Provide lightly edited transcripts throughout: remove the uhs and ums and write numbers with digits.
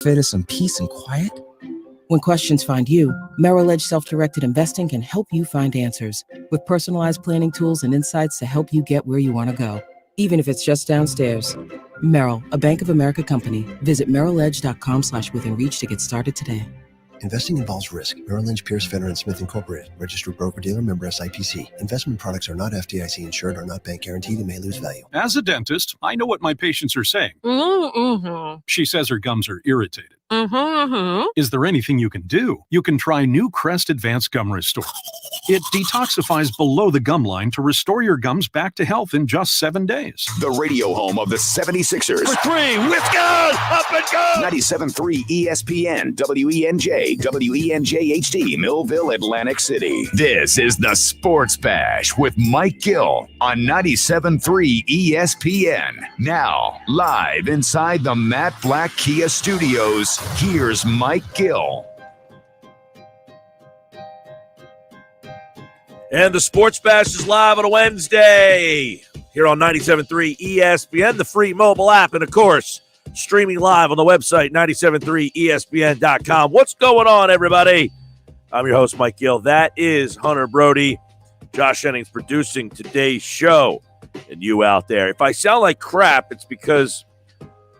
fit is some peace and quiet? When questions find you, Merrill Edge Self-Directed Investing can help you find answers with personalized planning tools and insights to help you get where you want to go, even if it's just downstairs. Merrill, a Bank of America company. Visit merrilledge.com/withinreach to get started today. Investing involves risk. Merrill Lynch, Pierce, Fenner & Smith Incorporated. Registered broker-dealer, member SIPC. Investment products are not FDIC insured or not bank guaranteed and may lose value. As a dentist, I know what my patients are saying. Mm-hmm. She says her gums are irritated. Mm-hmm. Is there anything you can do? You can try new Crest Advanced Gum Restore. It detoxifies below the gum line to restore your gums back to health in just 7 days. The radio home of the 76ers. For three, with God, up and go! 97.3 ESPN, WENJ, WENJ HD, Millville, Atlantic City. This is the Sports Bash with Mike Gill on 97.3 ESPN. Now, live inside the Matt Black Kia Studios, here's Mike Gill. And the Sports Bash is live on a Wednesday here on 97.3 ESPN, the free mobile app, and, of course, streaming live on the website, 973ESPN.com. What's going on, everybody? I'm your host, Mike Gill. That is Hunter Brody. Josh Jennings producing today's show. And you out there. If I sound like crap, it's because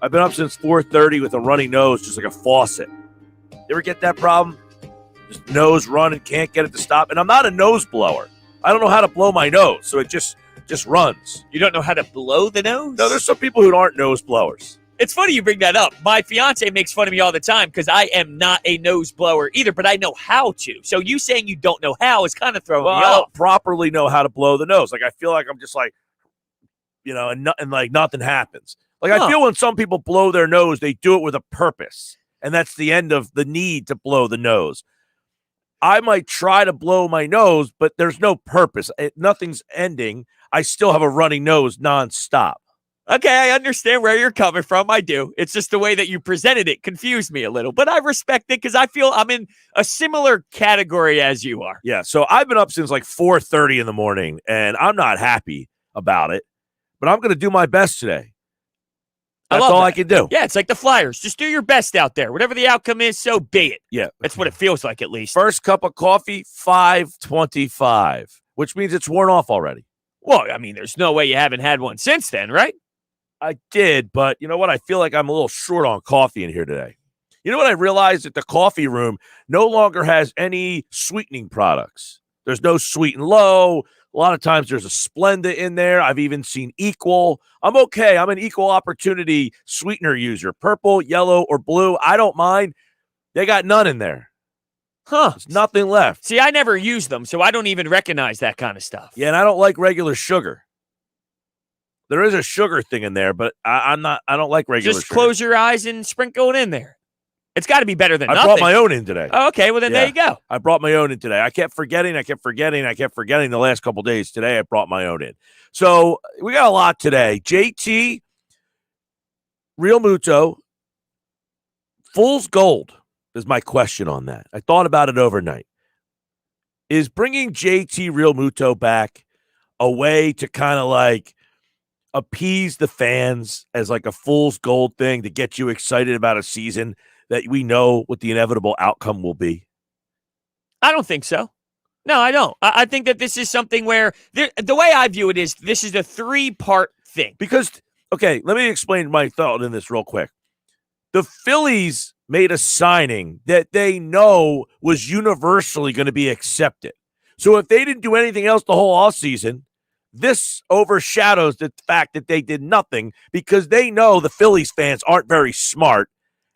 I've been up since 4:30 with a runny nose, just like a faucet. You ever get that problem? Just nose running, can't get it to stop. And I'm not a nose blower. I don't know how to blow my nose, so it just runs. You don't know how to blow the nose? No, there's some people who aren't nose blowers. It's funny you bring that up. My fiance makes fun of me all the time because I am not a nose blower either, but I know how to. So you saying you don't know how is kind of throwing me I off. don't properly know how to blow the nose. Like, I feel like I'm just like, and like nothing happens. Like, I feel when some people blow their nose, they do it with a purpose. And that's the end of the need to blow the nose. I might try to blow my nose, but there's no purpose. Nothing's ending. I still have a running nose nonstop. Okay, I understand where you're coming from. I do. It's just the way that you presented it confused me a little. But I respect it because I feel I'm in a similar category as you are. Yeah, so I've been up since like 4:30 in the morning, and I'm not happy about it. But I'm going to do my best today. That's all I can do. Yeah, it's like the Flyers. Just do your best out there. Whatever the outcome is, so be it. Yeah. That's what it feels like, at least. First cup of coffee, 5:25, which means it's worn off already. Well, I mean, there's no way you haven't had one since then, right? I did, but you know what? I feel like I'm a little short on coffee in here today. You know what I realized? That the coffee room no longer has any sweetening products. There's no Sweet and Low. A lot of times there's a Splenda in there. I've even seen Equal. I'm okay. I'm an equal opportunity sweetener user. Purple, yellow, or blue. I don't mind. They got none in there. Huh. There's nothing left. See, I never use them, so I don't even recognize that kind of stuff. Yeah, and I don't like regular sugar. There is a sugar thing in there, but I don't like regular sugar. Just close your eyes and sprinkle it in there. It's got to be better than nothing. I brought my own in today. Oh, okay, well then there you go. I brought my own in today. I kept forgetting the last couple days. Today I brought my own in. So we got a lot today. JT, Realmuto, fool's gold is my question on that. I thought about it overnight. Is bringing JT Realmuto back a way to kind of like appease the fans as like a fool's gold thing to get you excited about a season that we know what the inevitable outcome will be? I don't think so. No, I don't. I think that this is something where the way I view it is this is a 3-part thing. Because, okay, let me explain my thought in this real quick. The Phillies made a signing that they know was universally going to be accepted. So if they didn't do anything else the whole offseason, this overshadows the fact that they did nothing because they know the Phillies fans aren't very smart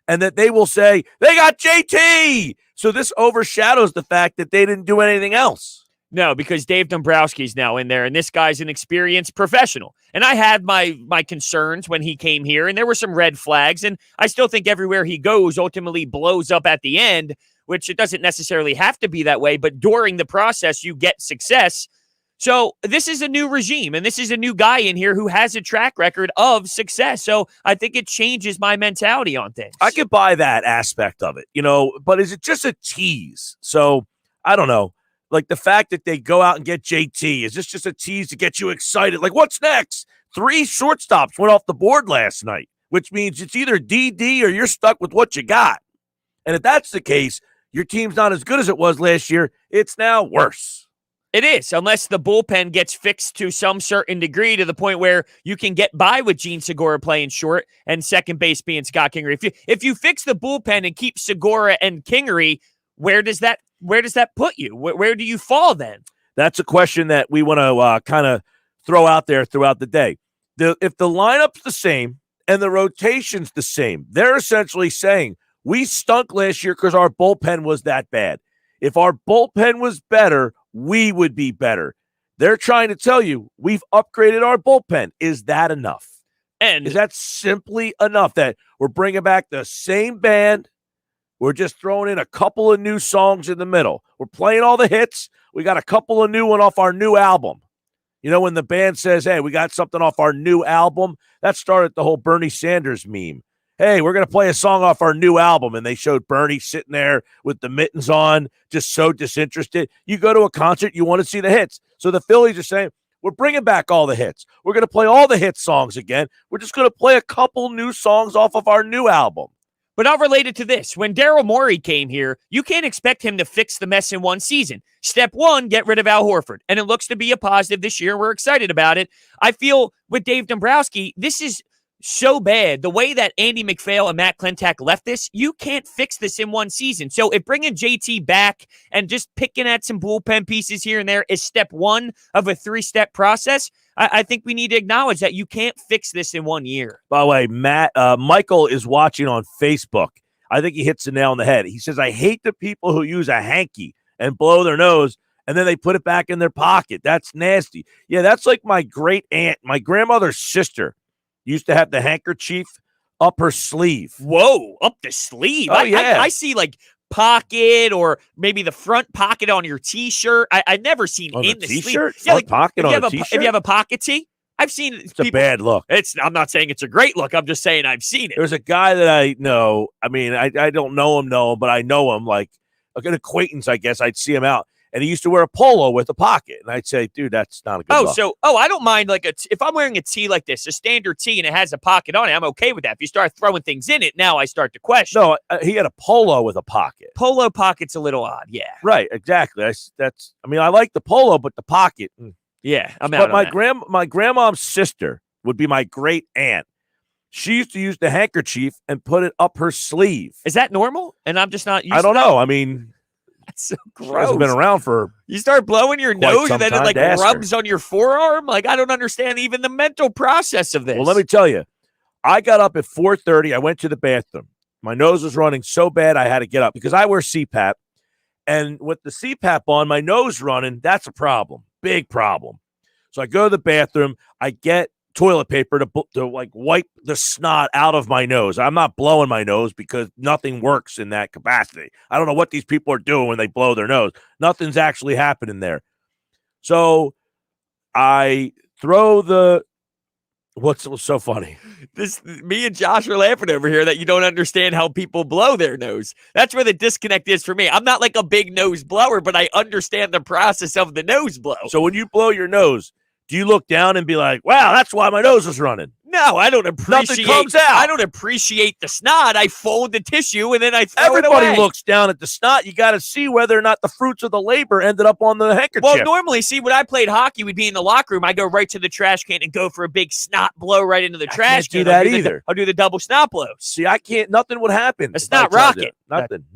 and that they will say, they got JT. So this overshadows the fact that they didn't do anything else. No, because Dave Dombrowski's now in there, and this guy's an experienced professional. And I had my concerns when he came here, and there were some red flags, and I still think everywhere he goes ultimately blows up at the end, which it doesn't necessarily have to be that way, but during the process, you get success. So this is a new regime, and this is a new guy in here who has a track record of success. So I think it changes my mentality on things. I could buy that aspect of it, but is it just a tease? So I don't know. Like the fact that they go out and get JT, is this just a tease to get you excited? Like, what's next? 3 shortstops went off the board last night. which means it's either DD or you're stuck with what you got. And if that's the case, your team's not as good as it was last year. It's now worse. It is, unless the bullpen gets fixed to some certain degree to the point where you can get by with Gene Segura playing short and second base being Scott Kingery. If you fix the bullpen and keep Segura and Kingery, where does that put you? Where do you fall then? That's a question that we want to kind of throw out there throughout the day. If the lineup's the same and the rotation's the same, they're essentially saying we stunk last year because our bullpen was that bad. If our bullpen was better, we would be better. They're trying to tell you we've upgraded our bullpen. Is that enough? And is that simply enough that we're bringing back the same band? We're just throwing in a couple of new songs in the middle. We're playing all the hits. We got a couple of new one off our new album. You know, when the band says, hey, we got something off our new album, that started the whole Bernie Sanders meme. Hey, we're going to play a song off our new album. And they showed Bernie sitting there with the mittens on, just so disinterested. You go to a concert, you want to see the hits. So the Phillies are saying, we're bringing back all the hits. We're going to play all the hit songs again. We're just going to play a couple new songs off of our new album. But not related to this. When Daryl Morey came here, you can't expect him to fix the mess in one season. Step one, get rid of Al Horford. And it looks to be a positive this year. We're excited about it. I feel with Dave Dombrowski, this is so bad. The way that Andy McPhail and Matt Klentak left this, you can't fix this in one season. So if bringing JT back and just picking at some bullpen pieces here and there is step one of a three-step process, I think we need to acknowledge that you can't fix this in 1 year. By the way, Michael is watching on Facebook. I think he hits the nail on the head. He says, I hate the people who use a hanky and blow their nose and then they put it back in their pocket. That's nasty. Yeah, that's like my great aunt, my grandmother's sister used to have the handkerchief up her sleeve. Whoa, up the sleeve. Oh, yeah. I see like pocket or maybe the front pocket on your T-shirt. I've never seen in the T-shirt? sleeve. Yeah, like pocket on a T-shirt? If you have a pocket tee, I've seen it. It's a bad look. I'm not saying it's a great look. I'm just saying I've seen it. There's a guy that I know. I mean, I don't know him, but I know him like an acquaintance, I guess. I'd see him out. And he used to wear a polo with a pocket. And I'd say, dude, that's not a good look. I don't mind if I'm wearing a tee like this, a standard tee, and it has a pocket on it, I'm okay with that. If you start throwing things in it, now I start to question. No, he had a polo with a pocket. Polo pocket's a little odd, yeah. Right, exactly. I like the polo, but the pocket. Yeah, I'm But out my grandmom's sister would be my great aunt. She used to use the handkerchief and put it up her sleeve. Is that normal? And I'm just not used to I don't that? know. I mean, that's so gross. She hasn't been around for you start blowing your nose and then it like rubs her. on your forearm. Like, I don't understand even the mental process of this. Well, let me tell you, I got up at 4:30. I went to the bathroom. My nose was running so bad I had to get up because I wear CPAP. And with the CPAP on, my nose running, that's a problem. Big problem. So I go to the bathroom. I get toilet paper to like wipe the snot out of my nose. I'm not blowing my nose because nothing works in that capacity. I don't know what these people are doing when they blow their nose. Nothing's actually happening there. So I throw the what's so funny? Me and Josh are laughing over here that you don't understand how people blow their nose. That's where the disconnect is for me. I'm not like a big nose blower, but I understand the process of the nose blow. So when you blow your nose, do you look down and be like, wow, that's why my nose is running? No, I don't appreciate. Nothing comes out. I don't appreciate the snot. I fold the tissue and then I throw it away. Everybody looks down at the snot. You got to see whether or not the fruits of the labor ended up on the handkerchief. Well, normally, when I played hockey, we'd be in the locker room. I go right to the trash can and go for a big snot blow right into the trash can. I can't do that either. I'll do the double snot blows. See, I can't. Nothing would happen. A snot rocket. Nothing.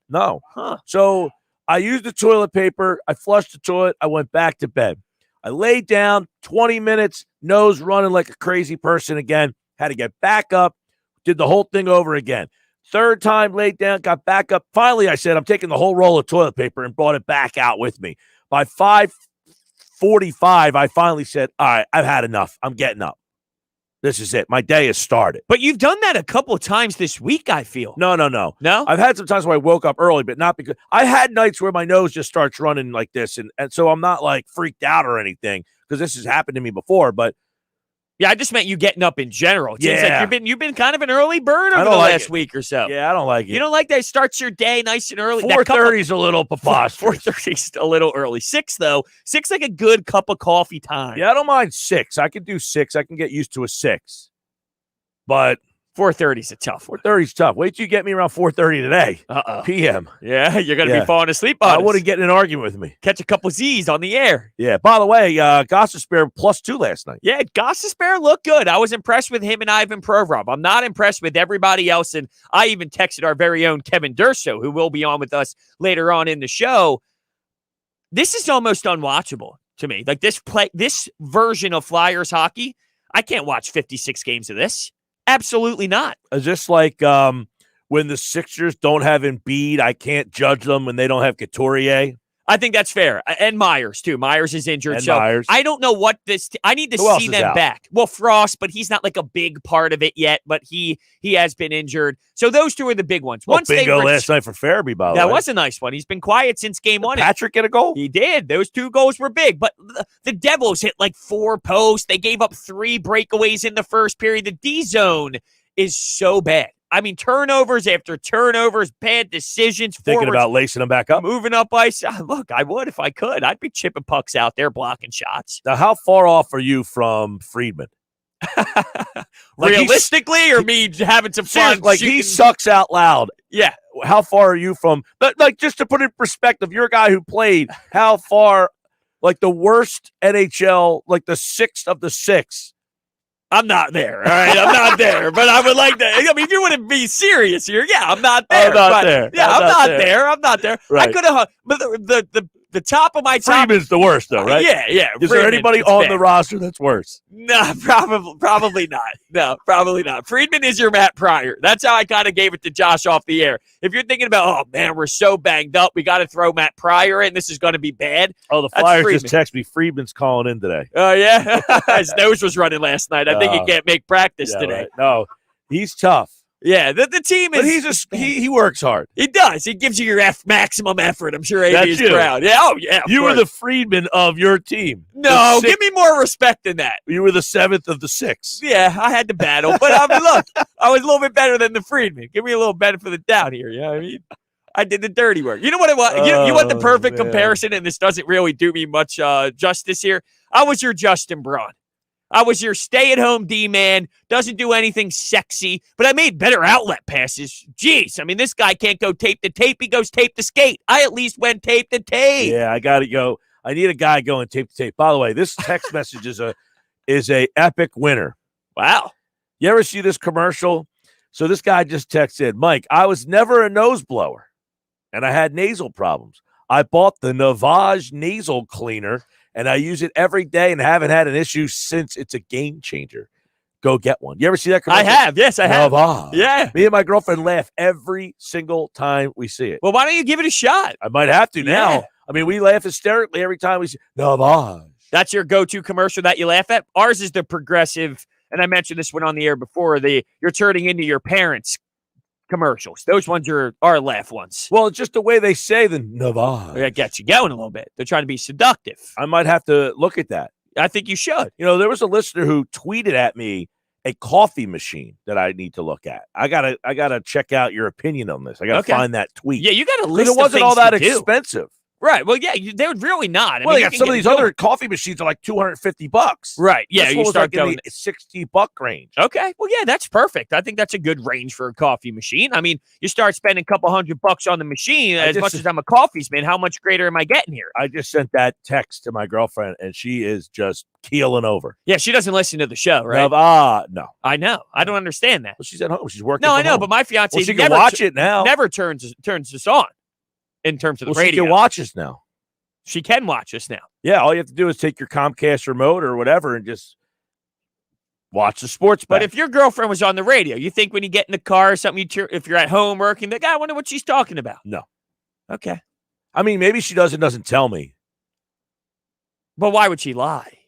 No. Huh. So I used the toilet paper. I flushed the toilet. I went back to bed. I laid down 20 minutes, nose running like a crazy person again. Had to get back up, did the whole thing over again. Third time, laid down, got back up. Finally, I said, I'm taking the whole roll of toilet paper and brought it back out with me. By 5:45, I finally said, all right, I've had enough. I'm getting up. This is it. My day has started. But you've done that a couple of times this week, I feel. No. No? I've had some times where I woke up early, but not because I had nights where my nose just starts running like this. And so I'm not like freaked out or anything because this has happened to me before. But yeah, I just meant you getting up in general. It seems Yeah. like you've been kind of an early bird over the last week or so. yeah, I don't like it. You don't like that it starts your day nice and early? 4:30 is a little preposterous. 4:30 is a little early. 6, though. 6 like a good cup of coffee time. Yeah, I don't mind 6. I can do 6. I can get used to a 6. but 4:30 is a tough one. 4:30 is tough. Wait till you get me around 4:30 today. p.m. Yeah, you're going to be falling asleep on I us. wouldn't get in an argument with me. Catch a couple Z's on the air. Yeah. By the way, Gossespierre +2 last night. Yeah, Gossespierre looked good. I was impressed with him and Ivan Provorov. I'm not impressed with everybody else, and I even texted our very own Kevin Durso, who will be on with us later on in the show. This is almost unwatchable to me. Like this version of Flyers hockey, I can't watch 56 games of this. Absolutely not. It's just like when the Sixers don't have Embiid, I can't judge them when they don't have Couturier. I think that's fair. And Myers, too. Myers is injured. And so Myers. I don't know what this I need to Who else see is them out? back. Well, Frost, but he's not like a big part of it yet, but he has been injured. So those two are the big ones. Well, bingo last night for Farabee, by the way. That was a nice one. He's been quiet since game one. Patrick get a goal? He did. Those 2 goals were big, but the Devils hit like 4 posts. They gave up 3 breakaways in the first period. The D zone is so bad. I mean, turnovers after turnovers, bad decisions. Thinking forwards about lacing them back up? moving up ice. Look, I would if I could. I'd be chipping pucks out there, blocking shots. Now, how far off are you from Friedman? Realistically, or me having some fun? Like shooting? he sucks out loud. Yeah. How far are you from? But like, just to put it in perspective, you're a guy who played. How far? Like the worst NHL, like the 6th of the 6. I'm not there. All right, I'm not there. But I would like to. I mean, if you want to be serious here, yeah, I'm not there. I'm not there. Yeah, I'm not there. I'm not there. Right. I could have. But the top of my top. Friedman's the worst, though, right? Yeah. Is there Friedman, anybody it's on bad. the roster that's worse? No, probably not. No, probably not. Friedman is your Matt Pryor. That's how I kind of gave it to Josh off the air. If you're thinking about, oh man, we're so banged up, we got to throw Matt Pryor in. This is going to be bad. Oh, the That's Flyers Friedman. just text me. Friedman's calling in today. Oh yeah, his nose was running last night. I think he can't make practice today. Right. No, he's tough. Yeah, the team is. But he works hard. He does. He gives you your maximum effort. I'm sure That's AB is you. proud. Yeah. Oh yeah. You were course. the Friedman of your team. No, The give me more respect than that. You were the 7th of the 6. Yeah, I had to battle, but I mean, look, I was a little bit better than the Friedman. Give me a little benefit of the doubt here. You know what I mean? I did the dirty work. You know what it was? You want the perfect comparison, and this doesn't really do me much justice here. I was your Justin Braun. I was your stay-at-home D-man, doesn't do anything sexy, but I made better outlet passes. Jeez, I mean, this guy can't go tape to tape. He goes tape to skate. I at least went tape to tape. Yeah, I got to go. I need a guy going tape to tape. By the way, this text message is a epic winner. Wow. You ever see this commercial? So this guy just texted, Mike, I was never a nose blower, and I had nasal problems. I bought the Navage nasal cleaner, and I use it every day and haven't had an issue since. It's a game changer. Go get one. You ever see that commercial? I have. Yes, I have. Navage. Yeah. Me and my girlfriend laugh every single time we see it. Well, why don't you give it a shot? I might have to now. Yeah. I mean, we laugh hysterically every time we see Navage. That's your go-to commercial that you laugh at? Ours is the progressive, and I mentioned this one on the air before, you're turning into your parents' commercials. Those ones are our laugh ones. Well, it's just the way they say the Navage. That gets you going a little bit. They're trying to be seductive. I might have to look at that. I think you should. You know, there was a listener who tweeted at me a coffee machine that I need to look at. I gotta check out your opinion on this. I gotta find that tweet. Yeah, you got a Because list it wasn't of all things that to do. expensive. Right. Well, yeah, they're really not. Well, I mean, they got some of these other coffee machines are like $250. Right. Yeah, This you one was start like going in the $60 range. Okay. Well, yeah, that's perfect. I think that's a good range for a coffee machine. I mean, you start spending a couple $100 on the machine. As much as I'm a coffees man, how much greater am I getting here? I just sent that text to my girlfriend, and she is just keeling over. Yeah, she doesn't listen to the show, right? No. I know. I don't understand that. Well, she's at home. She's working. No, from I know, home. but my fiance Well, she never can watch it now. Never turns us on in terms of the Well, she radio. can watch us now. She can watch us now. Yeah, all you have to do is take your Comcast remote or whatever and just watch the sports. But if your girlfriend was on the radio, you think when you get in the car or something, if you're at home working, the guy, I wonder what she's talking about. No. Okay. I mean, maybe she doesn't tell me. But why would she lie?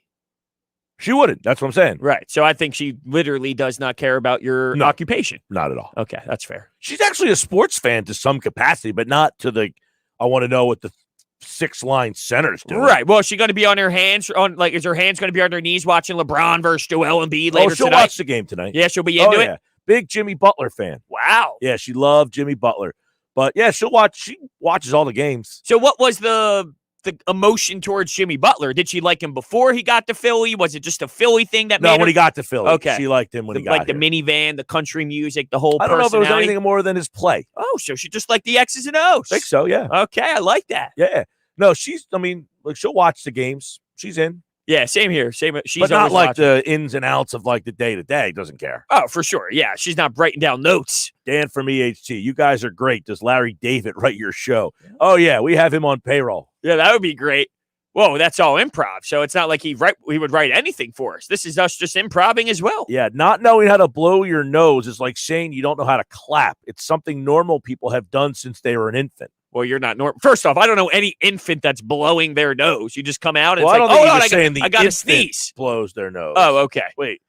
She wouldn't. That's what I'm saying. Right. So I think she literally does not care about your occupation. Not at all. Okay, that's fair. She's actually a sports fan to some capacity, but not to the, I want to know what the 6-line center's doing. Right. Well, is she going to be on her hands? Is her hands going to be on her knees watching LeBron versus Joel Embiid later she'll tonight? watch the game tonight. Yeah, she'll be into it. Big Jimmy Butler fan. Wow. Yeah, she loved Jimmy Butler. But yeah, she watches all the games. So what was the the emotion towards Jimmy Butler? Did she like him before he got to Philly? Was it just a Philly thing that made when her? he got to Philly. Okay. She liked him when he got like here. the minivan, the country music, the whole I don't know if it was personality? anything more than his play. Oh, so she just liked the X's and O's. I think so, yeah. Okay, I like that. Yeah. No, she'll watch the games. She's in. Yeah, same here. She's but not always like watching. the ins and outs of like the day-to-day. Doesn't care. Oh, for sure. Yeah, she's not writing down notes. Dan from EHT, you guys are great. Does Larry David write your show? Oh, yeah, we have him on payroll. Yeah, that would be great. Whoa, that's all improv. So it's not like he would write anything for us. This is us just improving as well. Yeah, not knowing how to blow your nose is like saying you don't know how to clap. It's something normal people have done since they were an infant. Well, you're not normal. First off, I don't know any infant that's blowing their nose. You just come out and I don't think I got to sneeze. Blows their nose. Oh, okay. Wait.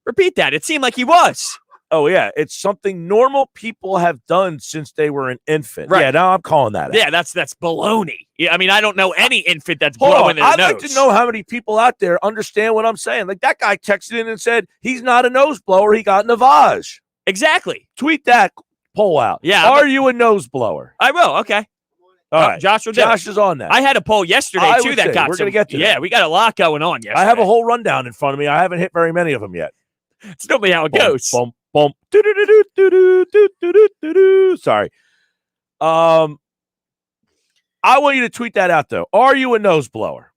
Repeat that. It seemed like he was. Oh, yeah. It's something normal people have done since they were an infant. Right. Yeah, now I'm calling that out. Yeah, that's baloney. Yeah, I mean, I don't know any infant that's Hold blowing on. their I'd nose. like to know how many people out there understand what I'm saying. Like that guy texted in and said he's not a nose blower. He got Navage. Exactly. Tweet that poll out. Yeah. Are you a nose blower? I will. Okay. All right. Josh will do Josh is on that. I had a poll yesterday, I too, would that say, got we're some. gonna get to yeah, that. we got a lot going on yesterday. I have a whole rundown in front of me. I haven't hit very many of them yet. It's normally how it goes. Bump, bump. Do-do-do-do-do-do-do-do-do. Sorry. I want you to tweet that out, though. Are you a nose blower?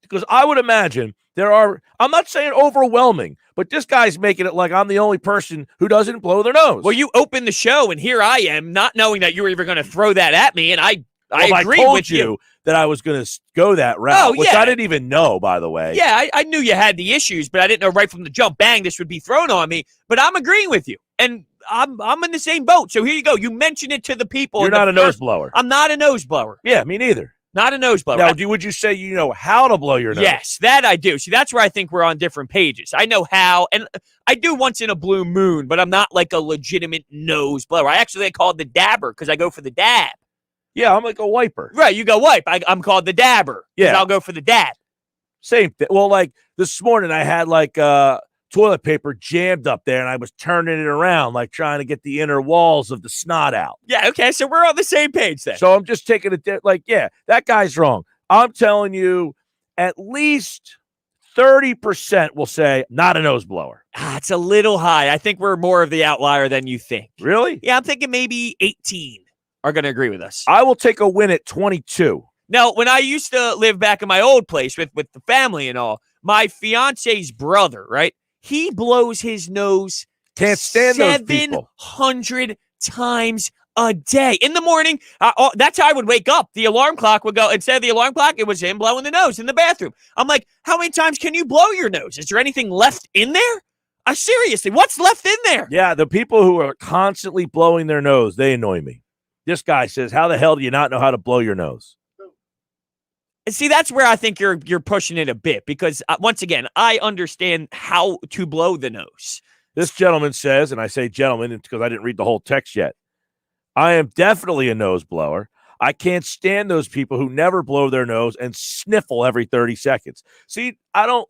Because I would imagine there are, I'm not saying overwhelming, but this guy's making it like I'm the only person who doesn't blow their nose. Well, you opened the show, and here I am, not knowing that you were even going to throw that at me, and I agreed told with you. that I was going to go that route, which yeah. I didn't even know, by the way. Yeah, I knew you had the issues, but I didn't know right from the jump, bang, this would be thrown on me. But I'm agreeing with you, and I'm in the same boat. So here you go. You mentioned it to the people. You're not a nose blower. I'm not a nose blower. Yeah, me neither. Not a nose blower. Now, would you say you know how to blow your nose? Yes, that I do. See, that's where I think we're on different pages. I know how, and I do once in a blue moon, but I'm not like a legitimate nose blower. I call it the dabber because I go for the dab. Yeah, I'm like a wiper. Right, you go wipe. I'm called the dabber. Yeah. I'll go for the dab. Same thing. Well, like this morning I had like toilet paper jammed up there and I was turning it around, like trying to get the inner walls of the snot out. Yeah, okay, so we're on the same page then. So I'm just taking it like, yeah, that guy's wrong. I'm telling you, at least 30% will say not a nose blower. It's a little high. I think we're more of the outlier than you think. Really? Yeah, I'm thinking maybe 18 are going to agree with us. I will take a win at 22. Now, when I used to live back in my old place with the family and all, my fiance's brother, right? He blows his nose Can't stand those people. 700 times a day. In the morning, that's how I would wake up. The alarm clock would go. Instead of the alarm clock, it was him blowing the nose in the bathroom. I'm like, how many times can you blow your nose? Is there anything left in there? Seriously, what's left in there? Yeah, the people who are constantly blowing their nose, they annoy me. This guy says, how the hell do you not know how to blow your nose? And see, that's where I think you're pushing it a bit because, once again, I understand how to blow the nose. This gentleman says, and I say gentleman because I didn't read the whole text yet, I am definitely a nose blower. I can't stand those people who never blow their nose and sniffle every 30 seconds. See, I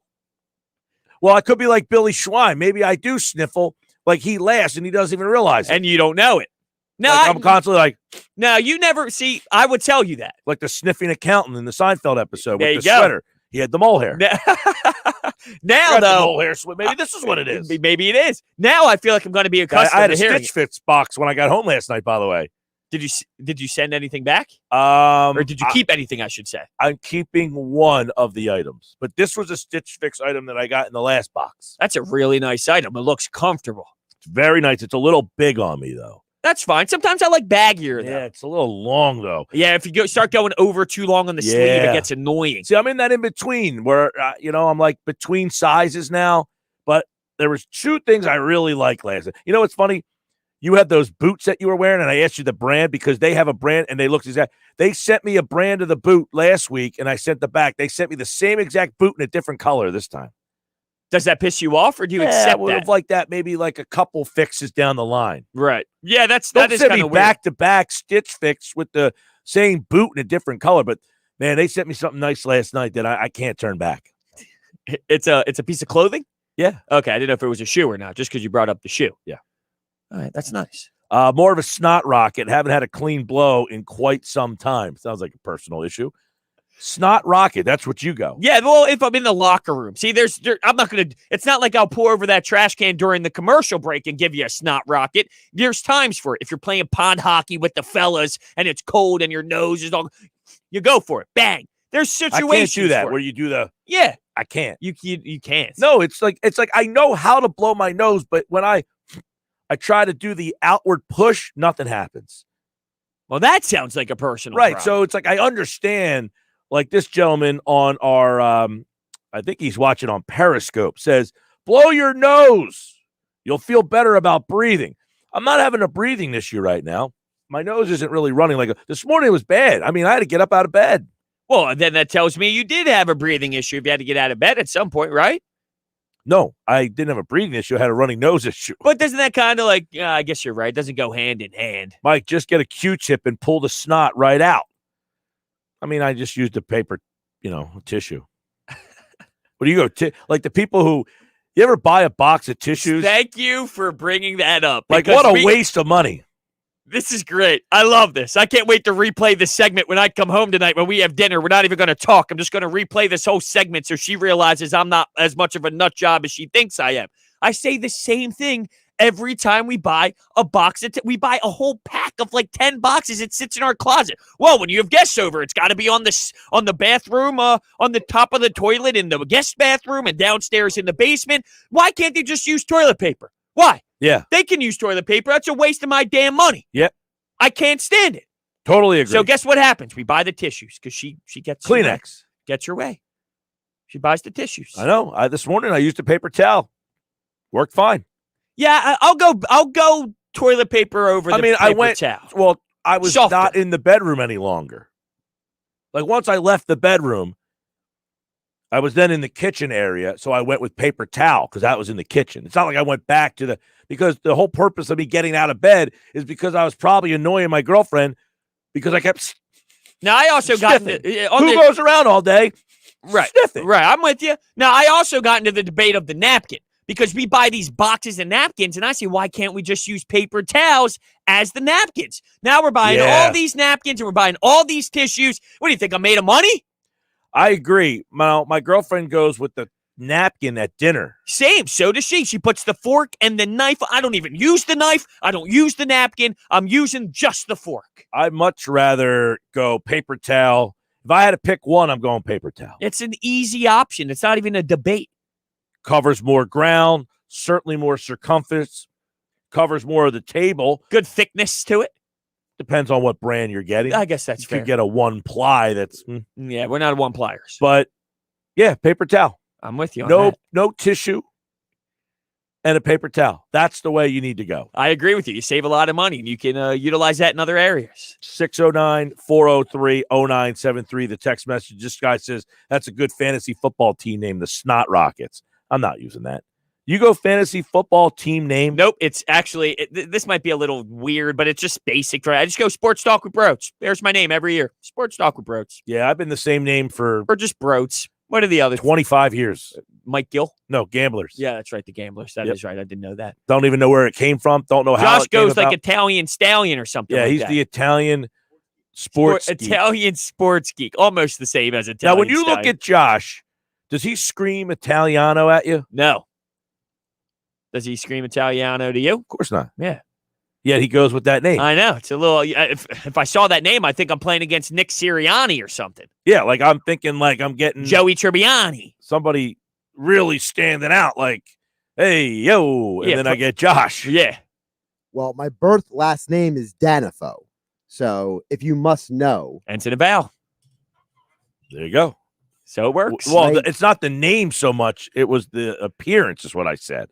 could be like Billy Schwein. Maybe I do sniffle like he laughs and he doesn't even realize it. And you don't know it. No, like I'm constantly like. No, you never see. I would tell you that. Like the sniffing accountant in the Seinfeld episode There with you the go. sweater. He had the mole hair. Now, though, mole hair. Maybe this is what it is. Maybe it is. Now I feel like I'm going to be accustomed I had to a hearing Stitch Fix box when I got home last night, by the way. Did you send anything back? Or did you keep anything, I should say? I'm keeping one of the items. But this was a Stitch Fix item that I got in the last box. That's a really nice item. It looks comfortable. It's very nice. It's a little big on me, though. That's fine. Sometimes I like baggier, though. Yeah, it's a little long, though. Yeah, if you start going over too long on the sleeve, it gets annoying. See, I'm in that in-between where, I'm like between sizes now. But there was two things I really liked last night. You know what's funny? You had those boots that you were wearing, and I asked you the brand because they have a brand, and they look exact. They sent me a brand of the boot last week, and I sent the back. They sent me the same exact boot in a different color this time. Does that piss you off, or do you accept I would have liked that maybe like a couple fixes down the line. Right. Yeah, that Don't is send kind me of weird. back-to-back Stitch Fix with the same boot in a different color. But, man, they sent me something nice last night that I can't turn back. It's a piece of clothing? Yeah. Okay, I didn't know if it was a shoe or not, just because you brought up the shoe. Yeah. All right, that's nice. More of a snot rocket. Haven't had a clean blow in quite some time. Sounds like a personal issue. Snot rocket. That's what you go. Yeah, well, if I'm in the locker room. See, I'm not going to, it's not like I'll pour over that trash can during the commercial break and give you a snot rocket. There's times for it. If you're playing pond hockey with the fellas and it's cold and your nose is all, you go for it. Bang. There's situations. I can't do that for where it. you do the, Yeah. I can't. You can't. No, it's like I know how to blow my nose, but when I try to do the outward push, nothing happens. Well, that sounds like a personal Right. problem. So it's like I understand, like this gentleman on our I think he's watching on Periscope says, blow your nose. You'll feel better about breathing. I'm not having a breathing issue right now. My nose isn't really running this morning it was bad. I mean, I had to get up out of bed. Well, then that tells me you did have a breathing issue if you had to get out of bed at some point, right? No, I didn't have a breathing issue. I had a running nose issue. But doesn't that kind of like, I guess you're right. It doesn't go hand in hand. Mike, just get a Q-tip and pull the snot right out. I mean, I just used a paper, tissue. What do you go? Like the people who, you ever buy a box of tissues? Thank you for bringing that up. Like, what a waste of money. This is great. I love this. I can't wait to replay this segment when I come home tonight when we have dinner. We're not even going to talk. I'm just going to replay this whole segment so she realizes I'm not as much of a nut job as she thinks I am. I say the same thing every time we buy a box. We buy a whole pack of like 10 boxes. It sits in our closet. Well, when you have guests over, it's got to be on the bathroom, on the top of the toilet in the guest bathroom and downstairs in the basement. Why can't they just use toilet paper? Why? Yeah. They can use toilet paper. That's a waste of my damn money. Yep. I can't stand it. Totally agree. So guess what happens? We buy the tissues because she gets Kleenex. Gets her way. She buys the tissues. I know. This morning I used a paper towel. Worked fine. Yeah, I'll go toilet paper over the paper towel. Well, I was Softer. not in the bedroom any longer. Like once I left the bedroom, I was then in the kitchen area, so I went with paper towel because that was in the kitchen. It's not like I went back because the whole purpose of me getting out of bed is because I was probably annoying my girlfriend because I kept Now, I also got into, who goes around all day sniffing? Right, I'm with you. Now, I also got into the debate of the napkin because we buy these boxes of napkins, and I say, why can't we just use paper towels as the napkins? Now we're buying all these napkins and we're buying all these tissues. What do you think, I'm made of money? I agree. My girlfriend goes with the napkin at dinner. Same. So does she. She puts the fork and the knife. I don't even use the knife. I don't use the napkin. I'm using just the fork. I'd much rather go paper towel. If I had to pick one, I'm going paper towel. It's an easy option. It's not even a debate. Covers more ground, certainly more circumference, covers more of the table. Good thickness to it. Depends on what brand you're getting. I guess that's you fair. could get a one ply that's Yeah, we're not one pliers. But yeah, paper towel. I'm with you on that. No tissue and a paper towel. That's the way you need to go. I agree with you. You save a lot of money and you can utilize that in other areas. 609-403-0973. The text message. This guy says that's a good fantasy football team name, the Snot Rockets. I'm not using that. You go fantasy football team name? Nope. It's actually, this might be a little weird, but it's just basic. Right? I just go Sports Talk with Brodes. There's my name every year. Sports Talk with Brodes. Yeah, I've been the same name for... Or just Brodes. What are the others? 25 years. Mike Gill? No, Gamblers. Yeah, that's right. The Gamblers. That is right. I didn't know that. Don't even know where it came from. Don't know how Josh it came goes like about. Italian Stallion or something. Yeah, like he's that. the Italian sports geek. Italian sports geek. Almost the same as Italian Now, when you Stallion. look at Josh, does he scream Italiano at you? No. Does he scream Italiano to you? Of course not. Yeah. Yet he goes with that name. I know. It's a little, if I saw that name, I think I'm playing against Nick Sirianni or something. Yeah, like I'm thinking like I'm getting Joey Tribbiani. somebody really standing out like, hey, yo, and then I get Josh. Yeah. Well, my birth last name is Danifo. So if you must know. Ensign of Val. There you go. So it works. Well, it's not the name so much. It was the appearance is what I said.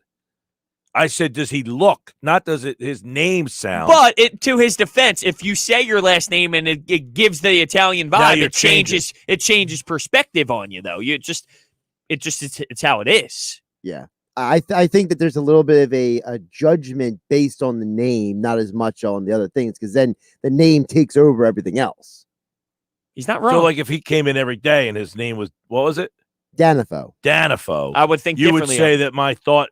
I said, does he look? Not does it his name sound. But to his defense, if you say your last name and it gives the Italian vibe, it changes perspective on you, though. It's how it is. Yeah. I think that there's a little bit of a judgment based on the name, not as much on the other things, because then the name takes over everything else. He's not wrong. So, like, if he came in every day and his name was, what was it? Danifo. Danifo. I would think you would differently say that my thought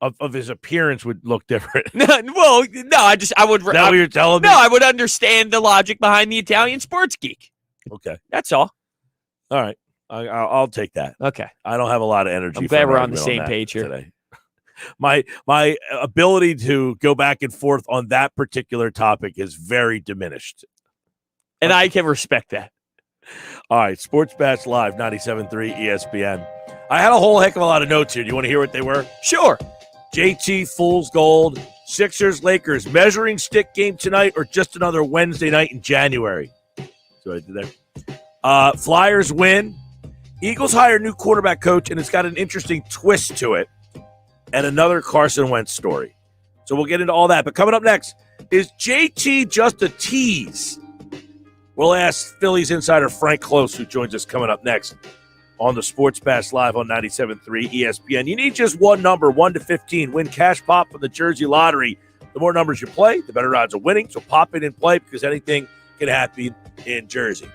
of his appearance would look different. Well, no, I would. Is that what you're telling me? No, I would understand the logic behind the Italian sports geek. Okay. That's all. All right. I'll take that. Okay. I don't have a lot of energy. I'm for glad an we're on the argument same that page here. today. My ability to go back and forth on that particular topic is very diminished. And I can respect that. All right. Sports Bash Live, 97.3 ESPN. I had a whole heck of a lot of notes here. Do you want to hear what they were? Sure. JT Fool's Gold, Sixers, Lakers, measuring stick game tonight or just another Wednesday night in January? See what I did there? Flyers win. Eagles hire new quarterback coach, and it's got an interesting twist to it. And another Carson Wentz story. So we'll get into all that. But coming up next, is JT just a tease? We'll ask Phillies insider Frank Close, who joins us coming up next on the Sports Bash Live on 97.3 ESPN. You need just one number, 1 to 15. Win cash pop from the Jersey Lottery. The more numbers you play, the better odds of winning. So pop in and play because anything can happen in Jersey.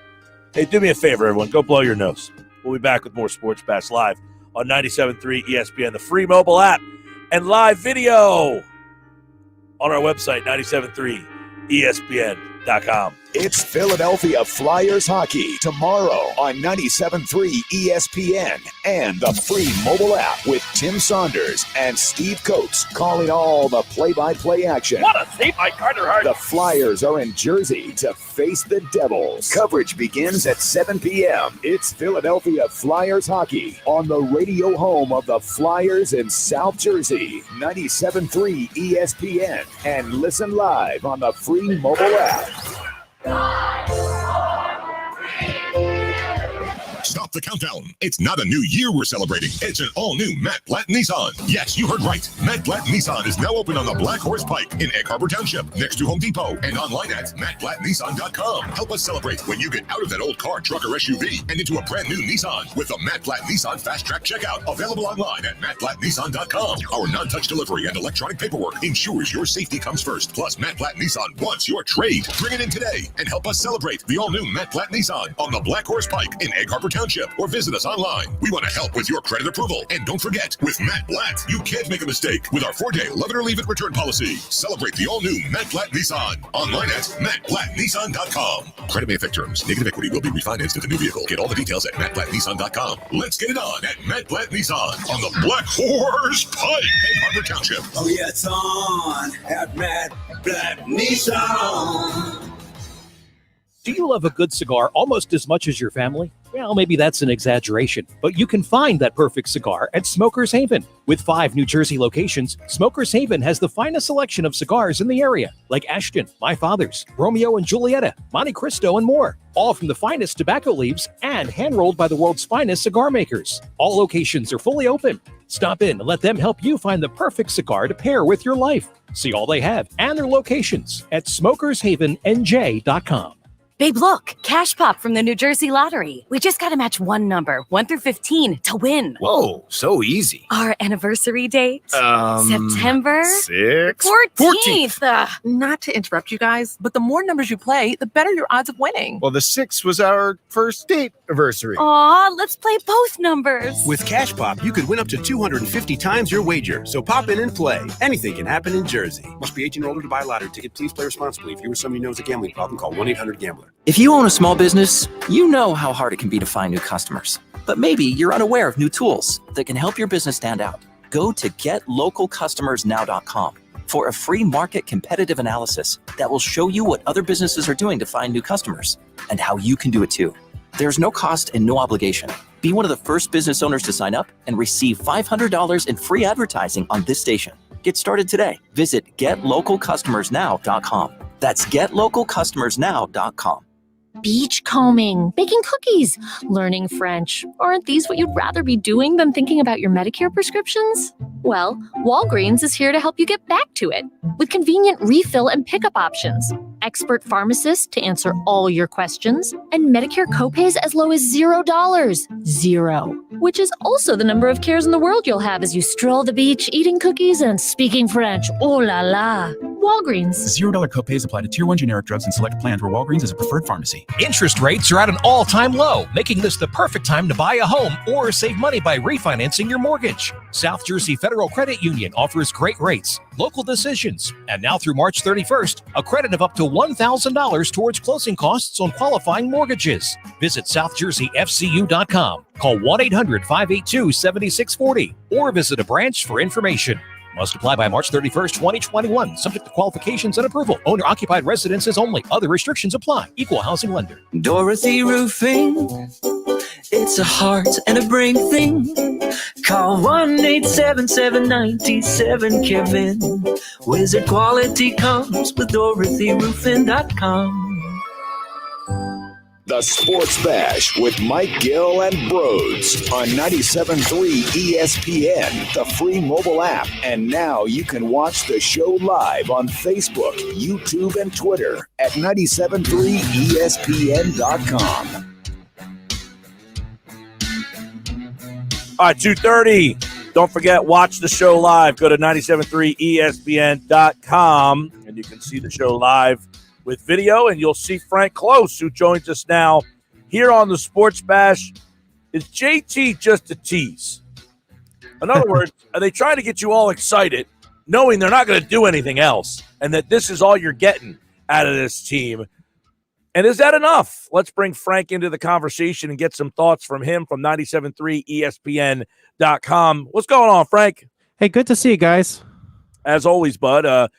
Hey, do me a favor, everyone. Go blow your nose. We'll be back with more Sports Bash Live on 97.3 ESPN, the free mobile app, and live video on our website, 97.3ESPN.com. It's Philadelphia Flyers hockey tomorrow on 97.3 ESPN and the free mobile app with Tim Saunders and Steve Coates calling all the play-by-play action. What a save by Carter Hart. The Flyers are in Jersey to face the Devils. Coverage begins at 7 p.m. It's Philadelphia Flyers hockey on the radio home of the Flyers in South Jersey, 97.3 ESPN, and listen live on the free mobile app. Stop the countdown. It's not a new year we're celebrating. It's an all-new Matt Blatt Nissan. Yes, you heard right. Matt Blatt Nissan is now open on the Black Horse Pike in Egg Harbor Township, next to Home Depot, and online at mattblattnissan.com. Help us celebrate when you get out of that old car, truck, or SUV and into a brand new Nissan with the Matt Blatt Nissan Fast Track Checkout. Available online at mattblattnissan.com. Our non-touch delivery and electronic paperwork ensures your safety comes first. Plus, Matt Blatt Nissan wants your trade. Bring it in today and help us celebrate the all-new Matt Blatt Nissan on the Black Horse Pike in Egg Harbor Township, or visit us online. We want to help with your credit approval. And don't forget, with Matt Blatt, you can't make a mistake with our 4-day love it or leave it return policy. Celebrate the all-new Matt Blatt Nissan online at mattblattnissan.com. Credit may affect terms. Negative equity will be refinanced to the new vehicle. Get all the details at mattblattnissan.com. Let's get it on at Matt Blatt Nissan on the Black Horse Pike, Egg Harbor Township. Oh yeah, it's on at Matt Blatt Nissan. Do you love a good cigar almost as much as your family? Well, maybe that's an exaggeration, but you can find that perfect cigar at Smokers Haven. With 5 New Jersey locations, Smokers Haven has the finest selection of cigars in the area, like Ashton, My Father's, Romeo and Julieta, Monte Cristo, and more. All from the finest tobacco leaves and hand-rolled by the world's finest cigar makers. All locations are fully open. Stop in and let them help you find the perfect cigar to pair with your life. See all they have and their locations at smokershavennj.com. Babe, look, cash pop from the New Jersey Lottery. We just got to match one number, 1 through 15, to win. Whoa, so easy. Our anniversary date? September 6th? 14th. Not to interrupt you guys, but the more numbers you play, the better your odds of winning. Well, the 6th was our first date anniversary. Aw, let's play both numbers. With Cash Pop, you could win up to 250 times your wager. So pop in and play. Anything can happen in Jersey. Must be 18 or older to buy a lottery ticket. Please play responsibly. If you or someone you know has a gambling problem, call 1-800-GAMBLER. If you own a small business, you know how hard it can be to find new customers. But maybe you're unaware of new tools that can help your business stand out. Go to getlocalcustomersnow.com for a free market competitive analysis that will show you what other businesses are doing to find new customers and how you can do it too. There's no cost and no obligation. Be one of the first business owners to sign up and receive $500 in free advertising on this station. Get started today. Visit getlocalcustomersnow.com. That's getlocalcustomersnow.com. Beachcombing, baking cookies, learning French. Aren't these what you'd rather be doing than thinking about your Medicare prescriptions? Well, Walgreens is here to help you get back to it with convenient refill and pickup options, expert pharmacists to answer all your questions, and Medicare copays as low as $0. Zero. Which is also the number of cares in the world you'll have as you stroll the beach, eating cookies and speaking French. Oh la la. Walgreens. $0 copays apply to Tier 1 generic drugs and select plans where Walgreens is a preferred pharmacy. Interest rates are at an all-time low, making this the perfect time to buy a home or save money by refinancing your mortgage. South Jersey Federal Credit Union offers great rates, local decisions, and now through March 31st, a credit of up to $1,000 towards closing costs on qualifying mortgages. Visit southjerseyfcu.com. Call 1-800-582-7640 or visit a branch for information. Must apply by March 31st, 2021. Subject to qualifications and approval. Owner-occupied residences only. Other restrictions apply. Equal housing lender. Dorothy Roofing. It's a heart and a brain thing. Call 1-877-97-KEVIN. Wizard quality comes with DorothyRoofing.com. The Sports Bash with Mike Gill and Brodes on 97.3 ESPN, the free mobile app. And now you can watch the show live on Facebook, YouTube, and Twitter at 97.3ESPN.com. All right, 2:30. Don't forget, watch the show live. Go to 97.3ESPN.com, and you can see the show live with video, and you'll see Frank Close, who joins us now here on the Sports Bash. Is JT just a tease? In other words, are they trying to get you all excited, knowing they're not going to do anything else, and that this is all you're getting out of this team? And is that enough? Let's bring Frank into the conversation and get some thoughts from him from 97.3 ESPN.com. What's going on, Frank? Hey, good to see you guys. As always, bud.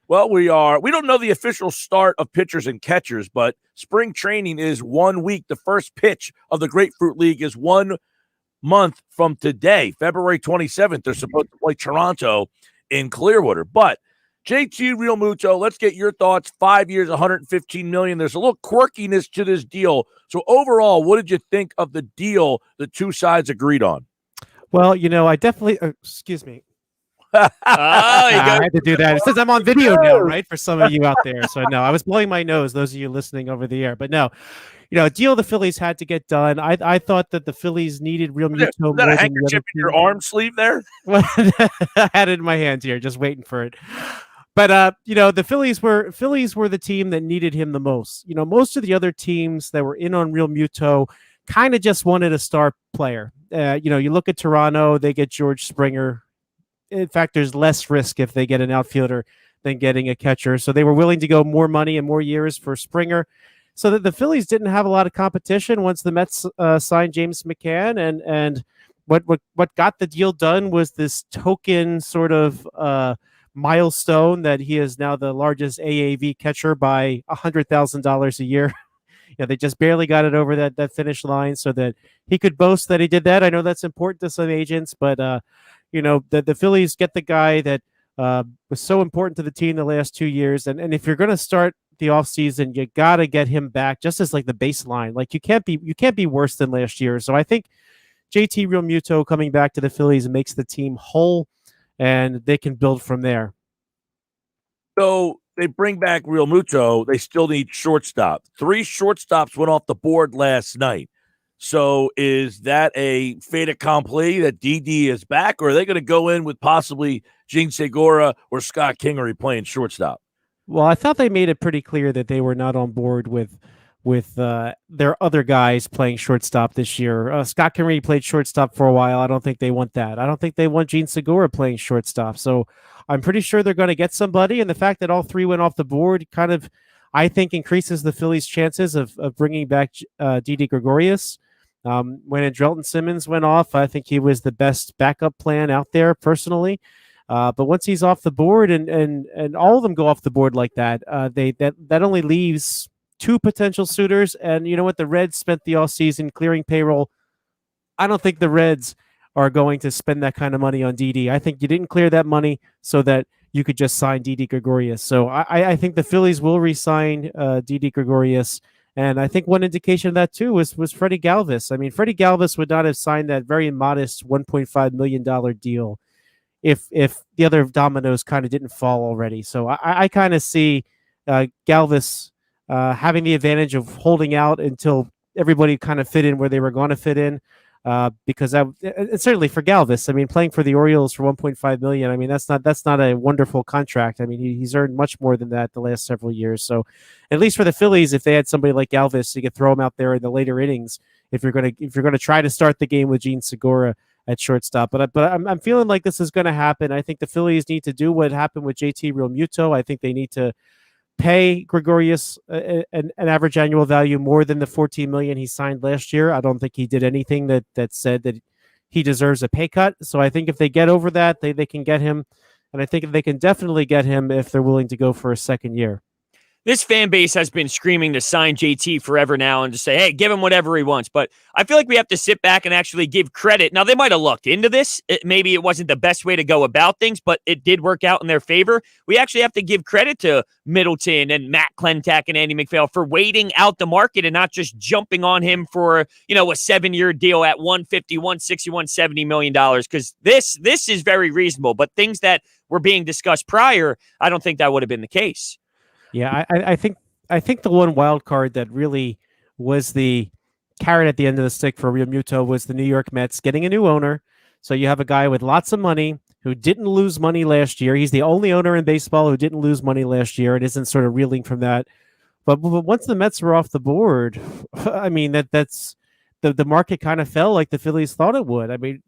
Well, we don't know the official start of pitchers and catchers, but spring training is 1 week. The first pitch of the Grapefruit League is 1 month from today, February 27th. They're supposed to play Toronto in Clearwater. But JT Realmuto, let's get your thoughts. 5 years, $115 million. There's a little quirkiness to this deal. So overall, what did you think of the deal the two sides agreed on? Well, I definitely excuse me. I had to do that. It says I'm on video now, right? For some of you out there. So no, I was blowing my nose, those of you listening over the air. But no, a deal the Phillies had to get done. I thought that the Phillies needed Realmuto more than a handkerchief in your arm sleeve there? I had it in my hands here, just waiting for it. But the Phillies were the team that needed him the most. Most of the other teams that were in on Realmuto kind of just wanted a star player. You look at Toronto, they get George Springer. In fact, there's less risk if they get an outfielder than getting a catcher. So they were willing to go more money and more years for Springer. So that the Phillies didn't have a lot of competition once the Mets signed James McCann. And what got the deal done was this token sort of milestone that he is now the largest AAV catcher by $100,000 a year. They just barely got it over that finish line so that he could boast that he did that. I know that's important to some agents, but the Phillies get the guy that was so important to the team the last 2 years. And if you're going to start the offseason, you got to get him back just as like the baseline. Like you can't be worse than last year. So I think JT Realmuto coming back to the Phillies makes the team whole, and they can build from there. So they bring back Realmuto. They still need shortstop. 3 shortstops went off the board last night. So is that a fait accompli that DD is back, or are they going to go in with possibly Gene Segura or Scott Kingery playing shortstop? Well, I thought they made it pretty clear that they were not on board with their other guys playing shortstop this year. Scott Kingery played shortstop for a while. I don't think they want that. I don't think they want Gene Segura playing shortstop. So I'm pretty sure they're going to get somebody. And the fact that all 3 went off the board kind of, I think, increases the Phillies' chances of bringing back Didi Gregorius. When Andrelton Simmons went off, I think he was the best backup plan out there personally. But once he's off the board and all of them go off the board like that, that only leaves 2 potential suitors. And you know what? The Reds spent the offseason clearing payroll. I don't think the Reds are going to spend that kind of money on Didi. I think you didn't clear that money so that you could just sign Didi Gregorius. So I think the Phillies will re-sign Didi Gregorius. And I think one indication of that, too, was Freddie Galvez. I mean, Freddie Galvez would not have signed that very modest $1.5 million deal if the other dominoes kind of didn't fall already. So I kind of see Galvez having the advantage of holding out until everybody kind of fit in where they were going to fit in. because and certainly for Galvez, I mean, playing for the Orioles for $1.5 million, I mean, that's not a wonderful contract. I mean, he's earned much more than that the last several years. So, at least for the Phillies, if they had somebody like Galvez, you could throw him out there in the later innings if you're gonna try to start the game with Gene Segura at shortstop. But I'm feeling like this is going to happen. I think the Phillies need to do what happened with JT Realmuto. I think they need to pay Gregorius an average annual value more than the $14 million he signed last year. I don't think he did anything that said that he deserves a pay cut. So I think if they get over that, they can get him. And I think they can definitely get him if they're willing to go for a second year. This fan base has been screaming to sign JT forever now and to say, hey, give him whatever he wants. But I feel like we have to sit back and actually give credit. Now, they might have looked into this. Maybe it wasn't the best way to go about things, but it did work out in their favor. We actually have to give credit to Middleton and Matt Klentak and Andy McPhail for waiting out the market and not just jumping on him for, a 7-year deal at $150, $160, $170 million. Because this is very reasonable. But things that were being discussed prior, I don't think that would have been the case. Yeah, I think the one wild card that really was the carrot at the end of the stick for Realmuto was the New York Mets getting a new owner. So you have a guy with lots of money who didn't lose money last year. He's the only owner in baseball who didn't lose money last year and isn't sort of reeling from that. But once the Mets were off the board, I mean that's the market kind of fell like the Phillies thought it would. I mean,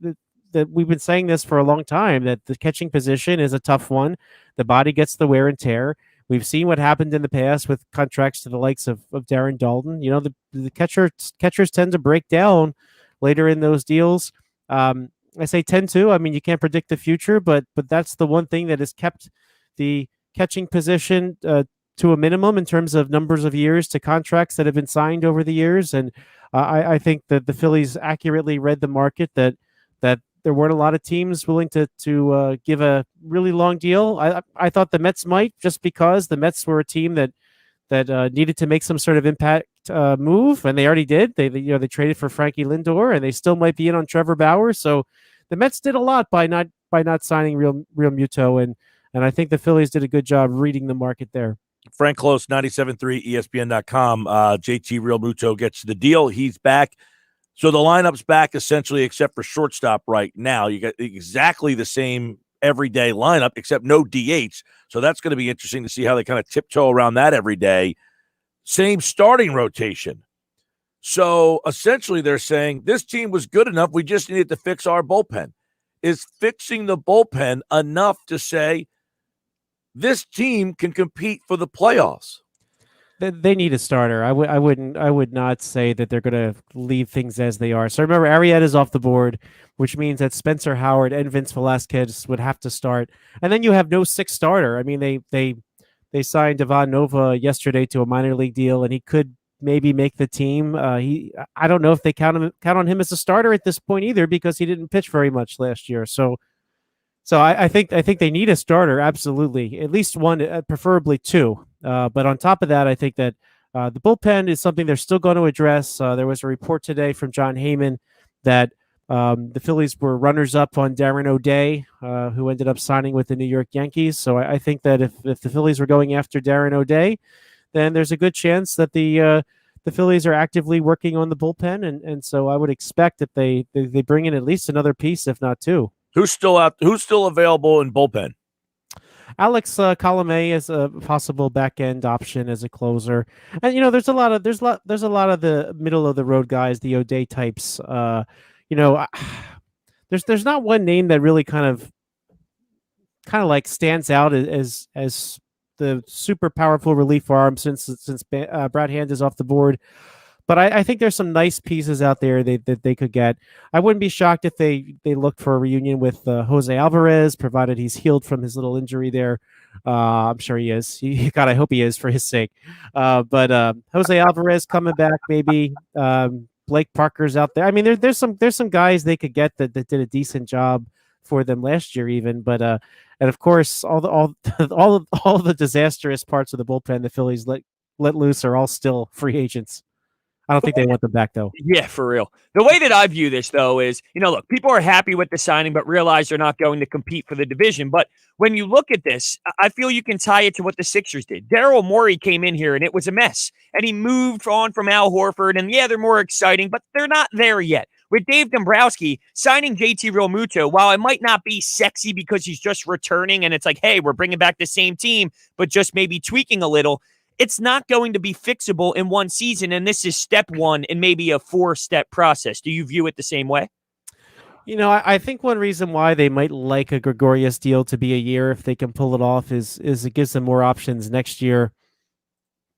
that we've been saying this for a long time, that the catching position is a tough one. The body gets the wear and tear. We've seen what happened in the past with contracts to the likes of Darren Dalton. The catchers tend to break down later in those deals. I say tend to. I mean, you can't predict the future, but that's the one thing that has kept the catching position to a minimum in terms of numbers of years to contracts that have been signed over the years. And I think that the Phillies accurately read the market that there weren't a lot of teams willing to give a really long deal. I thought the Mets might, just because the Mets were a team that needed to make some sort of impact move, and they already did. They traded for Frankie Lindor, and they still might be in on Trevor Bauer. So the Mets did a lot by not signing Realmuto, and I think the Phillies did a good job reading the market there. Frank Close, 97.3 ESPN.com. JT Realmuto gets the deal. He's back. So the lineup's back essentially except for shortstop right now. You got exactly the same everyday lineup except no DH. So that's going to be interesting to see how they kind of tiptoe around that every day. Same starting rotation. So essentially they're saying this team was good enough. We just needed to fix our bullpen. Is fixing the bullpen enough to say this team can compete for the playoffs? They need a starter. I would not say that they're going to leave things as they are. So remember, Arrieta's off the board, which means that Spencer Howard and Vince Velasquez would have to start. And then you have no sixth starter. I mean, they signed Devon Nova yesterday to a minor league deal, and he could maybe make the team. I don't know if they count on him as a starter at this point either, because he didn't pitch very much last year. So I think they need a starter, absolutely, at least one, preferably two. But on top of that, I think that the bullpen is something they're still going to address. There was a report today from John Heyman that the Phillies were runners-up on Darren O'Day, who ended up signing with the New York Yankees. So I think that if the Phillies were going after Darren O'Day, then there's a good chance that the Phillies are actively working on the bullpen. And so I would expect that they bring in at least another piece, if not two. Who's still available in bullpen? Alex Colomé is a possible back end option as a closer, and there's a lot of the middle of the road guys, the O'Day types. There's not one name that really kind of like stands out as the super powerful relief arm since Brad Hand is off the board. But I think there's some nice pieces out there that they could get. I wouldn't be shocked if they looked for a reunion with Jose Alvarez, provided he's healed from his little injury there. I'm sure he is. God, I hope he is for his sake. But Jose Alvarez coming back, maybe. Blake Parker's out there. I mean, there's some guys they could get that did a decent job for them last year, even. But and of course, all the disastrous parts of the bullpen the Phillies let loose are all still free agents. I don't think they want them back, though. Yeah, for real. The way that I view this, though, is, look, people are happy with the signing, but realize they're not going to compete for the division. But when you look at this, I feel you can tie it to what the Sixers did. Daryl Morey came in here, and it was a mess. And he moved on from Al Horford, and yeah, they're more exciting, but they're not there yet. with Dave Dombrowski signing JT Realmuto, while it might not be sexy because he's just returning and it's like, hey, we're bringing back the same team, but just maybe tweaking a little, it's not going to be fixable in one season. And this is step one in maybe a 4-step process. Do you view it the same way? I think one reason why they might like a Gregorius deal to be a year if they can pull it off is it gives them more options next year.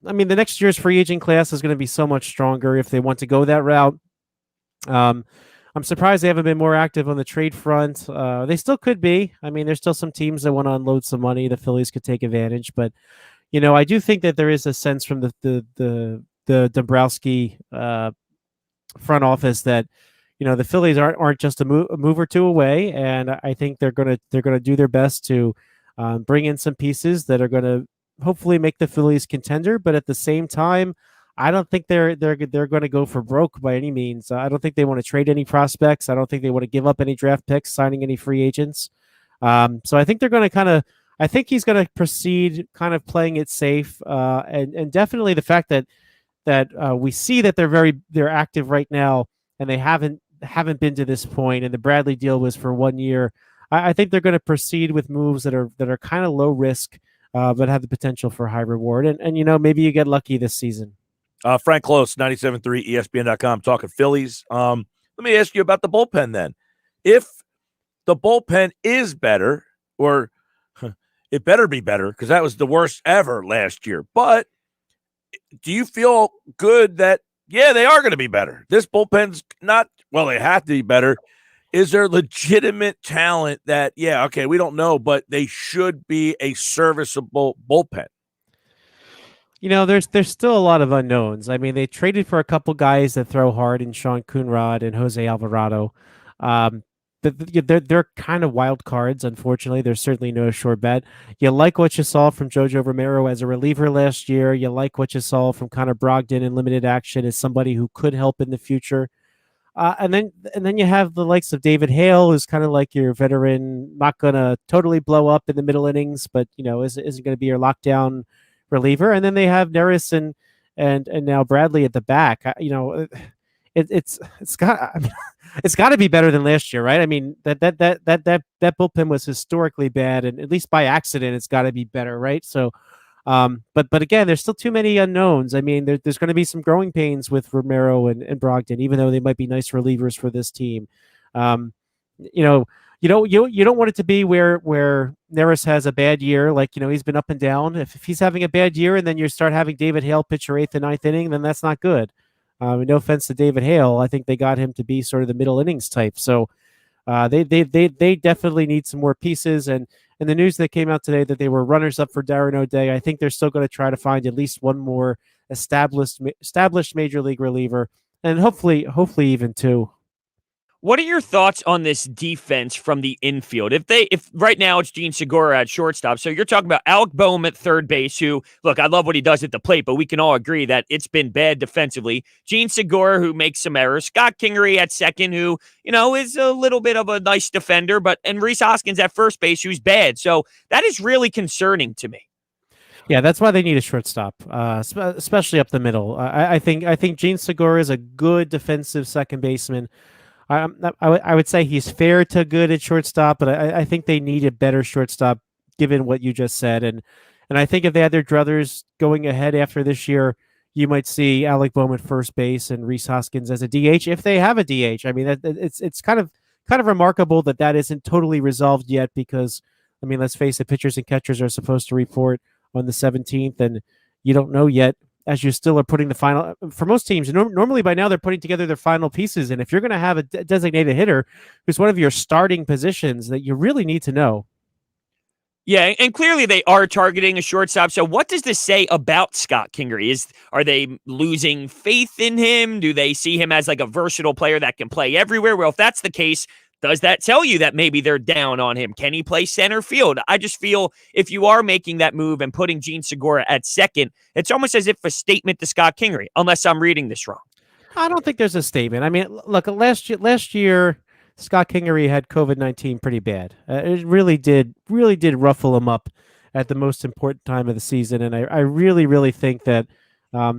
I mean, the next year's free agent class is going to be so much stronger if they want to go that route. I'm surprised they haven't been more active on the trade front. They still could be. I mean, there's still some teams that want to unload some money. The Phillies could take advantage, but I do think that there is a sense from the Dombrowski front office that the Phillies aren't just a move or two away, and I think they're gonna do their best to bring in some pieces that are going to hopefully make the Phillies contender. But at the same time, I don't think they're going to go for broke by any means. I don't think they want to trade any prospects. I don't think they want to give up any draft picks, signing any free agents. So I think they're going to I think he's going to proceed kind of playing it safe, and definitely the fact that we see that they're active right now, and they haven't been to this point, and the Bradley deal was for 1 year. I think they're going to proceed with moves that are kind of low risk, but have the potential for high reward. And maybe you get lucky this season. Frank Close, 97.3 ESPN.com, talking Phillies. Let me ask you about the bullpen then. If the bullpen is better, or it better be better, because that was the worst ever last year. But do you feel good that, yeah, they are going to be better? This bullpen's not, well, they have to be better. Is there legitimate talent that, yeah, okay, we don't know, but they should be a serviceable bullpen? There's still a lot of unknowns. I mean, they traded for a couple guys that throw hard in Sean Coonrod and Jose Alvarado. They're kind of wild cards, unfortunately. There's certainly no sure bet. You like what you saw from Jojo Romero as a reliever last year. You like what you saw from Connor Brogdon in limited action as somebody who could help in the future. And then you have the likes of David Hale, who's kind of like your veteran, not going to totally blow up in the middle innings, but isn't going to be your lockdown reliever. And then they have Neris and now Bradley at the back. It's got to be better than last year, right? I mean, that bullpen was historically bad, and at least by accident, it's got to be better, right? So, but again, there's still too many unknowns. I mean, there's going to be some growing pains with Romero and Brogdon, even though they might be nice relievers for this team. You don't want it to be where Neris has a bad year, like he's been up and down. If he's having a bad year, and then you start having David Hale pitch your 8th and 9th inning, then that's not good. No offense to David Hale, I think they got him to be sort of the middle innings type. So they definitely need some more pieces. And the news that came out today that they were runners up for Darren O'Day, I think they're still going to try to find at least one more established major league reliever, and hopefully even two. What are your thoughts on this defense from the infield? If right now it's Gene Segura at shortstop, so you're talking about Alec Boehm at third base, who, look, I love what he does at the plate, but we can all agree that it's been bad defensively. Gene Segura, who makes some errors. Scott Kingery at second, who, is a little bit of a nice defender, and Rhys Hoskins at first base, who's bad. So that is really concerning to me. Yeah, that's why they need a shortstop, especially up the middle. I think Gene Segura is a good defensive second baseman. I would say he's fair to good at shortstop, but I think they need a better shortstop given what you just said. And I think if they had their druthers going ahead after this year, you might see Alec Boehm at first base and Rhys Hoskins as a DH if they have a DH. I mean, it's kind of remarkable that isn't totally resolved yet, because, I mean, let's face it, pitchers and catchers are supposed to report on the 17th, and you don't know yet, as you still are putting the final, for most teams, normally by now they're putting together their final pieces. And if you're going to have a designated hitter who's one of your starting positions, that you really need to know. Yeah, and clearly they are targeting a shortstop. So what does this say about Scott Kingery? Are they losing faith in him? Do they see him as like a versatile player that can play everywhere? Well, if that's the case, does that tell you that maybe they're down on him? Can he play center field? I just feel if you are making that move and putting Gene Segura at second, it's almost as if a statement to Scott Kingery, unless I'm reading this wrong. I don't think there's a statement. I mean, look, last year, Scott Kingery had COVID-19 pretty bad. It really did ruffle him up at the most important time of the season. And I really think that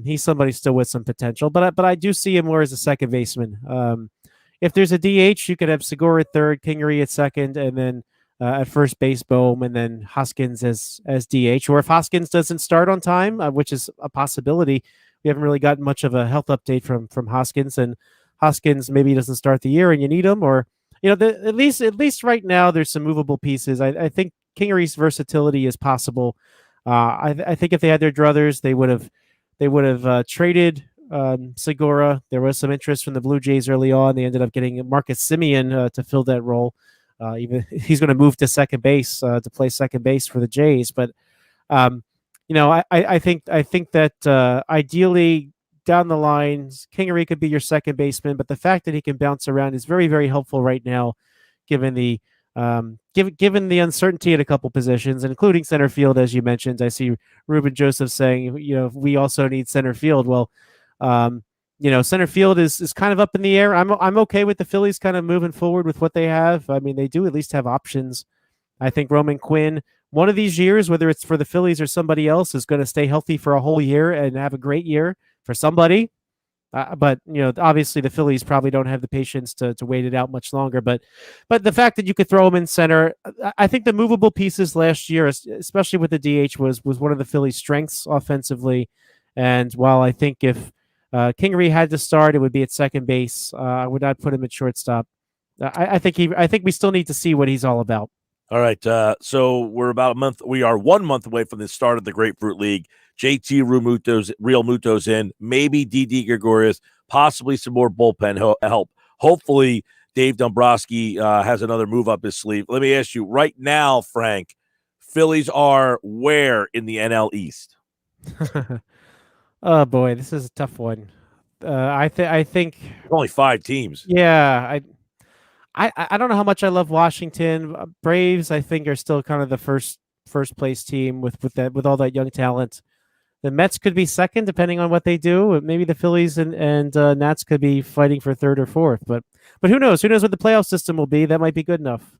he's somebody still with some potential, but I do see him more as a second baseman. if there's a DH, you could have Segura at third, Kingery at second, and then at first base, Bohm, and then Hoskins as DH. Or if Hoskins doesn't start on time, which is a possibility, we haven't really gotten much of a health update from Hoskins, and Hoskins maybe doesn't start the year and you need him, or at least right now there's some movable pieces. I think Kingery's versatility is possible. I think if they had their druthers, they would have traded Segura. There was some interest from the Blue Jays early on. They ended up getting Marcus Semien to fill that role. Even he's going to move to second base to play second base for the Jays. But I think that ideally down the lines, Kingery could be your second baseman. But the fact that he can bounce around is very, very helpful right now, given the given the uncertainty at a couple positions, including center field, as you mentioned. I see Ruben Joseph saying, we also need center field. Well, center field is kind of up in the air. I'm okay with the Phillies kind of moving forward with what they have. I mean, they do at least have options. I think Roman Quinn, one of these years, whether it's for the Phillies or somebody else, is going to stay healthy for a whole year and have a great year for somebody. But obviously the Phillies probably don't have the patience to wait it out much longer. But the fact that you could throw him in center, I think the movable pieces last year, especially with the DH, was one of the Phillies' strengths offensively. And while I think if Kingery had to start, it would be at second base. I would not put him at shortstop. I think we still need to see what he's all about. All right. So we're about a month. We are 1 month away from the start of the Grapefruit League. JT Realmuto's in, maybe Didi Gregorius, possibly some more bullpen help. Hopefully, Dave Dombrowski has another move up his sleeve. Let me ask you right now, Frank, Phillies are where in the NL East? Oh boy, this is a tough one. I think only 5 teams. Yeah, I don't know how much I love Washington. Braves, I think, are still kind of the first place team with all that young talent. The Mets could be second, depending on what they do. Maybe the Phillies and Nats could be fighting for third or fourth. But who knows? Who knows what the playoff system will be? That might be good enough.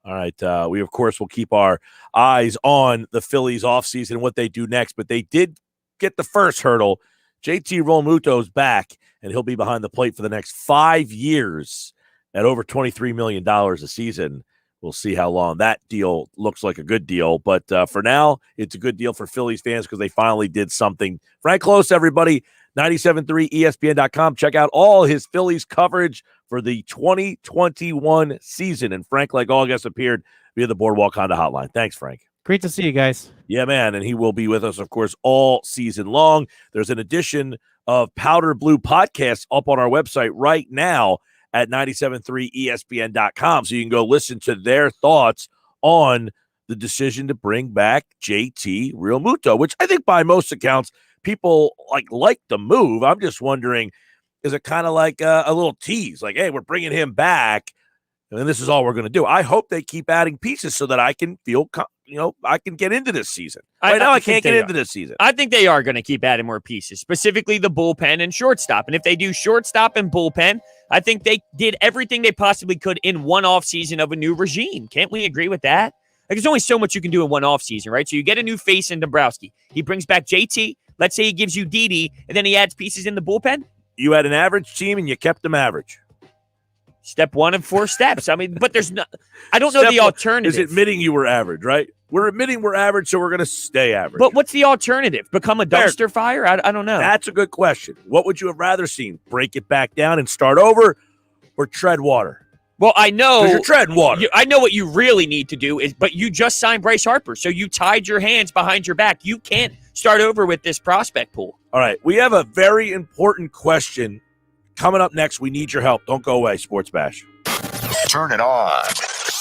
All right. We, of course, will keep our eyes on the Phillies offseason and what they do next. But they did get the first hurdle. JT Realmuto's back, and he'll be behind the plate for the next 5 years at over $23 million a season. We'll see how long that deal looks like a good deal. But for now, it's a good deal for Phillies fans because they finally did something. Frank Close, everybody, 97.3 ESPN.com. Check out all his Phillies coverage for the 2021 season. And Frank, like all guests, appeared via the Boardwalk Honda hotline. Thanks, Frank. Great to see you guys. Yeah, man. And he will be with us, of course, all season long. There's an edition of Powder Blue Podcast up on our website right now at 97.3ESPN.com. So you can go listen to their thoughts on the decision to bring back JT Realmuto, which I think by most accounts, people like the move. I'm just wondering, is it kind of like a little tease? Like, hey, we're bringing him back, and this is all we're going to do. I hope they keep adding pieces so that I can feel, I can get into this season. Right now, I can't get into this season. I think they are going to keep adding more pieces, specifically the bullpen and shortstop. And if they do shortstop and bullpen, I think they did everything they possibly could in one offseason of a new regime. Can't we agree with that? Like, there's only so much you can do in one offseason, right? So you get a new face in Dombrowski. He brings back JT. Let's say he gives you Didi, and then he adds pieces in the bullpen. You had an average team, and you kept them average. Step 1 of 4 steps. I mean, but there's no. I don't know the alternative. Is admitting you were average, right? We're admitting we're average, so we're going to stay average. But what's the alternative? Become a dumpster fire? I don't know. That's a good question. What would you have rather seen? Break it back down and start over, or tread water? Well, I know you're treading water. I know what you really need to do is, but you just signed Bryce Harper, so you tied your hands behind your back. You can't start over with this prospect pool. All right, we have a very important question coming up next. We need your help. Don't go away, Sports Bash. Turn it on.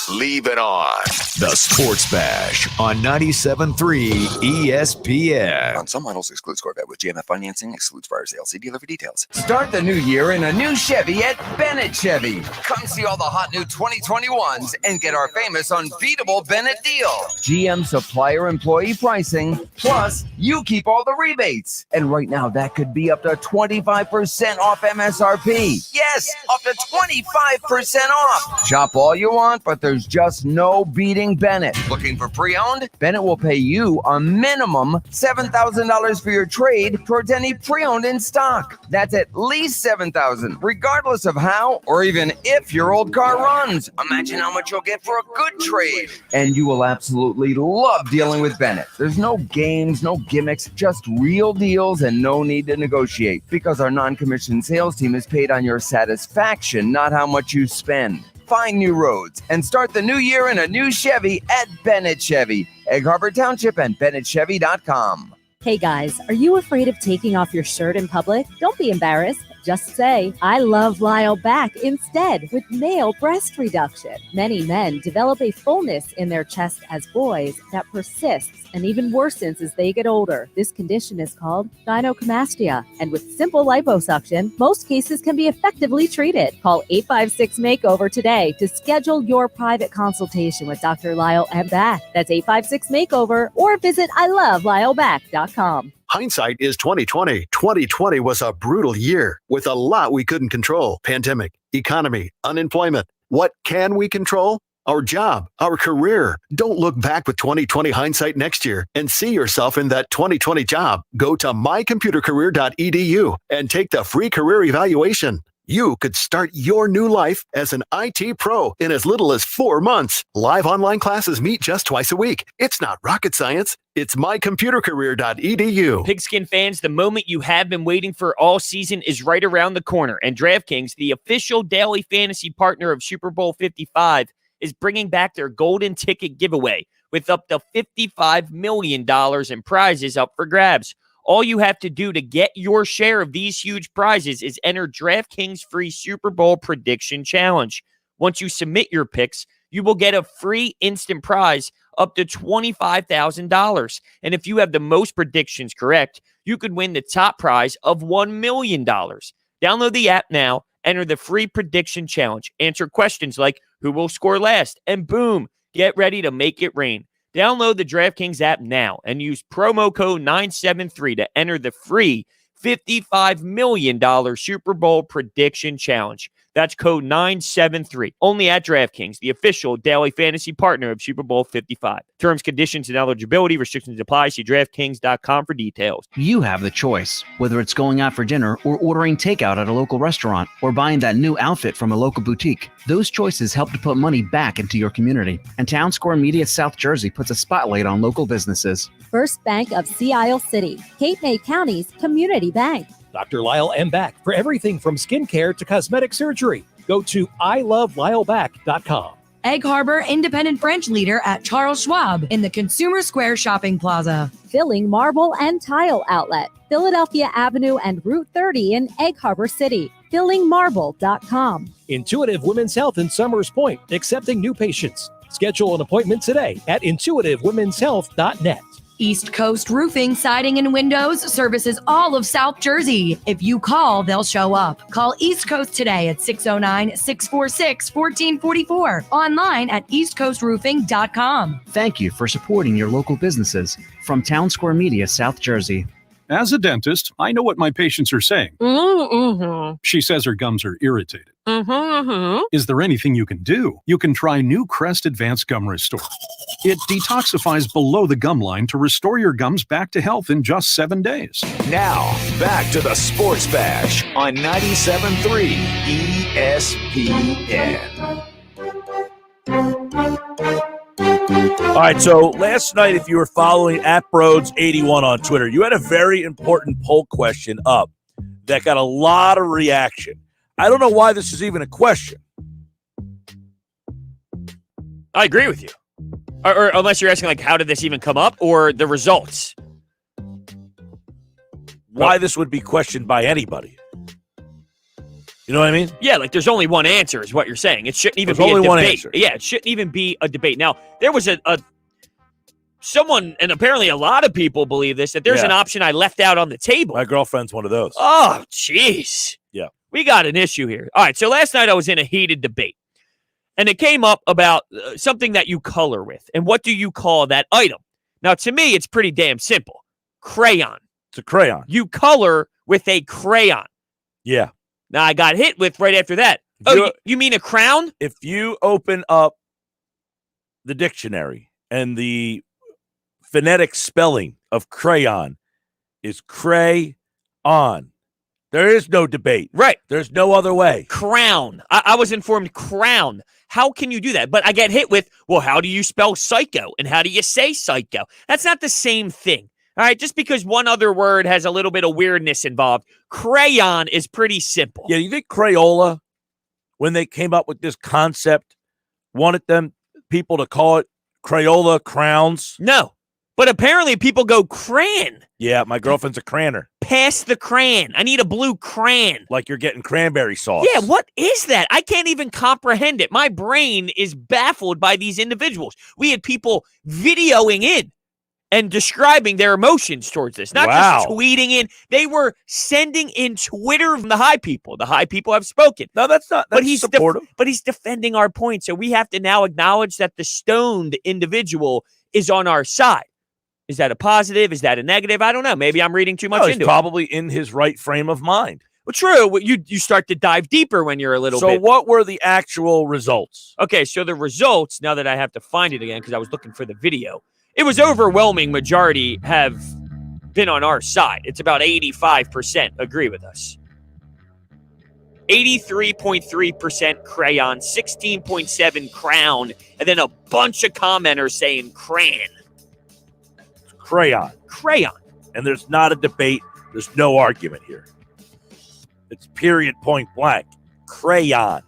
Leave it on. The Sports Bash on 97.3 ESPN. On some models, excludes Corvette with GMF financing, excludes fire sale. See dealer for details. Start the new year in a new Chevy at Bennett Chevy. Come see all the hot new 2021s and get our famous unbeatable Bennett deal. GM supplier employee pricing, plus you keep all the rebates. And right now, that could be up to 25% off MSRP. Yes, up to 25% off. Shop all you want, but there's there's just no beating Bennett. Looking for pre-owned? Bennett will pay you a minimum $7,000 for your trade towards any pre-owned in stock. That's at least $7,000, regardless of how or even if your old car runs. Imagine how much you'll get for a good trade. And you will absolutely love dealing with Bennett. There's no games, no gimmicks, just real deals and no need to negotiate, because our non-commissioned sales team is paid on your satisfaction, not how much you spend. Find new roads and start the new year in a new Chevy at Bennett Chevy, Egg Harbor Township, and BennettChevy.com. Hey guys, are you afraid of taking off your shirt in public? Don't be embarrassed. Just say, I love Lyle back instead with male breast reduction. Many men develop a fullness in their chest as boys that persists and even worsens as they get older. This condition is called gynecomastia, and with simple liposuction, most cases can be effectively treated. Call 856-MAKEOVER today to schedule your private consultation with Dr. Lyle and Back. That's 856-MAKEOVER, or visit iloveLyleback.com. Hindsight is 2020. 2020 was a brutal year with a lot we couldn't control. Pandemic, economy, unemployment. What can we control? Our job, our career. Don't look back with 2020 hindsight next year and see yourself in that 2020 job. Go to mycomputercareer.edu and take the free career evaluation. You could start your new life as an IT pro in as little as 4 months. Live online classes meet just twice a week. It's not rocket science. It's mycomputercareer.edu. Pigskin fans, the moment you have been waiting for all season is right around the corner. And DraftKings, the official daily fantasy partner of Super Bowl 55, is bringing back their golden ticket giveaway with up to $55 million in prizes up for grabs. All you have to do to get your share of these huge prizes is enter DraftKings free Super Bowl prediction challenge. Once you submit your picks, you will get a free instant prize up to $25,000. And if you have the most predictions correct, you could win the top prize of $1 million. Download the app now, enter the free prediction challenge, answer questions like who will score last, and boom, get ready to make it rain. Download the DraftKings app now and use promo code 973 to enter the free $55 million Super Bowl prediction challenge. That's code 973. Only at DraftKings, the official daily fantasy partner of Super Bowl 55. Terms, conditions, and eligibility restrictions apply. See DraftKings.com for details. You have the choice, whether it's going out for dinner or ordering takeout at a local restaurant or buying that new outfit from a local boutique. Those choices help to put money back into your community. And Town Square Media South Jersey puts a spotlight on local businesses. First Bank of Sea Isle City, Cape May County's community bank. Dr. Lyle M. Back for everything from skincare to cosmetic surgery. Go to iloveLyleback.com. Egg Harbor independent branch leader at Charles Schwab in the Consumer Square Shopping Plaza. Filling Marble and Tile Outlet, Philadelphia Avenue and Route 30 in Egg Harbor City. FillingMarble.com. Intuitive Women's Health in Summers Point, accepting new patients. Schedule an appointment today at intuitivewomenshealth.net. East Coast Roofing, Siding, and Windows services all of South Jersey. If you call, they'll show up. Call East Coast today at 609-646-1444. Online at eastcoastroofing.com. Thank you for supporting your local businesses. From Town Square Media, South Jersey. As a dentist, I know what my patients are saying. Mm-hmm. She says her gums are irritated. Mm-hmm. Is there anything you can do? You can try new Crest Advanced Gum Restore. It detoxifies below the gum line to restore your gums back to health in just 7 days. Now, back to the Sports Bash on 97.3 ESPN. All right, so last night, if you were following at Brodes81 on Twitter, you had a very important poll question up that got a lot of reaction. I don't know why this is even a question. I agree with you. Or unless you're asking, like, how did this even come up, or the results? Why this would be questioned by anybody. You know what I mean? Yeah, like there's only one answer is what you're saying. It shouldn't even be a debate. Yeah, it shouldn't even be a debate. Now, there was someone, and apparently a lot of people believe this, that there's an option I left out on the table. My girlfriend's one of those. Oh, jeez. Yeah. We got an issue here. All right, so last night I was in a heated debate, and it came up about something that you color with, and what do you call that item? Now, to me, it's pretty damn simple. Crayon. It's a crayon. You color with a crayon. Yeah. Now, I got hit with right after that. You mean a crown? If you open up the dictionary, and the phonetic spelling of crayon is cray-on. There is no debate. Right. There's no other way. Crown. I was informed crown. How can you do that? But I get hit with, well, how do you spell psycho? And how do you say psycho? That's not the same thing. All right. Just because one other word has a little bit of weirdness involved, crayon is pretty simple. Yeah. You think Crayola, when they came up with this concept, wanted people to call it Crayola crowns? No. But apparently people go crayon. Yeah, my girlfriend's a craner. Pass the crayon. I need a blue crayon. Like you're getting cranberry sauce. Yeah, what is that? I can't even comprehend it. My brain is baffled by these individuals. We had people videoing in and describing their emotions towards this. Not just tweeting in. They were sending in Twitter from the high people. The high people have spoken. No, that's not. That's supportive. But he's defending our point. So we have to now acknowledge that the stoned individual is on our side. Is that a positive? Is that a negative? I don't know. Maybe I'm reading too much into it. He's probably in his right frame of mind. Well, true. You start to dive deeper when you're a little bit. So what were the actual results? Okay, so the results, now that I have to find it again because I was looking for the video, it was overwhelming majority have been on our side. It's about 85% agree with us. 83.3% crayon, 16.7% crown, and then a bunch of commenters saying crayon. Crayon. And there's not a debate. There's no argument here. It's period, point blank. Crayon. Are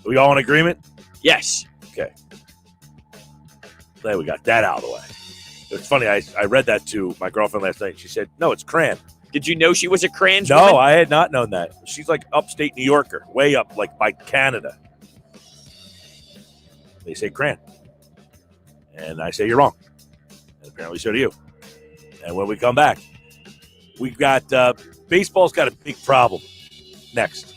we all in agreement? Yes. Okay. Glad we got that out of the way. It's funny. I read that to my girlfriend last night. She said, no, it's crayon. Did you know she was a crayon? No, I had not known that. She's like upstate New Yorker, way up, like by Canada. They say crayon. And I say, you're wrong. And apparently so do you. And when we come back, we've got baseball's got a big problem. Next.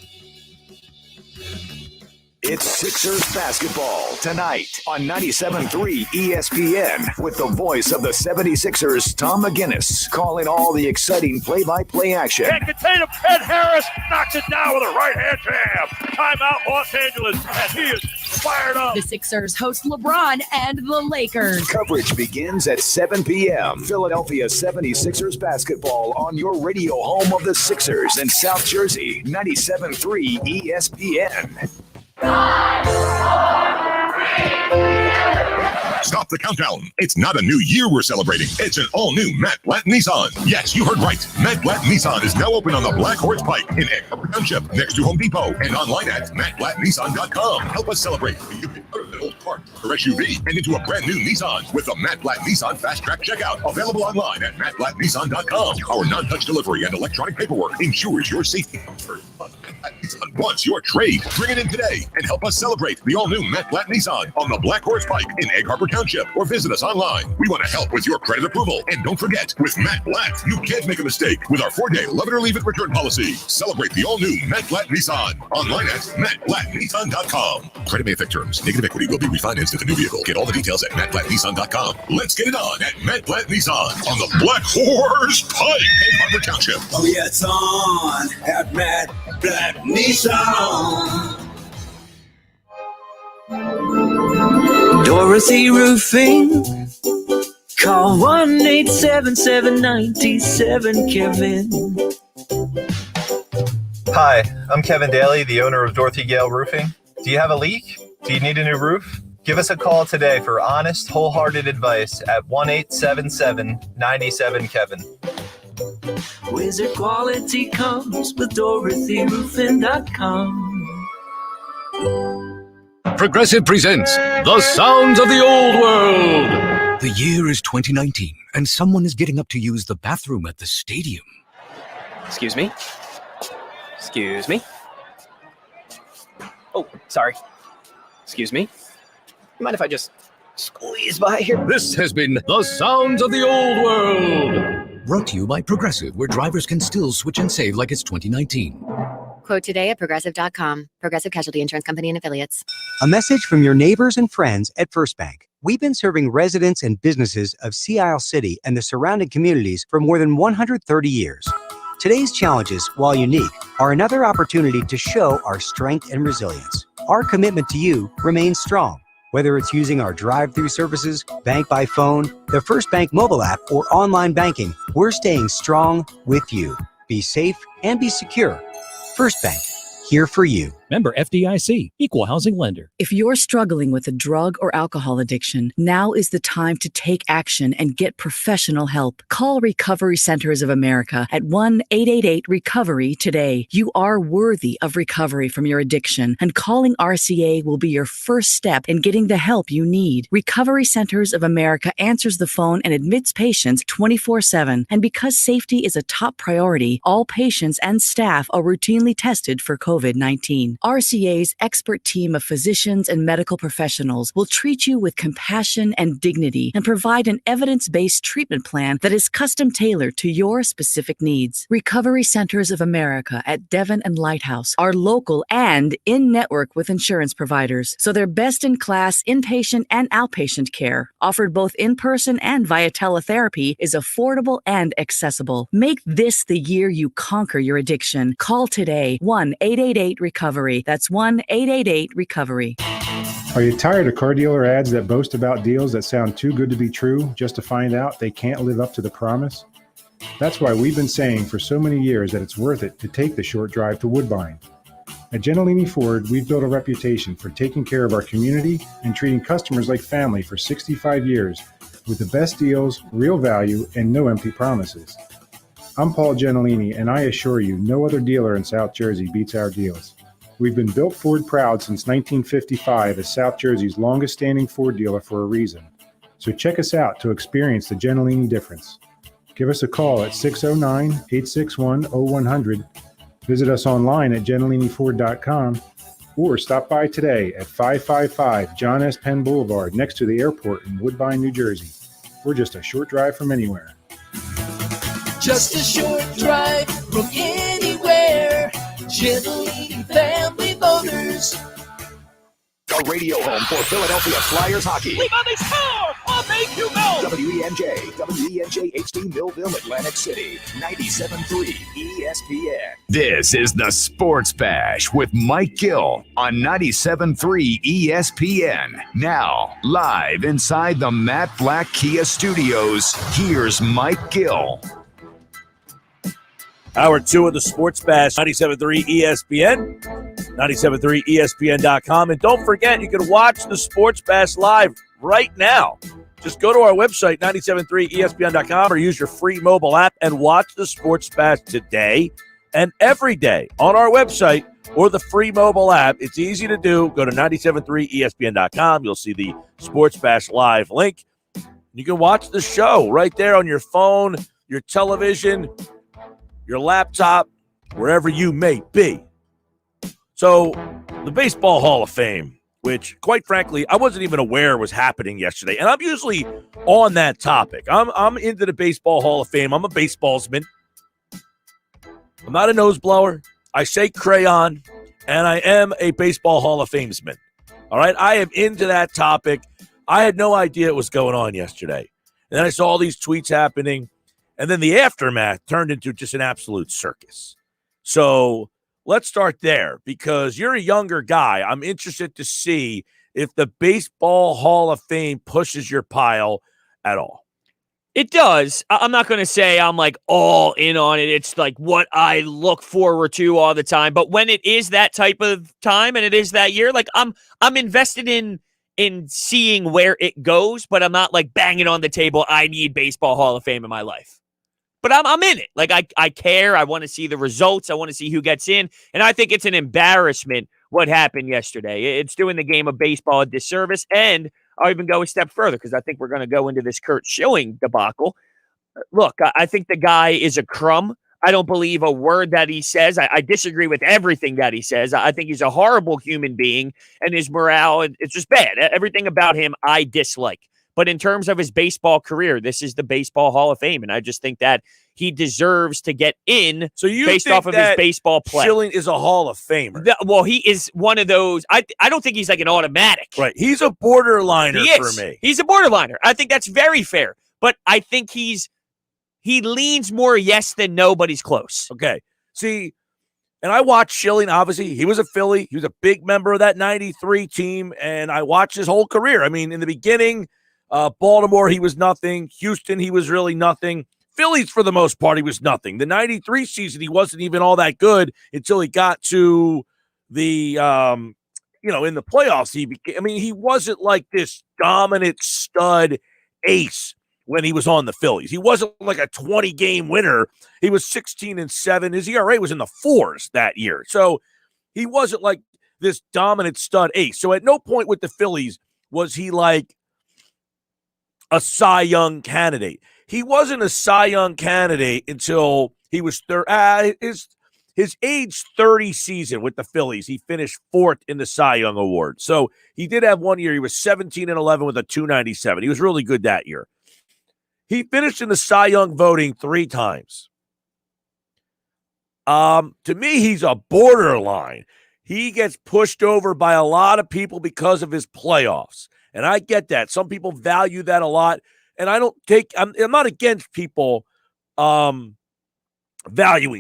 It's Sixers basketball tonight on 97.3 ESPN with the voice of the 76ers, Tom McGinnis, calling all the exciting play-by-play action. Can't contain him. Ed Harris knocks it down with a right-hand jam. Timeout, Los Angeles, and he is fired up. The Sixers host LeBron and the Lakers. Coverage begins at 7 p.m. Philadelphia 76ers basketball on your radio home of the Sixers in South Jersey, 97.3 ESPN. Stop the countdown. It's not a new year we're celebrating. It's an all-new Matt Blatt Nissan. Yes, you heard right. Matt Blatt Nissan is now open on the Black Horse Pike in Egg Harbor Township next to Home Depot and online at mattblattnissan.com. Help us celebrate. You can put an old car or SUV and into a brand new Nissan with the Matt Blatt Nissan Fast Track Checkout. Available online at mattblattnissan.com. Our non-touch delivery and electronic paperwork ensures your safety. Nissan wants your trade. Bring it in today and help us celebrate the all-new Matt Blatt Nissan on the Black Horse Pike in Egg Harbor Township, or visit us online. We want to help with your credit approval. And don't forget, with Matt Blatt, you can't make a mistake with our 4-day love it or leave it return policy. Celebrate the all-new Matt Blatt Nissan online at mattblattnissan.com. Credit may affect terms. Negative equity will be refinanced in the new vehicle. Get all the details at mattblattnissan.com. Let's get it on at Matt Blatt Nissan on the Black Horse Pike, Egg Harbor Township. Oh yeah, it's on at Matt Blatt Nissan. Dorothy Roofing. Call 1-877-97-KEVIN. Hi, I'm Kevin Daly, the owner of Dorothy Gale Roofing. Do you have a leak? Do you need a new roof? Give us a call today for honest, wholehearted advice at 1-877-97-KEVIN. Wizard quality comes with DorothyRoofing.com. Progressive presents The Sounds of the Old World. The year is 2019, and someone is getting up to use the bathroom at the stadium. Excuse me? Excuse me? Oh, sorry. Excuse me? You mind if I just squeeze by here? This has been The Sounds of the Old World. Brought to you by Progressive, where drivers can still switch and save like it's 2019. Quote today at Progressive.com. Progressive Casualty Insurance Company and Affiliates. A message from your neighbors and friends at First Bank. We've been serving residents and businesses of Sea Isle City and the surrounding communities for more than 130 years. Today's challenges, while unique, are another opportunity to show our strength and resilience. our commitment to you remains strong. Whether it's using our drive-through services, bank by phone, the First Bank mobile app, or online banking, we're staying strong with you. Be safe and be secure. First Bank, here for you. Member FDIC, Equal Housing Lender. If you're struggling with a drug or alcohol addiction, now is the time to take action and get professional help. Call Recovery Centers of America at 1-888-RECOVERY today. You are worthy of recovery from your addiction, and calling RCA will be your first step in getting the help you need. Recovery Centers of America answers the phone and admits patients 24/7. And because safety is a top priority, all patients and staff are routinely tested for COVID-19. RCA's expert team of physicians and medical professionals will treat you with compassion and dignity and provide an evidence-based treatment plan that is custom-tailored to your specific needs. Recovery Centers of America at Devon and Lighthouse are local and in-network with insurance providers, so they're best-in-class inpatient and outpatient care, offered both in-person and via teletherapy, is affordable and accessible. Make this the year you conquer your addiction. Call today, 1-888-RECOVERY. That's 1-888-RECOVERY. Are you tired of car dealer ads that boast about deals that sound too good to be true just to find out they can't live up to the promise? That's why we've been saying for so many years that it's worth it to take the short drive to Woodbine. At Gentilini Ford, we've built a reputation for taking care of our community and treating customers like family for 65 years with the best deals, real value, and no empty promises. I'm Paul Gentilini, and I assure you no other dealer in South Jersey beats our deals. We've been built Ford proud since 1955 as South Jersey's longest-standing Ford dealer for a reason. So check us out to experience the Gentilini difference. Give us a call at 609-861-0100. Visit us online at Gentiliniford.com or stop by today at 555 John S. Penn Boulevard next to the airport in Woodbine, New Jersey. We're just a short drive from anywhere. Just a short drive from anywhere. Gentilini Family Motors. The radio home for Philadelphia Flyers hockey. Leave on the score! I'll make you go! WENJ HD Millville, Atlantic City, 97.3 ESPN. This is the Sports Bash with Mike Gill on 97.3 ESPN. Now, live inside the Matt Black Kia Studios, here's Mike Gill. Hour 2 of the Sports Bash, 97.3 ESPN, 97.3ESPN.com. And don't forget, you can watch the Sports Bash live right now. Just go to our website, 97.3ESPN.com, or use your free mobile app and watch the Sports Bash today and every day on our website or the free mobile app. It's easy to do. Go to 97.3ESPN.com. You'll see the Sports Bash live link. You can watch the show right there on your phone, your television, your laptop, wherever you may be. So, the Baseball Hall of Fame, which, quite frankly, I wasn't even aware was happening yesterday. And I'm usually on that topic. I'm into the Baseball Hall of Fame. I'm a baseballsman. I'm not a nose blower. I say crayon, and I am a Baseball Hall of Famesman. All right? I am into that topic. I had no idea it was going on yesterday. And then I saw all these tweets happening. And then the aftermath turned into just an absolute circus. So let's start there because you're a younger guy. I'm interested to see if the Baseball Hall of Fame pushes your pile at all. It does. I'm not going to say I'm like all in on it. It's like what I look forward to all the time. But when it is that type of time and it is that year, like I'm invested in seeing where it goes, but I'm not like banging on the table. I need Baseball Hall of Fame in my life. But I'm in it. Like, I care. I want to see the results. I want to see who gets in. And I think it's an embarrassment what happened yesterday. It's doing the game of baseball a disservice. And I'll even go a step further because I think we're going to go into this Kurt Schilling debacle. Look, I think the guy is a crumb. I don't believe a word that he says. I disagree with everything that he says. I think he's a horrible human being. And his morale, it's just bad. Everything about him I dislike. But in terms of his baseball career, this is the Baseball Hall of Fame. And I just think that he deserves to get in based off of his baseball play. Schilling is a Hall of Famer. Well, he is one of those. I don't think he's like an automatic. Right. He's a borderliner for me. He's a borderliner. I think that's very fair. But I think he leans more yes than no, but he's close. Okay. See, And I watched Schilling, obviously. He was a Philly. He was a big member of that 93 team, and I watched his whole career. I mean, in the beginning, Baltimore, he was nothing. Houston, he was really nothing. Phillies, for the most part, he was nothing. The 93 season, he wasn't even all that good until he got to the, in the playoffs. He wasn't like this dominant stud ace when he was on the Phillies. He wasn't like a 20-game winner. He was 16-7. His ERA was in the 4s that year. So he wasn't like this dominant stud ace. So at no point with the Phillies was he like a Cy Young candidate. He wasn't a Cy Young candidate until he was his age 30 season with the Phillies. He finished 4th in the Cy Young Award. So he did have one year. He was 17-11 with a 297. He was really good that year. He finished in the Cy Young voting 3 times. To me, he's a borderline. He gets pushed over by a lot of people because of his playoffs. And I get that. Some people value that a lot. And I'm not against people valuing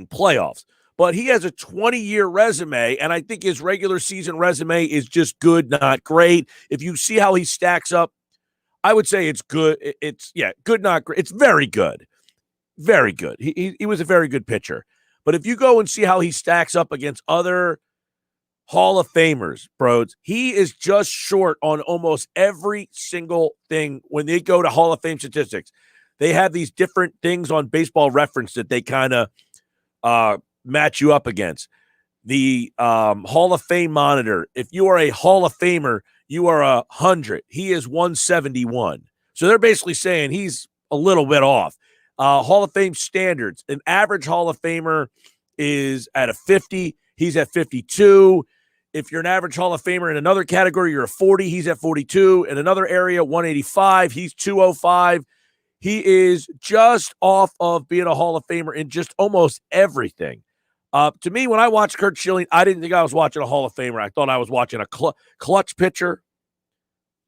playoffs. But he has a 20-year resume, and I think his regular season resume is just good, not great. If you see how he stacks up, I would say it's good. It's good, not great. It's very good. Very good. He was a very good pitcher. But if you go and see how he stacks up against other Hall of Famers, Brodes, he is just short on almost every single thing. When they go to Hall of Fame statistics, they have these different things on Baseball Reference that they kind of match you up against. The Hall of Fame monitor, if you are a Hall of Famer, you are 100. He is 171. So they're basically saying he's a little bit off. Hall of Fame standards, an average Hall of Famer is at a 50. He's at 52. If you're an average Hall of Famer in another category, you're a 40. He's at 42. In another area, 185. He's 205. He is just off of being a Hall of Famer in just almost everything. To me, when I watched Curt Schilling, I didn't think I was watching a Hall of Famer. I thought I was watching a clutch pitcher.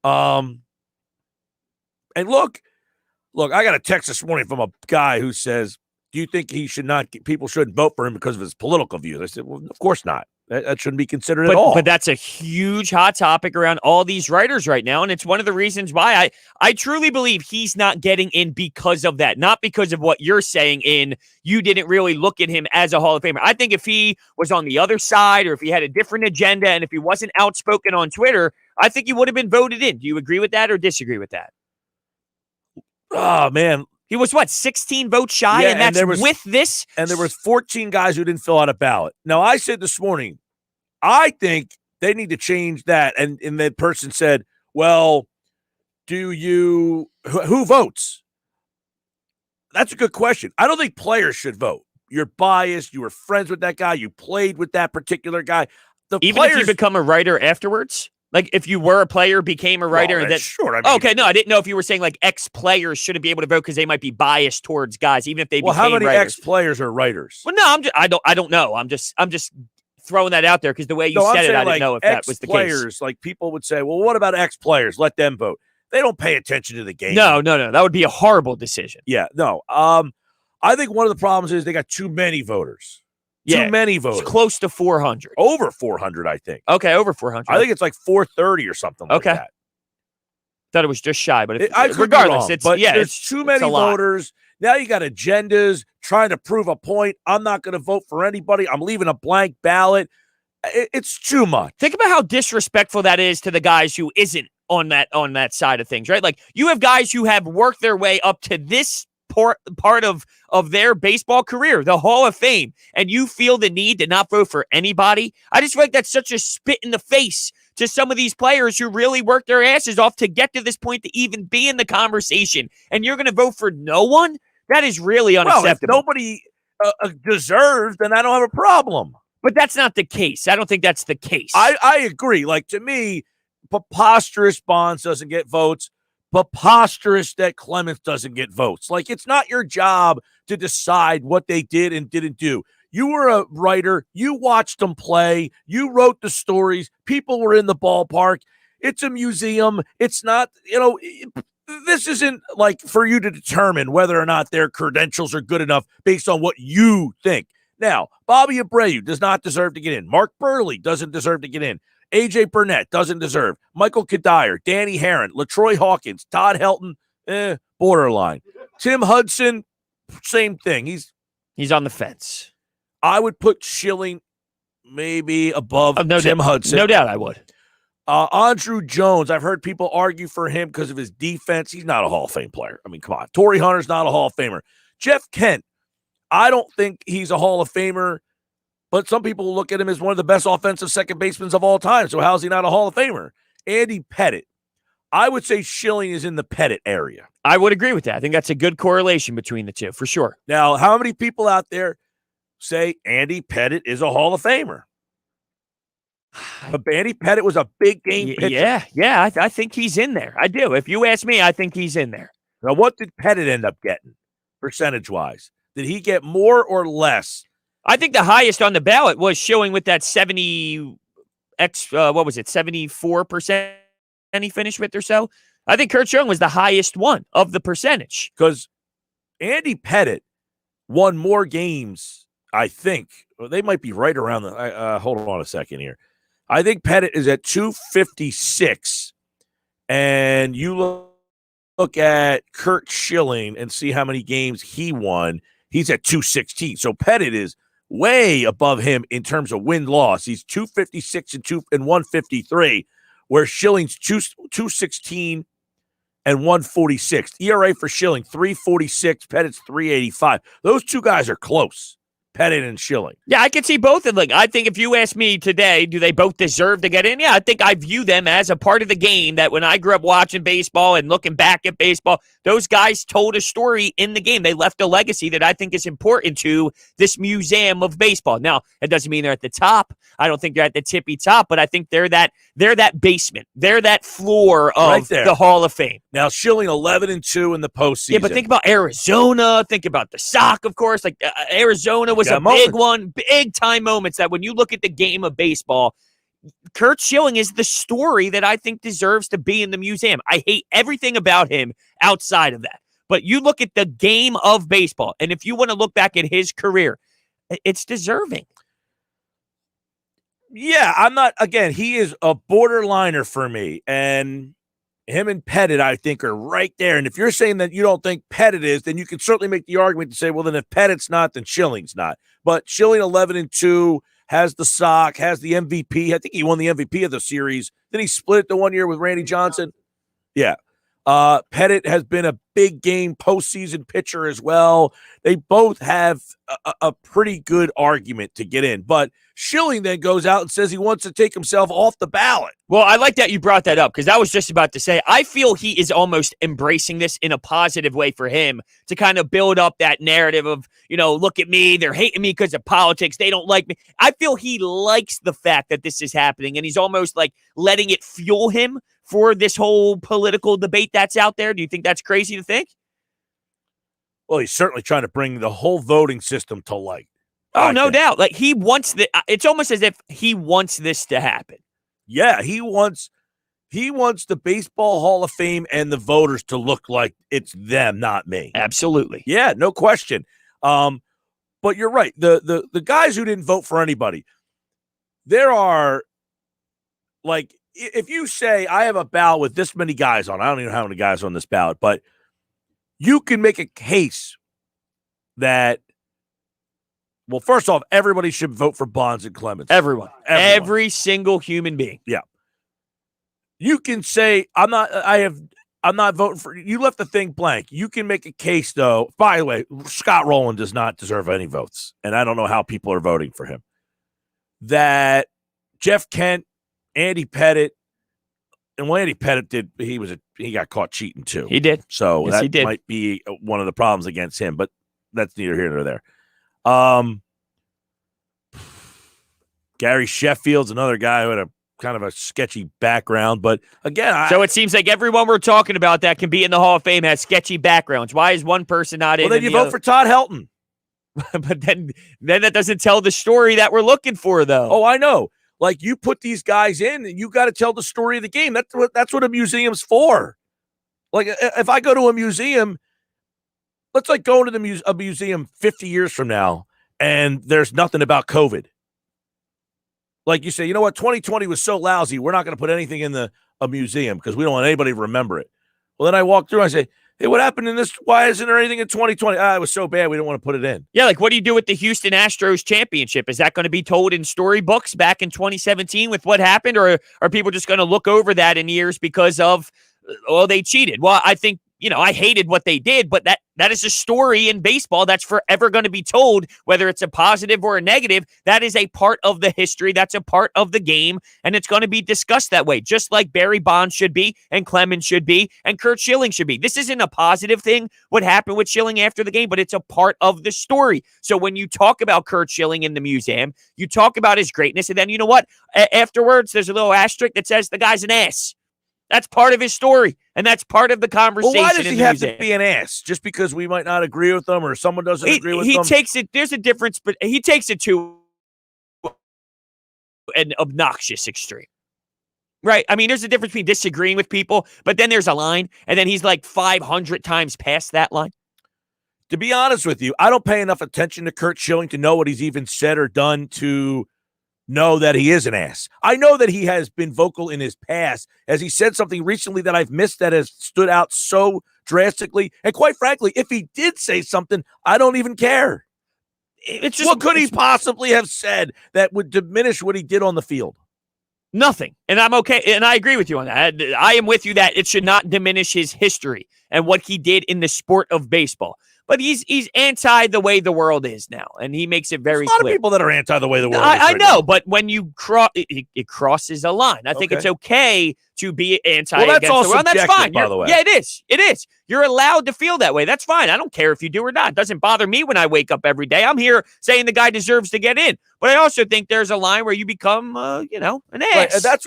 And look, I got a text this morning from a guy who says, do you think people shouldn't vote for him because of his political views? I said, well, of course not. That shouldn't be considered at all. But that's a huge hot topic around all these writers right now, and it's one of the reasons why I truly believe he's not getting in because of that, not because of what you're saying you didn't really look at him as a Hall of Famer. I think if he was on the other side or if he had a different agenda and if he wasn't outspoken on Twitter, I think he would have been voted in. Do you agree with that or disagree with that? Oh, man. He was, 16 votes shy, and that's with this? And there was 14 guys who didn't fill out a ballot. Now, I said this morning, I think they need to change that. And that person said, well, who votes? That's a good question. I don't think players should vote. You're biased. You were friends with that guy. You played with that particular guy. Even if you become a writer afterwards? Like if you were a player, became a writer, and sure. Okay, no, I didn't know if you were saying like ex-players shouldn't be able to vote because they might be biased towards guys, even if they became how many writers. ex-players are writers? Well, no, I don't know. I'm just throwing that out there because the way you said it, I didn't know if that was the case. Ex-players, like people would say, well, what about ex-players? Let them vote. They don't pay attention to the game. No, that would be a horrible decision. Yeah, no. I think one of the problems is they got too many voters. Too many voters. It's close to 400. Over 400, I think. Okay, over 400. I think it's like 430 or something like that. Thought it was just shy, but regardless, it's it's too many voters. Now you got agendas trying to prove a point. I'm not going to vote for anybody. I'm leaving a blank ballot. It's too much. Think about how disrespectful that is to the guys who isn't on that side of things, right? Like you have guys who have worked their way up to this part of their baseball career, the Hall of Fame, and you feel the need to not vote for anybody. I just feel like that's such a spit in the face to some of these players who really worked their asses off to get to this point to even be in the conversation. And you're going to vote for no one? That is really unacceptable. Well, if nobody deserves, then I don't have a problem. But that's not the case. I don't think that's the case. I agree. Like, to me, preposterous Bonds doesn't get votes. Preposterous that Clemens doesn't get votes. Like, it's not your job to decide what they did and didn't do. You were a writer. You watched them play. You wrote the stories. People were in the ballpark. It's a museum. It's not, this isn't like for you to determine whether or not their credentials are good enough based on what you think. Now, Bobby Abreu does not deserve to get in. Mark Burley doesn't deserve to get in. A.J. Burnett doesn't deserve. Michael Kadire, Danny Herron, LaTroy Hawkins, Todd Helton, borderline. Tim Hudson, same thing. He's on the fence. I would put Schilling maybe above Tim Hudson. No doubt I would. Andrew Jones, I've heard people argue for him because of his defense. He's not a Hall of Fame player. I mean, come on. Torrey Hunter's not a Hall of Famer. Jeff Kent, I don't think he's a Hall of Famer, but some people look at him as one of the best offensive second basemen of all time. So how's he not a Hall of Famer? Andy Pettit. I would say Schilling is in the Pettit area. I would agree with that. I think that's a good correlation between the two, for sure. Now, how many people out there say Andy Pettit is a Hall of Famer? But Andy Pettit was a big game pitcher. Yeah, I think he's in there. I do. If you ask me, I think he's in there. Now, what did Pettit end up getting, percentage-wise? Did he get more or less? I think the highest on the ballot was Schilling with that 74% he finished with or so. I think Kurt Schilling was the highest one of the percentage. Because Andy Pettit won more games, I think. Well, they might be right around the hold on a second here. I think Pettit is at 256, and you look at Kurt Schilling and see how many games he won. He's at 216. So Pettit is way above him in terms of win-loss. He's 256 and 153, where Schilling's 216 and 146. ERA for Schilling, 346. Pettit's 385. Those two guys are close. Pettit and Schilling. Yeah, I could see both of them. I think if you ask me today, do they both deserve to get in? Yeah, I think I view them as a part of the game that when I grew up watching baseball and looking back at baseball, those guys told a story in the game. They left a legacy that I think is important to this museum of baseball. Now, it doesn't mean they're at the top. I don't think they're at the tippy top, but I think they're that basement. They're that floor of the Hall of Fame. Now, Schilling 11-2 in the postseason. Yeah, but think about Arizona. Think about the Sox, of course. Like Arizona was a big one, big time moments that when you look at the game of baseball, Kurt Schilling is the story that I think deserves to be in the museum. I hate everything about him outside of that. But you look at the game of baseball, and if you want to look back at his career, it's deserving. Yeah, I'm not, again, he is a borderliner for me. And him and Pettit, I think, are right there. And if you're saying that you don't think Pettit is, then you can certainly make the argument to say, well, then if Pettit's not, then Schilling's not. But Schilling 11-2, has the sock, has the MVP. I think he won the MVP of the series. Then he split it the 1 year with Randy Johnson. Yeah. Pettit has been a big game postseason pitcher as well. They both have a pretty good argument to get in. But Schilling then goes out and says he wants to take himself off the ballot. Well, I like that you brought that up because I was just about to say, I feel he is almost embracing this in a positive way for him to kind of build up that narrative of, look at me, they're hating me because of politics, they don't like me. I feel he likes the fact that this is happening and he's almost like letting it fuel him for this whole political debate that's out there. Do you think that's crazy to think? Well, he's certainly trying to bring the whole voting system to light. Oh, no doubt. Like he wants it's almost as if he wants this to happen. Yeah, he wants the Baseball Hall of Fame and the voters to look like it's them, not me. Absolutely. Yeah, no question. But you're right. The guys who didn't vote for anybody, there are like, if you say I have a ballot with this many guys on, I don't even know how many guys on this ballot, but you can make a case that, well, first off, everybody should vote for Bonds and Clemens. Everyone. Every single human being. Yeah. You can say, I'm not voting for, you left the thing blank. You can make a case, though. By the way, Scott Rowland does not deserve any votes, and I don't know how people are voting for him. That Jeff Kent, Andy Pettit, and what Andy Pettit did, he got caught cheating too. He did. So yes, that might be one of the problems against him, but that's neither here nor there. Gary Sheffield's another guy who had a kind of a sketchy background, but again, so it seems like everyone we're talking about that can be in the Hall of Fame has sketchy backgrounds. Why is one person not in? Well, then you vote for Todd Helton. But then that doesn't tell the story that we're looking for, though. Oh, I know. Like, you put these guys in, and you got to tell the story of the game. That's what a museum's for. Like, if I go to a museum, let's like going to a museum 50 years from now, and there's nothing about COVID. Like you say, you know what, 2020 was so lousy, we're not going to put anything in a museum because we don't want anybody to remember it. Well, then I walk through and I say, hey, what happened in this? Why isn't there anything in 2020? It was so bad we don't want to put it in. Yeah, like what do you do with the Houston Astros championship? Is that going to be told in storybooks back in 2017 with what happened, or are people just going to look over that in years because of, they cheated? Well, I think, I hated what they did, but that is a story in baseball that's forever going to be told, whether it's a positive or a negative. That is a part of the history. That's a part of the game, and it's going to be discussed that way, just like Barry Bonds should be, and Clemens should be, and Curt Schilling should be. This isn't a positive thing, what happened with Schilling after the game, but it's a part of the story. So when you talk about Curt Schilling in the museum, you talk about his greatness, and then you know what? Afterwards, there's a little asterisk that says the guy's an ass. That's part of his story, and that's part of the conversation. Well, why does he have to be an ass? Just because we might not agree with them or someone doesn't agree with them? He takes it, there's a difference, but he takes it to an obnoxious extreme. Right? I mean, there's a difference between disagreeing with people, but then there's a line, and then he's like 500 times past that line. To be honest with you, I don't pay enough attention to Curt Schilling to know what he's even said or done to know that he is an ass. I know that he has been vocal in his past, as he said something recently that I've missed that has stood out so drastically. And quite frankly, if he did say something, I don't even care. It's just, what could he possibly have said that would diminish what he did on the field? Nothing. And I'm okay. And I agree with you on that. I am with you that it should not diminish his history and what he did in the sport of baseball. But he's anti the way the world is now, and he makes it very clear. There's a lot of people that are anti the way the world is. I know, but when you cross, it crosses a line. I think it's okay to be anti that's against all the world. That's fine. by the way. Yeah, it is. It is. You're allowed to feel that way. That's fine. I don't care if you do or not. It doesn't bother me when I wake up every day. I'm here saying the guy deserves to get in. But I also think there's a line where you become, an ass. Right, and that's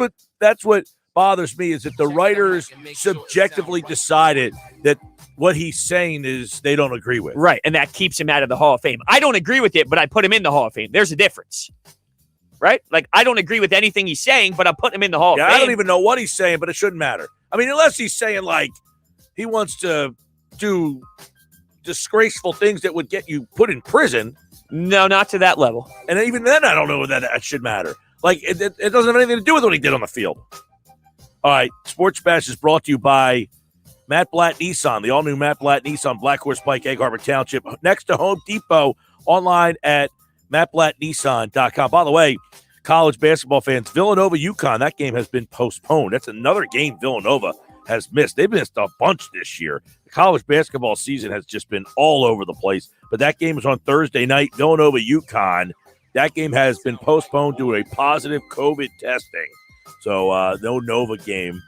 what bothers me is that the writers subjectively decided that what he's saying is they don't agree with. Right, and that keeps him out of the Hall of Fame. I don't agree with it, but I put him in the Hall of Fame. There's a difference. Right? Like, I don't agree with anything he's saying, but I'm putting him in the Hall of Fame. I don't even know what he's saying, but it shouldn't matter. I mean, unless he's saying, like, he wants to do disgraceful things that would get you put in prison. No, not to that level. And even then, I don't know that should matter. Like, it doesn't have anything to do with what he did on the field. All right, Sports Bash is brought to you by Matt Blatt Nissan, the all-new Matt Blatt Nissan, Black Horse Pike, Egg Harbor Township, next to Home Depot, online at mattblattnissan.com. By the way, college basketball fans, Villanova-UConn, that game has been postponed. That's another game Villanova has missed. They've missed a bunch this year. The college basketball season has just been all over the place. But that game is on Thursday night, Villanova-UConn. That game has been postponed due to a positive COVID testing. So no Nova game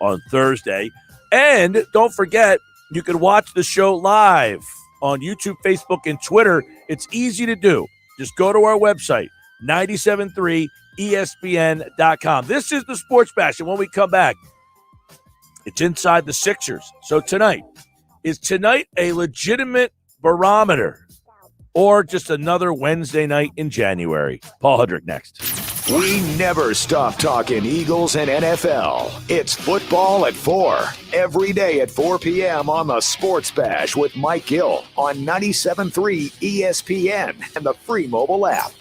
on Thursday. And don't forget, you can watch the show live on YouTube, Facebook, and Twitter. It's easy to do. Just go to our website, 973ESPN.com. This is the Sports Bash, and when we come back, it's inside the Sixers. So is tonight a legitimate barometer or just another Wednesday night in January? Paul Hudrick next. We never stop talking Eagles and NFL. It's football at 4, every day at 4 p.m. on the Sports Bash with Mike Gill on 97.3 ESPN and the free mobile app.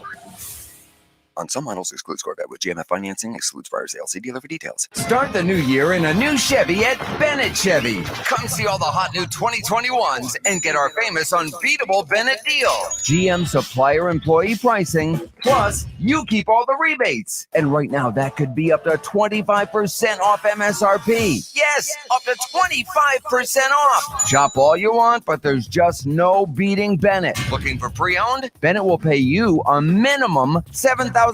On some models, excludes Corvette with GMF financing, excludes fire sale. See dealer for details. Start the new year in a new Chevy at Bennett Chevy. Come see all the hot new 2021s and get our famous unbeatable Bennett deal. GM supplier employee pricing, plus you keep all the rebates. And right now, that could be up to 25% off MSRP. Yes, up to 25% off. Shop all you want, but there's just no beating Bennett. Looking for pre-owned? Bennett will pay you a minimum $7,000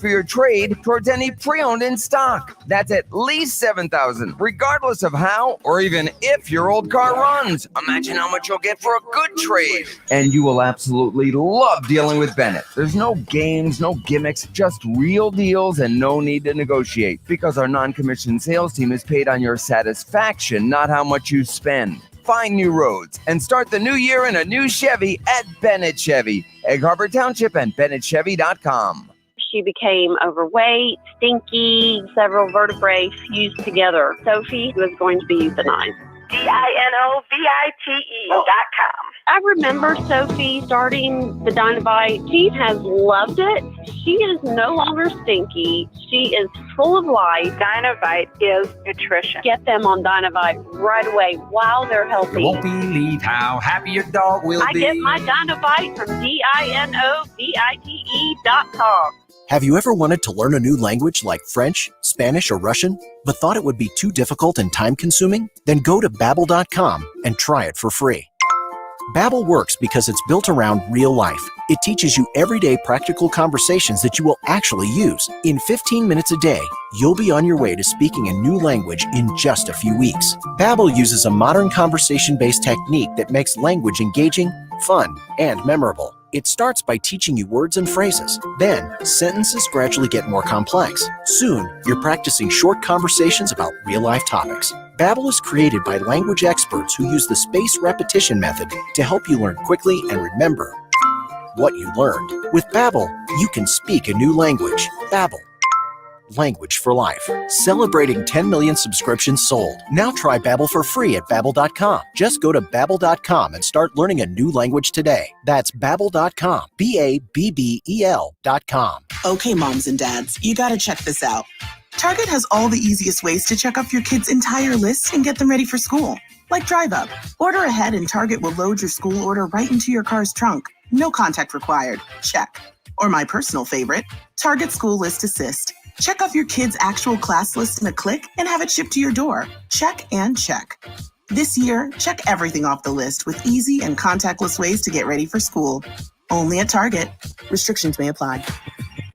for your trade towards any pre-owned in stock. That's at least $7,000, regardless of how or even if your old car runs. Imagine how much you'll get for a good trade. And you will absolutely love dealing with Bennett. There's no games, no gimmicks, just real deals and no need to negotiate because our non-commissioned sales team is paid on your satisfaction, not how much you spend. Find new roads and start the new year in a new Chevy at Bennett Chevy, Egg Harbor Township, and BennettChevy.com. She became overweight, stinky, several vertebrae fused together. Sophie was going to be euthanized. DINOVITE.com. I remember Sophie starting the Dynavite. She has loved it. She is no longer stinky. She is full of life. Dynavite is nutrition. Get them on Dynavite right away while they're healthy. You won't believe how happy your dog will be. I get my Dynavite from DINOVITE.com. Have you ever wanted to learn a new language like French, Spanish, or Russian, but thought it would be too difficult and time-consuming? Then go to Babbel.com and try it for free. Babbel works because it's built around real life. It teaches you everyday practical conversations that you will actually use. In 15 minutes a day, you'll be on your way to speaking a new language in just a few weeks. Babbel uses a modern conversation-based technique that makes language engaging, fun, and memorable. It starts by teaching you words and phrases. Then, sentences gradually get more complex. Soon, you're practicing short conversations about real-life topics. Babbel is created by language experts who use the spaced repetition method to help you learn quickly and remember what you learned. With Babbel, you can speak a new language. Babbel. Language for life. Celebrating 10 million subscriptions sold. Now try Babbel for free at Babbel.com. Just go to Babbel.com and start learning a new language today. That's Babbel.com. Babbel.com. Okay, moms and dads, you gotta check this out. Target has all the easiest ways to check off your kids' entire list and get them ready for school. Like Drive Up. Order ahead and Target will load your school order right into your car's trunk. No contact required. Check. Or my personal favorite, Target School List Assist. Check off your kids' actual class list in a click and have it shipped to your door. Check and check. This year, check everything off the list with easy and contactless ways to get ready for school. Only at Target. Restrictions may apply.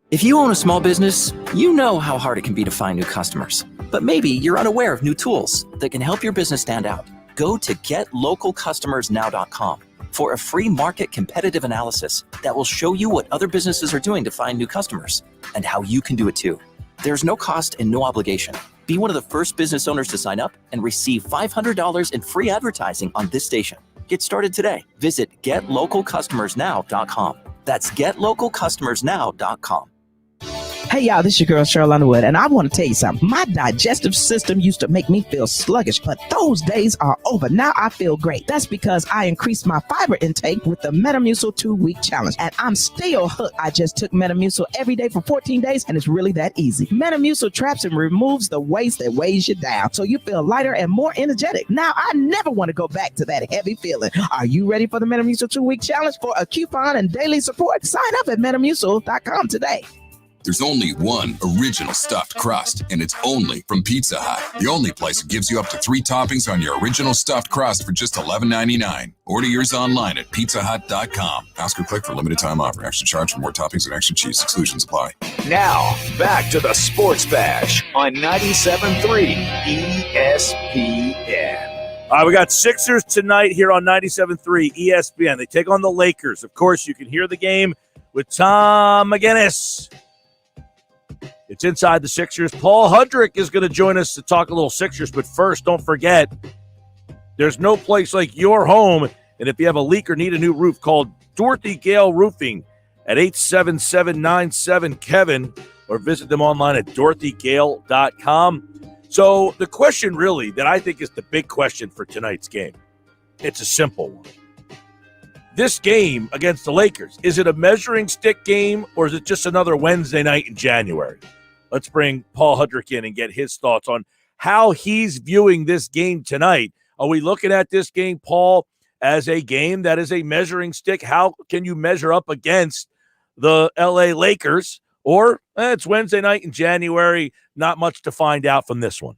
If you own a small business, you know how hard it can be to find new customers. But maybe you're unaware of new tools that can help your business stand out. Go to GetLocalCustomersNow.com for a free market competitive analysis that will show you what other businesses are doing to find new customers and how you can do it too. There's no cost and no obligation. Be one of the first business owners to sign up and receive $500 in free advertising on this station. Get started today. Visit GetLocalCustomersNow.com. That's GetLocalCustomersNow.com. Hey y'all, this is your girl Cheryl Underwood, and I want to tell you something. My digestive system used to make me feel sluggish, but those days are over. Now I feel great. That's because I increased my fiber intake with the Metamucil 2-week challenge, and I'm still hooked. I just took Metamucil every day for 14 days, and it's really that easy. Metamucil traps and removes the waste that weighs you down, so you feel lighter and more energetic. Now I never want to go back to that heavy feeling. Are you ready for the Metamucil 2-week challenge? For a coupon and daily support, sign up at Metamucil.com today. There's only one original stuffed crust, and it's only from Pizza Hut. The only place that gives you up to 3 toppings on your original stuffed crust for just $11.99. Order yours online at pizzahut.com. Ask or click for limited time offer. Extra charge for more toppings and extra cheese. Exclusions apply. Now, back to the Sports Bash on 97.3 ESPN. All right, we got Sixers tonight here on 97.3 ESPN. They take on the Lakers. Of course, you can hear the game with Tom McGinnis. It's Inside the Sixers. Paul Hudrick is going to join us to talk a little Sixers. But first, don't forget, there's no place like your home. And if you have a leak or need a new roof, call Dorothy Gale Roofing at 877-97-KEVIN or visit them online at dorothygale.com. So the question really that I think is the big question for tonight's game, it's a simple one. This game against the Lakers, is it a measuring stick game or is it just another Wednesday night in January? Let's bring Paul Hudrick in and get his thoughts on how he's viewing this game tonight. Are we looking at this game, Paul, as a game that is a measuring stick? How can you measure up against the LA Lakers? Or it's Wednesday night in January, not much to find out from this one.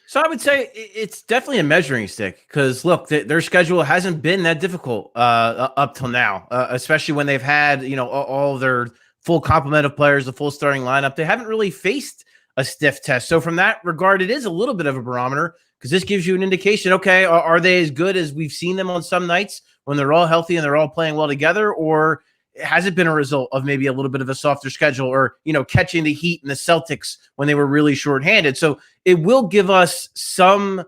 So I would say it's definitely a measuring stick because, look, their schedule hasn't been that difficult up till now, especially when they've had, all of their full complement of players, the full starting lineup. They haven't really faced a stiff test. So from that regard, it is a little bit of a barometer because this gives you an indication, okay, are they as good as we've seen them on some nights when they're all healthy and they're all playing well together, or has it been a result of maybe a little bit of a softer schedule or, catching the Heat and the Celtics when they were really shorthanded? So it will give us some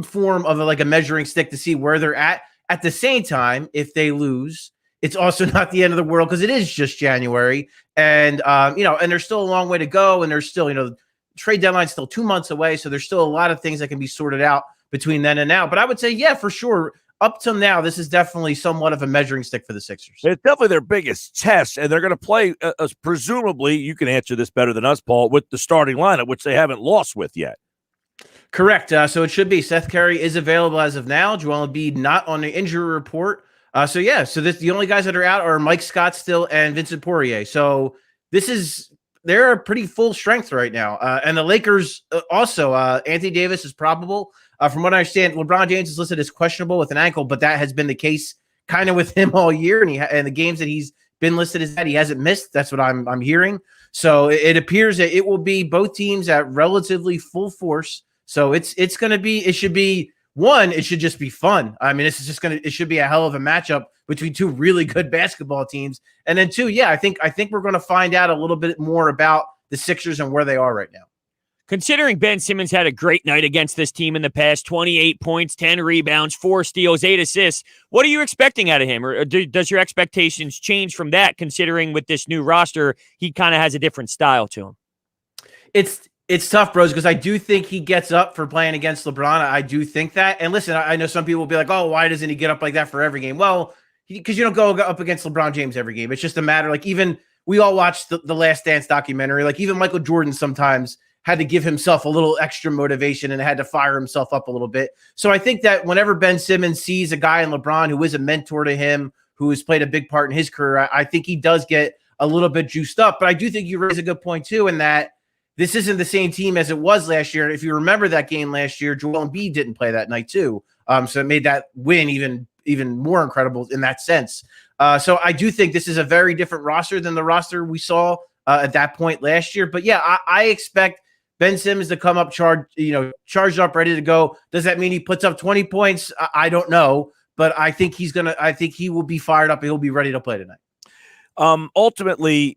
form of a measuring stick to see where they're at. At the same time, if they lose, it's also not the end of the world because it is just January and, and there's still a long way to go. And there's still, trade deadline's still 2 months away. So there's still a lot of things that can be sorted out between then and now. But I would say, yeah, for sure, up till now, this is definitely somewhat of a measuring stick for the Sixers. It's definitely their biggest test, and they're going to play, presumably, you can answer this better than us, Paul, with the starting lineup, which they haven't lost with yet. Correct. So it should be Seth Curry is available as of now. Joel Embiid not on the injury report. So the only guys that are out are Mike Scott still and Vincent Poirier. So they're a pretty full strength right now. And the Lakers also, Anthony Davis is probable. From what I understand, LeBron James is listed as questionable with an ankle, but that has been the case kind of with him all year. And the games that he's been listed as that he hasn't missed. That's what I'm hearing. So it appears that it will be both teams at relatively full force. So it should just be fun. I mean, it should be a hell of a matchup between two really good basketball teams. And then two, I think we're going to find out a little bit more about the Sixers and where they are right now. Considering Ben Simmons had a great night against this team in the past, 28 points, 10 rebounds, 4 steals, 8 assists, what are you expecting out of him? Or does your expectations change from that, considering with this new roster, he kind of has a different style to him? It's tough, bros, because I do think he gets up for playing against LeBron. I do think that. And listen, I know some people will be like, oh, why doesn't he get up like that for every game? Well, because you don't go up against LeBron James every game. It's just a matter, like, even we all watched the Last Dance documentary. Like, even Michael Jordan sometimes had to give himself a little extra motivation and had to fire himself up a little bit. So I think that whenever Ben Simmons sees a guy in LeBron who is a mentor to him, who has played a big part in his career, I think he does get a little bit juiced up. But I do think you raise a good point, too, in that this isn't the same team as it was last year. If you remember that game last year, Joel Embiid didn't play that night too. So it made that win even more incredible in that sense. So I do think this is a very different roster than the roster we saw at that point last year. But I expect Ben Simmons to come up charged up, ready to go. Does that mean he puts up 20 points? I don't know, but I think he will be fired up and he'll be ready to play tonight. Ultimately,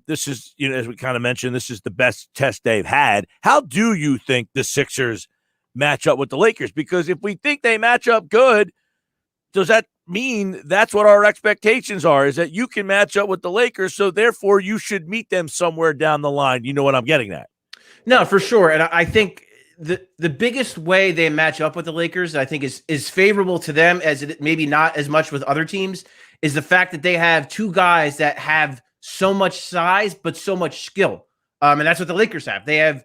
this is, as we kind of mentioned, this is the best test they've had. How do you think the Sixers match up with the Lakers? Because if we think they match up good, does that mean that's what our expectations are, is that you can match up with the Lakers, so therefore you should meet them somewhere down the line? You know what I'm getting at? No, for sure. And I think the biggest way they match up with the Lakers, I think is favorable to them, as it maybe not as much with other teams, is the fact that they have two guys that have so much size but so much skill. And that's what the Lakers have. They have,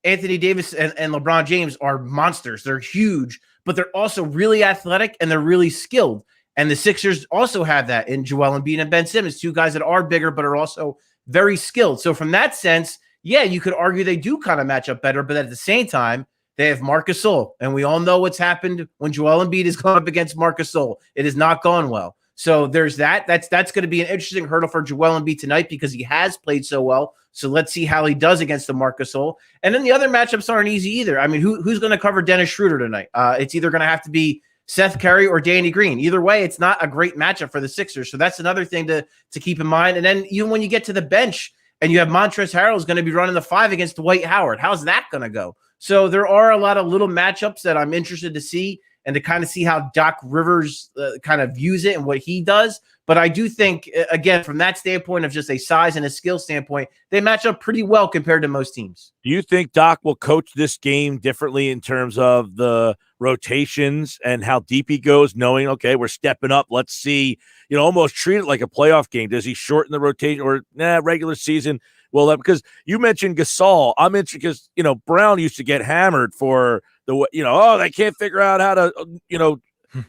Anthony Davis and LeBron James are monsters. They're huge, but they're also really athletic and they're really skilled. And the Sixers also have that in Joel Embiid and Ben Simmons, two guys that are bigger but are also very skilled. So from that sense, you could argue they do kind of match up better, but at the same time, they have Marc Gasol, and we all know what's happened when Joel Embiid has gone up against Marc Gasol. It has not gone well. So there's that. That's going to be an interesting hurdle for Joel Embiid tonight because he has played so well. So let's see how he does against the Marc Gasol. And then the other matchups aren't easy either. I mean, who's going to cover Dennis Schroeder tonight? It's either going to have to be Seth Curry or Danny Green. Either way, it's not a great matchup for the Sixers. So that's another thing to keep in mind. And then even when you get to the bench and you have Montrezl Harrell is going to be running the 5 against Dwight Howard, how's that going to go? So there are a lot of little matchups that I'm interested to see and to kind of see how Doc Rivers kind of views it and what he does. But I do think, again, from that standpoint of just a size and a skill standpoint, they match up pretty well compared to most teams. Do you think Doc will coach this game differently in terms of the rotations and how deep he goes, knowing, okay, we're stepping up. Let's see, almost treat it like a playoff game. Does he shorten the rotation or regular season? Well, because you mentioned Gasol, I'm interested because, Brown used to get hammered for they can't figure out how to,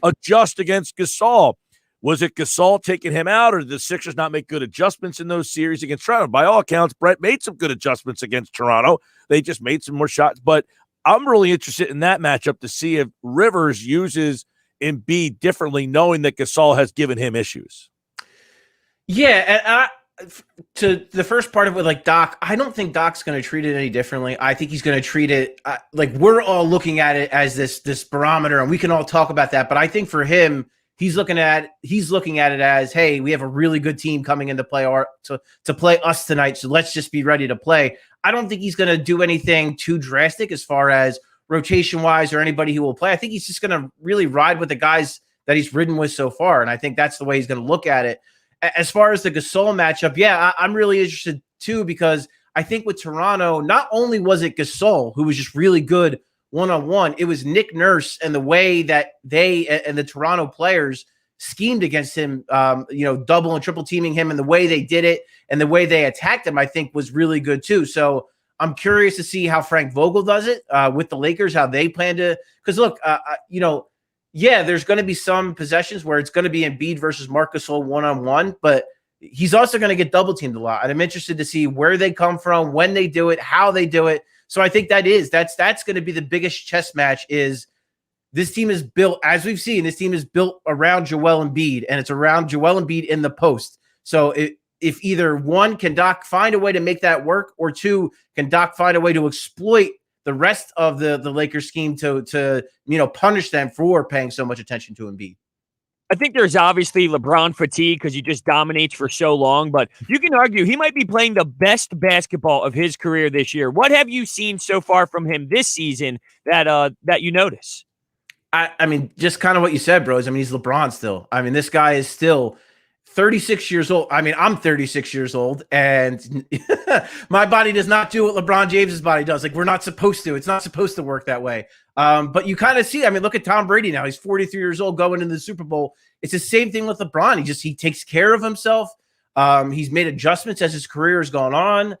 adjust against Gasol. Was it Gasol taking him out, or did the Sixers not make good adjustments in those series against Toronto? By all accounts, Brett made some good adjustments against Toronto. They just made some more shots. But I'm really interested in that matchup to see if Rivers uses Embiid differently, knowing that Gasol has given him issues. Yeah, and to the first part of it, like Doc, I don't think Doc's going to treat it any differently. I think he's going to treat it like we're all looking at it as this barometer, and we can all talk about that. But I think for him, he's looking at it as, hey, we have a really good team coming in to play to play us tonight, so let's just be ready to play. I don't think he's going to do anything too drastic as far as rotation-wise or anybody who will play. I think he's just going to really ride with the guys that he's ridden with so far, and I think that's the way he's going to look at it. As far as the Gasol matchup, I'm really interested too, because I think with Toronto, not only was it Gasol who was just really good one-on-one. It was Nick Nurse and the way that they and the Toronto players schemed against him, double and triple teaming him, and the way they did it and the way they attacked him, I think was really good too. So I'm curious to see how Frank Vogel does it with the Lakers, how they plan to, because look, there's going to be some possessions where it's going to be Embiid versus Marc Gasol one-on-one, but he's also going to get double teamed a lot. And I'm interested to see where they come from, when they do it, how they do it. So I think that's going to be the biggest chess match. Is this team is built, as we've seen, this team is built around Joel Embiid, and it's around Joel Embiid in the post. So if either one, can Doc find a way to make that work, or two, can Doc find a way to exploit the rest of the Lakers scheme to punish them for paying so much attention to Embiid? I think there's obviously LeBron fatigue because he just dominates for so long, but you can argue he might be playing the best basketball of his career this year. What have you seen so far from him this season that you notice? I mean, just kind of what you said, bros. I mean, he's LeBron still. I mean, this guy is still 36 years old. I mean, I'm 36 years old, and my body does not do what LeBron James's body does. Like, we're not supposed to. It's not supposed to work that way. But you kind of see, I mean, look at Tom Brady now. He's 43 years old going into the Super Bowl. It's the same thing with LeBron. He takes care of himself. He's made adjustments as his career has gone on.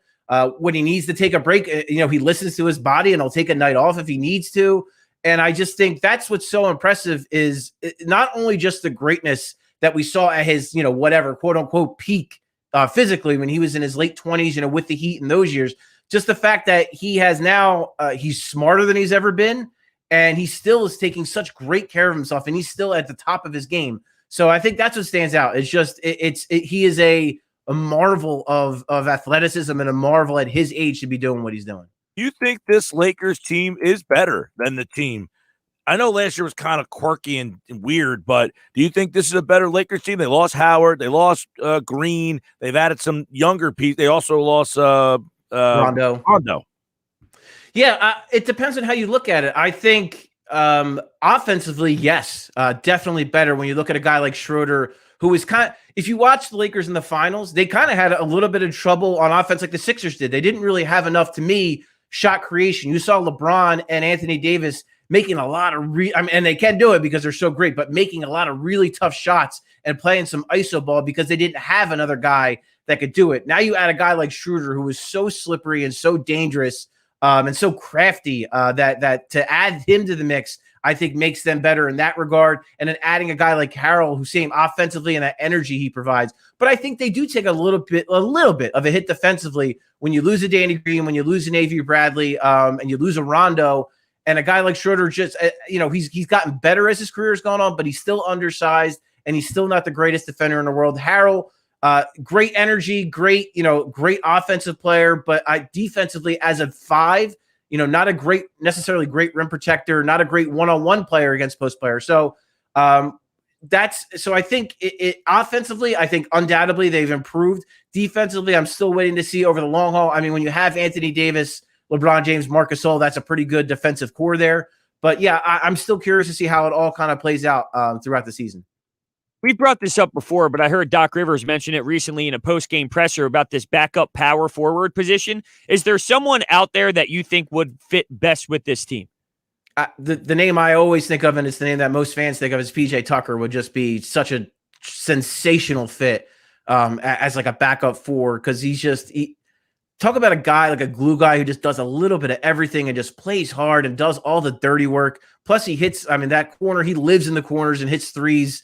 When he needs to take a break, he listens to his body, and he'll take a night off if he needs to. And I just think that's what's so impressive is not only just the greatness that we saw at his, whatever, quote unquote, peak physically when he was in his late 20s, with the Heat in those years, just the fact that he has now, he's smarter than he's ever been, and he still is taking such great care of himself, and he's still at the top of his game. So I think that's what stands out. It's just, he is a marvel of athleticism and a marvel at his age to be doing what he's doing. You think this Lakers team is better than the team? I know last year was kind of quirky and weird, but do you think this is a better Lakers team? They lost Howard. They lost Green. They've added some younger pieces. They also lost Rondo. Yeah, it depends on how you look at it. I think offensively, yes, definitely better when you look at a guy like Schroeder, who is if you watch the Lakers in the finals, they kind of had a little bit of trouble on offense like the Sixers did. They didn't really have enough, to me, shot creation. You saw LeBron and Anthony Davis making a lot of and they can do it because they're so great, but making a lot of really tough shots and playing some iso ball because they didn't have another guy that could do it. Now you add a guy like Schroeder, who is so slippery and so dangerous and so crafty that to add him to the mix, I think makes them better in that regard. And then adding a guy like Harrell, who's same offensively and that energy he provides. But I think they do take a little bit of a hit defensively when you lose a Danny Green, when you lose an Avery Bradley, and you lose a Rondo. And a guy like Schroeder just, he's gotten better as his career has gone on, but he's still undersized and he's still not the greatest defender in the world. Harrell, great energy, great offensive player, but defensively as a 5, not a necessarily great rim protector, not a great one-on-one player against post players. So I think it offensively, I think undoubtedly they've improved. Defensively, I'm still waiting to see over the long haul. I mean, when you have Anthony Davis, LeBron James, Marc Gasol, that's a pretty good defensive core there. But yeah, I'm still curious to see how it all kind of plays out throughout the season. We brought this up before, but I heard Doc Rivers mention it recently in a post-game presser about this backup power forward position. Is there someone out there that you think would fit best with this team? The name I always think of, and it's the name that most fans think of, is PJ Tucker. Would just be such a sensational fit as like a backup forward, because talk about a guy, like a glue guy who just does a little bit of everything and just plays hard and does all the dirty work. Plus he hits, that corner, he lives in the corners and hits threes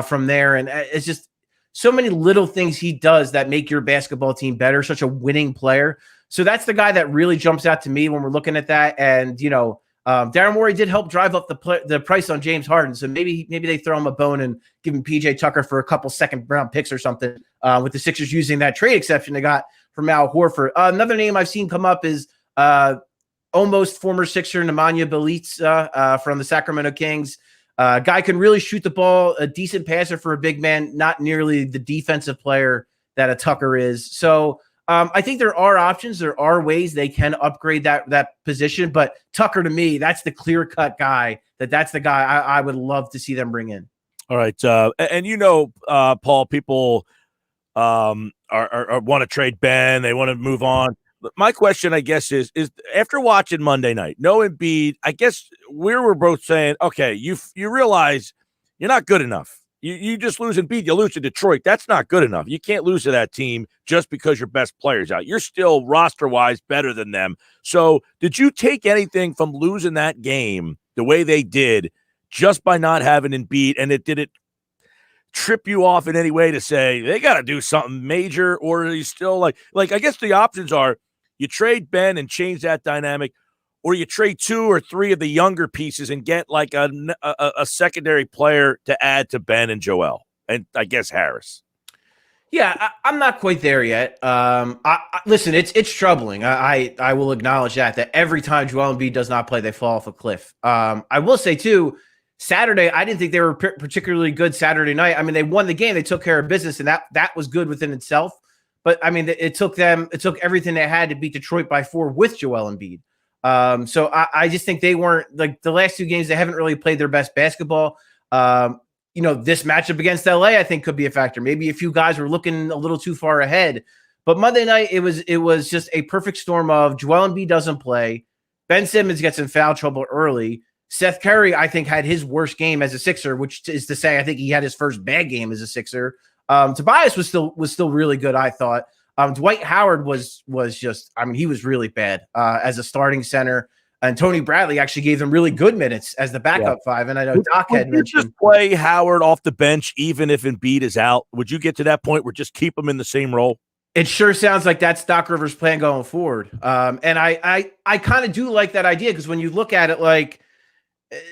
from there. And it's just so many little things he does that make your basketball team better. Such a winning player. So that's the guy that really jumps out to me when we're looking at that. And, Daryl Morey did help drive up the price on James Harden. So maybe they throw him a bone and give him PJ Tucker for a couple second-round picks or something, with the Sixers using that trade exception they got from Al Horford. Another name I've seen come up is almost former Sixer Nemanja Bjelica from the Sacramento Kings. Guy can really shoot the ball, a decent passer for a big man, not nearly the defensive player that a Tucker is. So I think there are options. There are ways they can upgrade that position. But Tucker, to me, that's the clear-cut guy. That's the guy I would love to see them bring in. All right. Paul, people are want to trade Ben. They want to move on. My question, I guess, is after watching Monday night, no Embiid, I guess we were both saying, okay, you realize you're not good enough. You just lose Embiid, you lose to Detroit. That's not good enough. You can't lose to that team just because your best player's out. You're still roster-wise better than them. So did you take anything from losing that game the way they did just by not having Embiid, and did it trip you off in any way to say they got to do something major, or are you still like I guess the options are you trade Ben and change that dynamic, or you trade 2 or 3 of the younger pieces and get like a secondary player to add to Ben and Joel, and I guess Harris. Yeah, I'm not quite there yet. Listen, it's troubling. I will acknowledge that every time Joel Embiid does not play, they fall off a cliff. I will say, too, Saturday, I didn't think they were particularly good Saturday night. I mean, they won the game. They took care of business, and that was good within itself. But, I mean, it took everything they had to beat Detroit by 4 with Joel Embiid. So I just think they weren't, like, the last 2 games, they haven't really played their best basketball. This matchup against LA, I think, could be a factor. Maybe a few guys were looking a little too far ahead. But Monday night, it was just a perfect storm of Joel Embiid doesn't play. Ben Simmons gets in foul trouble early. Seth Curry, I think, had his worst game as a Sixer, which is to say, I think he had his first bad game as a Sixer. Tobias was still really good, I thought. Dwight Howard was just, I mean, he was really bad as a starting center. And Tony Bradley actually gave them really good minutes as the backup 5. And I know Doc had mentioned, just play Howard off the bench, even if Embiid is out. Would you get to that point where just keep him in the same role? It sure sounds like that's Doc Rivers' plan going forward. And I kind of do like that idea, because when you look at it, like,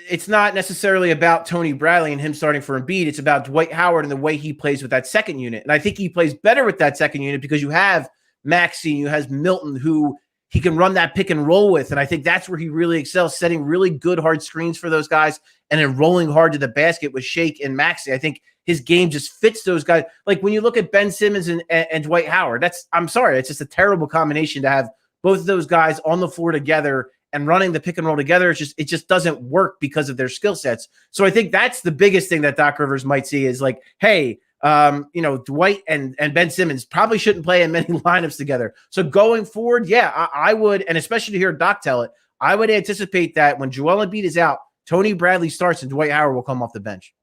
it's not necessarily about Tony Bradley and him starting for Embiid. It's about Dwight Howard and the way he plays with that second unit. And I think he plays better with that second unit because you have Maxey, you have Milton, who he can run that pick and roll with. And I think that's where he really excels, setting really good hard screens for those guys and then rolling hard to the basket with Shake and Maxey. I think his game just fits those guys. Like when you look at Ben Simmons and Dwight Howard, I'm sorry, it's just a terrible combination to have both of those guys on the floor together and running the pick and roll together. It just doesn't work because of their skill sets. So I think that's the biggest thing that Doc Rivers might see is like, hey, Dwight and Ben Simmons probably shouldn't play in many lineups together. So going forward, yeah, I would, and especially to hear Doc tell it, I would anticipate that when Joel Embiid is out, Tony Bradley starts and Dwight Howard will come off the bench.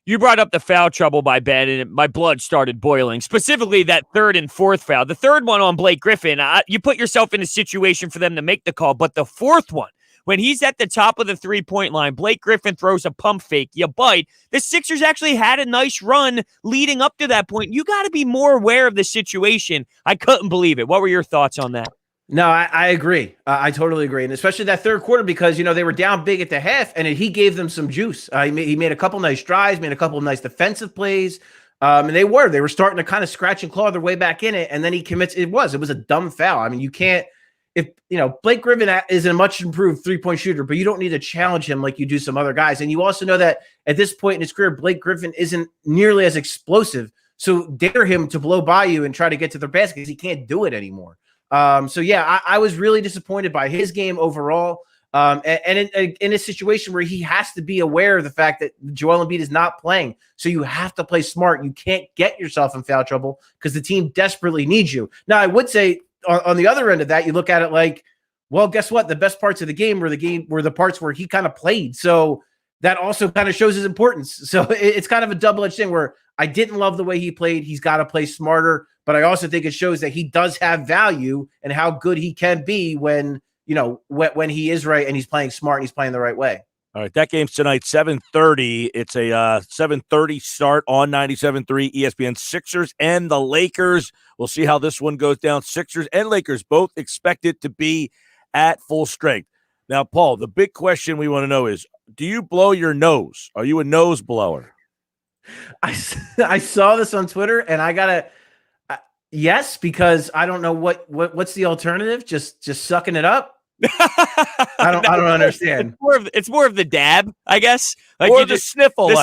You brought up the foul trouble by Ben, and my blood started boiling, specifically that 3rd and 4th foul. The 3rd one on Blake Griffin, you put yourself in a situation for them to make the call, but the 4th one, when he's at the top of the three-point line, Blake Griffin throws a pump fake, you bite. The Sixers actually had a nice run leading up to that point. You got to be more aware of the situation. I couldn't believe it. What were your thoughts on that? No, I agree. I totally agree. And especially that 3rd quarter, because, they were down big at the half and he gave them some juice. He made a couple nice drives, made a couple of nice defensive plays. And they were starting to kind of scratch and claw their way back in it. And then he commits. It was a dumb foul. I mean, you can't, Blake Griffin is a much improved 3-point shooter, but you don't need to challenge him like you do some other guys. And you also know that at this point in his career, Blake Griffin isn't nearly as explosive. So dare him to blow by you and try to get to the basket because he can't do it anymore. So yeah, I was really disappointed by his game overall. And in a situation where he has to be aware of the fact that Joel Embiid is not playing. So you have to play smart. You can't get yourself in foul trouble because the team desperately needs you. Now, I would say on the other end of that, you look at it like, well, guess what? The best parts of the game were the parts where he kind of played. So that also kind of shows his importance. So it's kind of a double-edged thing where I didn't love the way he played. He's got to play smarter. But I also think it shows that he does have value and how good he can be when he is right and he's playing smart and he's playing the right way. All right, that game's tonight, 7:30. It's a 7:30 start on 97.3 ESPN. Sixers and the Lakers. We'll see how this one goes down. Sixers and Lakers both expected to be at full strength. Now, Paul, the big question we want to know is, do you blow your nose? Are you a nose blower? I saw this on Twitter, and I got to yes, because I don't know what's the alternative. Just sucking it up. I don't understand. It's more of the dab, I guess. Like or you the just sniffle,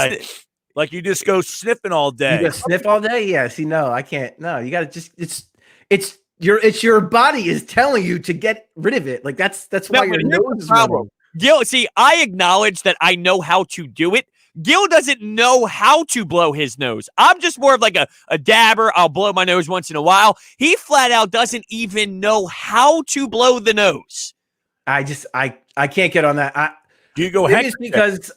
like you just go sniffing all day. You go sniff all day? Yeah. See, no, I can't. No, you got to just. It's your body is telling you to get rid of it. Like that's why your nose is problem. Gill, see, I acknowledge that I know how to do it. Gill doesn't know how to blow his nose. I'm just more of like a dabber. I'll blow my nose once in a while. He flat out doesn't even know how to blow the nose. I can't get on that. Do you go It's because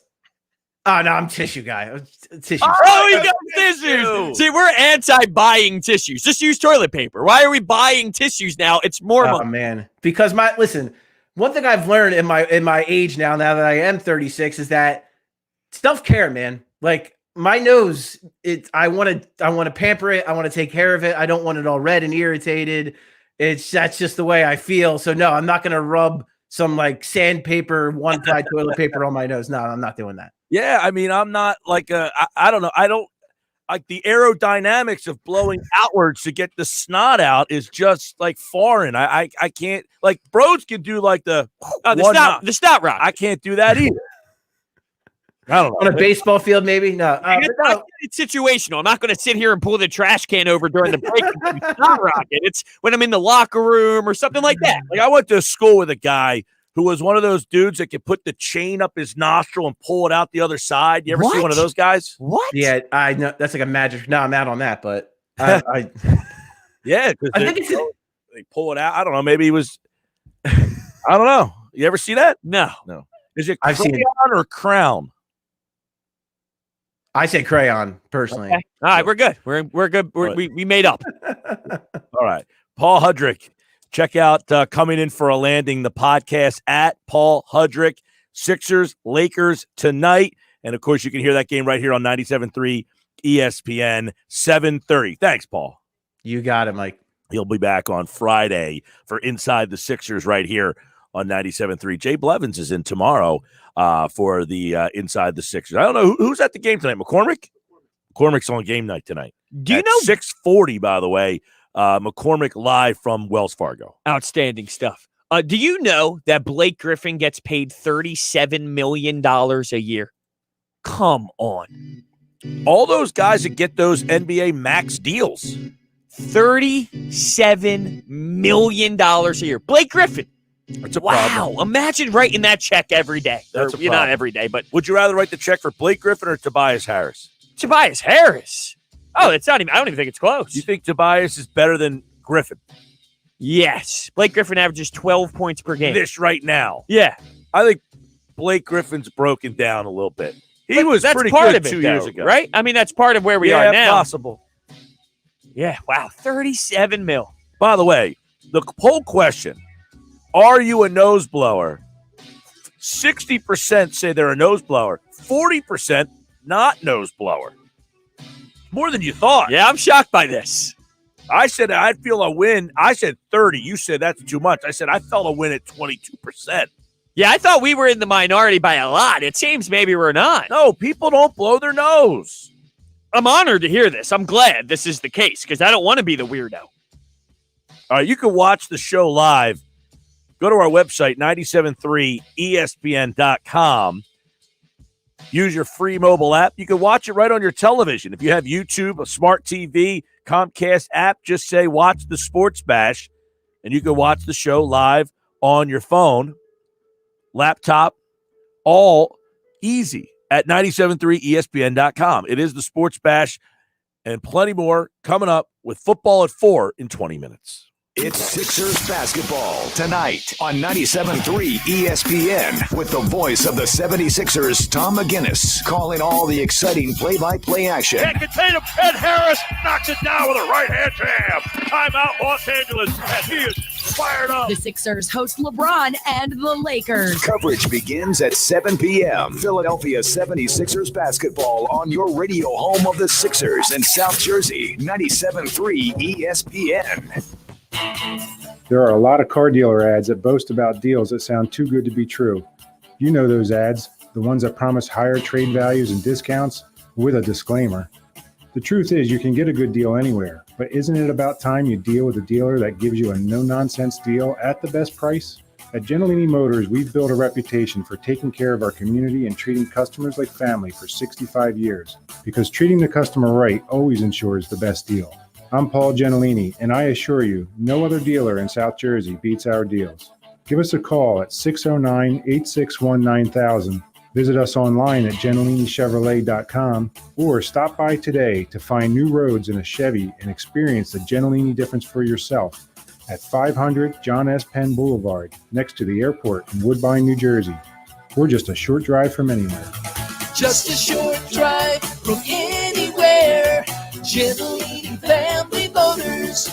oh no, I'm tissue guy. Tissue. Oh, he got tissues. See, we're anti-buying tissues. Just use toilet paper. Why are we buying tissues now? It's more money. Man. Because one thing I've learned in my age now that I am 36 is that self-care, man. Like my nose, I want to pamper it. I want to take care of it. I don't want it all red and irritated. That's just the way I feel. So no, I'm not going to rub some like sandpaper, one-ply toilet paper on my nose. No, I'm not doing that. Yeah, I mean, I'm not like I don't know. I don't like the aerodynamics of blowing outwards to get the snot out is just like foreign. I can't, like Brodes can do like the snot rock. I can't do that either. I don't know. On a baseball field, maybe? No. It's situational. I'm not going to sit here and pull the trash can over during the break and snot rocket. It's when I'm in the locker room or something like that. Like I went to school with a guy who was one of those dudes that could put the chain up his nostril and pull it out the other side. You ever see one of those guys? What? Yeah, I know. That's like a magic. No, I'm out on that, but I yeah, because they pull it out. I don't know. Maybe he was. I don't know. You ever see that? No. Is it I've seen crayon or crown? I say crayon personally. Okay. All right, we're good. We're good. We made up. All right, Paul Hudrick. Check out Coming In for a Landing, the podcast at Paul Hudrick. Sixers, Lakers tonight. And, of course, you can hear that game right here on 97.3 ESPN, 7:30. Thanks, Paul. You got it, Mike. He'll be back on Friday for Inside the Sixers right here on 97.3. Jay Blevins is in tomorrow for the Inside the Sixers. I don't know who's at the game tonight. McCormick? McCormick's on game night tonight. Do you know 6:40, by the way? McCormick live from Wells Fargo. Outstanding stuff. Do you know that Blake Griffin gets paid $37 million a year? Come on. All those guys that get those NBA max deals. $37 million a year. Blake Griffin. That's a wow. problem. Imagine writing that check every day. That's not every day, but would you rather write the check for Blake Griffin or Tobias Harris? Tobias Harris. Oh, it's not even. I don't even think it's close. You think Tobias is better than Griffin? Yes. Blake Griffin averages 12 points per game. This right now. Yeah. I think Blake Griffin's broken down a little bit. That's pretty part good of it, 2 though, years ago. right? I mean, that's part of where we are now. Possible. Yeah, wow. 37 mil. By the way, the poll question, are you a nose blower? 60% say they're a nose blower. 40% not nose blower. More than you thought. Yeah, I'm shocked by this. I said I'd feel a win. I said 30. You said that's too much. I said I felt a win at 22%. Yeah, I thought we were in the minority by a lot. It seems maybe we're not. No, people don't blow their nose. I'm honored to hear this. I'm glad this is the case because I don't want to be the weirdo. All right, you can watch the show live. Go to our website, 973ESPN.com. Use your free mobile app. You can watch it right on your television. If you have YouTube, a smart TV, Comcast app, just say watch the Sports Bash, and you can watch the show live on your phone, laptop, all easy at 973ESPN.com. It is the Sports Bash and plenty more coming up with football at 4 in 20 minutes. It's Sixers basketball tonight on 97.3 ESPN with the voice of the 76ers, Tom McGinnis, calling all the exciting play-by-play action. Can't contain him. Ed Harris knocks it down with a right-hand jam. Timeout Los Angeles, and he is fired up. The Sixers host LeBron and the Lakers. Coverage begins at 7 p.m. Philadelphia 76ers basketball on your radio home of the Sixers in South Jersey, 97.3 ESPN. There are a lot of car dealer ads that boast about deals that sound too good to be true. You know those ads, the ones that promise higher trade values and discounts with a disclaimer. The truth is you can get a good deal anywhere, but isn't it about time you deal with a dealer that gives you a no-nonsense deal at the best price? At Gentilini Motors, we've built a reputation for taking care of our community and treating customers like family for 65 years, because treating the customer right always ensures the best deal. I'm Paul Gentilini, and I assure you, no other dealer in South Jersey beats our deals. Give us a call at 609-861-9000 Visit us online at GentiliniChevrolet.com or stop by today to find new roads in a Chevy and experience the Gentilini difference for yourself at 500 John S. Penn Boulevard, next to the airport in Woodbine, New Jersey. We're just a short drive from anywhere. Just a short drive from anywhere. Gentilini Family Motors.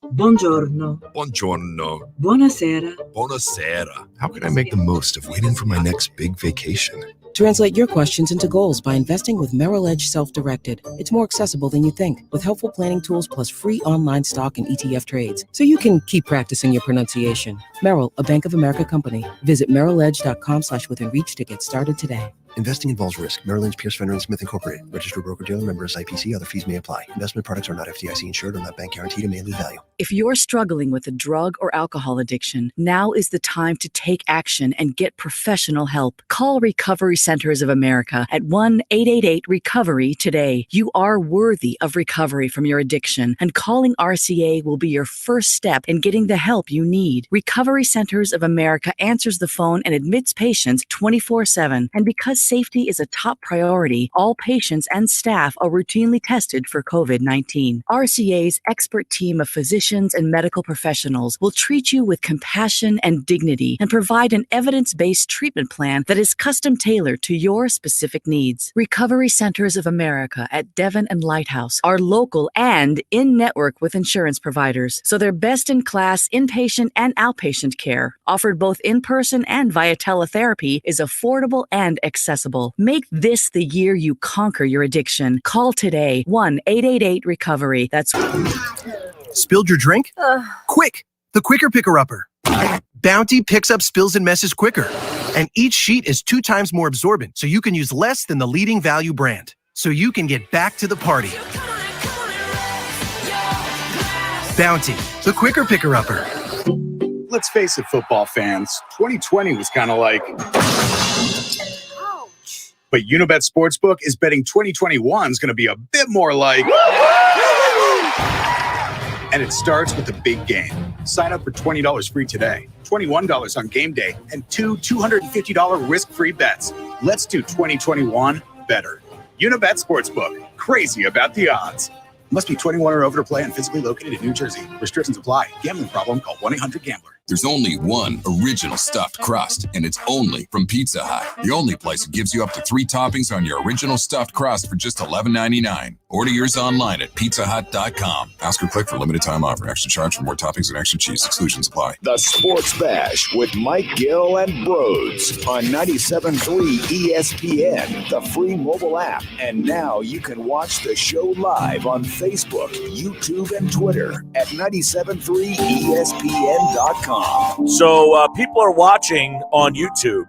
Buongiorno. Buongiorno. Buonasera. Buonasera. How can I make the most of waiting for my next big vacation? Translate your questions into goals by investing with Merrill Edge Self-Directed. It's more accessible than you think, with helpful planning tools plus free online stock and ETF trades, so you can keep practicing your pronunciation. Merrill, a Bank of America company. Visit merrilledge.com/withinreach to get started today. Investing involves risk. Merrill Lynch, Pierce, Fenner & Smith Incorporated. Registered broker-dealer, member SIPC. Other fees may apply. Investment products are not FDIC insured or not bank guaranteed and may lose value. If you're struggling with a drug or alcohol addiction, now is the time to take action and get professional help. Call Recovery Centers of America at 1-888-RECOVERY today. You are worthy of recovery from your addiction, and calling RCA will be your first step in getting the help you need. Recovery Centers of America answers the phone and admits patients 24/7. And because safety is a top priority, all patients and staff are routinely tested for COVID-19. RCA's expert team of physicians and medical professionals will treat you with compassion and dignity and provide an evidence-based treatment plan that is custom-tailored to your specific needs. Recovery Centers of America at Devon and Lighthouse are local and in-network with insurance providers, so they're best-in-class inpatient and outpatient care, offered both in-person and via teletherapy, is affordable and accessible. Make this the year you conquer your addiction. Call today, 1-888-RECOVERY. That's Spilled your drink? Quick! The Quicker Picker-Upper. Bounty picks up spills and messes quicker. And each sheet is 2 times more absorbent, so you can use less than the leading value brand. So you can get back to the party. Bounty, the Quicker Picker-Upper. Let's face it, football fans, 2020 was kind of like... But Unibet Sportsbook is betting 2021 is going to be a bit more like... And it starts with the big game. Sign up for $20 free today, $21 on game day, and 2 $250 risk-free bets. Let's do 2021 better. Unibet Sportsbook. Crazy about the odds. Must be 21 or over to play and physically located in New Jersey. Restrictions apply. Gambling problem? Call 1-800-GAMBLER. There's only one original stuffed crust, and it's only from Pizza Hut. The only place that gives you up to 3 toppings on your original stuffed crust for just $11.99. Order yours online at pizzahut.com. Ask or click for limited time offer. Extra charge for more toppings and extra cheese. Exclusions apply. The Sports Bash with Mike Gill and Brodes on 97.3 ESPN, the free mobile app. And now you can watch the show live on Facebook, YouTube, and Twitter at 97.3ESPN.com. So people are watching on YouTube,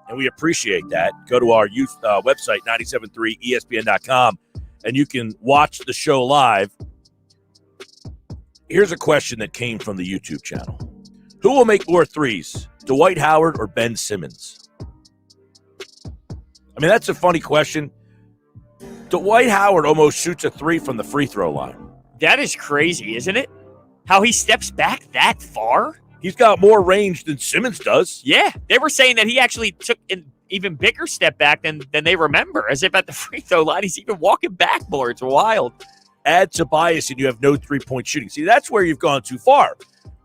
and we appreciate that. Go to our website, 97.3ESPN.com, and you can watch the show live. Here's a question that came from the YouTube channel. Who will make more threes, Dwight Howard or Ben Simmons? I mean, that's a funny question. Dwight Howard almost shoots a 3 from the free throw line. That is crazy, isn't it? How he steps back that far? He's got more range than Simmons does. Yeah, they were saying that he actually took an even bigger step back than they remember, as if at the free throw line he's even walking back more. It's wild. Add Tobias and you have no three-point shooting. See, that's where you've gone too far.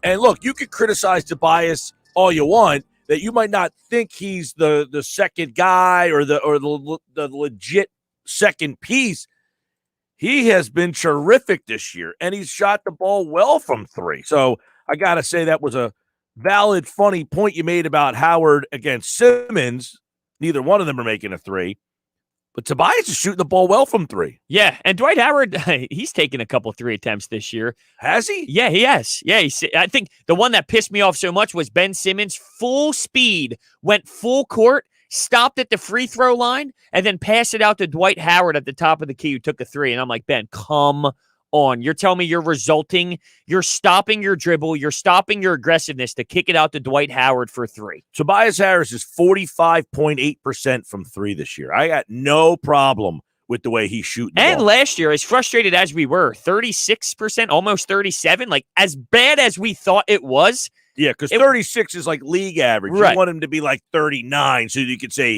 And look, you could criticize Tobias all you want, that you might not think he's the second guy or the legit second piece. He has been terrific this year, and he's shot the ball well from 3. So I got to say that was a valid, funny point you made about Howard against Simmons. Neither one of them are making a 3. But Tobias is shooting the ball well from 3. Yeah, and Dwight Howard, he's taken a couple 3 attempts this year. Has he? Yeah, he has. Yeah, I think the one that pissed me off so much was Ben Simmons, full speed, went full court, stopped at the free throw line, and then passed it out to Dwight Howard at the top of the key who took a 3. And I'm like, Ben, come on. You're telling me you're stopping your dribble, you're stopping your aggressiveness to kick it out to Dwight Howard for 3. Tobias Harris is 45.8% from 3 this year. I got no problem with the way he's shooting. And last year, as frustrated as we were, 36%, almost 37, like as bad as we thought it was, Yeah, because 36 is like league average. Right. You want him to be like 39 so you could say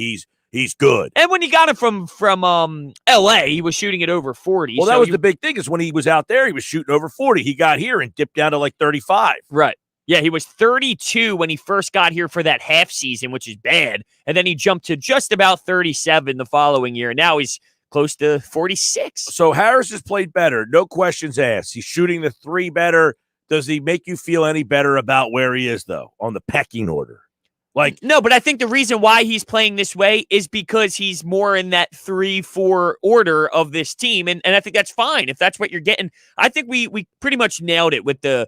he's good. And when you got him from L.A., he was shooting it over 40. Well, that was the big thing is when he was out there, he was shooting over 40. He got here and dipped down to like 35. Right. Yeah, he was 32 when he first got here for that half season, which is bad. And then he jumped to just about 37 the following year. And now he's close to 46. So Harris has played better. No questions asked. He's shooting the three better. Does he make you feel any better about where he is, though, on the pecking order? Like, no, but I think the reason why he's playing this way is because he's more in that 3-4 order of this team. And I think that's fine if that's what you're getting. I think we pretty much nailed it with the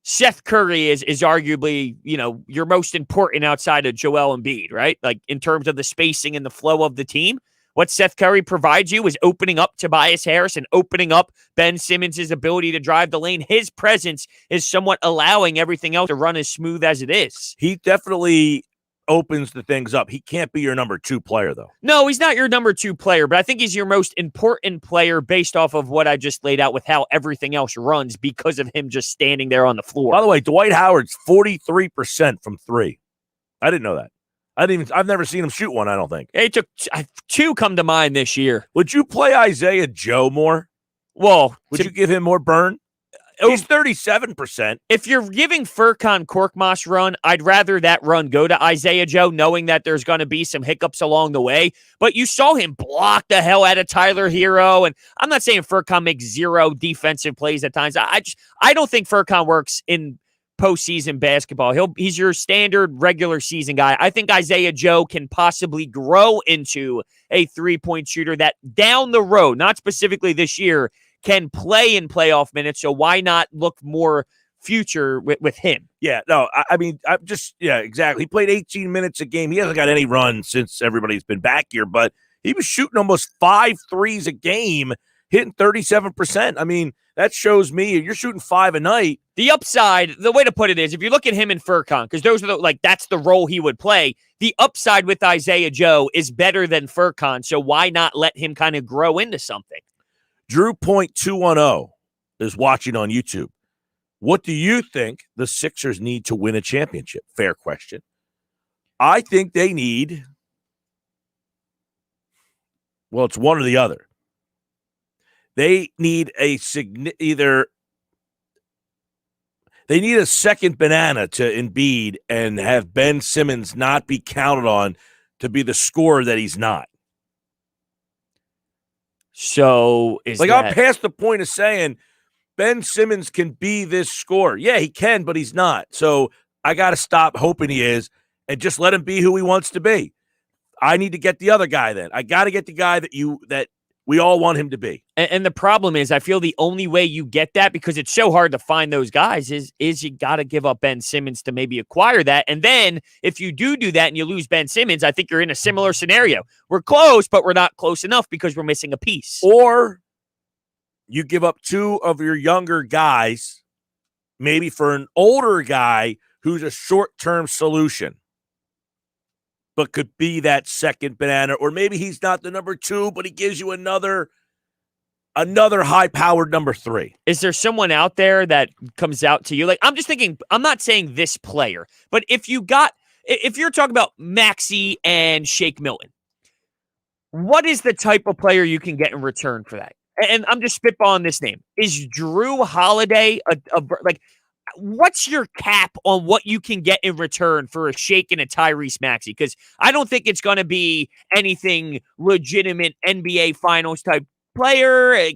Seth Curry is arguably, your most important outside of Joel Embiid, right? Like in terms of the spacing and the flow of the team. What Seth Curry provides you is opening up Tobias Harris and opening up Ben Simmons' ability to drive the lane. His presence is somewhat allowing everything else to run as smooth as it is. He definitely opens the things up. He can't be your number 2 player, though. No, he's not your number 2 player, but I think he's your most important player based off of what I just laid out with how everything else runs because of him just standing there on the floor. By the way, Dwight Howard's 43% from 3. I didn't know that. I've never seen him shoot one, I don't think. He took 2 come to mind this year. Would you play Isaiah Joe more? Well, would you give him more burn? He's 37%. If you're giving Furkan Korkmaz run, I'd rather that run go to Isaiah Joe, knowing that there's going to be some hiccups along the way. But you saw him block the hell out of Tyler Hero, and I'm not saying Furkan makes 0 defensive plays at times. I don't think Furkan works in postseason basketball. He's your standard regular season guy. I think Isaiah Joe can possibly grow into a 3-point shooter that down the road, not specifically this year, can play in playoff minutes. So why not look more future with him? Yeah, no, exactly. He played 18 minutes a game. He hasn't got any run since everybody's been back here, but he was shooting almost 5 threes a game, hitting 37%. I mean, that shows me if you're shooting 5 a night. The upside, the way to put it is, if you look at him and Furkan, because those are that's the role he would play. The upside with Isaiah Joe is better than Furkan, so why not let him kind of grow into something? Drew.210 is watching on YouTube. What do you think the Sixers need to win a championship? Fair question. I think they need, well, it's one or the other. They need a second banana to Embiid and have Ben Simmons not be counted on to be the scorer that he's not. So I'm past the point of saying Ben Simmons can be this scorer. Yeah, he can, but he's not. So I got to stop hoping he is and just let him be who he wants to be. I need to get the other guy then. I got to get the guy that we all want him to be. And the problem is, I feel the only way you get that, because it's so hard to find those guys, is you got to give up Ben Simmons to maybe acquire that. And then if you do that and you lose Ben Simmons, I think you're in a similar scenario. We're close, but we're not close enough because we're missing a piece. Or you give up 2 of your younger guys, maybe for an older guy who's a short-term solution, but could be that second banana. Or maybe he's not the number 2, but he gives you another high-powered number 3. Is there someone out there that comes out to you? Like, I'm just thinking, I'm not saying this player, but if you're talking about Maxey and Shake Milton, what is the type of player you can get in return for that? And I'm just spitballing this name. Is Drew Holiday what's your cap on what you can get in return for a Shake and a Tyrese Maxey? Because I don't think it's going to be anything legitimate NBA Finals type player, a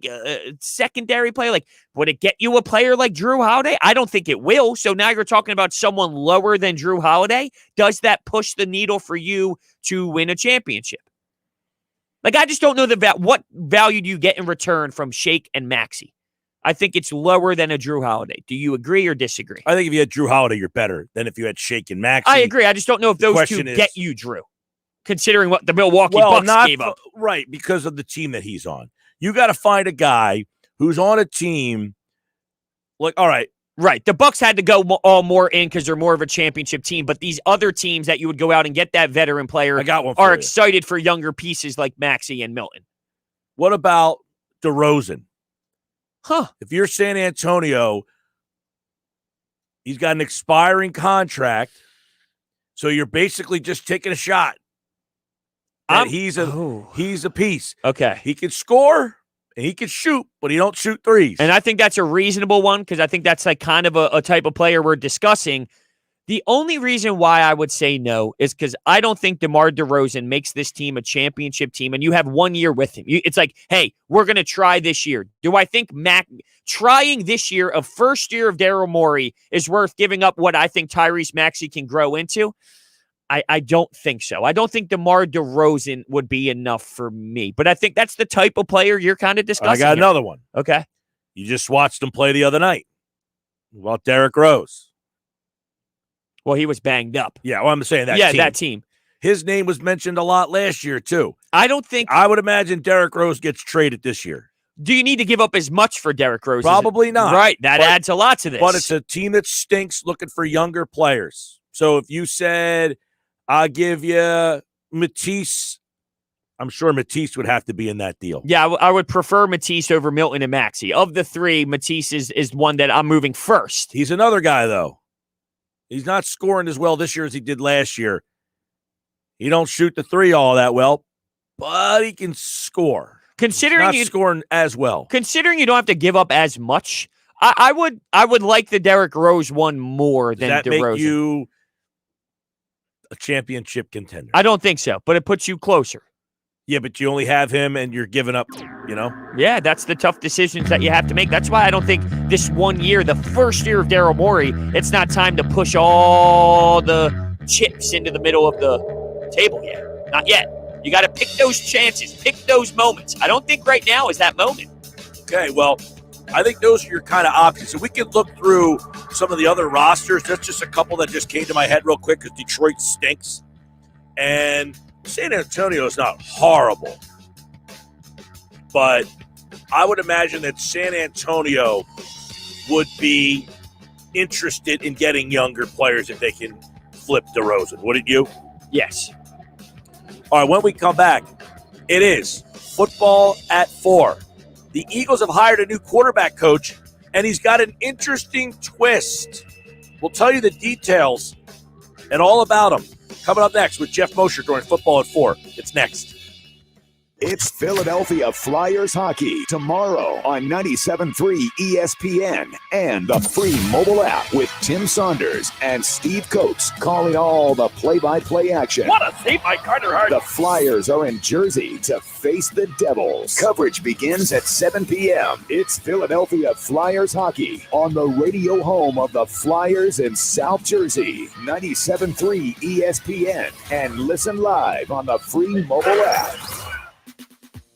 secondary player. Like, would it get you a player like Drew Holiday? I don't think it will. So now you're talking about someone lower than Drew Holiday. Does that push the needle for you to win a championship? Like, I just don't know what value do you get in return from Shake and Maxey? I think it's lower than a Drew Holiday. Do you agree or disagree? I think if you had Drew Holiday, you're better than if you had Shake and Maxey. I agree. I just don't know if those two get you Drew, considering what the Milwaukee Bucks gave up. Right, because of the team that he's on. You got to find a guy who's on a team like, all right. Right. The Bucks had to go all more in because they're more of a championship team, but these other teams that you would go out and get that veteran player are excited for younger pieces like Maxey and Milton. What about DeRozan? Huh. If you're San Antonio, He's got an expiring contract. So you're basically just taking a shot. He's a piece. Okay. He can score and he can shoot, but he don't shoot threes. And I think that's a reasonable one because I think that's like kind of a type of player we're discussing. The only reason why I would say no is because I don't think DeMar DeRozan makes this team a championship team, and you have 1 year with him. It's like, hey, we're going to try this year. Do I think trying this year, a first year of Daryl Morey, is worth giving up what I think Tyrese Maxey can grow into? I don't think so. I don't think DeMar DeRozan would be enough for me, but I think that's the type of player you're kind of discussing. I got another one. Okay. You just watched him play the other night. What about Derrick Rose? Well, he was banged up. Yeah, well, I'm saying that team. That team. His name was mentioned a lot last year, too. I would imagine Derrick Rose gets traded this year. Do you need to give up as much for Derrick Rose? Probably not. Right. That adds a lot to this. But it's a team that stinks looking for younger players. So if you said, I'll give you Matisse, I'm sure Matisse would have to be in that deal. Yeah, I would prefer Matisse over Milton and Maxey. Of the three, Matisse is one that I'm moving first. He's another guy, though. He's not scoring as well this year as he did last year. He don't shoot the three all that well, but he can score. Considering He's not scoring as well. Considering you don't have to give up as much, I would like the Derrick Rose one more than DeRozan. Does that make you a championship contender? I don't think so, but it puts you closer. Yeah, but you only have him and you're giving up, Yeah, that's the tough decisions that you have to make. That's why I don't think this 1 year, the first year of Daryl Morey, it's not time to push all the chips into the middle of the table yet. Not yet. You got to pick those chances, pick those moments. I don't think right now is that moment. Okay, well, I think those are your kind of options. So we can look through some of the other rosters. That's just a couple that just came to my head real quick because Detroit stinks. And San Antonio is not horrible. But I would imagine that San Antonio would be interested in getting younger players if they can flip DeRozan. Wouldn't you? Yes. All right, when we come back, it is football at 4. The Eagles have hired a new quarterback coach, and he's got an interesting twist. We'll tell you the details and all about him coming up next with Jeff Mosher during Football at 4. It's next. It's Philadelphia Flyers hockey tomorrow on 97.3 ESPN and the free mobile app with Tim Saunders and Steve Coates calling all the play-by-play action. What a save by Carter Hart. The Flyers are in Jersey to face the Devils. Coverage begins at 7 p.m. It's Philadelphia Flyers hockey on the radio home of the Flyers in South Jersey, 97.3 ESPN, and listen live on the free mobile app.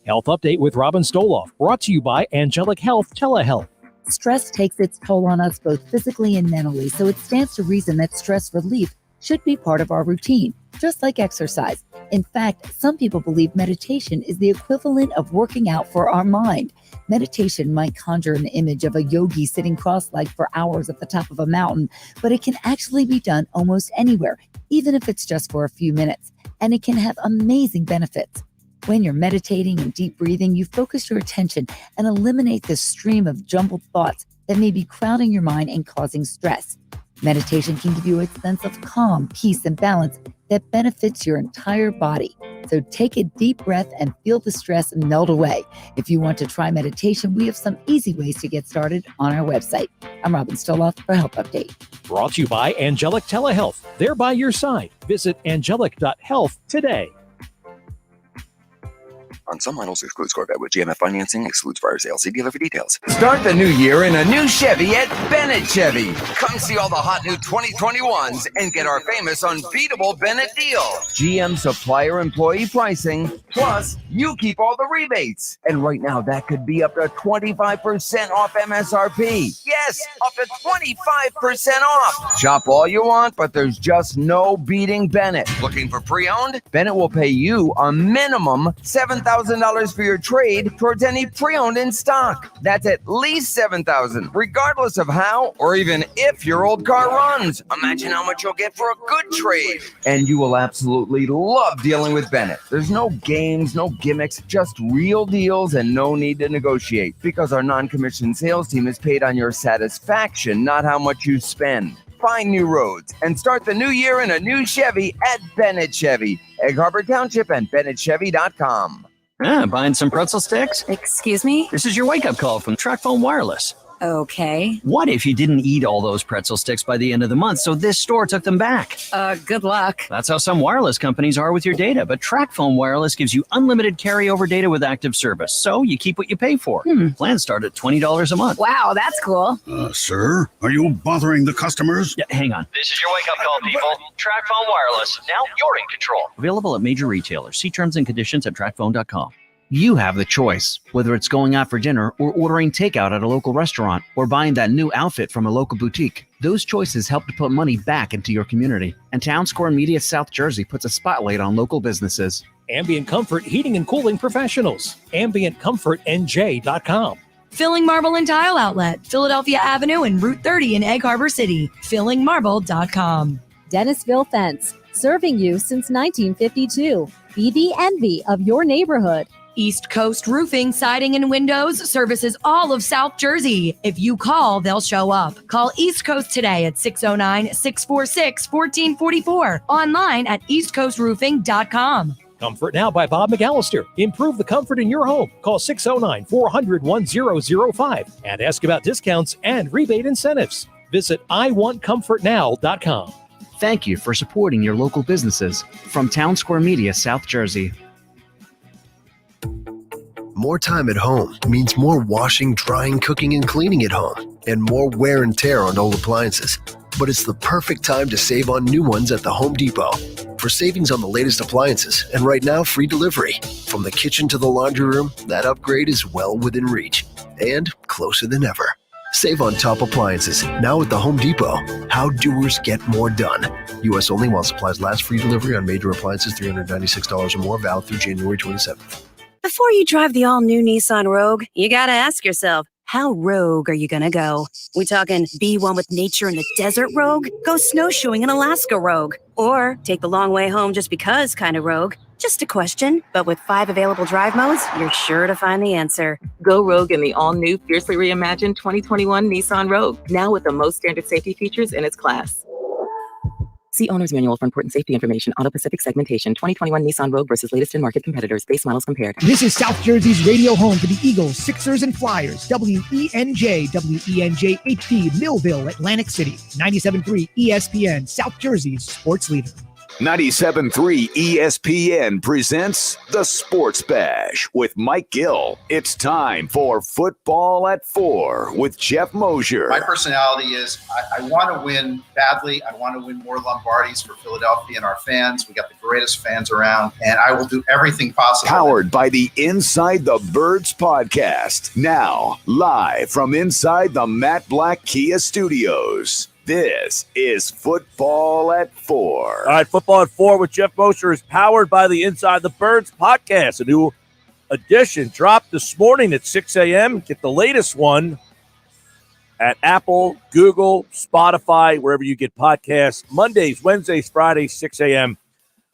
Health Update with Robin Stoloff, brought to you by Angelic Health Telehealth. Stress takes its toll on us both physically and mentally, so it stands to reason that stress relief should be part of our routine, just like exercise. In fact, some people believe meditation is the equivalent of working out for our mind. Meditation might conjure an image of a yogi sitting cross-legged for hours at the top of a mountain, but it can actually be done almost anywhere, even if it's just for a few minutes, and it can have amazing benefits. When you're meditating and deep breathing, you focus your attention and eliminate the stream of jumbled thoughts that may be crowding your mind and causing stress. Meditation can give you a sense of calm, peace, and balance that benefits your entire body. So take a deep breath and feel the stress melt away. If you want to try meditation, we have some easy ways to get started on our website. I'm Robin Stoloff for Health Update. Brought to you by Angelic Telehealth. They're by your side. Visit angelic.health today. On some models, excludes Corvette with GMF financing, excludes prior sales. See dealer for details. Start the new year in a new Chevy at Bennett Chevy. Come see all the hot new 2021s and get our famous unbeatable Bennett deal. GM supplier employee pricing, plus you keep all the rebates. And right now, that could be up to 25% off MSRP. Yes, up to 25% off. Shop all you want, but there's just no beating Bennett. Looking for pre-owned? Bennett will pay you a minimum $7,000 $7,000 for your trade towards any pre-owned in stock. That's at least $7,000, regardless of how or even if your old car runs. Imagine how much you'll get for a good trade. And you will absolutely love dealing with Bennett. There's no games, no gimmicks, just real deals and no need to negotiate, because our non-commissioned sales team is paid on your satisfaction, not how much you spend. Find new roads and start the new year in a new Chevy at Bennett Chevy, Egg Harbor Township, and BennettChevy.com. Buying some pretzel sticks? Excuse me? This is your wake-up call from TracFone Wireless. Okay. What if you didn't eat all those pretzel sticks by the end of the month, so this store took them back? Good luck. That's how some wireless companies are with your data, but TracFone Wireless gives you unlimited carryover data with active service, so you keep what you pay for. Plans start at $20 a month. Wow, that's cool. Sir, are you bothering the customers? Yeah, hang on. This is your wake-up call, people. TracFone Wireless. Now you're in control. Available at major retailers. See terms and conditions at TracFone.com. You have the choice, whether it's going out for dinner or ordering takeout at a local restaurant or buying that new outfit from a local boutique. Those choices help to put money back into your community. And Town Square Media South Jersey puts a spotlight on local businesses. Ambient Comfort Heating and Cooling Professionals. AmbientComfortNJ.com. Filling Marble and Tile Outlet, Philadelphia Avenue and Route 30 in Egg Harbor City. FillingMarble.com. Dennisville Fence, serving you since 1952. Be the envy of your neighborhood. East Coast Roofing, Siding, and Windows services all of South Jersey. If you call, they'll show up. Call East Coast today at 609-646-1444. Online at eastcoastroofing.com. Comfort Now by Bob McAllister. Improve the comfort in your home. Call 609-400-1005 and ask about discounts and rebate incentives. Visit iwantcomfortnow.com. Thank you for supporting your local businesses. From Town Square Media South Jersey. More time at home means more washing, drying, cooking, and cleaning at home, and more wear and tear on old appliances. But it's the perfect time to save on new ones at the Home Depot. For savings on the latest appliances, and right now, free delivery. From the kitchen to the laundry room, that upgrade is well within reach, and closer than ever. Save on top appliances, now at the Home Depot. How doers get more done. U.S. only while supplies last. Free delivery on major appliances, $396 or more, valid through January 27th. Before you drive the all-new Nissan Rogue, you gotta ask yourself, how rogue are you gonna go? We talking be one with nature in the desert rogue? Go snowshoeing in Alaska rogue? Or take the long way home just because kind of rogue? Just a question, but with 5 available drive modes, you're sure to find the answer. Go rogue in the all-new, fiercely reimagined 2021 Nissan Rogue, now with the most standard safety features in its class. See Owner's Manual for important safety information. Auto Pacific segmentation. 2021 Nissan Rogue versus latest in market competitors. Base models compared. This is South Jersey's radio home for the Eagles, Sixers, and Flyers. WENJ, WENJ HD, Millville, Atlantic City. 97.3 ESPN, South Jersey's sports leader. 97.3 ESPN presents The Sports Bash with Mike Gill. It's time for Football at 4 with Jeff Mosier. My personality is I want to win badly. I want to win more Lombardis for Philadelphia and our fans. We got the greatest fans around, and I will do everything possible. Powered by the Inside the Birds podcast. Now, live from inside the Matt Black Kia Studios. This is Football at 4. All right, Football at 4 with Jeff Mosier is powered by the Inside the Birds podcast. A new edition dropped this morning at 6 a.m. Get the latest one at Apple, Google, Spotify, wherever you get podcasts. Mondays, Wednesdays, Fridays, 6 a.m.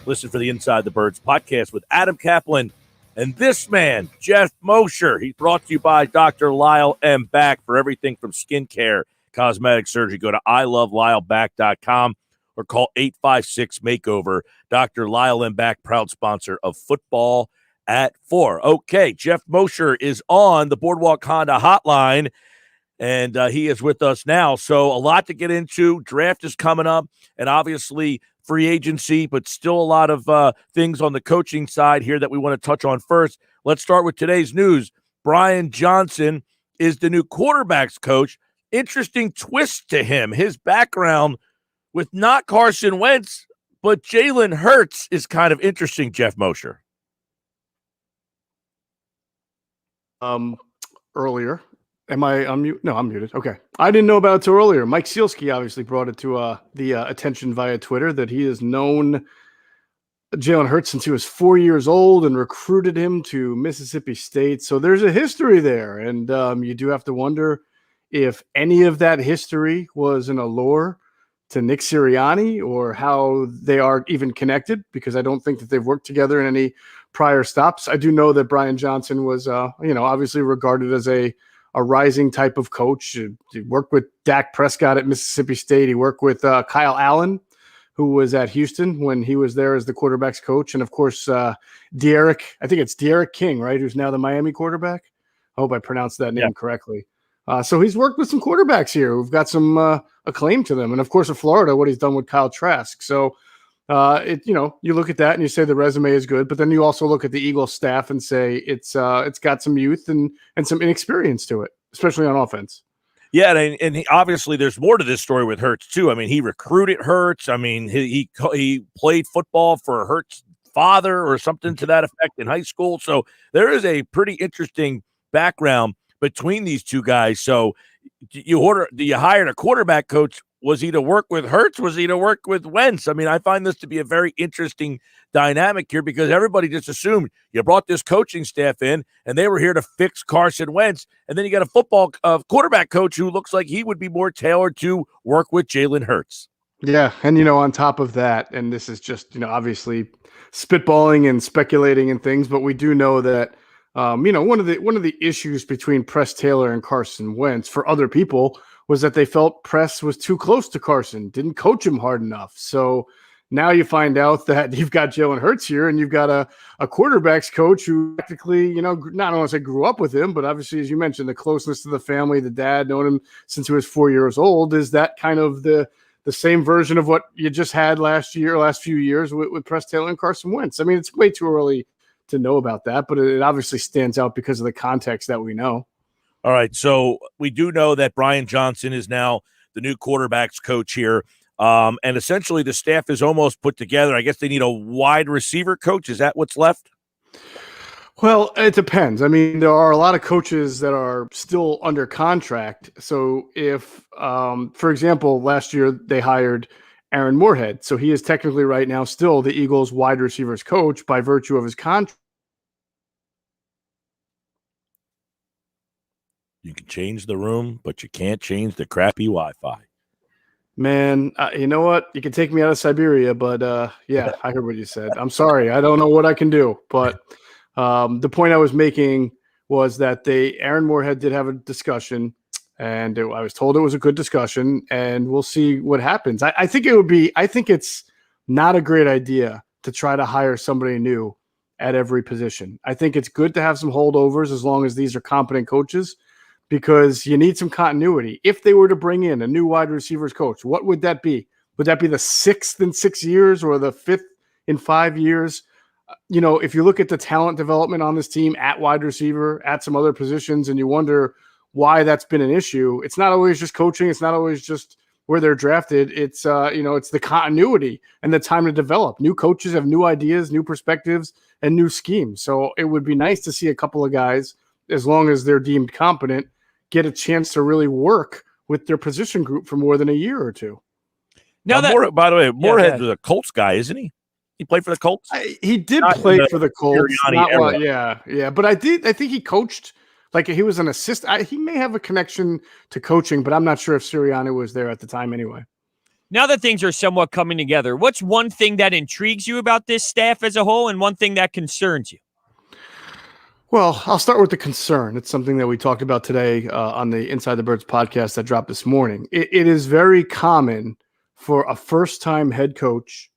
Listen for the Inside the Birds podcast with Adam Kaplan and this man, Jeff Mosier. He's brought to you by Dr. Lyle M. Back for everything from skincare, cosmetic surgery. Go to ilovelylback.com or call 856-MAKEOVER. Dr. Lyle M. Back, proud sponsor of Football at 4. Okay, Jeff Mosier is on the Boardwalk Honda hotline, and he is with us now. So a lot to get into. Draft is coming up, and obviously free agency, but still a lot of things on the coaching side here that we want to touch on first. Let's start with today's news. Brian Johnson is the new quarterbacks coach. Interesting twist to him. His background with not Carson Wentz, but Jalen Hurts is kind of interesting, Jeff Mosier. Earlier. Am I unmuted? No, I'm muted. Okay. I didn't know about it till earlier. Mike Sealski obviously brought it to the attention via Twitter that he is known Jalen Hurts since he was 4 years old and recruited him to Mississippi State. So there's a history there. And you do have to wonder if any of that history was an allure to Nick Sirianni or how they are even connected, because I don't think that they've worked together in any prior stops. I do know that Brian Johnson was, obviously regarded as a rising type of coach. He worked with Dak Prescott at Mississippi State. He worked with Kyle Allen, who was at Houston when he was there as the quarterback's coach. And of course, De'Aaron King, right? Who's now the Miami quarterback. I hope I pronounced that name correctly. So he's worked with some quarterbacks here who've got some acclaim to them. And of course, in Florida, what he's done with Kyle Trask. So you look at that and you say the resume is good, but then you also look at the Eagles staff and say it's got some youth and some inexperience to it, especially on offense. Yeah, and obviously there's more to this story with Hurts too. I mean, he recruited Hurts. I mean, he played football for Hurts' father or something to that effect in high school. So there is a pretty interesting background between these two guys. So you hired a quarterback coach. Was he to work with Hurts? Was he to work with Wentz? I mean, I find this to be a very interesting dynamic here because everybody just assumed you brought this coaching staff in and they were here to fix Carson Wentz. And then you got a quarterback coach who looks like he would be more tailored to work with Jalen Hurts. Yeah. And, on top of that, and this is just, obviously spitballing and speculating and things, but we do know that, one of the issues between Press Taylor and Carson Wentz for other people was that they felt Press was too close to Carson, didn't coach him hard enough. So now you find out that you've got Jalen Hurts here and you've got a quarterback's coach who practically, not want to say grew up with him, but obviously, as you mentioned, the closeness to the family, the dad, knowing him since he was 4 years old, is that kind of the same version of what you just had last few years with Press Taylor and Carson Wentz. I mean, it's way too early to know about that, but it obviously stands out because of the context that we know. All right, so we do know that Brian Johnson is now the new quarterback's coach here, and essentially the staff is almost put together. I guess they need a wide receiver coach. Is that what's left? Well, it depends. I mean, there are a lot of coaches that are still under contract. So if, for example, last year they hired Aaron Moorhead, so he is technically right now still the Eagles wide receivers coach by virtue of his contract. You can change the room, but you can't change the crappy Wi-Fi. Man, you know what? You can take me out of Siberia, but yeah, I heard what you said. I'm sorry. I don't know what I can do. But the point I was making was that Aaron Moorhead did have a discussion, and I was told it was a good discussion, and we'll see what happens. I think it's not a great idea to try to hire somebody new at every position. I think it's good to have some holdovers as long as these are competent coaches, because you need some continuity. If they were to bring in a new wide receivers coach, what would that be? Would that be the 6th in 6 years or the 5th in 5 years? If you look at the talent development on this team at wide receiver, at some other positions, and you wonder why that's been an issue, it's not always just coaching. It's not always just where they're drafted. It's, it's the continuity and the time to develop. New coaches have new ideas, new perspectives, and new schemes. So it would be nice to see a couple of guys, as long as they're deemed competent, get a chance to really work with their position group for more than a year or two. By the way, Moorhead was a Colts guy, isn't he? He played for the Colts? He did play for the Colts. Yeah. But I think he coached, like he was an assistant. He may have a connection to coaching, but I'm not sure if Sirianni was there at the time anyway. Now that things are somewhat coming together, what's one thing that intrigues you about this staff as a whole and one thing that concerns you? Well, I'll start with the concern. It's something that we talked about today on the Inside the Birds podcast that dropped this morning. It is very common for a first-time head coach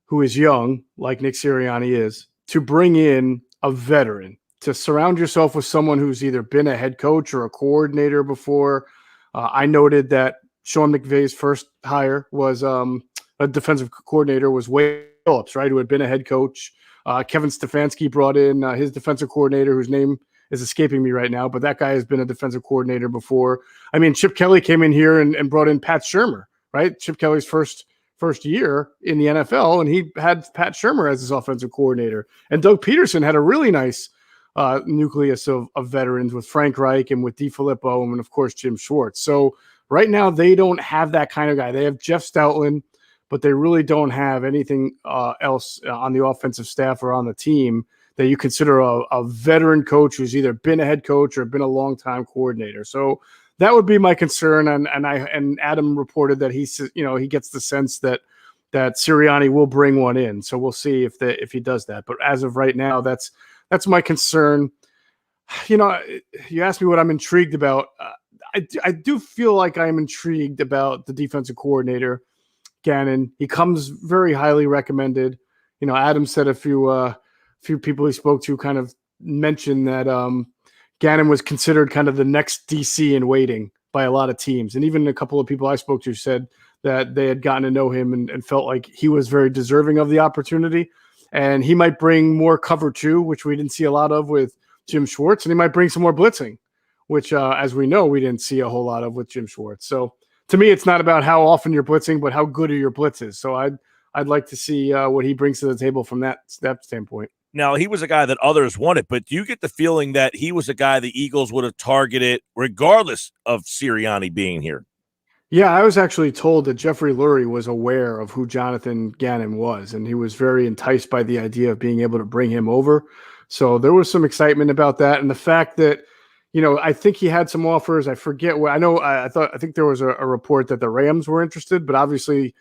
who is young, like Nick Sirianni is, to bring in a veteran, to surround yourself with someone who's either been a head coach or a coordinator before. I noted that Sean McVay's first hire was a defensive coordinator, was Wade Phillips, right, who had been a head coach. Kevin Stefanski brought in his defensive coordinator, whose name is escaping me right now, but that guy has been a defensive coordinator before. I mean, Chip Kelly came in here and brought in Pat Shurmur, right? Chip Kelly's first year in the NFL, and he had Pat Shurmur as his offensive coordinator. And Doug Peterson had a really nice nucleus of veterans with Frank Reich and with DeFilippo and, of course, Jim Schwartz. So right now they don't have that kind of guy. They have Jeff Stoutland, but they really don't have anything else on the offensive staff or on the team that you consider a veteran coach who's either been a head coach or been a longtime coordinator. So that would be my concern. And Adam reported that he gets the sense that Sirianni will bring one in. So we'll see if he does that. But as of right now, that's my concern. You asked me what I'm intrigued about. I do feel like I'm intrigued about the defensive coordinator, Gannon. He comes very highly recommended. Adam said a few people he spoke to kind of mentioned that Gannon was considered kind of the next DC in waiting by a lot of teams. And even a couple of people I spoke to said that they had gotten to know him and felt like he was very deserving of the opportunity. And he might bring more cover two, which we didn't see a lot of with Jim Schwartz. And he might bring some more blitzing, which, as we know, we didn't see a whole lot of with Jim Schwartz. So to me, it's not about how often you're blitzing, but how good are your blitzes. So I'd like to see what he brings to the table from that standpoint. Now, he was a guy that others wanted, but do you get the feeling that he was a guy the Eagles would have targeted regardless of Sirianni being here? Yeah, I was actually told that Jeffrey Lurie was aware of who Jonathan Gannon was, and he was very enticed by the idea of being able to bring him over. So there was some excitement about that. And the fact that, I think he had some offers. I forget what I think there was a report that the Rams were interested, but obviously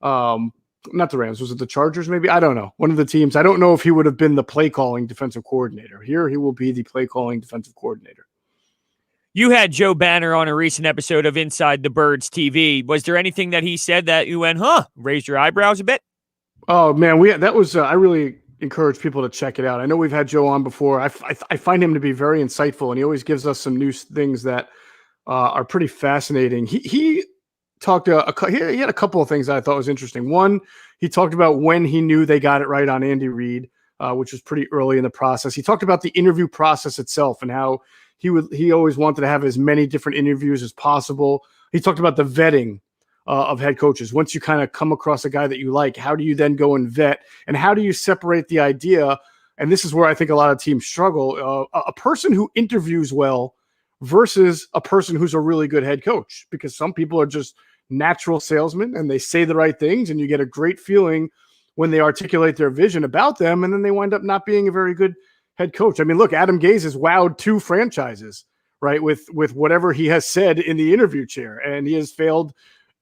not the Rams. Was it the Chargers? Maybe. I don't know. One of the teams. I don't know if he would have been the play calling defensive coordinator. Here he will be the play calling defensive coordinator. You had Joe Banner on a recent episode of Inside the Birds TV. Was there anything that he said that you went, raised your eyebrows a bit? Oh man, that was I really encourage people to check it out. I know we've had Joe on before. I find him to be very insightful, and he always gives us some new things that are pretty fascinating. He talked he had a couple of things that I thought was interesting. One, he talked about when he knew they got it right on Andy Reid, which was pretty early in the process. He talked about the interview process itself and how he always wanted to have as many different interviews as possible. He talked about the vetting of head coaches. Once you kind of come across a guy that you like, how do you then go and vet, and how do you separate the idea? And this is where I think a lot of teams struggle. A person who interviews well versus a person who's a really good head coach, because some people are just natural salesmen and they say the right things, and you get a great feeling when they articulate their vision about them, and then they wind up not being a very good head coach. I mean, look, Adam Gase has wowed 2 franchises, right, with whatever he has said in the interview chair, and he has failed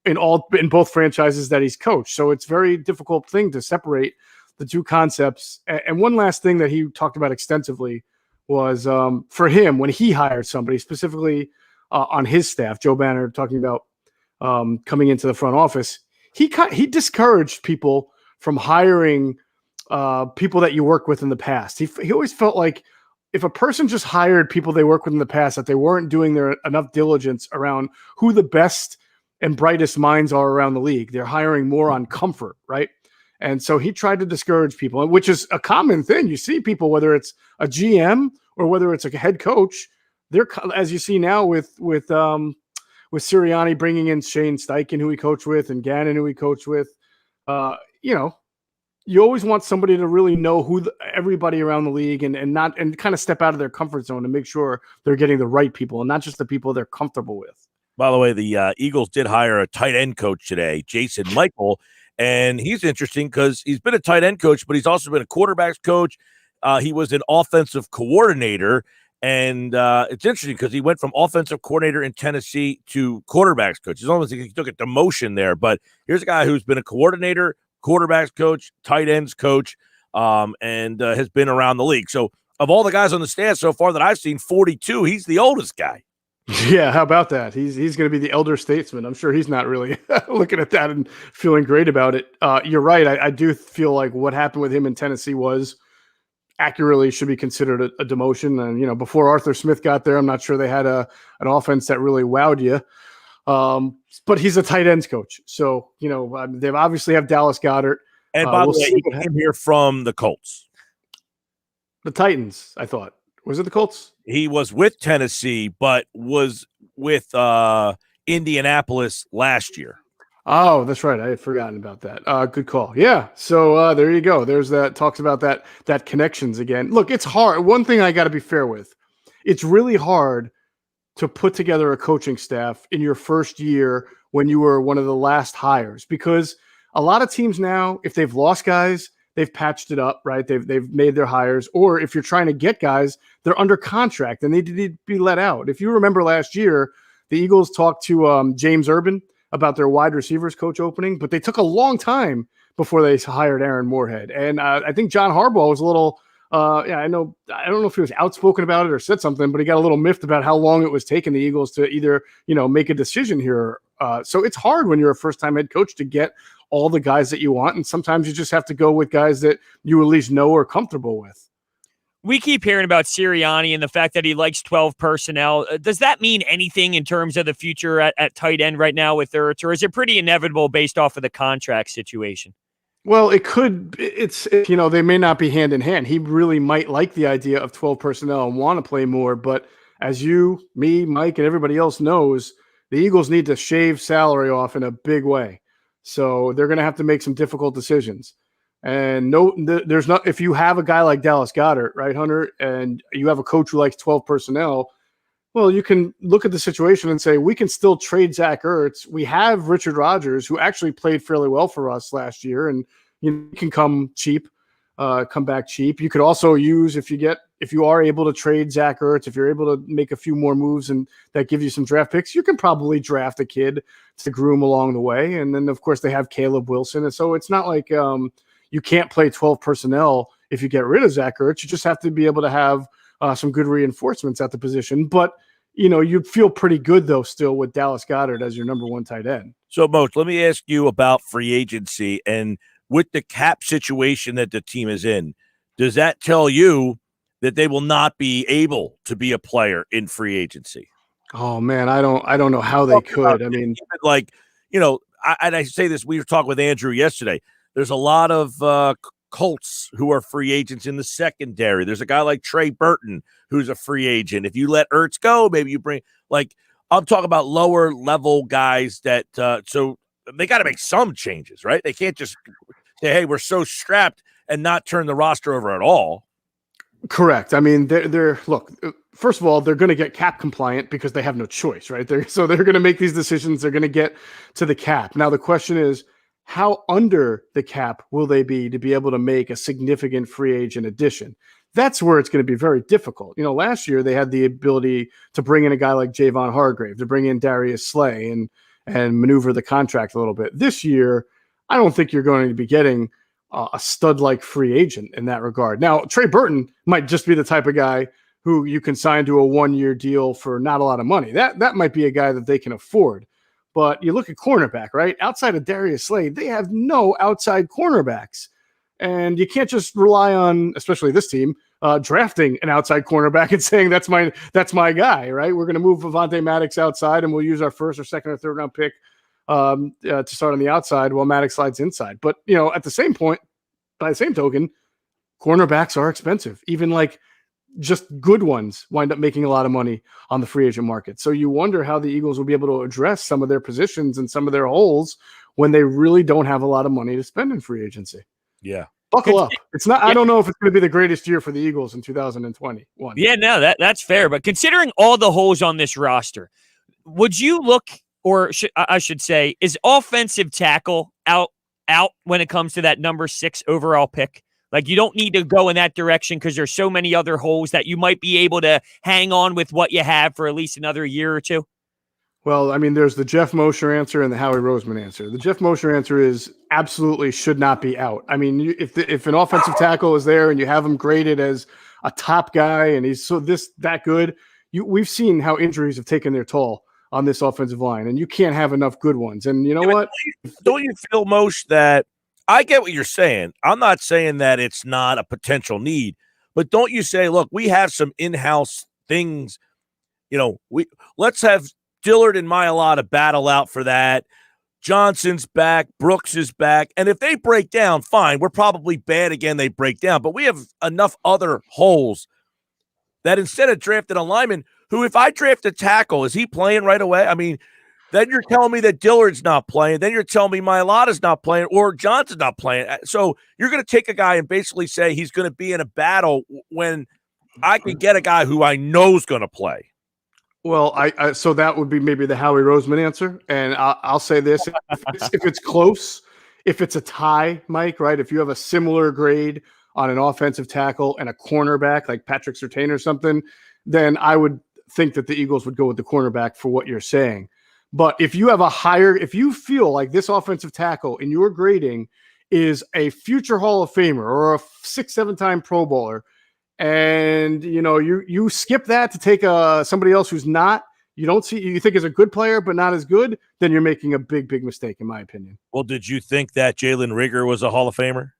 in both franchises that he's coached. So it's a very difficult thing to separate the two concepts. And one last thing that he talked about extensively was for him, when he hired somebody specifically on his staff, Joe Banner talking about coming into the front office, he discouraged people from hiring people that you worked with in the past. He always felt like if a person just hired people they worked with in the past, that they weren't doing their enough diligence around who the best and brightest minds are around the league. They're hiring more on comfort, right? And so he tried to discourage people, which is a common thing. You see people, whether it's a GM or whether it's a head coach, they're, as you see now with Sirianni bringing in Shane Steichen, who he coached with, and Gannon, who he coached with, you always want somebody to really know who everybody around the league and kind of step out of their comfort zone and make sure they're getting the right people and not just the people they're comfortable with. By the way, the Eagles did hire a tight end coach today, Jason Michael, and he's interesting because he's been a tight end coach, but he's also been a quarterbacks coach. He was an offensive coordinator, and it's interesting because he went from offensive coordinator in Tennessee to quarterbacks coach. It's almost like he took a demotion there, but here's a guy who's been a coordinator, quarterbacks coach, tight ends coach, and has been around the league. So of all the guys on the staff so far that I've seen, 42, he's the oldest guy. Yeah, how about that? He's going to be the elder statesman. I'm sure he's not really looking at that and feeling great about it. You're right. I do feel like what happened with him in Tennessee was accurately should be considered a demotion. And, before Arthur Smith got there, I'm not sure they had an offense that really wowed you. But he's a tight ends coach. So, they obviously have Dallas Goedert. And by the way, he came here from the Colts. The Titans, I thought. Was it the Colts? He was with Tennessee, but was with Indianapolis last year. Oh, that's right. I had forgotten about that. Good call. Yeah. So there you go. There's that. Talks about that connections again. Look, it's hard. One thing I got to be fair with. It's really hard to put together a coaching staff in your first year when you were one of the last hires, because a lot of teams now, if they've lost guys, they've patched it up, right? They've made their hires. Or if you're trying to get guys, they're under contract and they need to be let out. If you remember last year, the Eagles talked to James Urban about their wide receivers coach opening, but they took a long time before they hired Aaron Moorhead. And I think John Harbaugh was a little, I don't know if he was outspoken about it or said something, but he got a little miffed about how long it was taking the Eagles to either, make a decision here. So it's hard when you're a first-time head coach to get all the guys that you want. And sometimes you just have to go with guys that you at least know or comfortable with. We keep hearing about Sirianni and the fact that he likes 12 personnel. Does that mean anything in terms of the future at tight end right now with Ertz, or is it pretty inevitable based off of the contract situation? Well, it could. They may not be hand in hand. He really might like the idea of 12 personnel and want to play more. But as you, me, Mike, and everybody else knows, the Eagles need to shave salary off in a big way. So they're going to have to make some difficult decisions. And there's not, if you have a guy like Dallas Goedert, right, Hunter, and you have a coach who likes 12 personnel, well, you can look at the situation and say, we can still trade Zach Ertz. We have Richard Rodgers, who actually played fairly well for us last year, and you can come back cheap. You could also use, if you are able to trade Zach Ertz, if you're able to make a few more moves and that give you some draft picks, you can probably draft a kid to groom along the way. And then, of course, they have Caleb Wilson. And so it's not like you can't play 12 personnel if you get rid of Zach Ertz. You just have to be able to have some good reinforcements at the position. But, you'd feel pretty good, though, still with Dallas Goedert as your number one tight end. So, Moach, let me ask you about free agency. And with the cap situation that the team is in, does that tell you that they will not be able to be a player in free agency? Oh, man, I don't know how they could. I mean, I say this, we were talking with Andrew yesterday. There's a lot of Colts who are free agents in the secondary. There's a guy like Trey Burton who's a free agent. If you let Ertz go, maybe you bring, I'm talking about lower level guys that, so they got to make some changes, right? They can't just say, hey, we're so strapped and not turn the roster over at all. Correct. I mean, look, first of all, they're going to get cap compliant because they have no choice, right? They're going to make these decisions. They're going to get to the cap. Now, the question is, how under the cap will they be to be able to make a significant free agent addition? That's where it's going to be very difficult. Last year they had the ability to bring in a guy like Javon Hargrave, to bring in Darius Slay and maneuver the contract a little bit. This year, I don't think you're going to be getting a stud-like free agent in that regard. Now, Trey Burton might just be the type of guy who you can sign to a one-year deal for not a lot of money. That might be a guy that they can afford. But you look at cornerback, right? Outside of Darius Slade, they have no outside cornerbacks. And you can't just rely on, especially this team, drafting an outside cornerback and saying, that's my guy, right? We're going to move Avonte Maddox outside and we'll use our first or second or third round pick to start on the outside while Maddox slides inside. But, at the same point, by the same token, cornerbacks are expensive. Even just good ones wind up making a lot of money on the free agent market. So you wonder how the Eagles will be able to address some of their positions and some of their holes when they really don't have a lot of money to spend in free agency. Yeah. Buckle up. It's not, I don't know if it's going to be the greatest year for the Eagles in 2021. Yeah, no, that's fair. But considering all the holes on this roster, would you look, or I should say, is offensive tackle out when it comes to that number 6 overall pick? You don't need to go in that direction because there's so many other holes that you might be able to hang on with what you have for at least another year or two. Well, I mean, there's the Jeff Mosher answer and the Howie Roseman answer. The Jeff Mosher answer is absolutely should not be out. I mean, if an offensive tackle is there and you have him graded as a top guy and he's that good, we've seen how injuries have taken their toll on this offensive line, and you can't have enough good ones. And you know what? Don't you feel, Moshe, that I get what you're saying. I'm not saying that it's not a potential need, but don't you say, look, we have some in-house things. Let's have Dillard and Mailata battle out for that. Johnson's back. Brooks is back. And if they break down, fine. We're probably bad again. They break down. But we have enough other holes that instead of drafting a lineman, who if I draft a tackle, is he playing right away? I mean, then you're telling me that Dillard's not playing. Then you're telling me Mailata's not playing or Johnson's not playing. So you're going to take a guy and basically say he's going to be in a battle when I can get a guy who I know is going to play. Well, so that would be maybe the Howie Roseman answer. And I'll say this. If it's close, if it's a tie, Mike, right? If you have a similar grade on an offensive tackle and a cornerback like Patrick Surtain or something, then I would think that the Eagles would go with the cornerback for what you're saying. But if you have if you feel like this offensive tackle in your grading is a future Hall of Famer or a 6-7-time Pro Bowler, and you skip that to take somebody else who's not, you think is a good player but not as good, then you're making a big mistake, in my opinion. Well, did you think that Jalen Rigger was a Hall of Famer?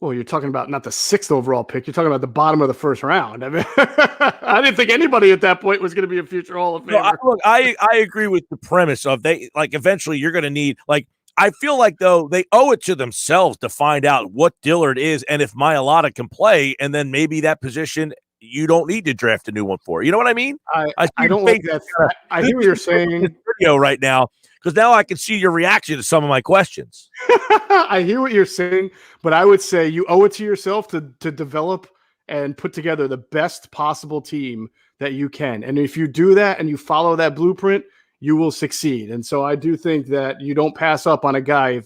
Well, you're talking about not the 6th overall pick. You're talking about the bottom of the first round. I mean, I didn't think anybody at that point was going to be a future Hall of Famer. No, I agree with the premise of eventually you're going to need, I feel like, though, they owe it to themselves to find out what Dillard is and if Mailata can play, and then maybe that position you don't need to draft a new one for. You know what I mean? I don't like that. I hear what you're saying. Video right now, because now I can see your reaction to some of my questions. I hear what you're saying, but I would say you owe it to yourself to develop and put together the best possible team that you can. And if you do that and you follow that blueprint, you will succeed. And so I do think that you don't pass up on a guy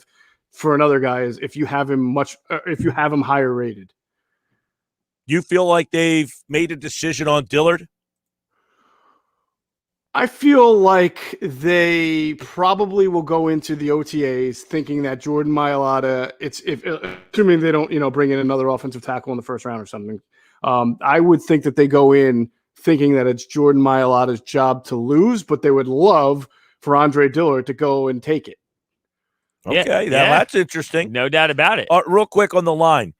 for another guy if you have him higher rated. You feel like they've made a decision on Dillard? I feel like they probably will go into the OTAs thinking that Jordan Mailata, assuming they don't, bring in another offensive tackle in the first round or something. I would think that they go in thinking that it's Jordan Mailata's job to lose, but they would love for Andre Dillard to go and take it. Okay, that's interesting. No doubt about it. Real quick on the line,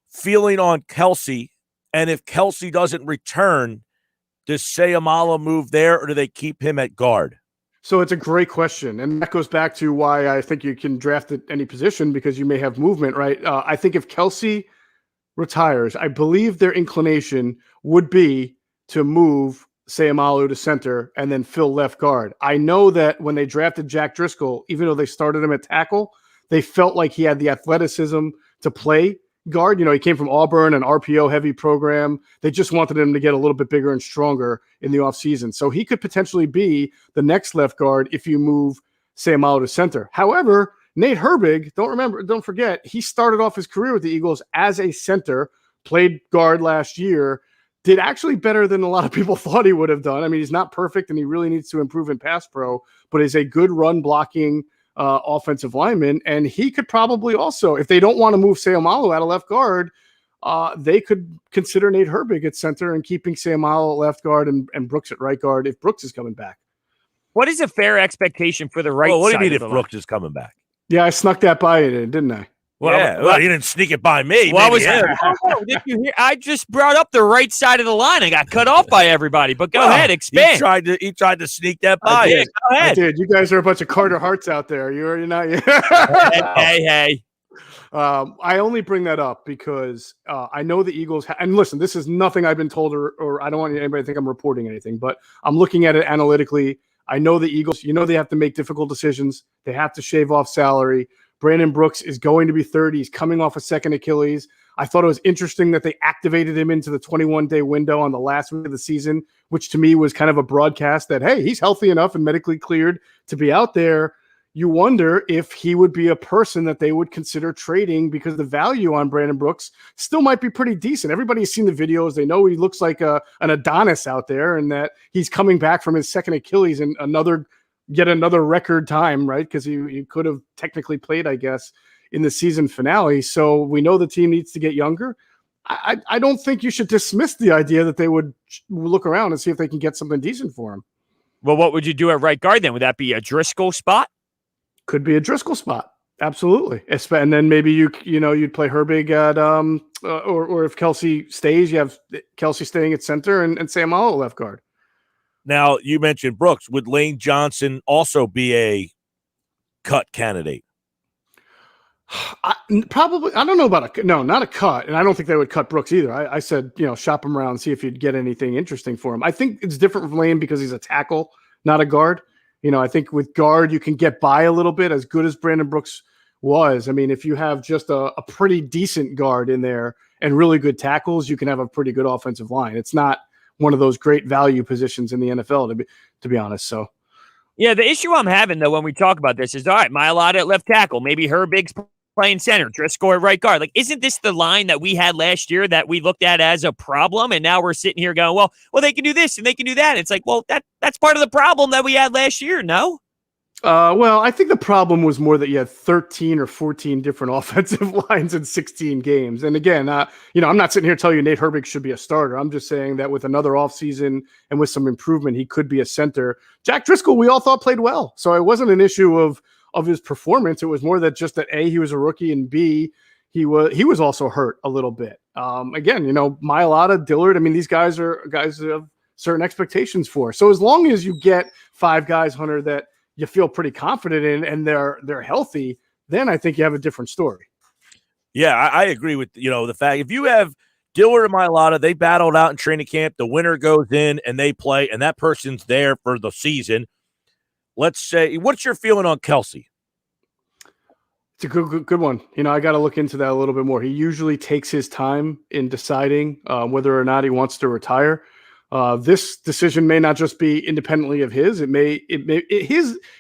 feeling on Kelsey, and if Kelsey doesn't return, does Seumalo move there, or do they keep him at guard? So it's a great question, and that goes back to why I think you can draft at any position, because you may have movement, right? I think if Kelsey retires, I believe their inclination would be to move Seumalo to center and then fill left guard. I know that when they drafted Jack Driscoll, even though they started him at tackle, they felt like he had the athleticism to play guard. He came from Auburn, an RPO heavy program. They just wanted him to get a little bit bigger and stronger in the offseason. So he could potentially be the next left guard if you move Seumalo to center. However, Nate Herbig, don't forget, he started off his career with the Eagles as a center, played guard last year, did actually better than a lot of people thought he would have done. I mean, he's not perfect and he really needs to improve in pass pro, but is a good run blocking offensive lineman. And he could probably also, if they don't want to move Seumalo out of left guard, they could consider Nate Herbig at center and keeping Seumalo at left guard and Brooks at right guard if Brooks is coming back. What is a fair expectation for the right side? What do you mean if Brooks is coming back? Yeah, I snuck that by you, didn't I? Well, you didn't sneak it by me. Did you hear? I just brought up the right side of the line. I got cut off by everybody. But go ahead, expand. He tried to sneak that by you. Go ahead. I did. You guys are a bunch of Carter Harts out there. You're not. Hey. I only bring that up because I know the Eagles. And listen, this is nothing I've been told, or I don't want anybody to think I'm reporting anything. But I'm looking at it analytically. I know the Eagles. They have to make difficult decisions. They have to shave off salary. Brandon Brooks is going to be 30. He's coming off a second Achilles. I thought it was interesting that they activated him into the 21-day window on the last week of the season, which to me was kind of a broadcast that, hey, he's healthy enough and medically cleared to be out there. You wonder if he would be a person that they would consider trading, because the value on Brandon Brooks still might be pretty decent. Everybody's seen the videos. They know he looks like an Adonis out there, and that he's coming back from his second Achilles and yet another record time, right? Because he could have technically played, I guess, in the season finale. So we know the team needs to get younger. I don't think you should dismiss the idea that they would look around and see if they can get something decent for him. Well, what would you do at right guard then? Would that be a Driscoll spot? Could be a Driscoll spot. Absolutely. And then maybe you'd play Herbig at or if Kelsey stays, you have Kelsey staying at center and Seumalo at left guard. Now, you mentioned Brooks. Would Lane Johnson also be a cut candidate? Probably. I don't know about not a cut. And I don't think they would cut Brooks either. I said, shop him around and see if you'd get anything interesting for him. I think it's different from Lane because he's a tackle, not a guard. I think with guard, you can get by a little bit, as good as Brandon Brooks was. I mean, if you have just a pretty decent guard in there and really good tackles, you can have a pretty good offensive line. It's not one of those great value positions in the NFL, to be honest. So Yeah, the issue I'm having, though, when we talk about this is, all right, Mailata at left tackle. Maybe Herbig's playing center. Driscoll at right guard. Like, isn't this the line that we had last year that we looked at as a problem? And now we're sitting here going, well, they can do this and they can do that. It's like, well, that's part of the problem that we had last year, no? Well, I think the problem was more that you had 13 or 14 different offensive lines in 16 games. And again, I'm not sitting here telling you Nate Herbig should be a starter. I'm just saying that with another offseason and with some improvement, he could be a center. Jack Driscoll, we all thought played well. So it wasn't an issue of his performance. It was more that just that A, he was a rookie, and B, he was also hurt a little bit. Again, Mailata, Dillard, I mean, these guys are guys who have certain expectations for. So as long as you get 5 guys, Hunter, that you feel pretty confident in, and they're healthy, then I think you have a different story. Yeah, I agree with the fact if you have Dillard and Mailata, they battled out in training camp. The winner goes in and they play, and that person's there for the season. Let's say, what's your feeling on Kelsey? It's a good one. I got to look into that a little bit more. He usually takes his time in deciding whether or not he wants to retire. This decision may not just be independently of his.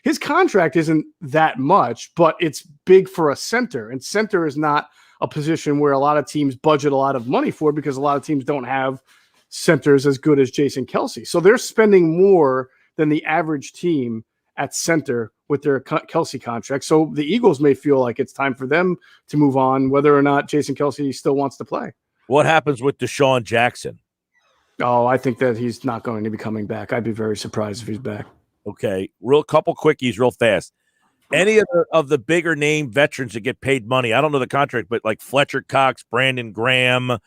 His contract isn't that much, but it's big for a center, and center is not a position where a lot of teams budget a lot of money for, because a lot of teams don't have centers as good as Jason Kelsey. So they're spending more than the average team at center with their Kelsey contract. So the Eagles may feel like it's time for them to move on, whether or not Jason Kelsey still wants to play. What happens with Deshaun Jackson? Oh, I think that he's not going to be coming back. I'd be very surprised if he's back. Okay, couple quickies real fast. Any of the bigger name veterans that get paid money, I don't know the contract, but like Fletcher Cox, Brandon Graham,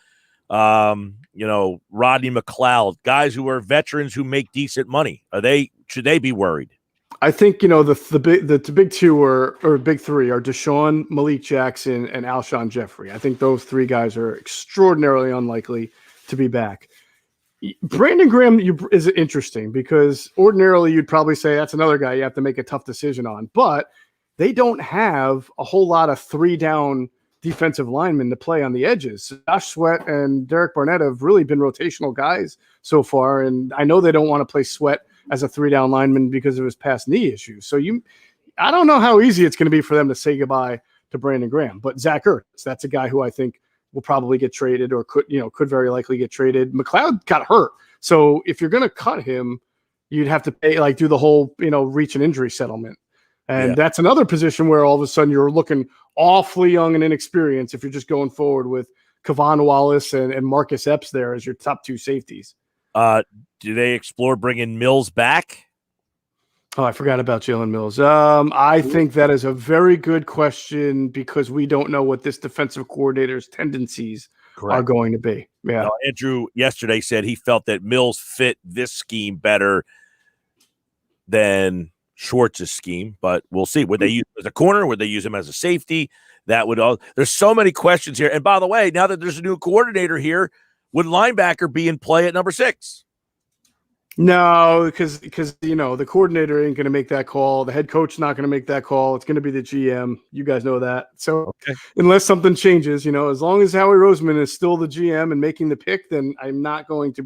Rodney McLeod, guys who are veterans who make decent money. Should they be worried? I think, the big two or big three are Deshaun, Malik Jackson, and Alshon Jeffrey. I think those 3 guys are extraordinarily unlikely to be back. Brandon Graham is interesting because ordinarily you'd probably say that's another guy you have to make a tough decision on, but they don't have a whole lot of 3-down defensive linemen to play on the edges. Josh Sweat and Derek Barnett have really been rotational guys so far, and I know they don't want to play Sweat as a 3-down lineman because of his past knee issues. So I don't know how easy it's going to be for them to say goodbye to Brandon Graham, but Zach Ertz, that's a guy who I think will probably get traded or could very likely get traded. McLeod got hurt. So if you're going to cut him, you'd have to pay, do the whole, reach an injury settlement. And that's another position where all of a sudden you're looking awfully young and inexperienced if you're just going forward with Kevon Wallace and Marcus Epps there as your top 2 safeties. Do they explore bringing Mills back? Oh, I forgot about Jalen Mills. I think that is a very good question because we don't know what this defensive coordinator's tendencies are going to be. Yeah. Andrew yesterday said he felt that Mills fit this scheme better than Schwartz's scheme, but we'll see. Would they use him as a corner? Would they use him as a safety? There's so many questions here. And by the way, now that there's a new coordinator here, would linebacker be in play at number 6? No, because the coordinator ain't going to make that call. The head coach is not going to make that call. It's going to be the GM. You guys know that. So unless something changes, as long as Howie Roseman is still the GM and making the pick, then I'm not going to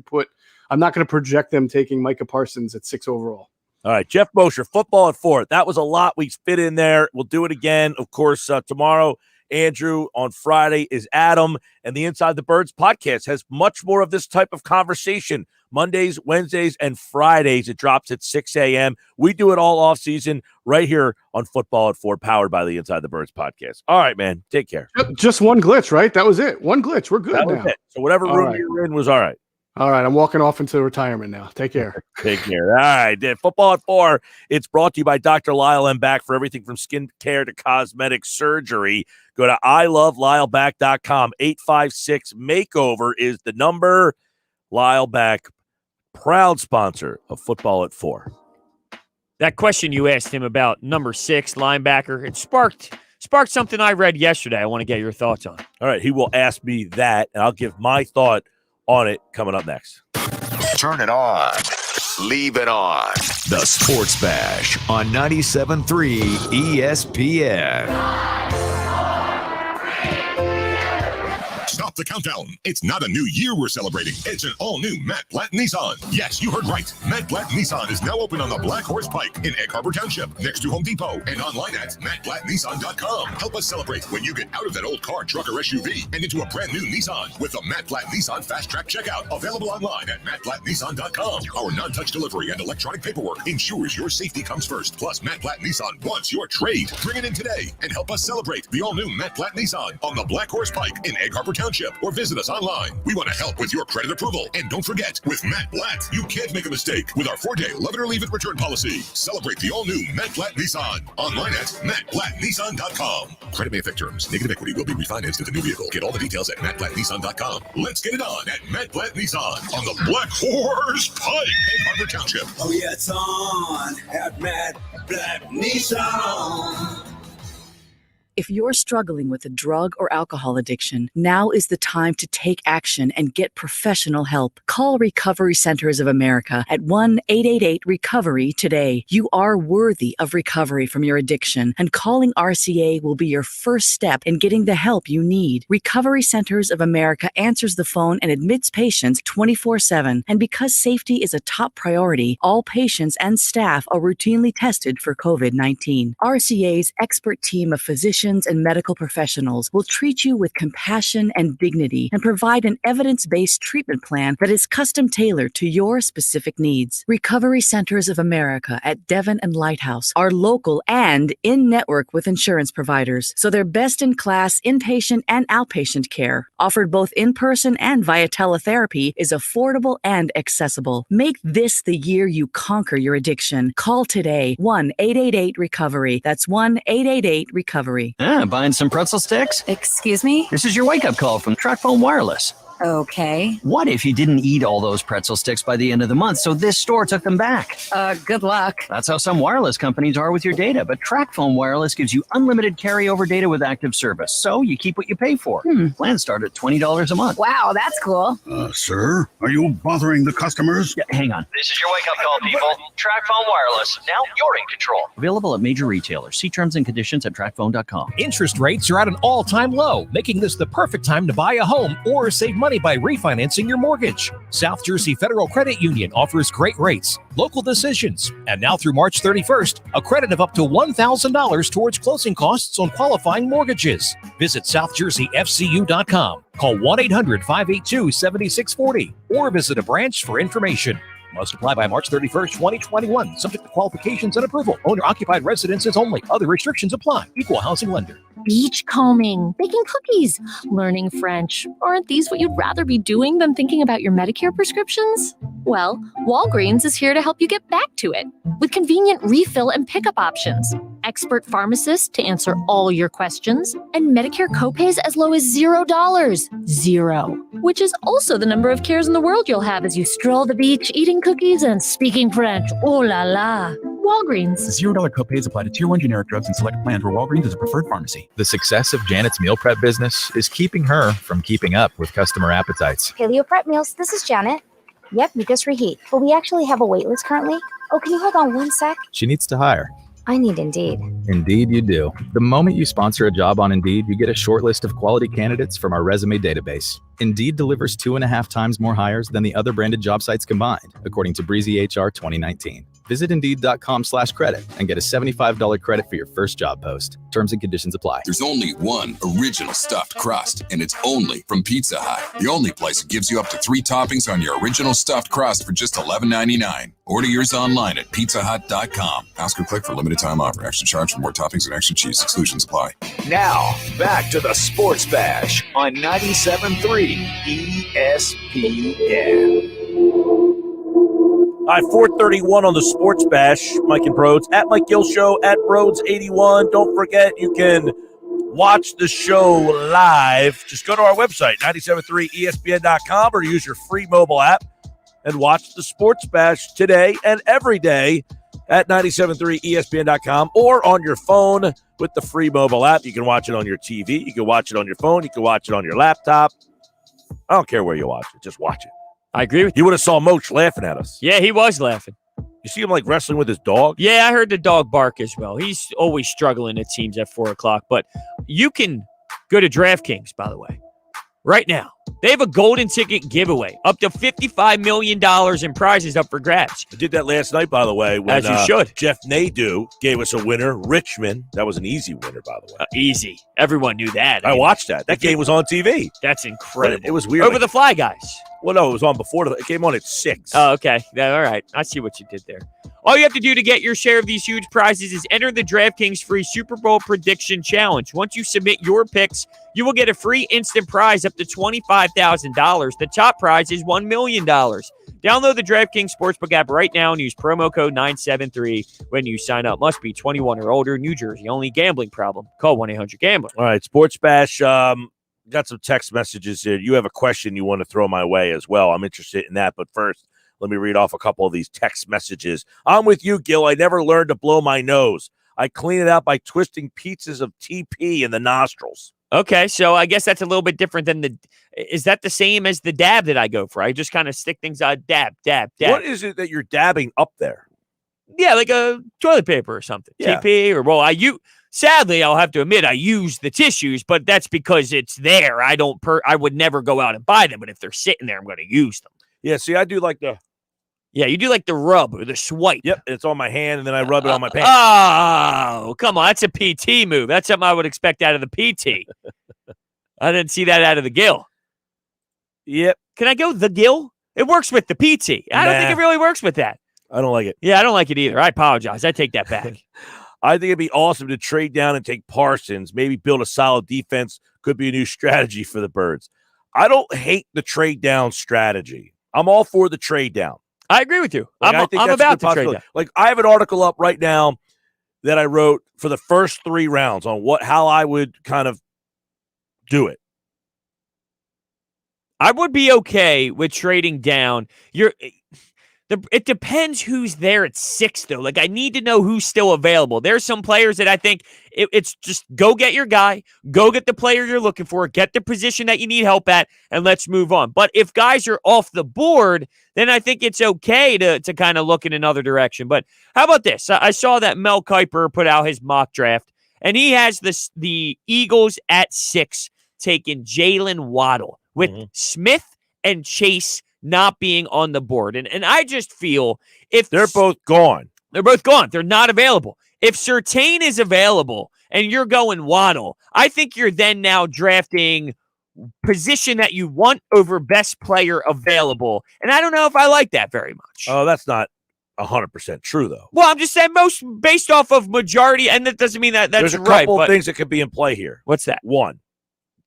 project them taking Micah Parsons at 6 overall. All right, Jeff Mosher, football at 4. That was a lot we fit in there. We'll do it again, of course, tomorrow. Andrew, on Friday is Adam, and the Inside the Birds podcast has much more of this type of conversation. Mondays, Wednesdays, and Fridays. It drops at 6 a.m. We do it all off season right here on Football at 4, powered by the Inside the Birds podcast. All right, man. Take care. Just one glitch, right? That was it. One glitch. We're good now. So whatever room you're in was all right. All right. I'm walking off into retirement now. Take care. Take care. All right. Football at 4. It's brought to you by Dr. Lyle M. Back for everything from skin care to cosmetic surgery. Go to ilovelylback.com. 856-MAKEOVER is the number. Lyle Back, proud sponsor of Football at 4. That question you asked him about number 6 linebacker, it sparked something I read yesterday. I want to get your thoughts on. All right. He will ask me that, and I'll give my thought on it coming up next. Turn it on. Leave it on. The Sports Bash on 97.3 ESPN. Stop. the countdown. It's not a new year we're celebrating. It's an all-new Matt Blatt Nissan. Yes, you heard right. Matt Blatt Nissan is now open on the Black Horse Pike in Egg Harbor Township, next to Home Depot, and online at mattblattnissan.com. Help us celebrate when you get out of that old car, truck, or SUV and into a brand new Nissan with the Matt Blatt Nissan Fast Track Checkout. Available online at mattblattnissan.com. Our non-touch delivery and electronic paperwork ensures your safety comes first. Plus, Matt Blatt Nissan wants your trade. Bring it in today and help us celebrate the all-new Matt Blatt Nissan on the Black Horse Pike in Egg Harbor Township, or visit us online. We want to help with your credit approval. And don't forget, with Matt Blatt, you can't make a mistake with our 4-day love it or leave it return policy. Celebrate the all-new Matt Blatt Nissan online at mattblattnissan.com. Credit may affect terms. Negative equity will be refinanced into new vehicle. Get all the details at mattblattnissan.com. Let's get it on at Matt Blatt Nissan on the Black Horse Pike, Egg Harbor Township. Oh yeah, it's on at Matt Blatt Nissan. If you're struggling with a drug or alcohol addiction, now is the time to take action and get professional help. Call Recovery Centers of America at 1-888-RECOVERY today. You are worthy of recovery from your addiction, and calling RCA will be your first step in getting the help you need. Recovery Centers of America answers the phone and admits patients 24/7. And because safety is a top priority, all patients and staff are routinely tested for COVID-19. RCA's expert team of physicians and medical professionals will treat you with compassion and dignity and provide an evidence-based treatment plan that is custom-tailored to your specific needs. Recovery Centers of America at Devon and Lighthouse are local and in-network with insurance providers, so their best-in-class inpatient and outpatient care, offered both in-person and via teletherapy, is affordable and accessible. Make this the year you conquer your addiction. Call today, 1-888-RECOVERY. That's 1-888-RECOVERY. Buying some pretzel sticks? Excuse me? This is your wake-up call from TracFone Wireless. Okay. What if you didn't eat all those pretzel sticks by the end of the month, so this store took them back? Good luck. That's how some wireless companies are with your data, but TracFone Wireless gives you unlimited carryover data with active service, so you keep what you pay for. Plans start at $20 a month. Wow, that's cool. Sir, are you bothering the customers? Yeah, hang on. This is your wake-up call, people. TracFone Wireless. Now you're in control. Available at major retailers. See terms and conditions at TracFone.com. Interest rates are at an all-time low, making this the perfect time to buy a home or save money by refinancing your mortgage. South Jersey Federal Credit Union offers great rates, local decisions, and now through March 31st, a credit of up to $1,000 towards closing costs on qualifying mortgages. Visit southjerseyfcu.com. Call 1-800-582-7640 or visit a branch for information. Must apply by March 31st, 2021. Subject to qualifications and approval. Owner-occupied residences only. Other restrictions apply. Equal housing lender. Beachcombing, baking cookies, learning French. Aren't these what you'd rather be doing than thinking about your Medicare prescriptions? Well, Walgreens is here to help you get back to it with convenient refill and pickup options, expert pharmacists to answer all your questions, and Medicare copays as low as $0. Zero. Which is also the number of cares in the world you'll have as you stroll the beach, eating cookies and speaking French. Oh la la. Walgreens. $0 copays apply to Tier 1 generic drugs and select plans where Walgreens is a preferred pharmacy. The success of Janet's meal prep business is keeping her from keeping up with customer appetites. Paleo Prep Meals, this is Janet. Yep, you just reheat. But we actually have a wait list currently. Oh, can you hold on one sec? She needs to hire. I need Indeed. Indeed you do. The moment you sponsor a job on Indeed, you get a short list of quality candidates from our resume database. Indeed delivers 2.5 times more hires than the other branded job sites combined, according to Breezy HR 2019. Visit Indeed.com/credit and get a $75 credit for your first job post. Terms and conditions apply. There's only one original stuffed crust, and it's only from Pizza Hut. The only place that gives you up to 3 toppings on your original stuffed crust for just $11.99. Order yours online at pizzahut.com. Ask or click for limited time offer. Extra charge for more toppings and extra cheese. Exclusions apply. Now, back to the Sports Bash on 97.3 ESPN. All right, 4:31 on the Sports Bash. Mike and Brodes at Mike Gill Show at Brodes81. Don't forget, you can watch the show live. Just go to our website, 973ESPN.com, or use your free mobile app and watch the Sports Bash today and every day at 973ESPN.com or on your phone with the free mobile app. You can watch it on your TV. You can watch it on your phone. You can watch it on your laptop. I don't care where you watch it. Just watch it. I agree with you. You would have saw Moach laughing at us. Yeah, he was laughing. You see him like wrestling with his dog? Yeah, I heard the dog bark as well. He's always struggling, it seems, at 4 o'clock. But you can go to DraftKings, by the way. right now. They have a golden ticket giveaway, up to $55 million in prizes up for grabs. I did that last night, by the way. When, as you should. Jeff Nadeau gave us a winner, Richmond. That was an easy winner, by the way. Easy. Everyone knew that. I watched that. That game was on TV. That's incredible. It was weird. Over the Fly guys. Well, no, it was on before. It came on at 6. Oh, okay. All right. I see what you did there. All you have to do to get your share of these huge prizes is enter the DraftKings free Super Bowl prediction challenge. Once you submit your picks, you will get a free instant prize up to $25,000. The top prize is $1 million. Download the DraftKings Sportsbook app right now and use promo code 973 when you sign up. Must be 21 or older. New Jersey only. Gambling problem? Call 1-800-GAMBLER. All right, Sports Bash. Got some text messages here. You have a question you want to throw my way as well. I'm interested in that. But first, let me read off a couple of these text messages. I'm with you, Gill. I never learned to blow my nose. I clean it out by twisting pieces of TP in the nostrils. Okay, so I guess that's a little bit different than is that the same as the dab that I go for? I just kind of stick things out, dab. What is it that you're dabbing up there? Yeah, like a toilet paper or something. Yeah. TP or, sadly, I'll have to admit I use the tissues, but that's because it's there. I would never go out and buy them, but if they're sitting there, I'm going to use them. Yeah, see, I do like the... Yeah, you do like the rub or the swipe. Yep, it's on my hand, and then I rub it on my pants. Oh, come on. That's a PT move. That's something I would expect out of the PT. I didn't see that out of the Gill. Yep. Can I go the Gill? It works with the PT. I don't think it really works with that. I don't like it. Yeah, I don't like it either. I apologize. I take that back. I think it'd be awesome to trade down and take Parsons, maybe build a solid defense. Could be a new strategy for the Birds. I don't hate the trade down strategy. I'm all for the trade down. I agree with you. Like, I'm about to trade down. Like, I have an article up right now that I wrote for the first 3 rounds on how I would kind of do it. I would be okay with trading down. It depends who's there at 6, though. Like, I need to know who's still available. There's some players that I think it's just go get your guy, go get the player you're looking for, get the position that you need help at, and let's move on. But if guys are off the board, then I think it's okay to kind of look in another direction. But how about this? I saw that Mel Kiper put out his mock draft, and he has the Eagles at 6 taking Jalen Waddle with Smith and Chase not being on the board. And I just feel if they're both gone. They're both gone. They're not available. If Surtain is available and you're going Waddle, I think you're then now drafting position that you want over best player available. And I don't know if I like that very much. Oh, that's not 100% true, though. Well, I'm just saying most based off of majority, and that doesn't mean that's right. There's a couple of things that could be in play here. What's that? One,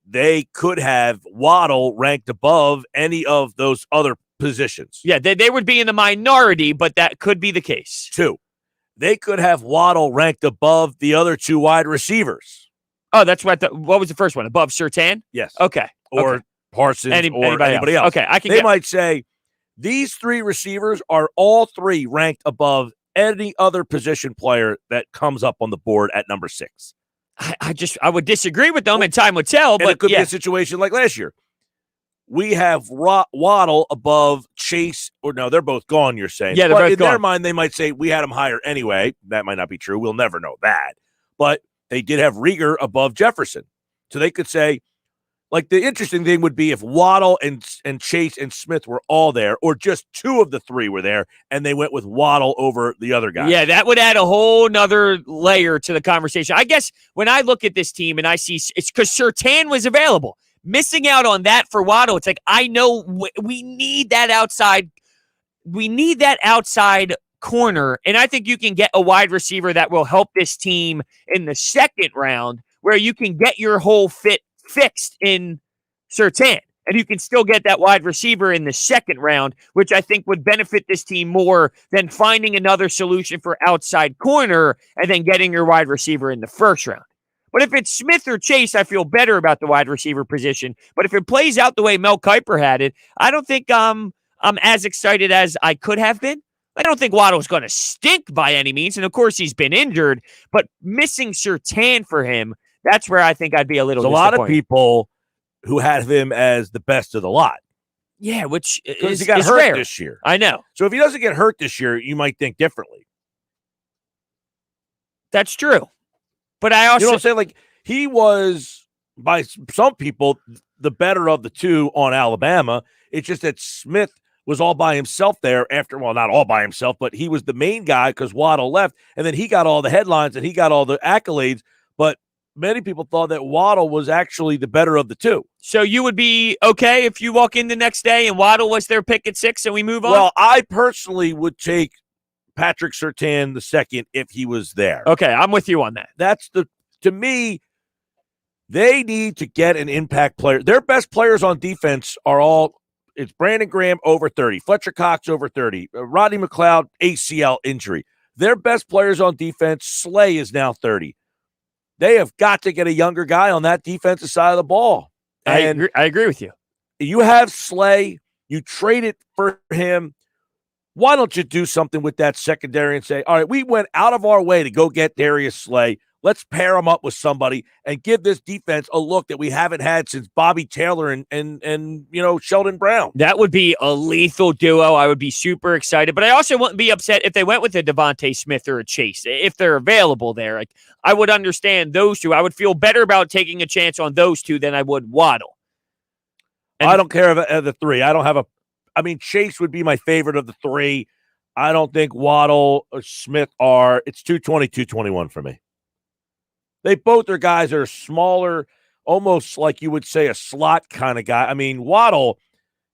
they could have Waddle ranked above any of those other positions. Yeah, they would be in the minority, but that could be the case. 2, they could have Waddle ranked above the other 2 wide receivers. Oh, that's what was the first one? Above Surtain? Yes. Okay. Or Parsons or anybody else. Okay, They might say these 3 receivers are all 3 ranked above any other position player that comes up on the board at number 6. I would disagree with them, and time would tell. But it could be a situation like last year. We have Waddle above Chase, or no, they're both gone. You're saying, yeah, they're both gone. In their mind, they might say we had him higher anyway. That might not be true. We'll never know that. But they did have Rieger above Jefferson, so they could say, like, the interesting thing would be if Waddle and Chase and Smith were all there, or just 2 of the 3 were there, and they went with Waddle over the other guy. Yeah, that would add a whole nother layer to the conversation. I guess when I look at this team and I see it's because Surtain was available. Missing out on that for Waddle, it's like, I know we need that outside. We need that outside corner, and I think you can get a wide receiver that will help this team in the 2nd round, where you can get your whole fit fixed in Surtain, and you can still get that wide receiver in the 2nd round, which I think would benefit this team more than finding another solution for outside corner and then getting your wide receiver in the 1st round. But if it's Smith or Chase, I feel better about the wide receiver position. But if it plays out the way Mel Kiper had it, I don't think I'm as excited as I could have been. I don't think Waddle's going to stink by any means, and of course he's been injured, but missing Surtain for him, that's where I think I'd be a little disappointed. A lot of people who had him as the best of the lot. Yeah, which he got hurt rare. this year. I know. So if he doesn't get hurt this year, you might think differently. That's true. But I also... You know what I'm saying? Like, he was by some people, the better of the two on Alabama. It's just that Smith was all by himself there after, well, not all by himself, but he was the main guy because Waddle left, and then he got all the headlines and he got all the accolades, but many people thought that Waddle was actually the better of the two. So you would be okay if you walk in the next day and Waddle was their pick at 6 and we move on? Well, I personally would take Patrick Surtain the second if he was there. Okay, I'm with you on that. To me, they need to get an impact player. Their best players on defense are it's Brandon Graham over 30, Fletcher Cox over 30, Rodney McLeod ACL injury. Their best players on defense, Slay is now 30. They have got to get a younger guy on that defensive side of the ball. And I agree with you. You have Slay. You traded for him. Why don't you do something with that secondary and say, all right, we went out of our way to go get Darius Slay. Let's pair him up with somebody and give this defense a look that we haven't had since Bobby Taylor and Sheldon Brown. That would be a lethal duo. I would be super excited, but I also wouldn't be upset if they went with a Devontae Smith or a Chase if they're available there. Like, I would understand those two. I would feel better about taking a chance on those two than I would Waddle. I don't care of the three. Chase would be my favorite of the three. I don't think Waddle or Smith are. It's 220, 221 for me. They both are guys that are smaller, almost like you would say a slot kind of guy. I mean, Waddle,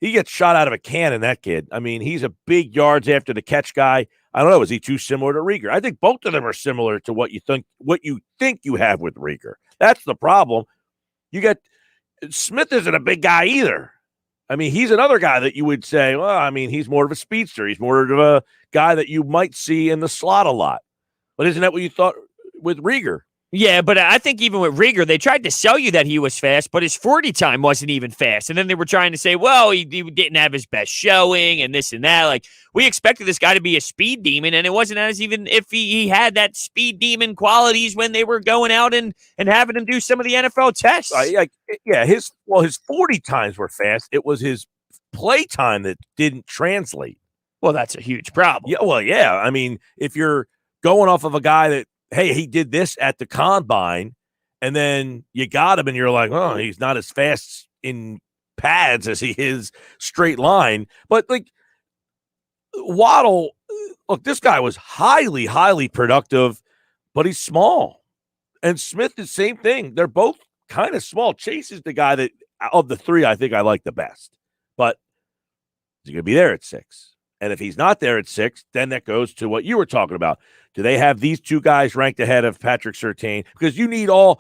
he gets shot out of a cannon, that kid. I mean, he's a big yards after the catch guy. I don't know, is he too similar to Rieger? I think both of them are similar to what you think you have with Rieger. That's the problem. Smith isn't a big guy either. I mean, he's another guy that you would say, well, I mean, he's more of a speedster. He's more of a guy that you might see in the slot a lot. But isn't that what you thought with Rieger? Yeah, but I think even with Rieger, they tried to sell you that he was fast, but his 40 time wasn't even fast. And then they were trying to say, well, he didn't have his best showing and this and that. Like, we expected this guy to be a speed demon, and it wasn't as even if he had that speed demon qualities when they were going out and having him do some of the NFL tests. His 40 times were fast. It was his play time that didn't translate. Well, that's a huge problem. Yeah. I mean, if you're going off of a guy that, hey, he did this at the combine, and then you got him, and you're like, oh, he's not as fast in pads as he is straight line. But, like, Waddle, look, this guy was highly, highly productive, but he's small. And Smith, the same thing. They're both kind of small. Chase is the guy that, of the three, I think I like the best. But he's going to be there at 6. And if he's not there at 6, then that goes to what you were talking about. Do they have these two guys ranked ahead of Patrick Surtain? Because you need a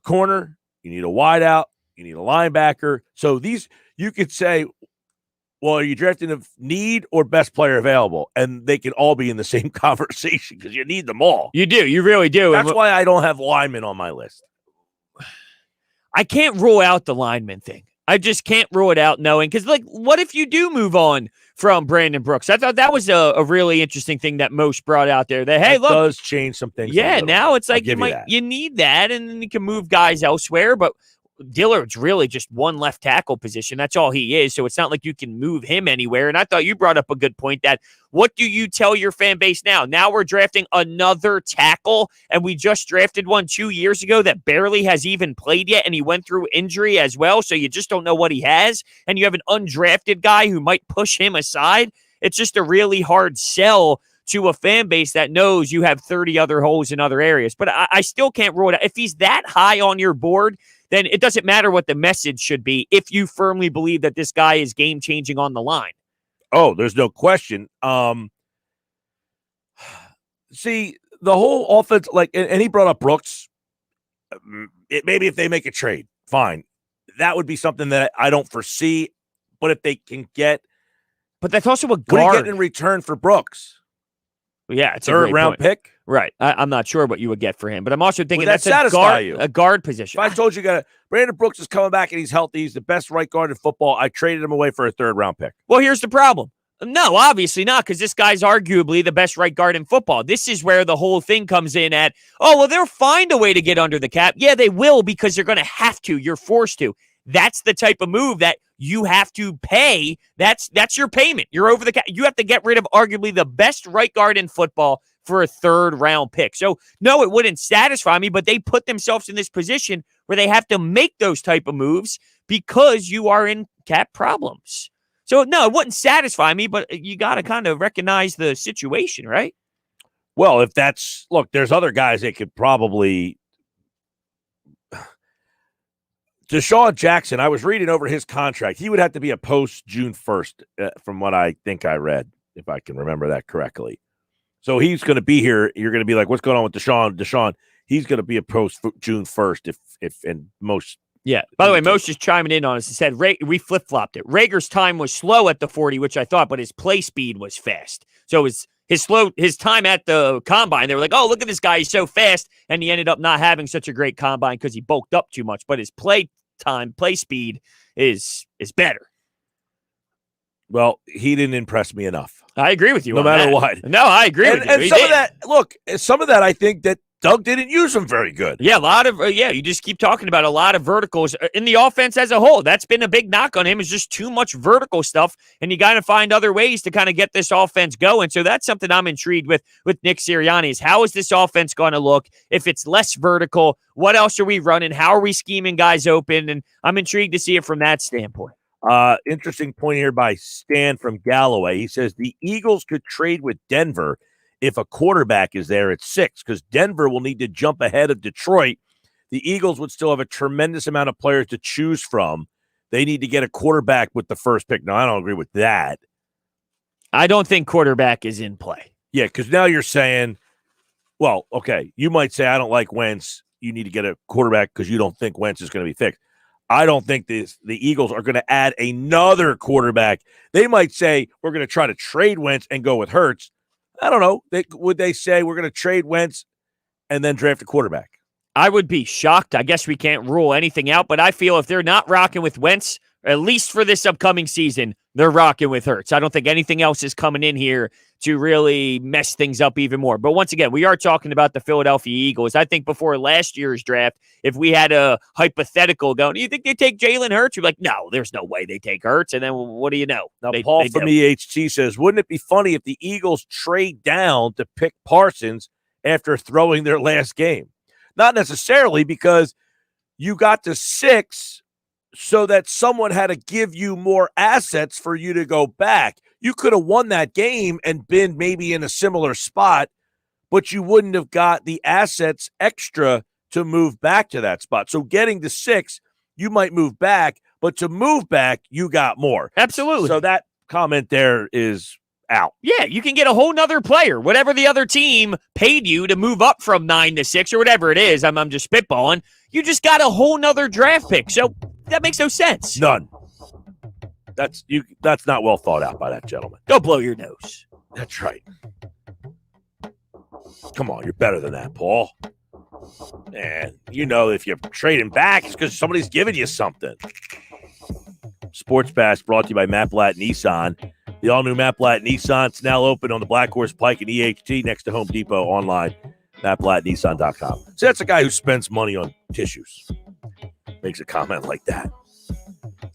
corner, you need a wideout, you need a linebacker. So these, you could say, well, are you drafting a need or best player available? And they can all be in the same conversation because you need them all. You do. You really do. That's why I don't have linemen on my list. I can't rule out the lineman thing. I just can't rule it out knowing, because, like, what if you do move on from Brandon Brooks? I thought that was a really interesting thing that Most brought out there. That, hey, look, does change some things. Yeah, now it's like you need that, and then you can move guys elsewhere. But Dillard's really just one left tackle position. That's all he is. So it's not like you can move him anywhere. And I thought you brought up a good point that what do you tell your fan base now? Now we're drafting another tackle, and we just drafted one 2 years ago that barely has even played yet, and he went through injury as well. So you just don't know what he has. And you have an undrafted guy who might push him aside. It's just a really hard sell to a fan base that knows you have 30 other holes in other areas. But I still can't rule it out. If he's that high on your board, then it doesn't matter what the message should be if you firmly believe that this guy is game-changing on the line. Oh, there's no question. See, the whole offense, like, and he brought up Brooks. Maybe if they make a trade, fine. That would be something that I don't foresee. But if they can get... But that's also a guard. What do you get in return for Brooks? Yeah, it's a third round pick. Right. I'm not sure what you would get for him, but I'm also thinking that's a guard position. If I told you Brandon Brooks is coming back and he's healthy, he's the best right guard in football, I traded him away for a third round pick. Well, here's the problem. No, obviously not, because this guy's arguably the best right guard in football. This is where the whole thing comes in at, oh, well, they'll find a way to get under the cap. Yeah, they will, because they're going to have to. You're forced to. That's the type of move that you have to pay. That's your payment. You're over the cap. You have to get rid of arguably the best right guard in football for a 3rd-round pick. So, no, it wouldn't satisfy me, but they put themselves in this position where they have to make those type of moves because you are in cap problems. So, no, it wouldn't satisfy me, but you got to kind of recognize the situation, right? Well, if that's – look, there's other guys that could probably – Deshaun Jackson, I was reading over his contract. He would have to be a post-June 1st from what I think I read, if I can remember that correctly. So he's going to be here. You're going to be like, what's going on with Deshaun? Deshaun, he's going to be a post-June 1st if and most – yeah. By the way, Most is chiming in on us. He said we flip-flopped it. Rager's time was slow at the 40, which I thought, but his play speed was fast. So his time at the combine, they were like, oh, look at this guy. He's so fast. And he ended up not having such a great combine because he bulked up too much. But his play speed is better. Well, he didn't impress me enough. I agree with you. No matter what. No, I agree with you. And some of that, I think that Doug didn't use him very good. Yeah, a lot of you just keep talking about a lot of verticals in the offense as a whole. That's been a big knock on him, is just too much vertical stuff, and you got to find other ways to kind of get this offense going. So that's something I'm intrigued with Nick Sirianni, is how is this offense going to look if it's less vertical? What else are we running? How are we scheming guys open? And I'm intrigued to see it from that standpoint. Interesting point here by Stan from Galloway. He says the Eagles could trade with Denver if a quarterback is there at 6, because Denver will need to jump ahead of Detroit. The Eagles would still have a tremendous amount of players to choose from. They need to get a quarterback with the first pick. No, I don't agree with that. I don't think quarterback is in play. Yeah, because now you're saying, well, okay, you might say, I don't like Wentz. You need to get a quarterback because you don't think Wentz is going to be fixed. I don't think the Eagles are going to add another quarterback. They might say, we're going to try to trade Wentz and go with Hurts. I don't know. Would they say we're going to trade Wentz and then draft a quarterback? I would be shocked. I guess we can't rule anything out, but I feel if they're not rocking with Wentz, at least for this upcoming season, they're rocking with Hurts. I don't think anything else is coming in here to really mess things up even more. But once again, we are talking about the Philadelphia Eagles. I think before last year's draft, if we had a hypothetical going, do you think they take Jalen Hurts? You're like, no, there's no way they take Hurts. And then what do you know? Now, Paul from EHT says, wouldn't it be funny if the Eagles trade down to pick Parsons after throwing their last game? Not necessarily, because you got to 6 so that someone had to give you more assets for you to go back. You could have won that game and been maybe in a similar spot, but you wouldn't have got the assets extra to move back to that spot. So getting to 6, you might move back, but to move back, you got more. Absolutely. So that comment there is out. Yeah, you can get a whole nother player, whatever the other team paid you to move up from 9 to 6 or whatever it is. I'm just spitballing. You just got a whole nother draft pick. So that makes no sense. None. That's not well thought out by that gentleman. Go blow your nose. That's right. Come on, you're better than that, Paul. And you know if you're trading back, it's because somebody's giving you something. Sports Bash brought to you by Matt Blatt Nissan. The all-new Matt Blatt Nissan. It's now open on the Black Horse Pike in EHT next to Home Depot online. MattBlattNissan.com. So that's a guy who spends money on tissues. Makes a comment like that.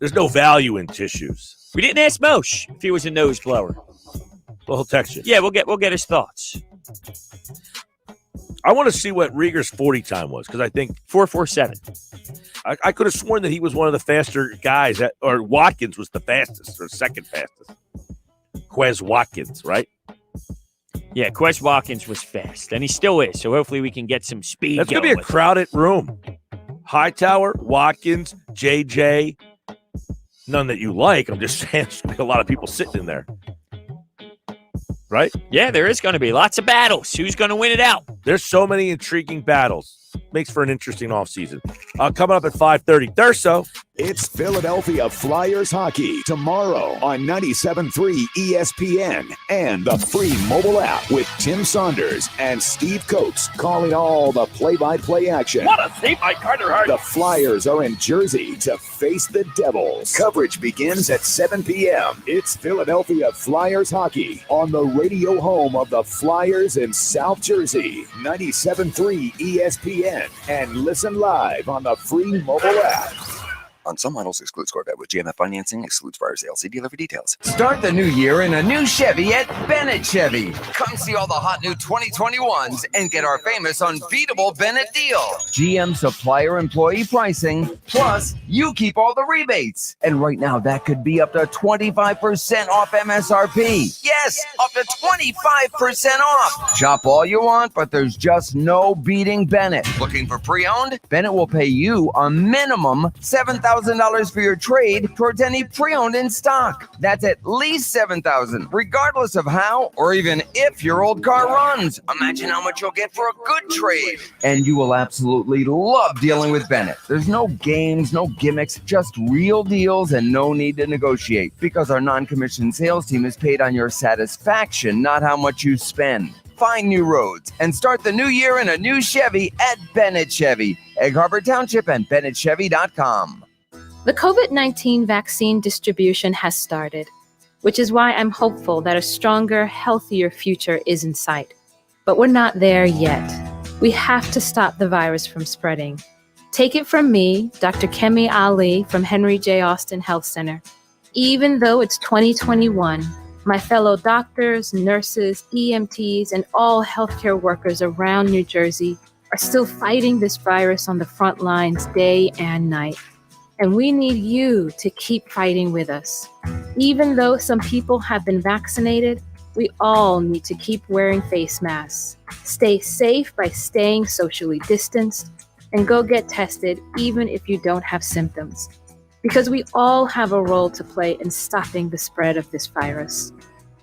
There's no value in tissues. We didn't ask Moshe if he was a nose blower. Well, he'll text you. Yeah, we'll get his thoughts. I want to see what Rieger's 40 time was, because I think 4.47. I could have sworn that he was one of the faster guys, or Watkins was the fastest, or second fastest. Quez Watkins, right? Yeah, Quez Watkins was fast, and he still is. So hopefully we can get some speed. That's going to be a crowded room. Hightower, Watkins, JJ. None that you like. I'm just saying there's going to be a lot of people sitting in there. Right? Yeah, there is going to be lots of battles. Who's going to win it out? There's so many intriguing battles. Makes for an interesting offseason. Coming up at 5:30, Durso. It's Philadelphia Flyers hockey tomorrow on 97.3 ESPN and the free mobile app with Tim Saunders and Steve Coates calling all the play-by-play action. What a save by Carter Hart. The Flyers are in Jersey to face the Devils. Coverage begins at 7 p.m. It's Philadelphia Flyers hockey on the radio home of the Flyers in South Jersey, 97.3 ESPN, and listen live on the free mobile app. On some models, excludes Corvette with GMF financing, excludes prior sales. See dealer for details. Start the new year in a new Chevy at Bennett Chevy. Come see all the hot new 2021s and get our famous unbeatable Bennett deal. GM supplier employee pricing, plus you keep all the rebates. And right now, that could be up to 25% off MSRP. Yes, up to 25% off. Shop all you want, but there's just no beating Bennett. Looking for pre-owned? Bennett will pay you a minimum $7,000 for your trade towards any pre-owned in stock. That's at least $7,000, regardless of how or even if your old car runs. Imagine how much you'll get for a good trade. And you will absolutely love dealing with Bennett. There's no games, no gimmicks, just real deals and no need to negotiate, because our non-commissioned sales team is paid on your satisfaction, not how much you spend. Find new roads and start the new year in a new Chevy at Bennett Chevy, Egg Harbor Township, and BennettChevy.com. The COVID-19 vaccine distribution has started, which is why I'm hopeful that a stronger, healthier future is in sight. But we're not there yet. We have to stop the virus from spreading. Take it from me, Dr. Kemi Ali from Henry J. Austin Health Center. Even though it's 2021, my fellow doctors, nurses, EMTs, and all healthcare workers around New Jersey are still fighting this virus on the front lines day and night. And we need you to keep fighting with us. Even though some people have been vaccinated, we all need to keep wearing face masks. Stay safe by staying socially distanced, and go get tested even if you don't have symptoms. Because we all have a role to play in stopping the spread of this virus.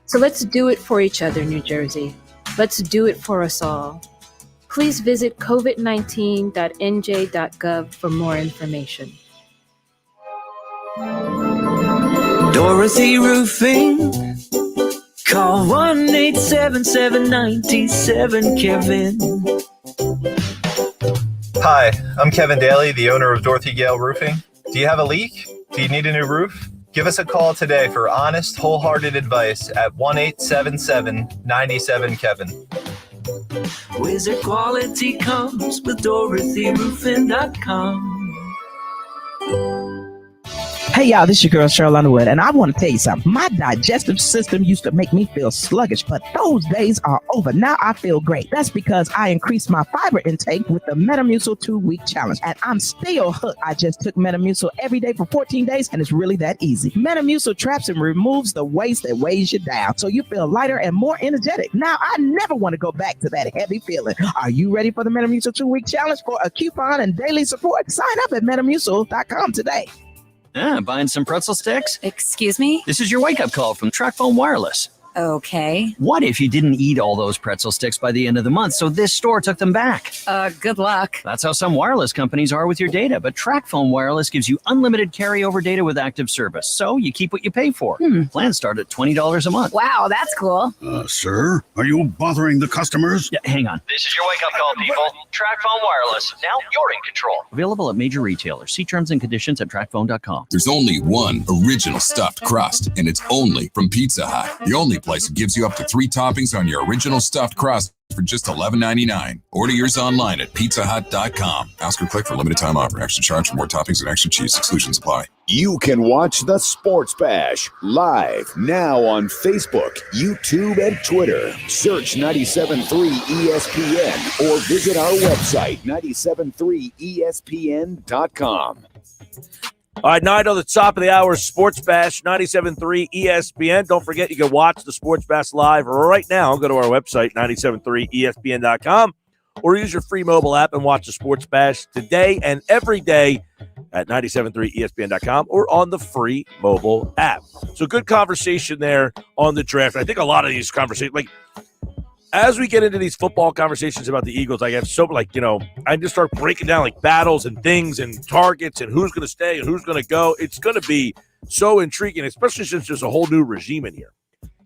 So let's do it for each other, New Jersey. Let's do it for us all. Please visit covid19.nj.gov for more information. Dorothy Roofing. Call 1-877-97-Kevin. Hi, I'm Kevin Daly, the owner of Dorothy Gale Roofing. Do you have a leak? Do you need a new roof? Give us a call today for honest, wholehearted advice at 1-877-97-Kevin. Wizard quality comes with DorothyRoofing.com. Hey y'all, this is your girl Cheryl Underwood, and I want to tell you something. My digestive system used to make me feel sluggish, but those days are over. Now I feel great. That's because I increased my fiber intake with the Metamucil 2-week challenge, and I'm still hooked. I just took Metamucil every day for 14 days, and it's really that easy. Metamucil traps and removes the waste that weighs you down, so you feel lighter and more energetic. Now I never want to go back to that heavy feeling. Are you ready for the Metamucil 2-week challenge for a coupon and daily support? Sign up at Metamucil.com today. Buying some pretzel sticks? Excuse me? This is your wake-up call from TracFone Wireless. Okay. What if you didn't eat all those pretzel sticks by the end of the month, so this store took them back? Good luck. That's how some wireless companies are with your data, but TracFone Wireless gives you unlimited carryover data with active service, so you keep what you pay for. Plans start at $20 a month. Wow, that's cool. Sir, are you bothering the customers? Yeah, hang on. This is your wake-up call, people. TracFone Wireless. Now you're in control. Available at major retailers. See terms and conditions at TracFone.com. There's only one original stuffed crust, and it's only from Pizza Hut. The only place that gives you up to 3 toppings on your original stuffed crust for just $11.99. Order yours online at pizzahut.com. Ask or click for limited time offer. Extra charge for more toppings and extra cheese. Exclusions apply. You can watch the Sports Bash live now on Facebook, YouTube, and Twitter. Search 97.3 ESPN or visit our website, 97.3ESPN.com. All right, now on the top of the hour, Sports Bash, 97.3 ESPN. Don't forget, you can watch the Sports Bash live right now. Go to our website, 97.3ESPN.com, or use your free mobile app and watch the Sports Bash today and every day at 97.3ESPN.com or on the free mobile app. So good conversation there on the draft. I think a lot of these conversations, like, as we get into these football conversations about the Eagles, I have so, I just start breaking down, battles and things and targets and who's going to stay and who's going to go. It's going to be so intriguing, especially since there's a whole new regime in here.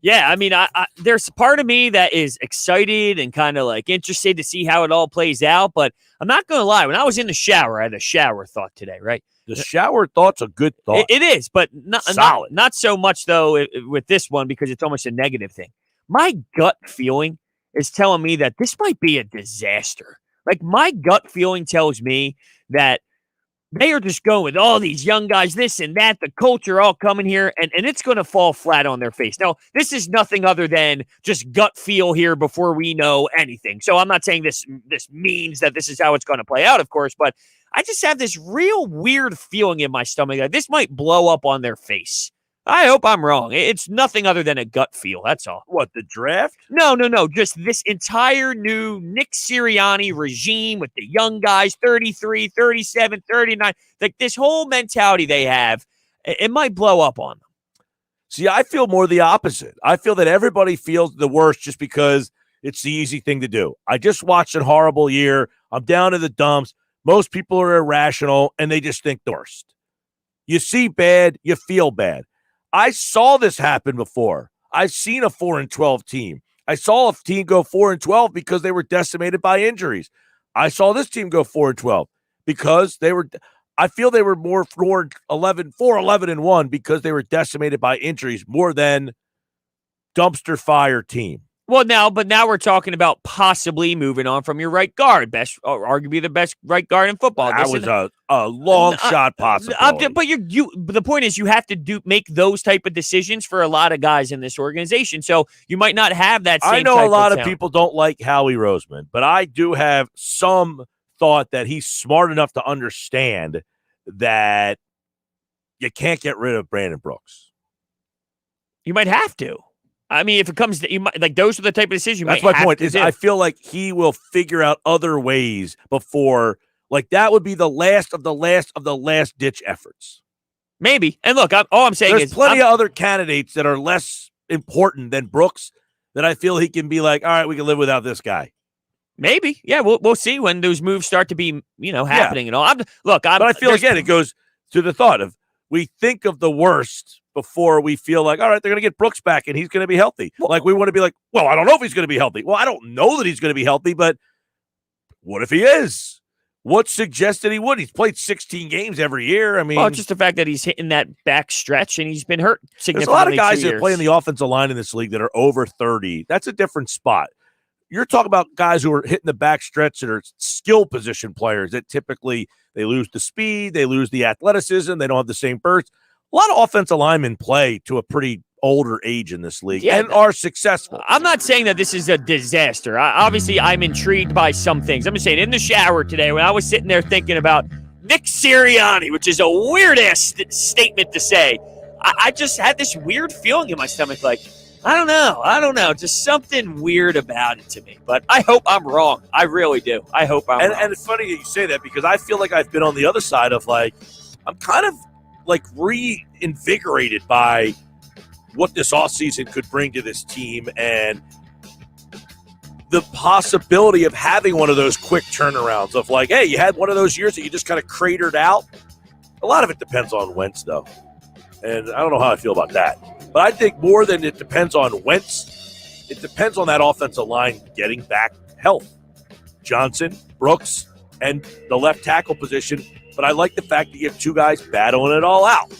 Yeah, I mean, I there's part of me that is excited and kind of, interested to see how it all plays out, but I'm not going to lie. When I was in the shower, I had a shower thought today, right? The shower thought's a good thought. It is, but not so much, though, with this one, because it's almost a negative thing. My gut feeling is telling me that this might be a disaster. My gut feeling tells me that They are just going with all these young guys, this and that, the culture all coming here, and it's going to fall flat on their face. Now, this is nothing other than just gut feel here before we know anything. So I'm not saying this means that this is how it's going to play out, of course, but I just have this real weird feeling in my stomach that this might blow up on their face. I hope I'm wrong. It's nothing other than a gut feel. That's all. What, the draft? No. Just this entire new Nick Sirianni regime with the young guys, 33, 37, 39. Like this whole mentality they have, it might blow up on them. See, I feel more the opposite. I feel that everybody feels the worst just because it's the easy thing to do. I just watched a horrible year. I'm down in the dumps. Most people are irrational, and they just think the worst. You see bad, you feel bad. I saw this happen before. I've seen a 4-12 team. I saw a team go 4-12 because they were decimated by injuries. I saw this team go 4-12 because I feel they were more 4-11-1 because they were decimated by injuries more than dumpster fire team. Well, now we're talking about possibly moving on from your right guard, arguably the best right guard in football. That was a long shot possibility. But the point is, you have to make those type of decisions for a lot of guys in this organization. So you might not have that same I know type a lot of talent. people don't like Howie Roseman, but I do have some thought that he's smart enough to understand that you can't get rid of Brandon Brooks. You might have to. I mean, if it comes to those are the type of decisions you That's might my have point. to Is do. I feel like he will figure out other ways before, that would be the last of the last ditch efforts. Maybe. And look, all I'm saying there's plenty of other candidates that are less important than Brooks that I feel he can be like, all right, we can live without this guy. Maybe. Yeah, we'll see when those moves start to be, happening and all. But I feel again, it goes to the thought of we think of the worst before we feel like, all right, they're going to get Brooks back and he's going to be healthy. We want to be like, well, I don't know if he's going to be healthy. Well, I don't know that he's going to be healthy, but what if he is? What suggested he would? He's played 16 games every year. I mean, just the fact that he's hitting that back stretch and he's been hurt significantly. There's a lot of guys that play in the offensive line in this league that are over 30. That's a different spot. You're talking about guys who are hitting the back stretch that are skill position players that typically they lose the speed, they lose the athleticism, they don't have the same burst. A lot of offensive linemen play to a pretty older age in this league and are successful. I'm not saying that this is a disaster. Obviously, I'm intrigued by some things. I'm just saying, in the shower today, when I was sitting there thinking about Nick Sirianni, which is a weird-ass statement to say, I just had this weird feeling in my stomach, like, I don't know. Just something weird about it to me. But I hope I'm wrong. I really do. I hope I'm wrong. And it's funny that you say that because I feel like I've been on the other side of I'm kind of reinvigorated by what this offseason could bring to this team and the possibility of having one of those quick turnarounds of hey, you had one of those years that you just kind of cratered out. A lot of it depends on Wentz, though. And I don't know how I feel about that. But I think more than it depends on Wentz, it depends on that offensive line getting back health. Johnson, Brooks, and the left tackle position. But I like the fact that you have two guys battling it all out.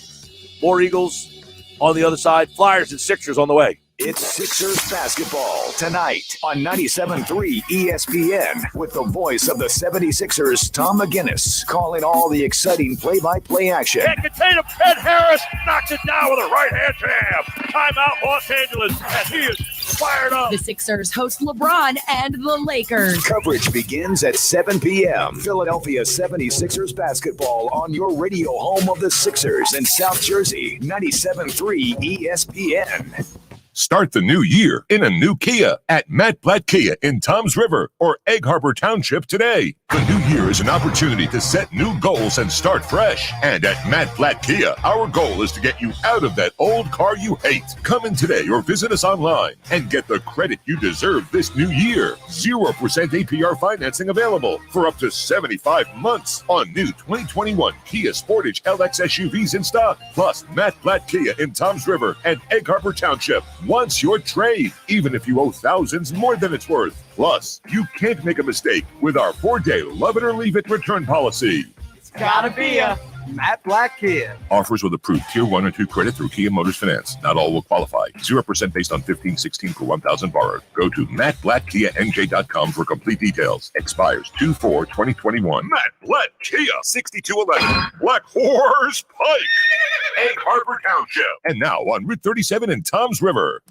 More Eagles on the other side. Flyers and Sixers on the way. It's Sixers basketball tonight on 97.3 ESPN with the voice of the 76ers, Tom McGinnis, calling all the exciting play-by-play action. Can't contain him. Ed Harris knocks it down with a right-hand jam. Timeout Los Angeles, and he is fired up. The Sixers host LeBron and the Lakers. Coverage begins at 7 p.m. Philadelphia 76ers basketball on your radio home of the Sixers in South Jersey, 97.3 ESPN. Start the new year in a new Kia at Matt Blatt Kia in Toms River or Egg Harbor Township today. The new year is an opportunity to set new goals and start fresh. And at Matt Blatt Kia, our goal is to get you out of that old car you hate. Come in today or visit us online and get the credit you deserve this new year. 0% APR financing available for up to 75 months on new 2021 Kia Sportage LX SUVs in stock. Plus, Matt Blatt Kia in Toms River and Egg Harbor Township wants your trade, even if you owe thousands more than it's worth. Plus, you can't make a mistake with our 4-day love it or leave it return policy. It's gotta be a Matt Black Kia. Offers with approved Tier 1 and 2 credit through Kia Motors Finance. Not all will qualify. 0% based on 1516 per 1,000 borrowed. Go to mattblackkianj.com for complete details. Expires 2/4/2021. Matt Black Kia, 6211 Black Horse Pike, Egg Harbor Township. And now on Route 37 in Toms River.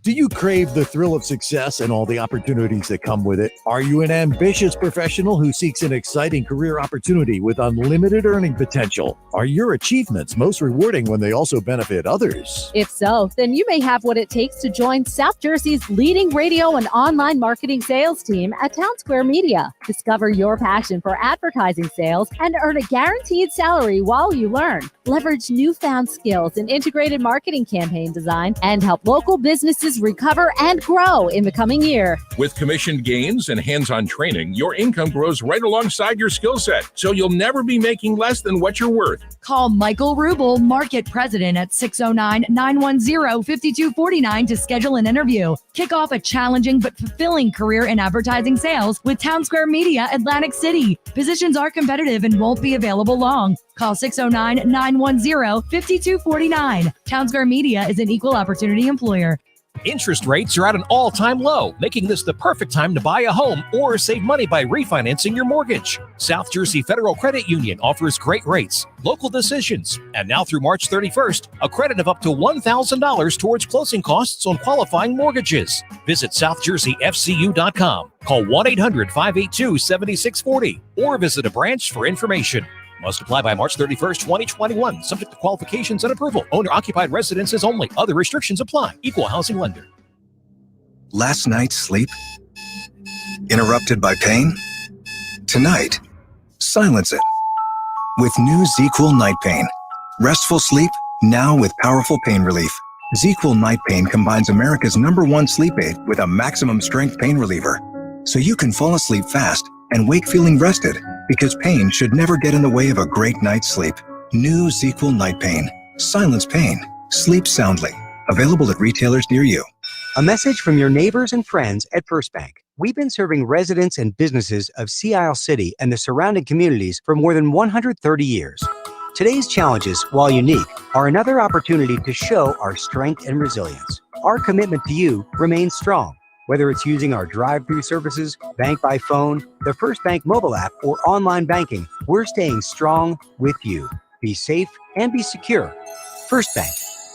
Do you crave the thrill of success and all the opportunities that come with it? Are you an ambitious professional who seeks an exciting career opportunity with unlimited earning potential? Are your achievements most rewarding when they also benefit others? If so, then you may have what it takes to join South Jersey's leading radio and online marketing sales team at Town Square Media. Discover your passion for advertising sales and earn a guaranteed salary while you learn. Leverage newfound skills in integrated marketing campaign design and help local businesses recover and grow in the coming year. With commission gains and hands-on training, your income grows right alongside your skill set, so you'll never be making less than what you're worth. Call Michael Rubel, Market President, at 609-910-5249 to schedule an interview. Kick off a challenging but fulfilling career in advertising sales with Town Square Media, Atlantic City. Positions are competitive and won't be available long. Call 609-910-5249. Town Square Media is an equal opportunity employer. Interest rates are at an all-time low, making this the perfect time to buy a home or save money by refinancing your mortgage. South Jersey Federal Credit Union offers great rates, local decisions, and now through March 31st, a credit of up to $1,000 towards closing costs on qualifying mortgages. Visit southjerseyfcu.com, call 1-800-582-7640, or visit a branch for information. Must apply by March 31st, 2021. Subject to qualifications and approval. Owner-occupied residences only. Other restrictions apply. Equal housing lender. Last night's sleep? Interrupted by pain? Tonight, silence it. With new ZQL Night Pain. Restful sleep, now with powerful pain relief. ZQL Night Pain combines America's #1 sleep aid with a maximum strength pain reliever. So you can fall asleep fast and wake feeling rested, because pain should never get in the way of a great night's sleep. New ZQL Night Pain. Silence pain. Sleep soundly. Available at retailers near you. A message from your neighbors and friends at First Bank. We've been serving residents and businesses of Sea Isle City and the surrounding communities for more than 130 years. Today's challenges, while unique, are another opportunity to show our strength and resilience. Our commitment to you remains strong. Whether it's using our drive-through services, bank by phone, the First Bank mobile app, or online banking, we're staying strong with you. Be safe and be secure. First Bank,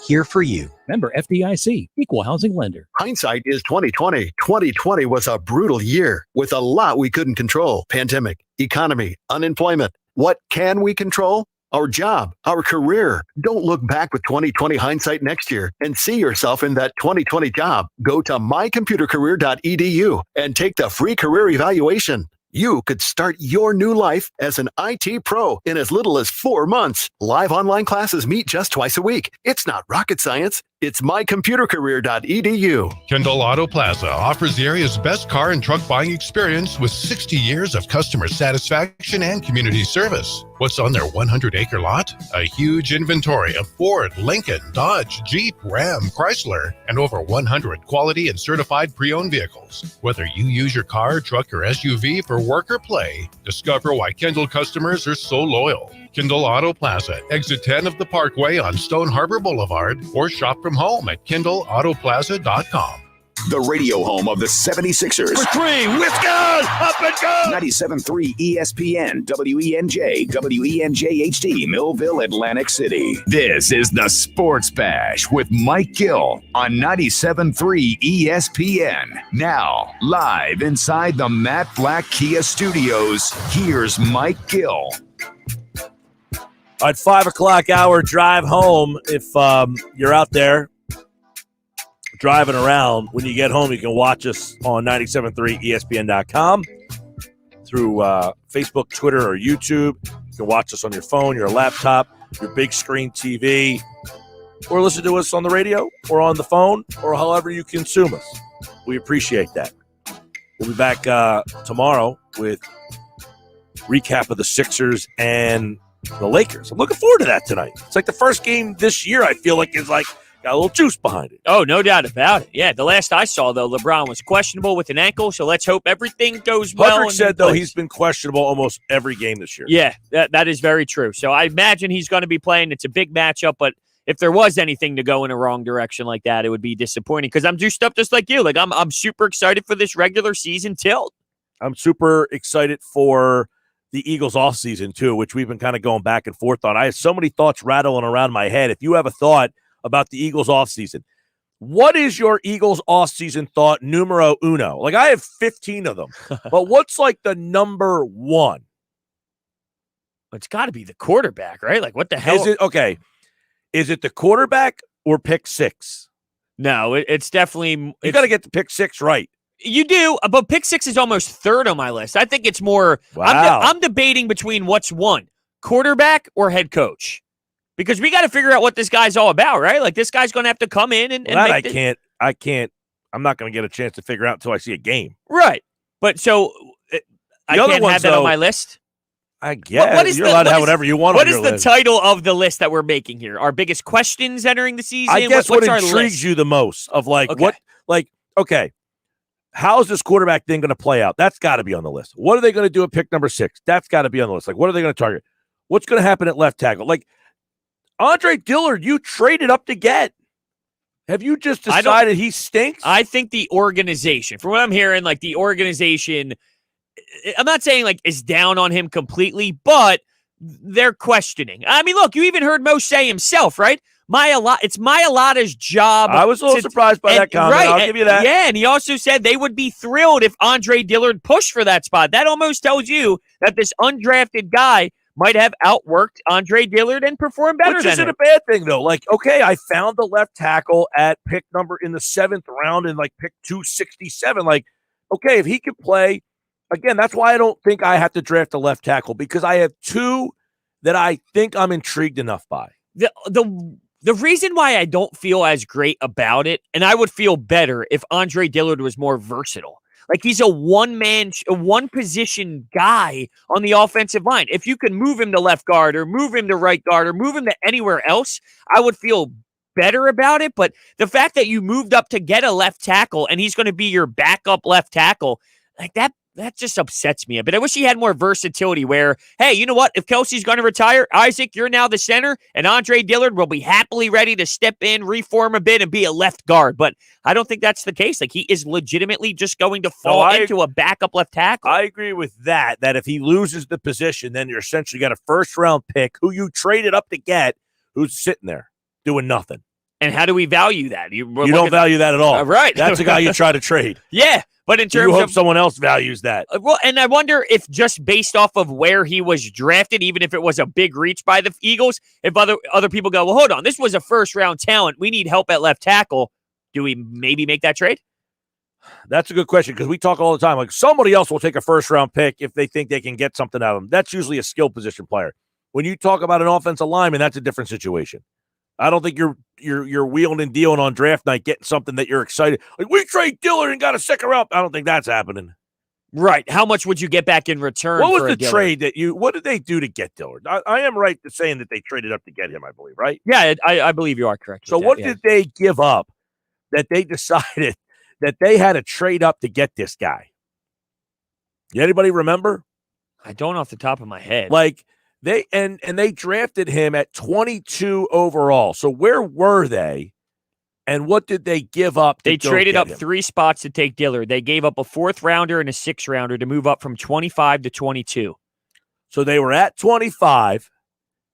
here for you. Member FDIC, equal housing lender. Hindsight is 2020. 2020 was a brutal year with a lot we couldn't control. Pandemic, economy, unemployment. What can we control? Our job, our career. Don't look back with 2020 hindsight next year and see yourself in that 2020 job. Go to mycomputercareer.edu and take the free career evaluation. You could start your new life as an IT pro in as little as 4 months. Live online classes meet just twice a week. It's not rocket science. It's mycomputercareer.edu. Kendall Auto Plaza offers the area's best car and truck buying experience with 60 years of customer satisfaction and community service. What's on their 100-acre lot? A huge inventory of Ford, Lincoln, Dodge, Jeep, Ram, Chrysler, and over 100 quality and certified pre-owned vehicles. Whether you use your car, truck, or SUV for work or play, discover why Kendall customers are so loyal. Kendall Auto Plaza, exit 10 of the Parkway on Stone Harbor Boulevard, or shop from home at KendallAutoplaza.com. The radio home of the 76ers. For three, with God, up and go! 97.3 ESPN, WENJ, WENJ-HD, Millville, Atlantic City. This is the Sports Bash with Mike Gill on 97.3 ESPN. Now, live inside the Matt Black Kia Studios, here's Mike Gill. At 5 o'clock hour drive home, if you're out there driving around, when you get home, you can watch us on 97.3 ESPN.com through Facebook, Twitter, or YouTube. You can watch us on your phone, your laptop, your big screen TV, or listen to us on the radio or on the phone or however you consume us. We appreciate that. We'll be back tomorrow with recap of the Sixers and the Lakers. I'm looking forward to that tonight. It's like the first game this year, I feel like, is like Got a little juice behind it. Oh, no doubt about it. Yeah, the last I saw, though, LeBron was questionable with an ankle, so let's hope everything goes well. Hendrick said, though, he's been questionable almost every game this year. Yeah, that is very true. So I imagine he's going to be playing. It's a big matchup, but if there was anything to go in a wrong direction like that, it would be disappointing because I'm juiced up just like you. Like I'm super excited for this regular season tilt. I'm super excited for the Eagles offseason, too, which we've been kind of going back and forth on. I have so many thoughts rattling around my head. If you have a thought about the Eagles offseason, what is your Eagles offseason thought numero uno? Like, I have 15 of them, but what's like the number one? It's got to be the quarterback, right? Like, what the hell? Is it okay? Is it the quarterback or pick six? No, it's definitely. You got to get the pick six right. You do, but pick six is almost third on my list. I think it's more. Wow. I'm debating between what's one, quarterback or head coach, because we got to figure out what this guy's all about, right? Like this guy's going to have to come in and. Well, I can't. I'm not going to get a chance to figure out until I see a game. Right, but so I can't have that on my list. I guess you're allowed to have whatever you want. What is the title of the list that we're making here? Our biggest questions entering the season. I guess what intrigues you the most of okay. How's this quarterback thing going to play out? That's got to be on the list. What are they going to do at pick number 6? That's got to be on the list. Like, what are they going to target? What's going to happen at left tackle? Like, Andre Dillard, you traded up to get. Have you just decided he stinks? I think the organization, from what I'm hearing, like the organization, I'm not saying like is down on him completely, but they're questioning. I mean, look, you even heard Mo say himself, right? It's Mailata's job. I was a little surprised by that comment. Right, I'll give you that. Yeah, and he also said they would be thrilled if Andre Dillard pushed for that spot. That almost tells you that this undrafted guy might have outworked Andre Dillard and performed better than him. Which isn't a bad thing, though. Like, okay, I found the left tackle at pick number in the 7th round and like pick 267. Like, okay, if he could play, again, that's why I don't think I have to draft a left tackle because I have 2 that I think I'm intrigued enough by. The reason why I don't feel as great about it, and I would feel better if Andre Dillard was more versatile. Like he's a one-position guy on the offensive line. If you can move him to left guard or move him to right guard or move him to anywhere else, I would feel better about it. But the fact that you moved up to get a left tackle and he's going to be your backup left tackle, like that just upsets me a bit. I wish he had more versatility where, hey, you know what? If Kelsey's going to retire, Isaac, you're now the center, and Andre Dillard will be happily ready to step in, reform a bit, and be a left guard. But I don't think that's the case. Like, he is legitimately just going to fall into a backup left tackle. I agree with that if he loses the position, then you're essentially got a first-round pick who you traded up to get who's sitting there doing nothing. And how do we value that? You don't value that at all. Right. That's a guy you try to trade. Yeah. But in terms you hope someone else values that. Well, and I wonder if just based off of where he was drafted, even if it was a big reach by the Eagles, if other people go, well, hold on, this was a first-round talent. We need help at left tackle. Do we maybe make that trade? That's a good question because we talk all the time. Like somebody else will take a first-round pick if they think they can get something out of them. That's usually a skill position player. When you talk about an offensive lineman, that's a different situation. I don't think you're wheeling and dealing on draft night, getting something that you're excited. Like we trade Dillard and got a second round. I don't think that's happening. Right. How much would you get back in return? What was the trade what did they do to get Dillard? I am right to saying that they traded up to get him, I believe, right? Yeah, I believe you are correct. So what did they give up that they decided that they had to trade up to get this guy? Anybody remember? I don't off the top of my head. Like They drafted him at 22 overall. So where were they, and what did they give up? They traded up 3 spots to take Dillard. They gave up a 4th rounder and a 6th rounder to move up from 25 to 22. So they were at 25.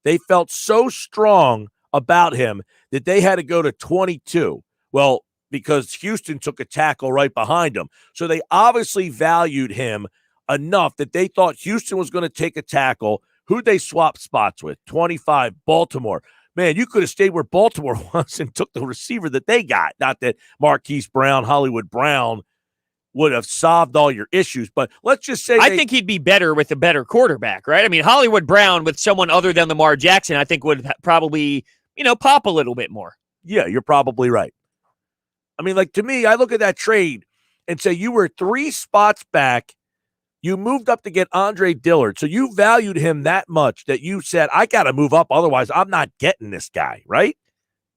They felt so strong about him that they had to go to 22. Well, because Houston took a tackle right behind him. So they obviously valued him enough that they thought Houston was going to take a tackle. Who'd they swap spots with? 25, Baltimore. Man, you could have stayed where Baltimore was and took the receiver that they got. Not that Marquise Brown, Hollywood Brown would have solved all your issues, but let's just say I think he'd be better with a better quarterback, right? I mean, Hollywood Brown with someone other than Lamar Jackson, I think would probably, pop a little bit more. Yeah, you're probably right. I mean, like to me, I look at that trade and say you were 3 spots back. You moved up to get Andre Dillard. So you valued him that much that you said, I got to move up. Otherwise, I'm not getting this guy, right?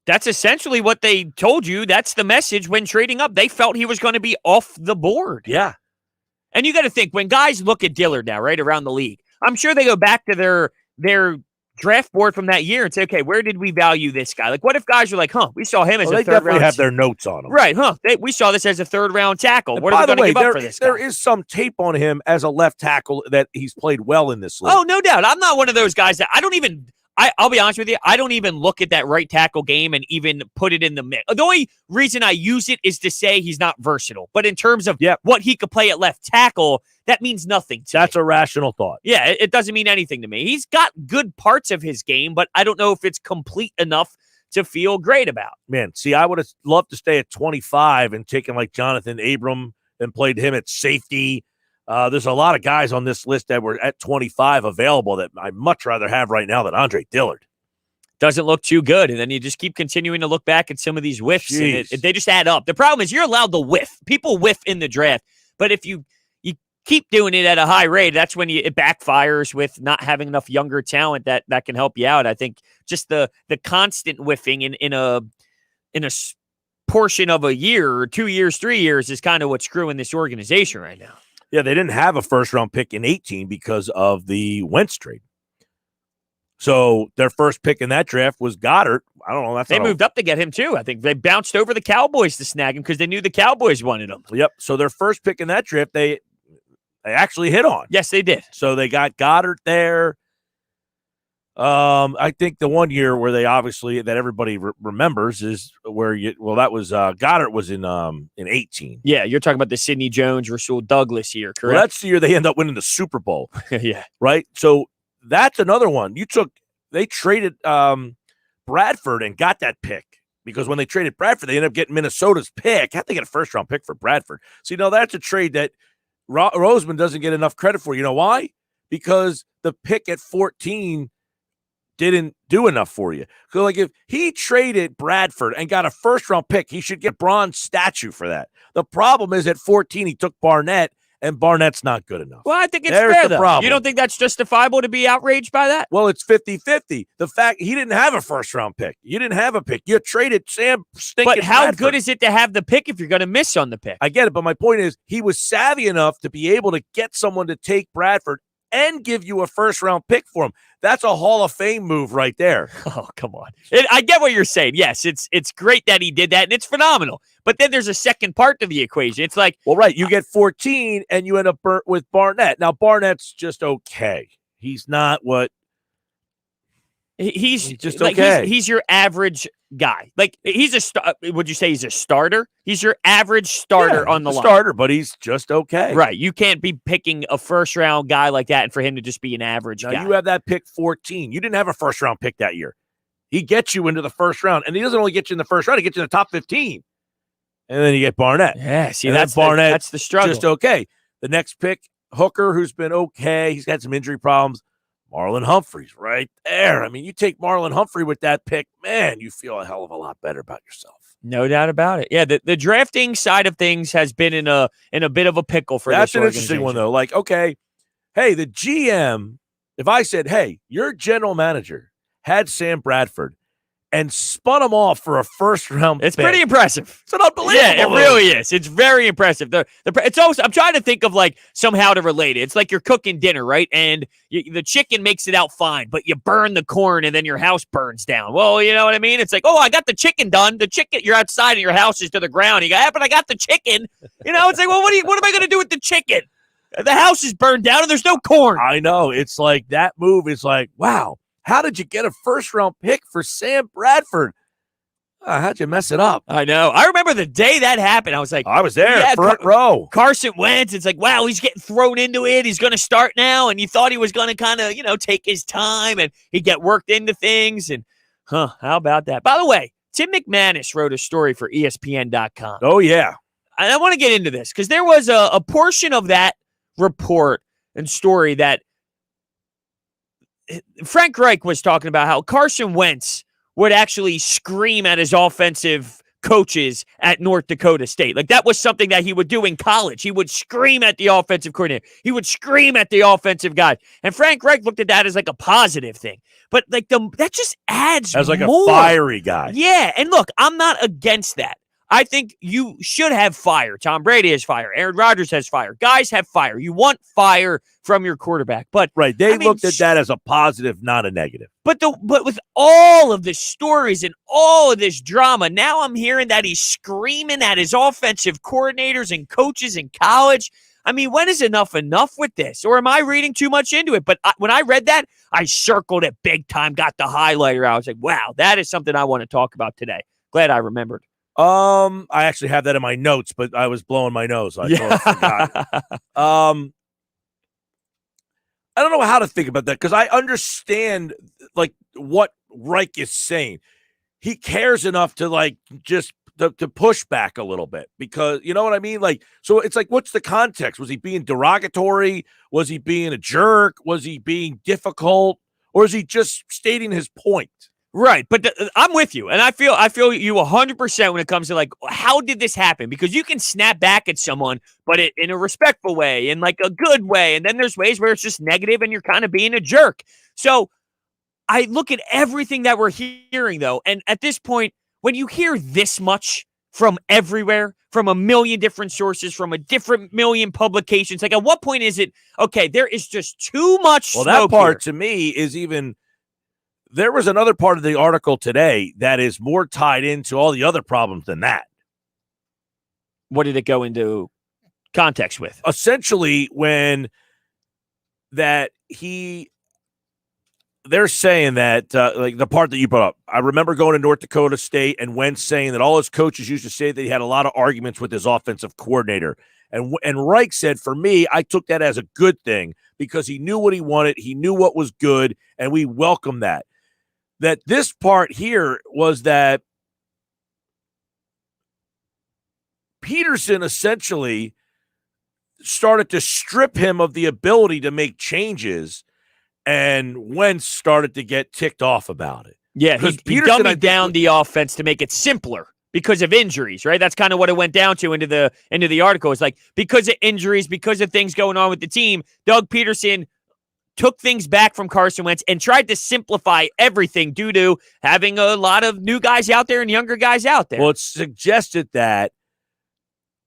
That's essentially what they told you. That's the message when trading up. They felt he was going to be off the board. Yeah. And you got to think, when guys look at Dillard now, right, around the league, I'm sure they go back to their draft board from that year and say, okay, where did we value this guy? Like, what if guys are like, we saw him as a they third definitely round. have their notes on him. Right, we saw this as a third-round tackle. And what are we by the going to way, give up for this guy? there is some tape on him as a left tackle that he's played well in this league. Oh, no doubt. I'm not one of those guys that I'll be honest with you, I don't even look at that right tackle game and even put it in the mix. The only reason I use it is to say he's not versatile. But in terms of what he could play at left tackle, that means nothing to me. That's a rational thought. Yeah, it doesn't mean anything to me. He's got good parts of his game, but I don't know if it's complete enough to feel great about. Man, see, I would have loved to stay at 25 and taken like Jonathan Abram and played him at safety. There's a lot of guys on this list that were at 25 available that I'd much rather have right now than Andre Dillard. Doesn't look too good, and then you just keep continuing to look back at some of these whiffs, and they just add up. The problem is you're allowed to whiff. People whiff in the draft, but if you keep doing it at a high rate, that's when it backfires with not having enough younger talent that can help you out. I think just the constant whiffing in a portion of a year or 2 years, 3 years is kind of what's screwing this organization right now. Yeah, they didn't have a first-round pick in 18 because of the Wentz trade. So their first pick in that draft was Goddard. I don't know. They moved up to get him, too. I think they bounced over the Cowboys to snag him because they knew the Cowboys wanted him. Yep. So their first pick in that draft, they actually hit on. Yes, they did. So they got Goddard there. I think the one year where they obviously that everybody remembers is where that was Goddard was in 18. Yeah, you're talking about the Sidney Jones, Rasul Douglas year, correct? Well, that's the year they end up winning the Super Bowl. Yeah. Right? So that's another one. They traded Bradford and got that pick because when they traded Bradford, they ended up getting Minnesota's pick. How'd they get a first-round pick for Bradford? So, that's a trade that Roseman doesn't get enough credit for. You know why? Because the pick at 14 didn't do enough for you. So, like, if he traded Bradford and got a first-round pick, he should get a bronze statue for that. The problem is at 14, he took Barnett, and Barnett's not good enough. Well, I think it's There's fair, the though. problem. You don't think that's justifiable to be outraged by that? Well, it's 50-50. The fact he didn't have a first-round pick. You didn't have a pick. You traded Sam Stinkin' But how Bradford. good is it to have the pick if you're going to miss on the pick? I get it, but my point is he was savvy enough to be able to get someone to take Bradford and give you a first-round pick for him. That's a Hall of Fame move right there. Oh, come on. I get what you're saying. Yes, it's great that he did that, and it's phenomenal. But then there's a second part to the equation. It's like, well, right, you get 14, and you end up burnt with Barnett. Now, Barnett's just okay. He's not what... He's just like, okay. He's your average guy. Like, would you say he's a starter? He's your average starter on the line. Starter, but he's just okay. Right. You can't be picking a first-round guy like that and for him to just be an average now, guy. You have that pick 14. You didn't have a first-round pick that year. He gets you into the first round, and he doesn't only get you in the first round, he gets you in the top 15. And then you get Barnett. Yeah, see, and that's the struggle. Just okay. The next pick, Hooker, who's been okay. He's had some injury problems. Marlon Humphreys right there. I mean, you take Marlon Humphrey with that pick, man, you feel a hell of a lot better about yourself. No doubt about it. Yeah, the drafting side of things has been in a bit of a pickle for That's this an interesting one, though. Like, okay, hey, the GM, if I said, hey, your general manager had Sam Bradford and spun him off for a first-round pick. It's pretty impressive. It's an unbelievable Yeah, it move. really is. It's very impressive. It's also, I'm trying to think of like somehow to relate it. It's like you're cooking dinner, right? And the chicken makes it out fine, but you burn the corn and then your house burns down. Well, you know what I mean? It's like, oh, I got the chicken done. The chicken, you're outside and your house is to the ground. You go, yeah, but I got the chicken. It's like, well, what am I going to do with the chicken? The house is burned down and there's no corn. I know. It's like that move is like, wow, how did you get a first-round pick for Sam Bradford? How'd you mess it up? I know. I remember the day that happened. I was like, I was there, front row. Carson Wentz. It's like, wow, he's getting thrown into it. He's going to start now. And you thought he was going to kind of, take his time and he'd get worked into things. And, how about that? By the way, Tim McManus wrote a story for ESPN.com. Oh, yeah. And I want to get into this because there was a portion of that report and story that Frank Reich was talking about how Carson Wentz would actually scream at his offensive coaches at North Dakota State. Like, that was something that he would do in college. He would scream at the offensive coordinator. He would scream at the offensive guy. And Frank Reich looked at that as like a positive thing. But like that just adds as like more. a fiery guy. Yeah, and look, I'm not against that. I think you should have fire. Tom Brady has fire. Aaron Rodgers has fire. Guys have fire. You want fire from your quarterback. But right, they looked at that as a positive, not a negative. But with all of the stories and all of this drama, now I'm hearing that he's screaming at his offensive coordinators and coaches in college. I mean, when is enough with this? Or am I reading too much into it? But when I read that, I circled it big time, got the highlighter out. I was like, wow, that is something I want to talk about today. Glad I remembered. I actually have that in my notes, but I was blowing my nose. I totally forgot. I don't know how to think about that because I understand like what Reich is saying. He cares enough to like just to push back a little bit because you know what I mean? Like, so it's like, what's the context? Was he being derogatory? Was he being a jerk? Was he being difficult? Or is he just stating his point? Right, but I'm with you, and I feel you 100% when it comes to like how did this happen? Because you can snap back at someone, but in a respectful way, in like a good way, and then there's ways where it's just negative, and you're kind of being a jerk. So I look at everything that we're hearing, though, and at this point, when you hear this much from everywhere, from a million different sources, from a different million publications, like at what point is it okay? There is just too much. Well, that part here. to me is even. There was another part of the article today that is more tied into all the other problems than that. What did it go into context with? Essentially, when they're saying that, like the part that you brought up, I remember going to North Dakota State and Wentz saying that all his coaches used to say that he had a lot of arguments with his offensive coordinator. And Reich said, for me, I took that as a good thing because he knew what he wanted. He knew what was good, and we welcome that. That this part here was that Peterson essentially started to strip him of the ability to make changes, and Wentz started to get ticked off about it. Yeah, he dummied down the offense to make it simpler because of injuries, right? That's kind of what it went down to into the article. It's like because of injuries, because of things going on with the team, Doug Peterson took things back from Carson Wentz and tried to simplify everything due to having a lot of new guys out there and younger guys out there. Well, it's suggested that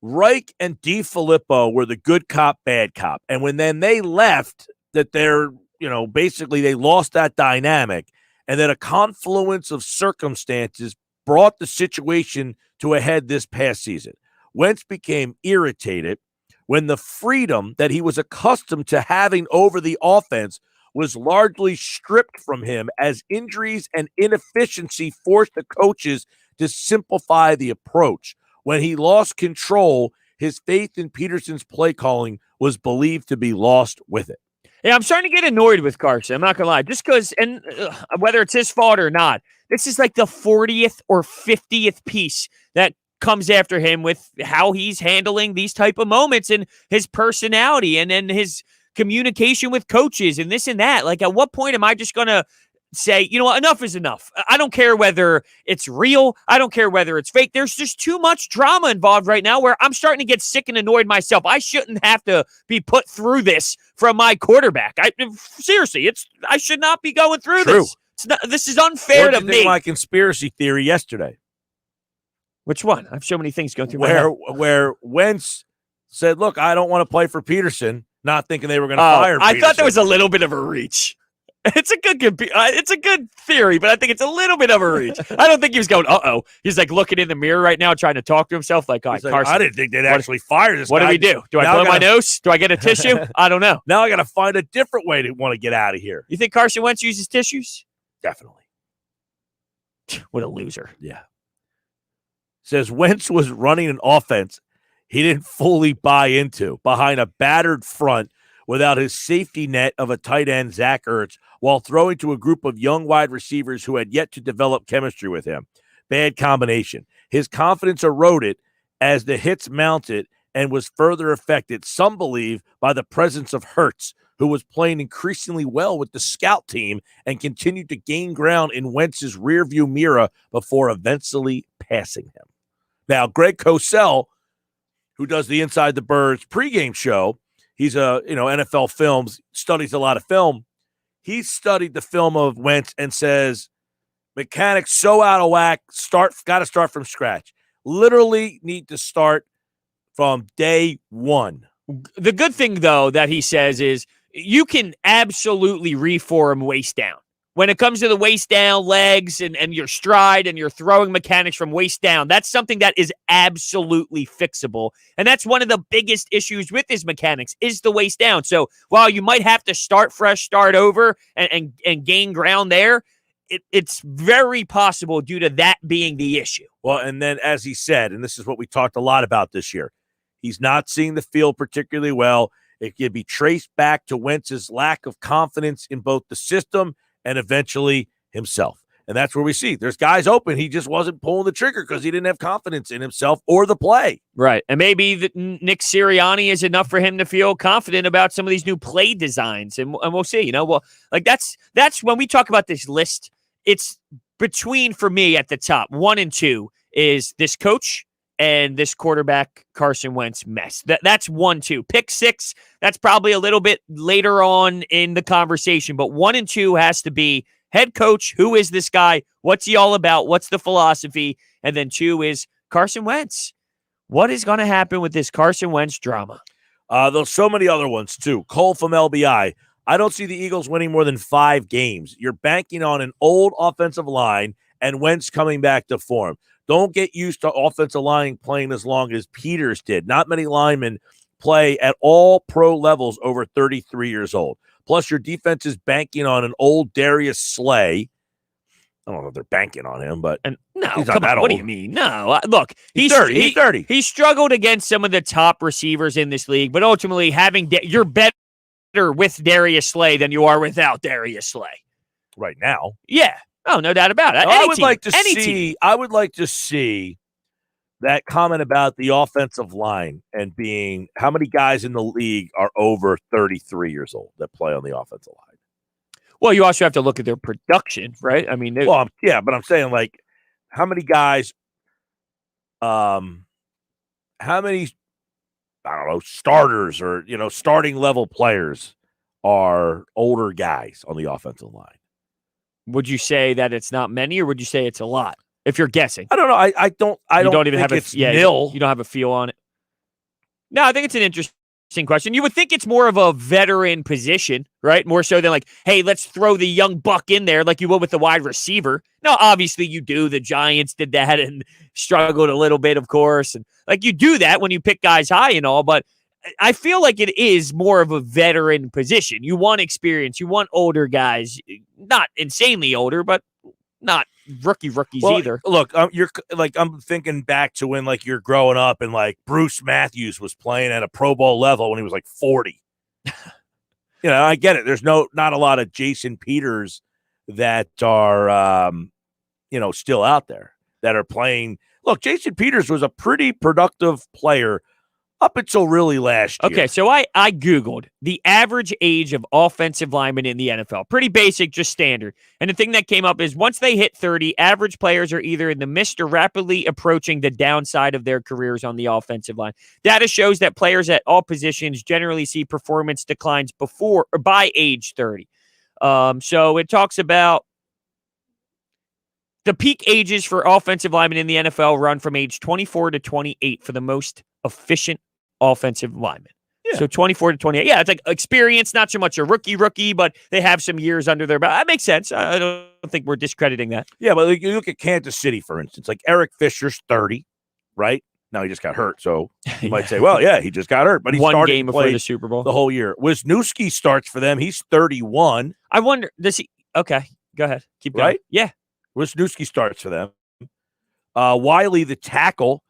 Reich and DiFilippo were the good cop, bad cop. And when then they left, that they're, basically they lost that dynamic and that a confluence of circumstances brought the situation to a head this past season. Wentz became irritated when the freedom that he was accustomed to having over the offense was largely stripped from him as injuries and inefficiency forced the coaches to simplify the approach. When he lost control, his faith in Peterson's play calling was believed to be lost with it. Yeah, I'm starting to get annoyed with Carson. I'm not going to lie. Just because, and whether it's his fault or not, this is like the 40th or 50th piece that comes after him with how he's handling these type of moments and his personality and then his communication with coaches and this and that. Like, at what point am I just going to say, you know what, enough is enough? I don't care whether it's real. I don't care whether it's fake. There's just too much drama involved right now where I'm starting to get sick and annoyed myself. I shouldn't have to be put through this from my quarterback. Seriously, I should not be going through this. This is unfair to me. My conspiracy theory yesterday. Which one? I have so many things going through my head. Where Wentz said, look, I don't want to play for Peterson, not thinking they were going to fire Peterson. I thought that was a little bit of a reach. It's a good theory, but I think it's a little bit of a reach. I don't think he was going, uh-oh. He's like looking in the mirror right now trying to talk to himself like, all right, Carson. I didn't think they'd actually fire this guy. What do we do? Do I blow my nose? Do I get a tissue? I don't know. Now I got to find a different way to want to get out of here. You think Carson Wentz uses tissues? Definitely. What a loser. Yeah. Says Wentz was running an offense he didn't fully buy into behind a battered front without his safety net of a tight end, Zach Ertz, while throwing to a group of young wide receivers who had yet to develop chemistry with him. Bad combination. His confidence eroded as the hits mounted and was further affected, some believe, by the presence of Hurts, who was playing increasingly well with the scout team and continued to gain ground in Wentz's rearview mirror before eventually passing him. Now, Greg Cosell, who does the Inside the Birds pregame show, he's a NFL films, studies a lot of film. He studied the film of Wentz and says mechanics so out of whack, got to start from scratch. Literally need to start from day one. The good thing, though, that he says is you can absolutely reform waist down. When it comes to the waist down, legs, and your stride and your throwing mechanics from waist down, that's something that is absolutely fixable. And that's one of the biggest issues with his mechanics is the waist down. So while you might have to start fresh, start over, and gain ground there, it's very possible due to that being the issue. Well, and then as he said, and this is what we talked a lot about this year, he's not seeing the field particularly well. It can be traced back to Wentz's lack of confidence in both the system and eventually himself. And that's where we see there's guys open. He just wasn't pulling the trigger because he didn't have confidence in himself or the play. Right. And maybe Nick Sirianni is enough for him to feel confident about some of these new play designs. And we'll see, well, like that's when we talk about this list, it's between, for me, at the top, 1 and 2 is this coach and this quarterback Carson Wentz mess. That's 1, 2. Pick 6, that's probably a little bit later on in the conversation, but 1 and 2 has to be head coach. Who is this guy? What's he all about? What's the philosophy? And then 2 is Carson Wentz. What is going to happen with this Carson Wentz drama? There's so many other ones, too. Cole from LBI. I don't see the Eagles winning more than 5 games. You're banking on an old offensive line and Wentz coming back to form. Don't get used to offensive line playing as long as Peters did. Not many linemen play at all pro levels over 33 years old. Plus, your defense is banking on an old Darius Slay. I don't know if they're banking on him, but no, he's come not on. that What do old. you mean? No, look, He's 30. He's 30. He struggled against some of the top receivers in this league, but ultimately you're better with Darius Slay than you are without Darius Slay right now. Yeah. Oh, no doubt about it. I would like to see that comment about the offensive line and being how many guys in the league are over 33 years old that play on the offensive line. Well, you also have to look at their production, right? I mean, but I'm saying, like, how many guys, how many, I don't know, starters or, starting level players are older guys on the offensive line? Would you say that it's not many, or would you say it's a lot? If you're guessing, I don't know. I don't even have it's nil. You don't have a feel on it. No, I think it's an interesting question. You would think it's more of a veteran position, right? More so than like, hey, let's throw the young buck in there like you would with the wide receiver. No, obviously you do. The Giants did that and struggled a little bit, of course. And like you do that when you pick guys high and all, but I feel like it is more of a veteran position. You want experience. You want older guys, not insanely older, but not rookies either. Look, I'm thinking back to when like you're growing up and like Bruce Matthews was playing at a Pro Bowl level when he was like 40. I get it. There's not a lot of Jason Peters that are still out there that are playing. Look, Jason Peters was a pretty productive player up until really last year. Okay, so I Googled the average age of offensive linemen in the NFL. Pretty basic, just standard. And the thing that came up is once they hit 30, average players are either in the midst or rapidly approaching the downside of their careers on the offensive line. Data shows that players at all positions generally see performance declines before or by age 30. So it talks about the peak ages for offensive linemen in the NFL run from age 24 to 28 for the most efficient offensive lineman. Yeah. So 24 to 28. Yeah, it's like experience, not so much a rookie, but they have some years under their belt. That makes sense. I don't think we're discrediting that. Yeah, but like, you look at Kansas City, for instance. Like Eric Fisher's 30, right? Now he just got hurt, so you might say, well, yeah, he just got hurt. But he one game before the Super Bowl. The whole year. Wisniewski starts for them. He's 31. I wonder, does he? Okay, go ahead. Keep going. Right? Yeah. Wisniewski starts for them. Wiley, the tackle,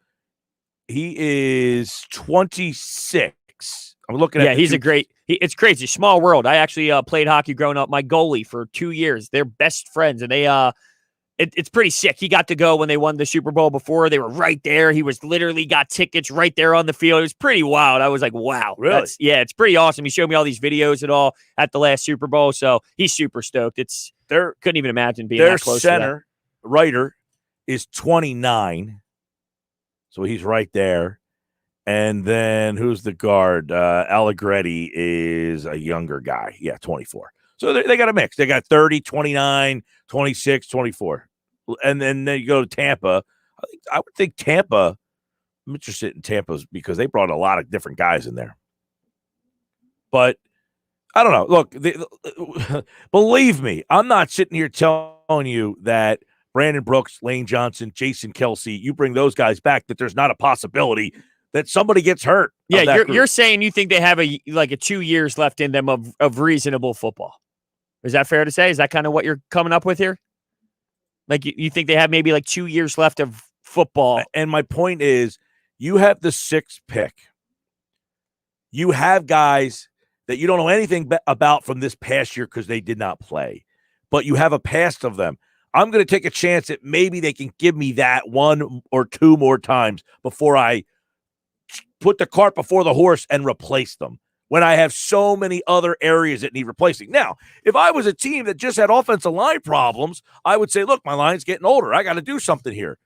he is 26. I'm looking at he's it's crazy. Small world. I actually played hockey growing up. My goalie for 2 years. They're best friends, and they it's pretty sick. He got to go when they won the Super Bowl before. They were right there. He was literally got tickets right there on the field. It was pretty wild. I was like, wow. Really? It's pretty awesome. He showed me all these videos and all at the last Super Bowl, so he's super stoked. Couldn't even imagine being that close to that. Their center, Ryder, is 29. So he's right there. And then who's the guard? Allegretti is a younger guy. Yeah, 24. So they got a mix. They got 30, 29, 26, 24. And then you go to Tampa. I would think Tampa, I'm interested in Tampa because they brought a lot of different guys in there. But I don't know. Look, believe me, I'm not sitting here telling you that Brandon Brooks, Lane Johnson, Jason Kelsey, you bring those guys back, that there's not a possibility that somebody gets hurt. Yeah, you're saying you think they have a 2 years left in them of reasonable football. Is that fair to say? Is that kind of what you're coming up with here? Like you think they have maybe like 2 years left of football? And my point is, you have the 6th pick. You have guys that you don't know anything about from this past year because they did not play, but you have a past of them. I'm going to take a chance that maybe they can give me that 1 or 2 more times before I put the cart before the horse and replace them when I have so many other areas that need replacing. Now, if I was a team that just had offensive line problems, I would say, look, my line's getting older. I got to do something here.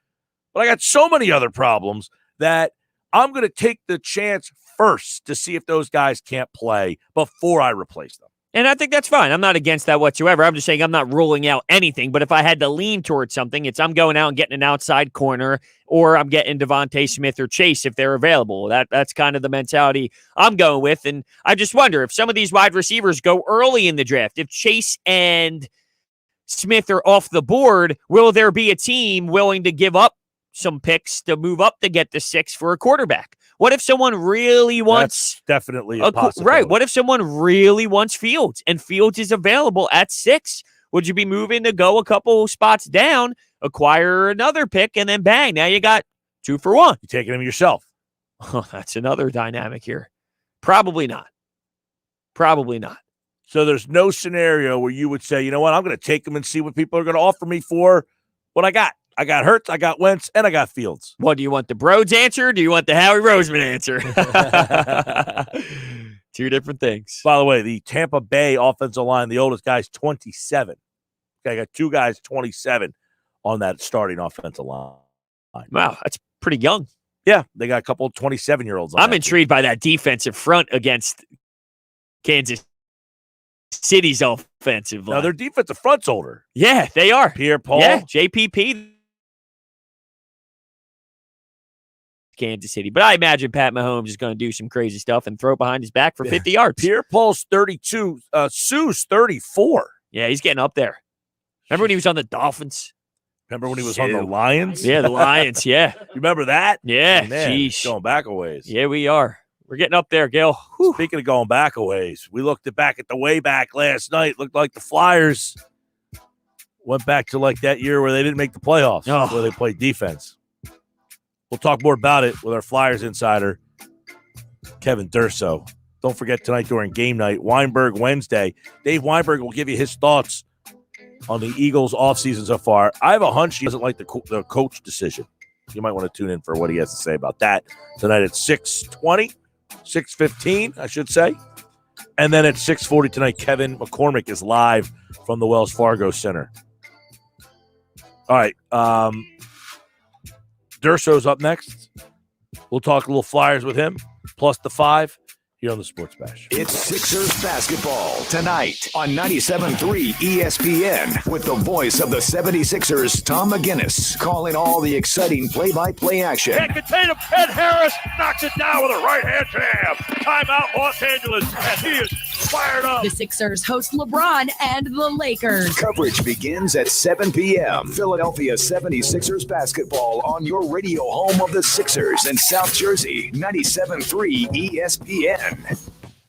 But I got so many other problems that I'm going to take the chance first to see if those guys can't play before I replace them. And I think that's fine. I'm not against that whatsoever. I'm just saying I'm not ruling out anything. But if I had to lean towards something, it's I'm going out and getting an outside corner, or I'm getting Devontae Smith or Chase if they're available. That's kind of the mentality I'm going with. And I just wonder if some of these wide receivers go early in the draft. If Chase and Smith are off the board, will there be a team willing to give up some picks to move up to get the 6 for a quarterback? What if someone really wants... That's definitely a possibility. Right. What if someone really wants Fields and Fields is available at 6? Would you be moving to go a couple spots down, acquire another pick, and then bang, now you got 2 for 1? You're taking him yourself. Oh, that's another dynamic here. Probably not. Probably not. So there's no scenario where you would say, you know what, I'm going to take him and see what people are going to offer me for what I got. I got Hurts, I got Wentz, and I got Fields. What, do you want the Brodes answer, or do you want the Howie Roseman answer? 2 different things. By the way, the Tampa Bay offensive line, the oldest guy's 27. Okay, I got 2 guys 27 on that starting offensive line. Wow, that's pretty young. Yeah, they got a couple of 27-year-olds. I'm intrigued by that defensive front against Kansas City's offensive line. Now, their defensive front's older. Yeah, they are. Pierre-Paul. Yeah, JPP. Kansas City. But I imagine Pat Mahomes is going to do some crazy stuff and throw it behind his back for 50 yards. Pierre-Paul's 32. Sue's 34. Yeah, he's getting up there. Remember when he was on the Dolphins? Remember when he was on the Lions? Yeah, the Lions, yeah. You remember that? Yeah, sheesh. Going back a ways. Yeah, we are. We're getting up there, Gill. Whew. Speaking of going back a ways, we looked back at the way back last night. Looked like the Flyers went back to like that year where they didn't make the playoffs, where they played defense. We'll talk more about it with our Flyers insider, Kevin Durso. Don't forget tonight during game night, Weinberg Wednesday. Dave Weinberg will give you his thoughts on the Eagles' offseason so far. I have a hunch he doesn't like the coach decision. You might want to tune in for what he has to say about that tonight at 6:20, 6:15, I should say. And then at 6:40 tonight, Kevin McCormick is live from the Wells Fargo Center. All right. Durso's up next. We'll talk a little Flyers with him, plus the 5 here on the Sports Bash. It's Sixers basketball tonight on 97.3 ESPN with the voice of the 76ers, Tom McGinnis, calling all the exciting play-by-play action. Can't contain him. Ed Harris knocks it down with a right-hand jam. Timeout, Los Angeles, and he is fired up. The Sixers host LeBron and the Lakers. Coverage begins at 7 p.m. Philadelphia 76ers basketball on your radio home of the Sixers in South Jersey, 97.3 ESPN.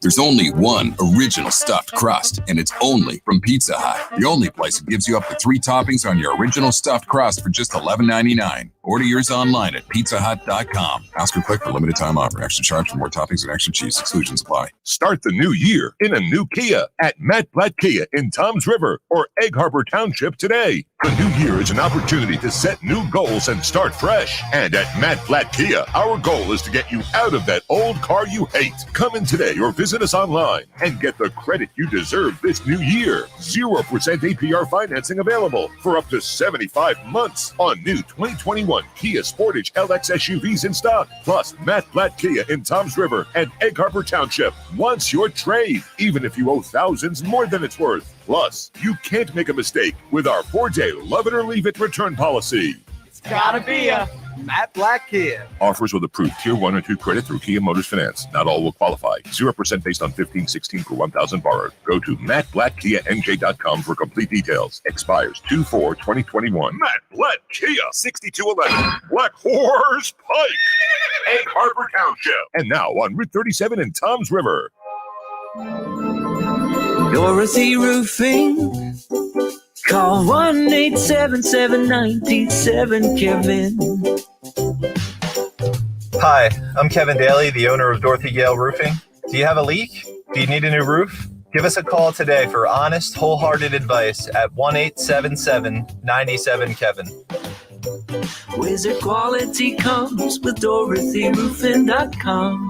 There's only one original stuffed crust, and it's only from Pizza Hut. The only place that gives you up to 3 toppings on your original stuffed crust for just $11.99. Order yours online at pizzahut.com. Ask or click for limited time offer. Extra charge for more toppings and extra cheese. Exclusions apply. Start the new year in a new Kia at Matt Blatt Kia in Toms River or Egg Harbor Township today. The new year is an opportunity to set new goals and start fresh. And at Matt Blatt Kia, our goal is to get you out of that old car you hate. Come in today or visit us online and get the credit you deserve this new year. 0% APR financing available for up to 75 months on new 2021 2021 Kia Sportage LX SUVs in stock. Plus, Matt Blatt Kia in Toms River and Egg Harbor Township wants your trade, even if you owe thousands more than it's worth. Plus, you can't make a mistake with our 4-day love it or leave it return policy. It's gotta be a Matt Blatt Kia. Offers with approved Tier 1 or 2 credit through Kia Motors Finance. Not all will qualify. 0% based on 1516 per 1,000 borrowed. Go to mattblattkianj.com for complete details. Expires 2/4/2021. Matt Blatt Kia, 6211 Black Horse Pike, Egg Harbor Township. And now on Route 37 in Toms River. Dorothy Roofing. Call 1-877-97-KEVIN. Hi, I'm Kevin Daly, the owner of Dorothy Gale Roofing. Do you have a leak? Do you need a new roof? Give us a call today for honest, wholehearted advice at 1-877-97-KEVIN. Wizard quality comes with DorothyRoofing.com.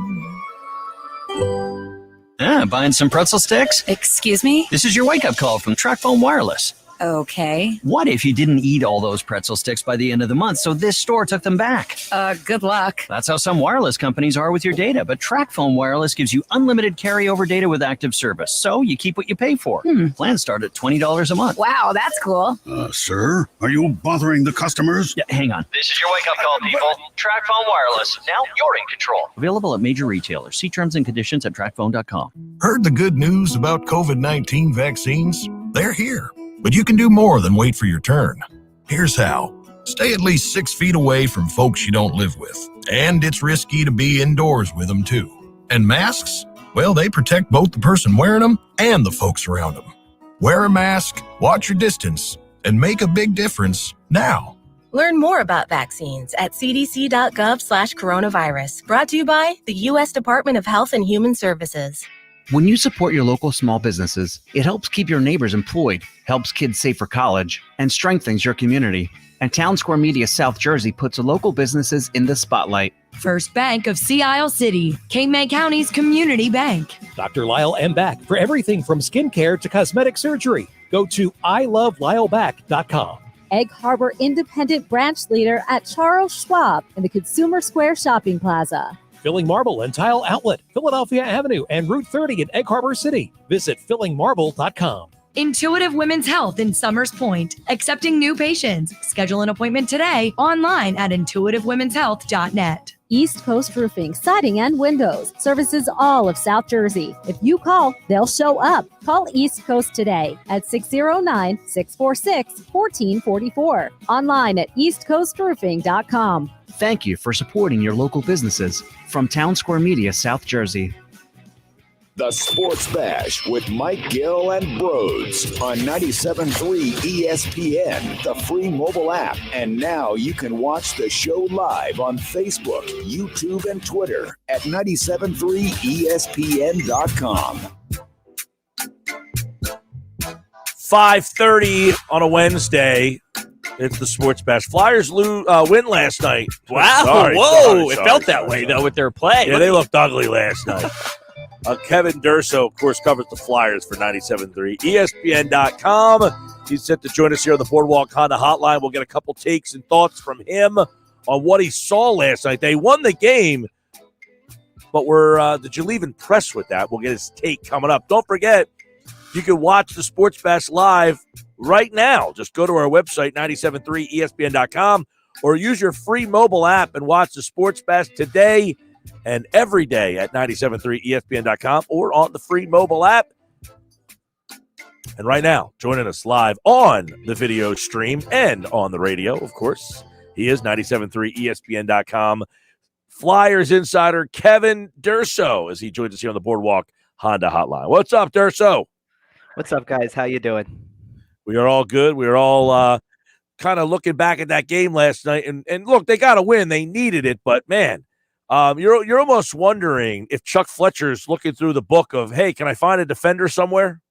Buying some pretzel sticks? Excuse me? This is your wake-up call from TracFone Wireless. Okay. What if you didn't eat all those pretzel sticks by the end of the month, so this store took them back? Good luck. That's how some wireless companies are with your data, but TracFone Wireless gives you unlimited carryover data with active service, so you keep what you pay for. Plans start at $20 a month. Wow, that's cool. Sir, are you bothering the customers? Yeah, hang on. This is your wake-up call, people. TracFone Wireless. Now you're in control. Available at major retailers. See terms and conditions at TracFone.com. Heard the good news about COVID-19 vaccines? They're here. But you can do more than wait for your turn. Here's how. Stay at least 6 feet away from folks you don't live with. And it's risky to be indoors with them, too. And masks? Well, they protect both the person wearing them and the folks around them. Wear a mask, watch your distance, and make a big difference now. Learn more about vaccines at cdc.gov/coronavirus. Brought to you by the U.S. Department of Health and Human Services. When you support your local small businesses, it helps keep your neighbors employed, helps kids save for college, and strengthens your community. And Town Square Media South Jersey puts local businesses in the spotlight. First Bank of Sea Isle City, Cape May County's community bank. Dr. Lyle M. Back for everything from skincare to cosmetic surgery. Go to ilovelylback.com. Egg Harbor Independent Branch Leader at Charles Schwab in the Consumer Square Shopping Plaza. Filling Marble and Tile Outlet, Philadelphia Avenue and Route 30 in Egg Harbor City. Visit fillingmarble.com. Intuitive Women's Health in Summers Point, accepting new patients. Schedule an appointment today online at intuitivewomenshealth.net. East Coast Roofing, Siding and Windows, services all of South Jersey. If you call, they'll show up. Call East Coast today at 609-646-1444. Online at eastcoastroofing.com. Thank you for supporting your local businesses. From Town Square Media, South Jersey. The Sports Bash with Mike Gill and Brodes on 97.3 ESPN, the free mobile app. And now you can watch the show live on Facebook, YouTube, and Twitter at 97.3ESPN.com. 5:30 on a Wednesday. It's the Sports Bash. Flyers win last night. Wow. Sorry, It felt that way, though, with their play. Yeah, they looked ugly last night. Kevin Durso, of course, covers the Flyers for 97.3 ESPN.com. He's set to join us here on the Boardwalk Honda Hotline. We'll get a couple takes and thoughts from him on what he saw last night. They won the game, but did you leave impressed with that? We'll get his take coming up. Don't forget, you can watch the Sports Bash live right now. Just go to our website, 973ESPN.com, or use your free mobile app and watch the Sports Bash today and every day at 973ESPN.com or on the free mobile app. And right now, joining us live on the video stream and on the radio, of course, he is 973ESPN.com Flyers insider Kevin Durso as he joins us here on the Boardwalk Honda Hotline. What's up, Durso? What's up, guys? How you doing? We are all good. We are all kind of looking back at that game last night. And look, they got to win. They needed it. But, man, you're almost wondering if Chuck Fletcher's looking through the book of, hey, can I find a defender somewhere?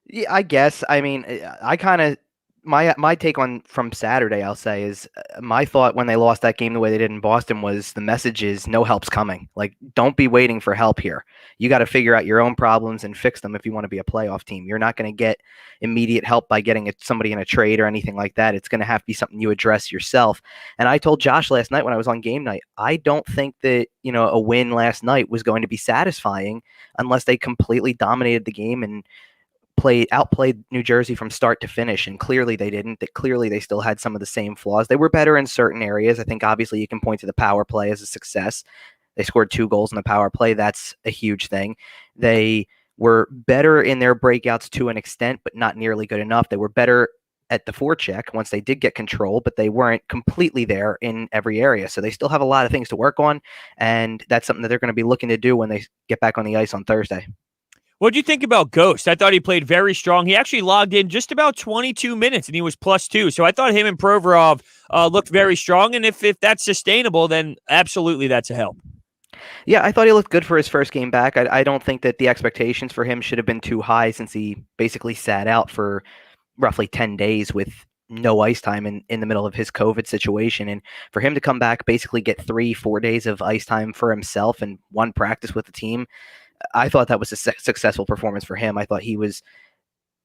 Yeah, I guess. I mean, I kind of my take on from Saturday, I'll say, is my thought when they lost that game the way they did in Boston was the message is no help's coming. Like, don't be waiting for help here. You got to figure out your own problems and fix them if you want to be a playoff team. You're not going to get immediate help by getting somebody in a trade or anything like that. It's going to have to be something you address yourself. And I told Josh last night when I was on game night, I don't think that, a win last night was going to be satisfying unless they completely dominated the game and outplayed New Jersey from start to finish, and clearly they didn't. Clearly they still had some of the same flaws. They were better in certain areas. I think obviously you can point to the power play as a success. They scored 2 goals in the power play. That's a huge thing. They were better in their breakouts to an extent, but not nearly good enough. They were better at the forecheck once they did get control, but they weren't completely there in every area. So they still have a lot of things to work on, and that's something that they're going to be looking to do when they get back on the ice on Thursday. What do you think about Ghost? I thought he played very strong. He actually logged in just about 22 minutes, and he was +2. So I thought him and Provorov looked very strong, and if that's sustainable, then absolutely that's a help. Yeah, I thought he looked good for his first game back. I don't think that the expectations for him should have been too high since he basically sat out for roughly 10 days with no ice time in the middle of his COVID situation. And for him to come back, basically get 3-4 days of ice time for himself and 1 practice with the team, I thought that was a successful performance for him. I thought he was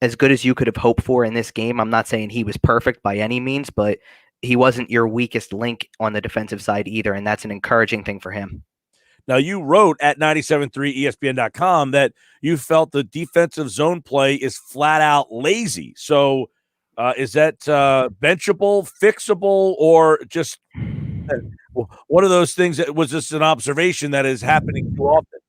as good as you could have hoped for in this game. I'm not saying he was perfect by any means, but he wasn't your weakest link on the defensive side either, and that's an encouraging thing for him. Now, you wrote at 973ESPN.com that you felt the defensive zone play is flat out lazy. So is that benchable, fixable, or just one of those things that was just an observation that is happening too often?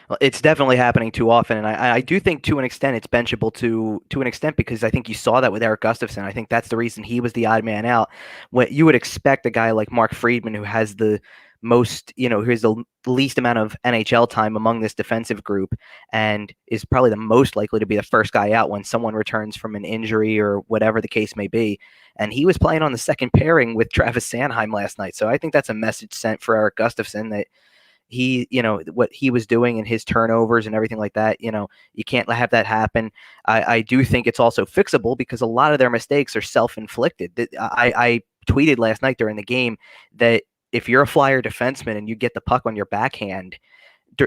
Well, it's definitely happening too often, and I do think to an extent it's benchable to an extent, because I think you saw that with Eric Gustafsson. I think that's the reason he was the odd man out. What you would expect a guy like Mark Friedman, who has the most, who has the least amount of NHL time among this defensive group and is probably the most likely to be the first guy out when someone returns from an injury or whatever the case may be. And he was playing on the second pairing with Travis Sanheim last night. So I think that's a message sent for Eric Gustafsson that he, what he was doing and his turnovers and everything like that, you can't have that happen. I do think it's also fixable because a lot of their mistakes are self-inflicted. I tweeted last night during the game that if you're a Flyer defenseman and you get the puck on your backhand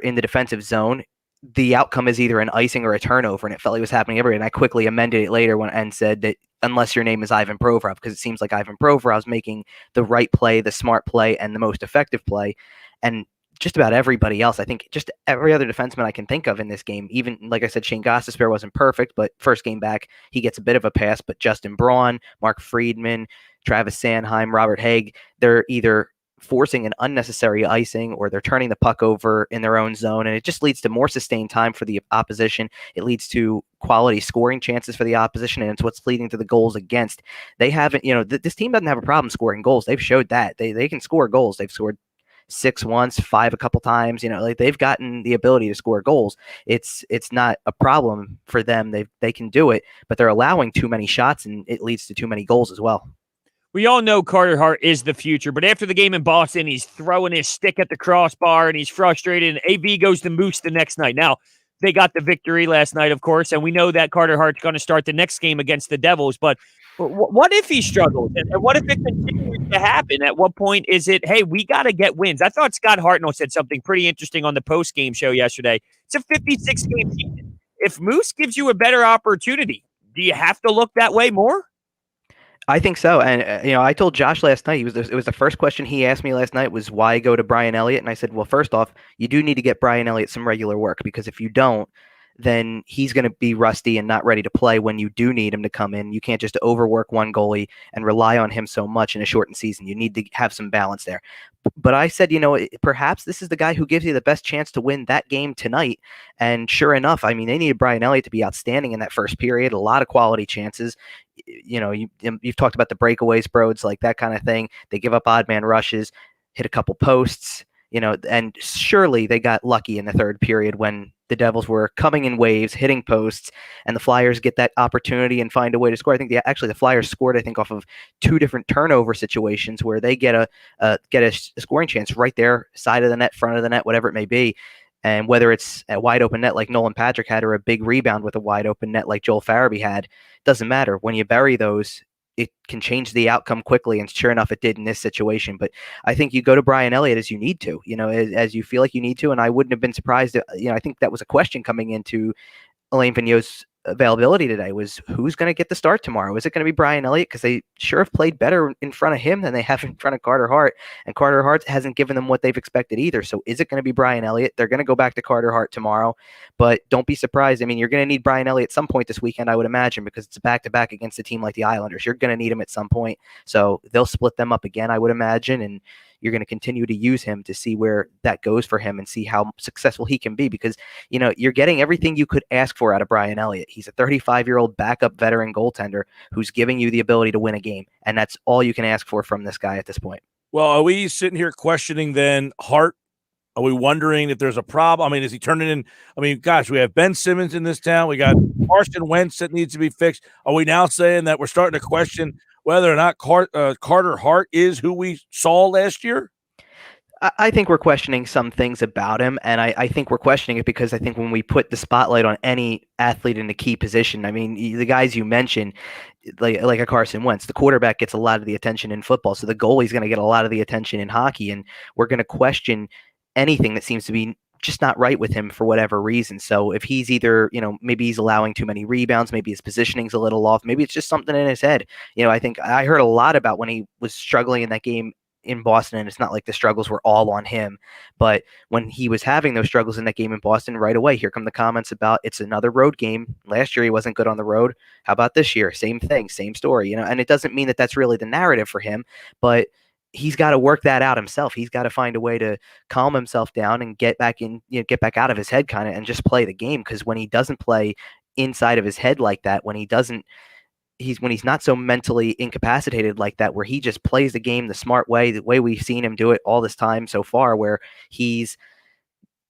in the defensive zone, the outcome is either an icing or a turnover, and it felt like it was happening everywhere. And I quickly amended it later and said that unless your name is Ivan Provorov, because it seems like Ivan Provorov's making the right play, the smart play, and the most effective play. And just about everybody else, I think just every other defenseman I can think of in this game, even, like I said, Shane Gostisbehere wasn't perfect, but first game back, he gets a bit of a pass. But Justin Braun, Mark Friedman, Travis Sanheim, Robert Haig, they're either forcing an unnecessary icing or they're turning the puck over in their own zone, and it just leads to more sustained time for the opposition. It leads to quality scoring chances for the opposition, and it's what's leading to the goals against. They haven't, this team doesn't have a problem scoring goals. They've showed that they can score goals. They've scored 6 once, 5 a couple times. They've gotten the ability to score goals. It's not a problem for them. They can do it, but they're allowing too many shots, and it leads to too many goals as well. We all know Carter Hart is the future, but after the game in Boston, he's throwing his stick at the crossbar and he's frustrated, and AB goes to Moose the next night. Now, they got the victory last night, of course, and we know that Carter Hart's going to start the next game against the Devils, but what if he struggles? And what if it continues to happen? At what point is it, hey, we got to get wins? I thought Scott Hartnell said something pretty interesting on the post-game show yesterday. It's a 56-game season. If Moose gives you a better opportunity, do you have to look that way more? I think so. And, I told Josh last night, it was the first question he asked me last night was why go to Brian Elliott? And I said, well, first off, you do need to get Brian Elliott some regular work, because if you don't, then he's going to be rusty and not ready to play when you do need him to come in. You can't just overwork one goalie and rely on him so much in a shortened season. You need to have some balance there. But I said, perhaps this is the guy who gives you the best chance to win that game tonight. And sure enough, they needed Brian Elliott to be outstanding in that first period. A lot of quality chances. You've talked about the breakaways, Brodes, like that kind of thing. They give up odd man rushes, hit a couple posts, and surely they got lucky in the third period when the Devils were coming in waves, hitting posts, and the Flyers get that opportunity and find a way to score. I think the Flyers scored, off of 2 different turnover situations where they get a scoring chance right there, side of the net, front of the net, whatever it may be. And whether it's a wide open net like Nolan Patrick had or a big rebound with a wide open net like Joel Farabee had, doesn't matter. When you bury those, it can change the outcome quickly, and sure enough, it did in this situation. But I think you go to Brian Elliott as you need to, as you feel like you need to, and I wouldn't have been surprised. I think that was a question coming into Alain Vigneault's availability today was who's going to get the start tomorrow? Is it going to be Brian Elliott? Because they sure have played better in front of him than they have in front of Carter Hart, and Carter Hart hasn't given them what they've expected either. So is it going to be Brian Elliott? They're going to go back to Carter Hart tomorrow, but don't be surprised. I mean, you're going to need Brian Elliott at some point this weekend, I would imagine, because it's a back-to-back against a team like the Islanders. You're going to need him at some point. So they'll split them up again, I would imagine, and you're going to continue to use him to see where that goes for him and see how successful he can be, because, you're getting everything you could ask for out of Brian Elliott. He's a 35-year-old backup veteran goaltender who's giving you the ability to win a game. And that's all you can ask for from this guy at this point. Well, are we sitting here questioning then Hart? Are we wondering if there's a problem? I mean, is he turning in? I mean, gosh, we have Ben Simmons in this town. We got Carson Wentz that needs to be fixed. Are we now saying that we're starting to question whether or not Carter Hart is who we saw last year? I think we're questioning some things about him, and I think we're questioning it because I think when we put the spotlight on any athlete in a key position, I mean, the guys you mentioned, like a Carson Wentz, the quarterback gets a lot of the attention in football, so the goalie's going to get a lot of the attention in hockey, and we're going to question anything that seems to be just not right with him for whatever reason. So if he's either, maybe he's allowing too many rebounds, maybe his positioning's a little off, maybe it's just something in his head. I think I heard a lot about when he was struggling in that game in Boston, and it's not like the struggles were all on him, but when he was having those struggles in that game in Boston, right away, here come the comments about it's another road game. Last year, he wasn't good on the road. How about this year? Same thing, same story, and it doesn't mean that that's really the narrative for him, but he's got to work that out himself. He's got to find a way to calm himself down and get back in, get back out of his head kind of, and just play the game. Because when he doesn't play inside of his head like that, when he's not so mentally incapacitated like that, where he just plays the game the smart way, the way we've seen him do it all this time so far, where he's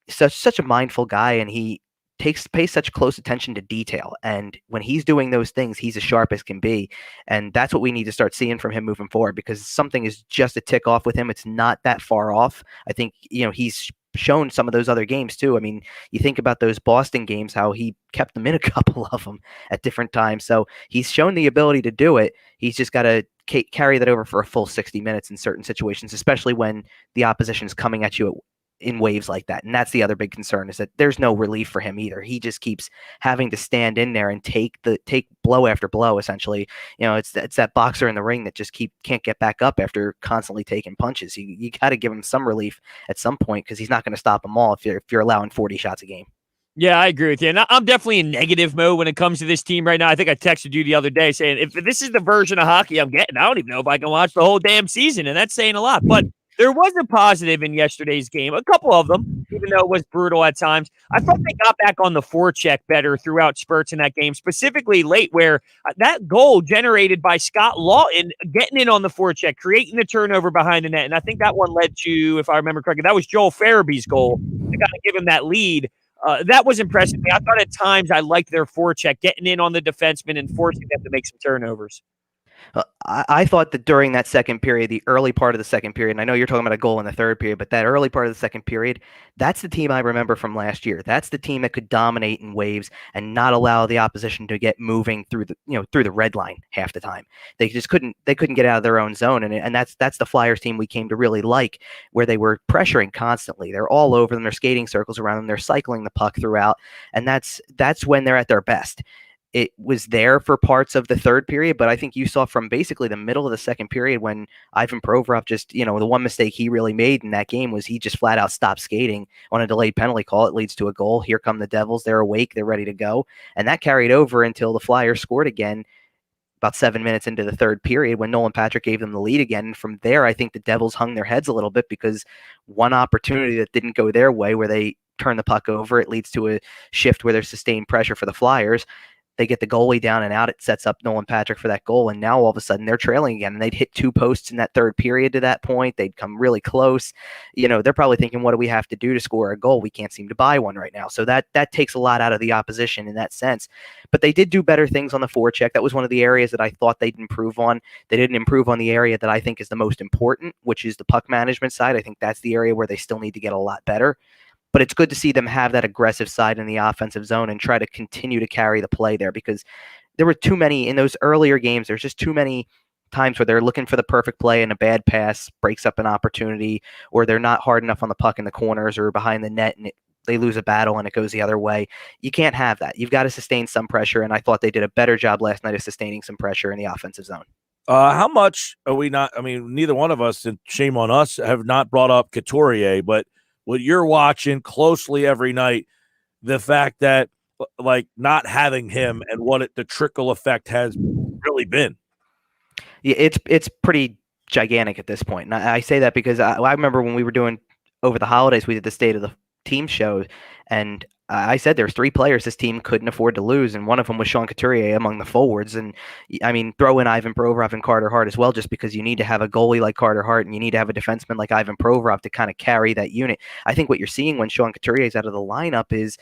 such a mindful guy and he pays such close attention to detail. And when he's doing those things, he's as sharp as can be. And that's what we need to start seeing from him moving forward, because something is just a tick off with him. It's not that far off. I think, he's shown some of those other games too. I mean, you think about those Boston games, how he kept them in a couple of them at different times. So he's shown the ability to do it. He's just got to carry that over for a full 60 minutes in certain situations, especially when the opposition is coming at you in waves like that. And that's the other big concern, is that there's no relief for him either. He just keeps having to stand in there and take blow after blow, essentially. It's that boxer in the ring that just can't get back up after constantly taking punches. You got to give him some relief at some point, because he's not going to stop them all if you're allowing 40 shots a game. Yeah, I agree with you. And I'm definitely in negative mode when it comes to this team right now. I think I texted you the other day saying, if this is the version of hockey I'm getting, I don't even know if I can watch the whole damn season. And that's saying a lot. But there was a positive in yesterday's game, a couple of them, even though it was brutal at times. I thought they got back on the forecheck better throughout spurts in that game, specifically late, where that goal generated by Scott Lawton getting in on the forecheck, creating the turnover behind the net. And I think that one led to, if I remember correctly, that was Joel Farabee's goal to kind of give him that lead. That was impressive. I thought at times I liked their forecheck, getting in on the defenseman and forcing them to make some turnovers. I thought that during that second period, the early part of the second period, and I know you're talking about a goal in the third period, but that early part of the second period, that's the team I remember from last year. That's the team that could dominate in waves and not allow the opposition to get moving through the red line half the time. They just couldn't get out of their own zone, and that's the Flyers team we came to really like, where they were pressuring constantly. They're all over them. They're skating circles around them. They're cycling the puck throughout, and that's when they're at their best. It was there for parts of the third period, but I think you saw from basically the middle of the second period when Ivan Provorov just, the one mistake he really made in that game was he just flat out stopped skating on a delayed penalty call. It leads to a goal. Here come the Devils. They're awake. They're ready to go. And that carried over until the Flyers scored again about 7 minutes into the third period when Nolan Patrick gave them the lead again. And from there, I think the Devils hung their heads a little bit, because one opportunity that didn't go their way, where they turn the puck over, it leads to a shift where there's sustained pressure for the Flyers. They get the goalie down and out. It sets up Nolan Patrick for that goal. And now all of a sudden they're trailing again. And they'd hit 2 posts in that third period to that point. They'd come really close. They're probably thinking, what do we have to do to score a goal? We can't seem to buy one right now. So that takes a lot out of the opposition in that sense. But they did do better things on the forecheck. That was one of the areas that I thought they'd improve on. They didn't improve on the area that I think is the most important, which is the puck management side. I think that's the area where they still need to get a lot better. but it's good to see them have that aggressive side in the offensive zone and try to continue to carry the play there, because there were too many in those earlier games. There's just too many times where they're looking for the perfect play and a bad pass breaks up an opportunity, or they're not hard enough on the puck in the corners or behind the net and they lose a battle and it goes the other way. You can't have that. You've got to sustain some pressure, and I thought they did a better job last night of sustaining some pressure in the offensive zone. How much are we not? I mean, neither one of us, and shame on us, have not brought up Couturier, but what you're watching closely every night, the fact that like not having him and what the trickle effect has really been. Yeah, it's pretty gigantic at this point. And I say that because I remember when we were doing over the holidays, we did the State of the Team show, and I said there's 3 players this team couldn't afford to lose, and one of them was Sean Couturier among the forwards. And I mean, throw in Ivan Provorov and Carter Hart as well, just because you need to have a goalie like Carter Hart and you need to have a defenseman like Ivan Provorov to kind of carry that unit. I think what you're seeing when Sean Couturier is out of the lineup is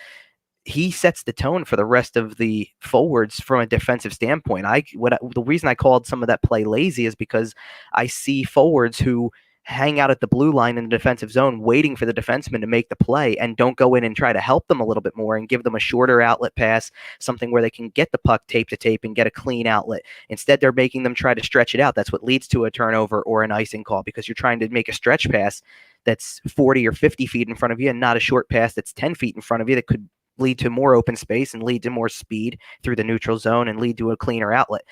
he sets the tone for the rest of the forwards from a defensive standpoint. The reason I called some of that play lazy is because I see forwards who hang out at the blue line in the defensive zone waiting for the defenseman to make the play and don't go in and try to help them a little bit more and give them a shorter outlet pass, something where they can get the puck tape to tape and get a clean outlet. Instead, they're making them try to stretch it out. That's what leads to a turnover or an icing call, because you're trying to make a stretch pass that's 40 or 50 feet in front of you and not a short pass that's 10 feet in front of you that could lead to more open space and lead to more speed through the neutral zone and lead to a cleaner outlet.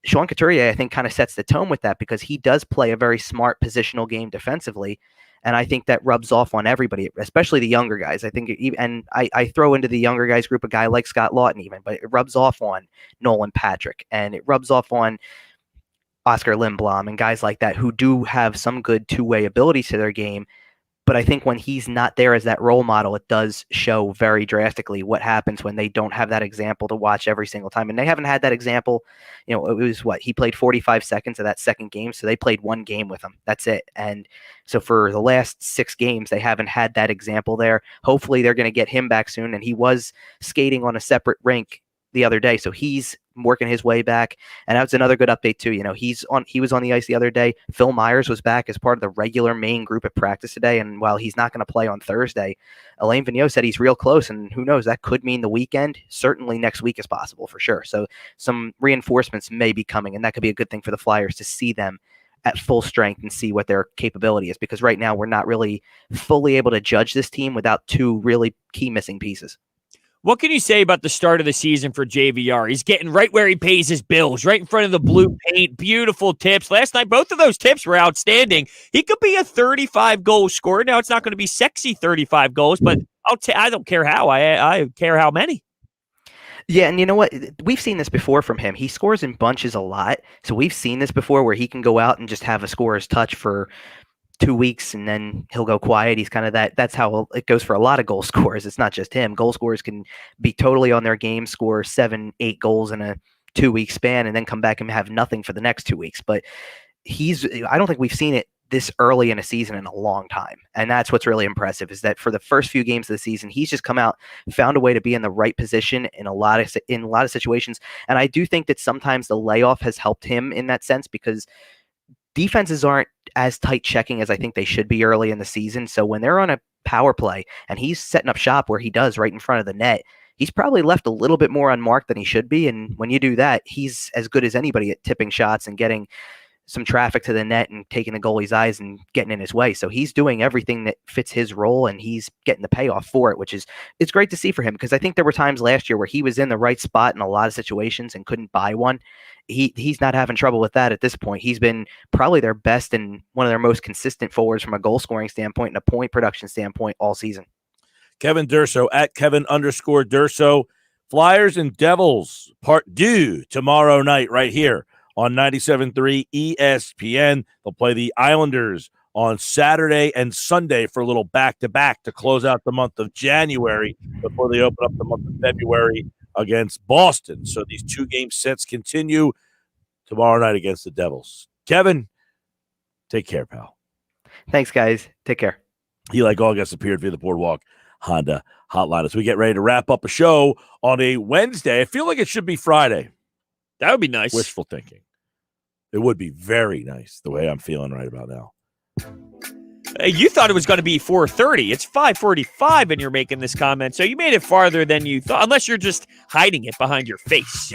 Sean Couturier, I think, kind of sets the tone with that, because he does play a very smart positional game defensively, and I think that rubs off on everybody, especially the younger guys. I think, and I throw into the younger guys group a guy like Scott Lawton even, but it rubs off on Nolan Patrick, and it rubs off on Oscar Lindblom and guys like that who do have some good two-way abilities to their game. But I think when he's not there as that role model, it does show very drastically what happens when they don't have that example to watch every single time. And they haven't had that example. You know, it was he played 45 seconds of that second game. So they played 1 game with him. That's it. And so for the last 6 games, they haven't had that example there. Hopefully they're going to get him back soon. And he was skating on a separate rink the other day, so he's working his way back. And that's another good update too. You know, he was on the ice the other day. Phil Myers was back as part of the regular main group at practice today, and while he's not going to play on Thursday, Alain Vigneault said he's real close, and who knows, that could mean the weekend. Certainly next week is possible for sure. So some reinforcements may be coming, and that could be a good thing for the Flyers to see them at full strength and see what their capability is, because right now we're not really fully able to judge this team without 2 really key missing pieces. What can you say about the start of the season for JVR? He's getting right where he pays his bills, right in front of the blue paint. Beautiful tips. Last night, both of those tips were outstanding. He could be a 35-goal scorer. Now, it's not going to be sexy 35 goals, but I don't care how. I care how many. Yeah, and you know what? We've seen this before from him. He scores in bunches a lot. So we've seen this before where he can go out and just have a scorer's touch for 2 weeks and then he'll go quiet. He's kind of that's how it goes for a lot of goal scorers. It's not just him. Goal scorers can be totally on their game, score 7-8 goals in a 2-week span, and then come back and have nothing for the next 2 weeks. But I don't think we've seen it this early in a season in a long time. And that's what's really impressive, is that for the first few games of the season, he's just come out, found a way to be in the right position in a lot of situations. And I do think that sometimes the layoff has helped him in that sense, because defenses aren't as tight checking as I think they should be early in the season. So when they're on a power play and he's setting up shop where he does right in front of the net, he's probably left a little bit more unmarked than he should be. And when you do that, he's as good as anybody at tipping shots and getting some traffic to the net and taking the goalie's eyes and getting in his way. So he's doing everything that fits his role, and he's getting the payoff for it, which is, it's great to see for him, because I think there were times last year where he was in the right spot in a lot of situations and couldn't buy one. He's not having trouble with that at this point. He's been probably their best and one of their most consistent forwards from a goal scoring standpoint and a point production standpoint all season. Kevin Durso at Kevin_Durso. Flyers and Devils part 2 tomorrow night right here on 97.3 ESPN. They'll play the Islanders on Saturday and Sunday for a little back-to-back to close out the month of January before they open up the month of February against Boston. So these 2-game sets continue tomorrow night against the Devils. Kevin, take care, pal. Thanks, guys. Take care. He, like August, appeared via the Boardwalk Honda hotline as we get ready to wrap up a show on a Wednesday. I feel like it should be Friday. That would be nice. Wishful thinking. It would be very nice the way I'm feeling right about now. You thought it was going to be 4:30. It's 5:45 and you're making this comment. So you made it farther than you thought, unless you're just hiding it behind your face.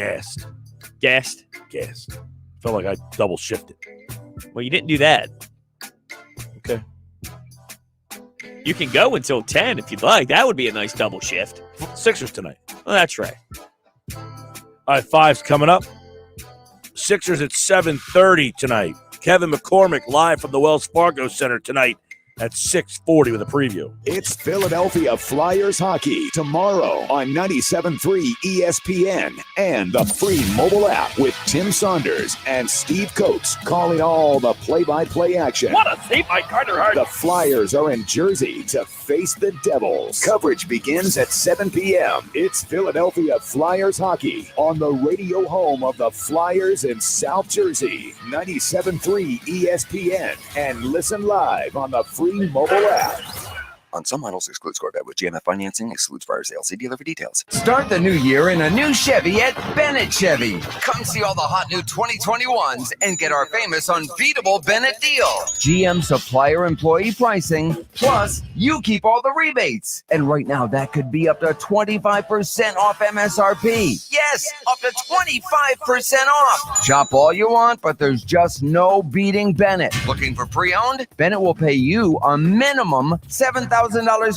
Gassed. Felt like I double shifted. Well, you didn't do that. Okay. You can go until 10 if you'd like. That would be a nice double shift. Sixers tonight. Well, that's right. All right, 5's coming up. Sixers at 7:30 tonight. Kevin McCormick live from the Wells Fargo Center tonight at 6:40 with a preview. It's Philadelphia Flyers hockey tomorrow on 97.3 ESPN and the free mobile app with Tim Saunders and Steve Coates calling all the play-by-play action. What a save by Carter Hart. The Flyers are in Jersey to face the Devils. Coverage begins at 7 p.m. It's Philadelphia Flyers hockey on the radio home of the Flyers in South Jersey. 97.3 ESPN and listen live on the free mobile app. On some models, excludes Corvette with GMF financing, excludes prior sale. See dealer for details. Start the new year in a new Chevy at Bennett Chevy. Come see all the hot new 2021s and get our famous unbeatable Bennett deal. GM supplier employee pricing, plus you keep all the rebates. And right now, that could be up to 25% off MSRP. Yes, up to 25% off. Shop all you want, but there's just no beating Bennett. Looking for pre-owned? Bennett will pay you a minimum $7,000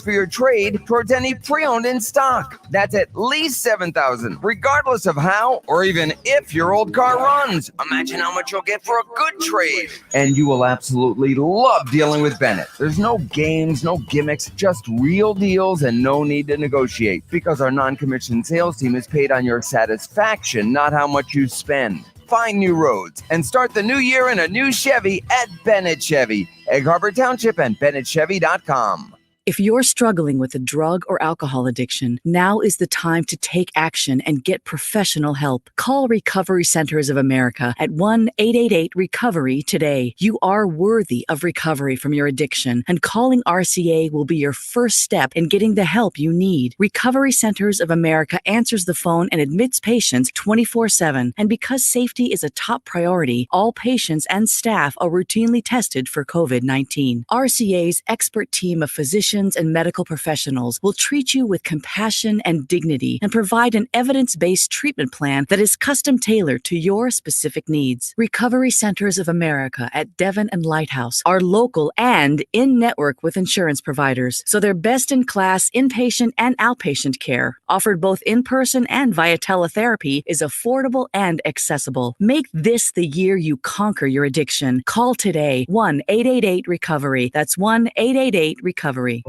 for your trade towards any pre-owned in stock. That's at least $7,000, regardless of how or even if your old car runs. Imagine how much you'll get for a good trade. And you will absolutely love dealing with Bennett. There's no games, no gimmicks, just real deals and no need to negotiate because our non-commissioned sales team is paid on your satisfaction, not how much you spend. Find new roads and start the new year in a new Chevy at Bennett Chevy, Egg Harbor Township, and BennettChevy.com. If you're struggling with a drug or alcohol addiction, now is the time to take action and get professional help. Call Recovery Centers of America at 1-888-RECOVERY today. You are worthy of recovery from your addiction, and calling RCA will be your first step in getting the help you need. Recovery Centers of America answers the phone and admits patients 24/7. And because safety is a top priority, all patients and staff are routinely tested for COVID-19. RCA's expert team of physicians and medical professionals will treat you with compassion and dignity and provide an evidence-based treatment plan that is custom-tailored to your specific needs. Recovery Centers of America at Devon and Lighthouse are local and in-network with insurance providers, so they're best-in-class inpatient and outpatient care, offered both in-person and via teletherapy, is affordable and accessible. Make this the year you conquer your addiction. Call today, 1-888-RECOVERY. That's 1-888-RECOVERY.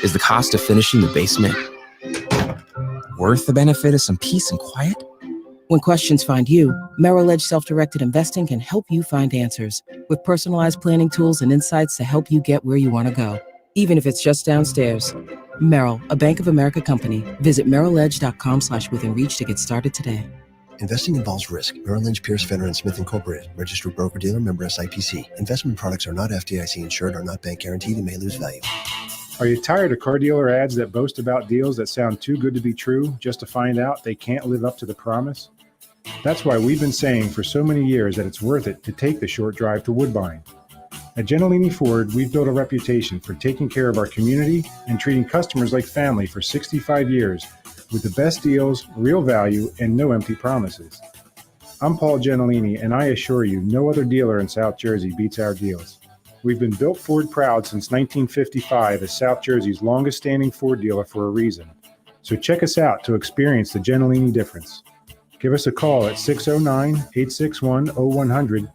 Is the cost of finishing the basement worth the benefit of some peace and quiet? When questions find you, Merrill Edge Self-Directed Investing can help you find answers with personalized planning tools and insights to help you get where you want to go, even if it's just downstairs. Merrill, a Bank of America company. Visit merrilledge.com/withinreach to get started today. Investing involves risk. Merrill Lynch, Pierce, Fenner & Smith Incorporated. Registered broker-dealer member SIPC. Investment products are not FDIC insured, are not bank guaranteed, and may lose value. Are you tired of car dealer ads that boast about deals that sound too good to be true just to find out they can't live up to the promise? That's why we've been saying for so many years that it's worth it to take the short drive to Woodbine. At Gentilini Ford, we've built a reputation for taking care of our community and treating customers like family for 65 years with the best deals, real value, and no empty promises. I'm Paul Gentilini, and I assure you, no other dealer in South Jersey beats our deals. We've been built Ford proud since 1955 as South Jersey's longest-standing Ford dealer for a reason. So check us out to experience the Gentilini difference. Give us a call at 609-861-0100.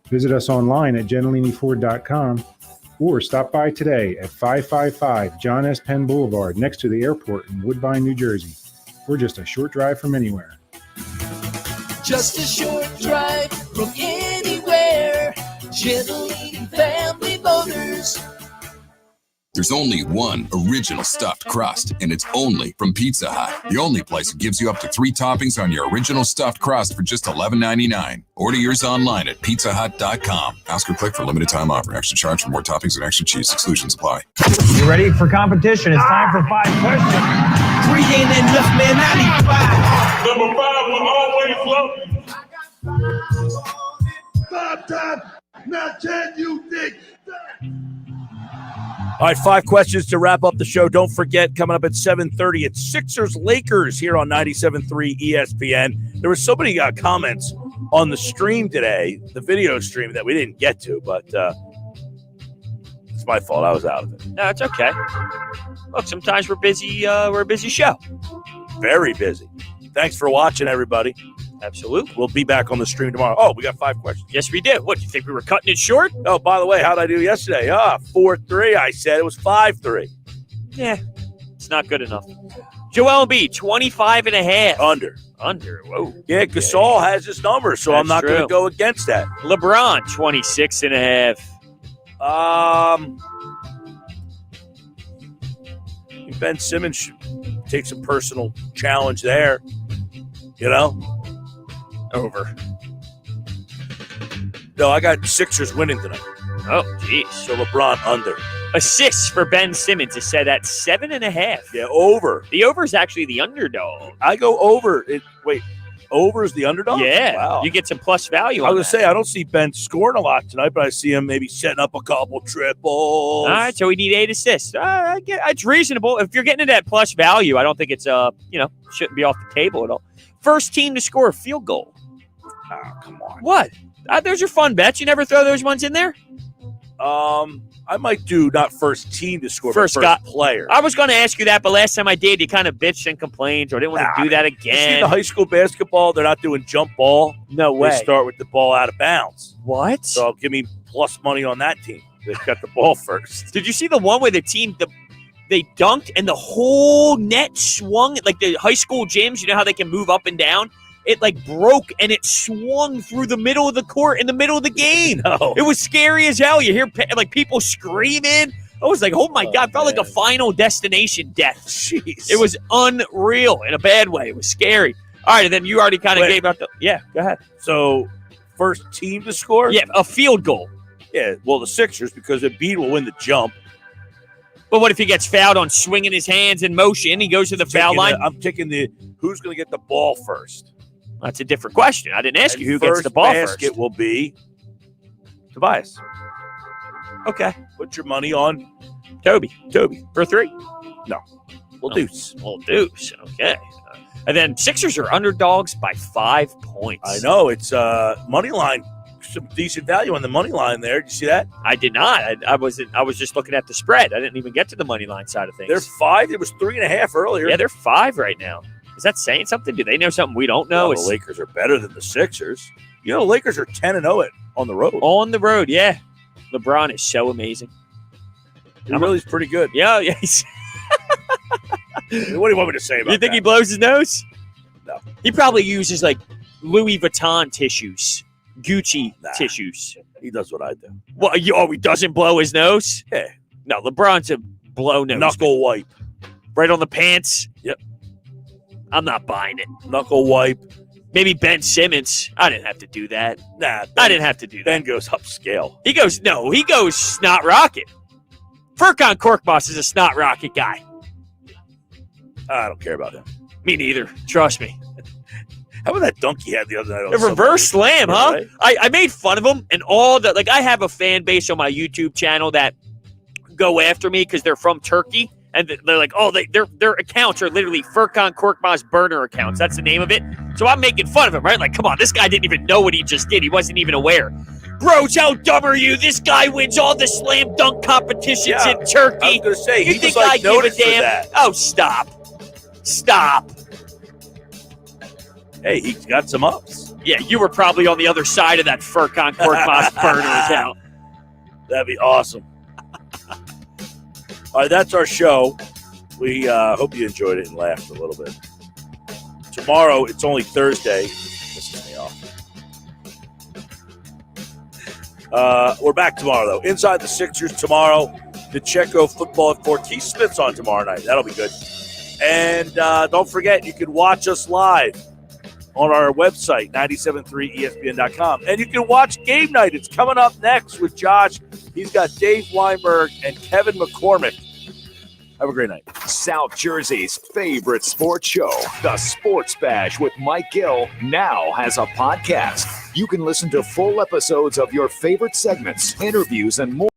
Visit us online at Gentiliniford.com or stop by today at 555 John S. Penn Boulevard next to the airport in Woodbine, New Jersey. We're just a short drive from anywhere. Just a short drive from anywhere. Gentilini Family Motors. There's only one original stuffed crust, and it's only from Pizza Hut. The only place that gives you up to 3 toppings on your original stuffed crust for just $11.99. Order yours online at pizzahut.com. Ask or click for limited time offer. Extra charge for more toppings and extra cheese. Exclusions apply. You ready for competition? It's time for 5 questions. 3 ain't enough, man. I need 5. Number 5 will always love you. 5 times. Now can you dig that? All right, 5 questions to wrap up the show. Don't forget, coming up at 7:30, it's Sixers-Lakers here on 97.3 ESPN. There were so many comments on the stream today, the video stream, that we didn't get to, but it's my fault. I was out of it. No, it's okay. Look, sometimes we're busy. We're a busy show. Very busy. Thanks for watching, everybody. Absolutely. We'll be back on the stream tomorrow. Oh, we got 5 questions. Yes, we did. What, do you think we were cutting it short? Oh, by the way, how'd I do yesterday? 4-3. I said it was 5-3. Yeah, it's not good enough. Joel Embiid, 25.5. Under. Whoa. Yeah, Gasol has his number, so I'm not going to go against that. LeBron, 26.5. Ben Simmons should take some personal challenge there. You know? Over. No, I got Sixers winning tonight. Oh, geez. So LeBron under. Assists for Ben Simmons is set at 7.5. Yeah, over. The over is actually the underdog. I go over. Over is the underdog? Yeah. Wow. You get some plus value I on was going to say, I don't see Ben scoring a lot tonight, but I see him maybe setting up a couple triples. All right, so we need 8 assists. It's reasonable. If you're getting into that plus value, I don't think it's, shouldn't be off the table at all. First team to score a field goal. Oh, come on. What? Those are fun bets. You never throw those ones in there? I might do not first team to score, first player. I was going to ask you that, but last time I did, you kind of bitched and complained, or didn't want to do that You see again. the high school basketball, they're not doing jump ball. No way. They start with the ball out of bounds. What? So give me plus money on that team. They've got the ball first. Did you see the one where the team, they dunked and the whole net swung, like the high school gyms, you know how they can move up and down? It broke and it swung through the middle of the court in the middle of the game. No. It was scary as hell. You hear people screaming. I was like, oh my God, felt like a Final Destination death. Jeez. It was unreal in a bad way. It was scary. All right, and then you already kind of gave out yeah, go ahead. So first team to score? Yeah, a field goal. Yeah, well, the Sixers, because Embiid will win the jump. But what if he gets fouled on swinging his hands in motion? He goes to the foul line. I'm taking who's going to get the ball first. That's a different question. I didn't ask you who gets the ball first. Basket will be Tobias. Okay. Put your money on Toby for 3. No. Deuce. Deuce. Okay. And then Sixers are underdogs by 5 points. I know. It's money line. Some decent value on the money line there. Did you see that? I did not. I was just looking at the spread. I didn't even get to the money line side of things. They're 5. It was 3.5 earlier. Yeah, they're 5 right now. Is that saying something? Do they know something we don't know? Well, the Lakers are better than the Sixers. You know, the Lakers are 10-0 on the road. On the road, yeah. LeBron is so amazing. He really is pretty good. Yeah. What do you want me to say about that? You think he blows his nose? No. He probably uses Louis Vuitton tissues, Gucci tissues. He does what I do. Well, he doesn't blow his nose? Yeah. No, LeBron's a blow nose. Knuckle wipe. Right on the pants? Yep. I'm not buying it. Knuckle wipe. Maybe Ben Simmons. I didn't have to do that. Nah. I didn't have to do that. Ben goes upscale. He goes snot rocket. Furkan Korkmaz is a snot rocket guy. I don't care about him. Me neither. Trust me. How about that dunk he had the other night? A reverse slam, huh? Right? I made fun of him and all the I have a fan base on my YouTube channel that go after me because they're from Turkey. And they're like, their accounts are literally Furkan Korkmaz burner accounts. That's the name of it. So I'm making fun of him, right? Like, come on, this guy didn't even know what he just did. He wasn't even aware. Brodes, how dumb are you? This guy wins all the slam dunk competitions in Turkey. I was going to say, you think I give a damn? That. Oh, stop. Hey, he's got some ups. Yeah, you were probably on the other side of that Furkan Korkmaz burner account. That'd be awesome. All right, that's our show. We hope you enjoyed it and laughed a little bit. Tomorrow, it's only Thursday. Pisses me off. We're back tomorrow, though. Inside the Sixers tomorrow. The Checo football at 4. Keith Smith's on tomorrow night. That'll be good. And don't forget, you can watch us live on our website, 973ESPN.com. And you can watch Game Night. It's coming up next with Josh. He's got Dave Weinberg and Kevin McCormick. Have a great night. South Jersey's favorite sports show, The Sports Bash with Mike Gill, now has a podcast. You can listen to full episodes of your favorite segments, interviews, and more.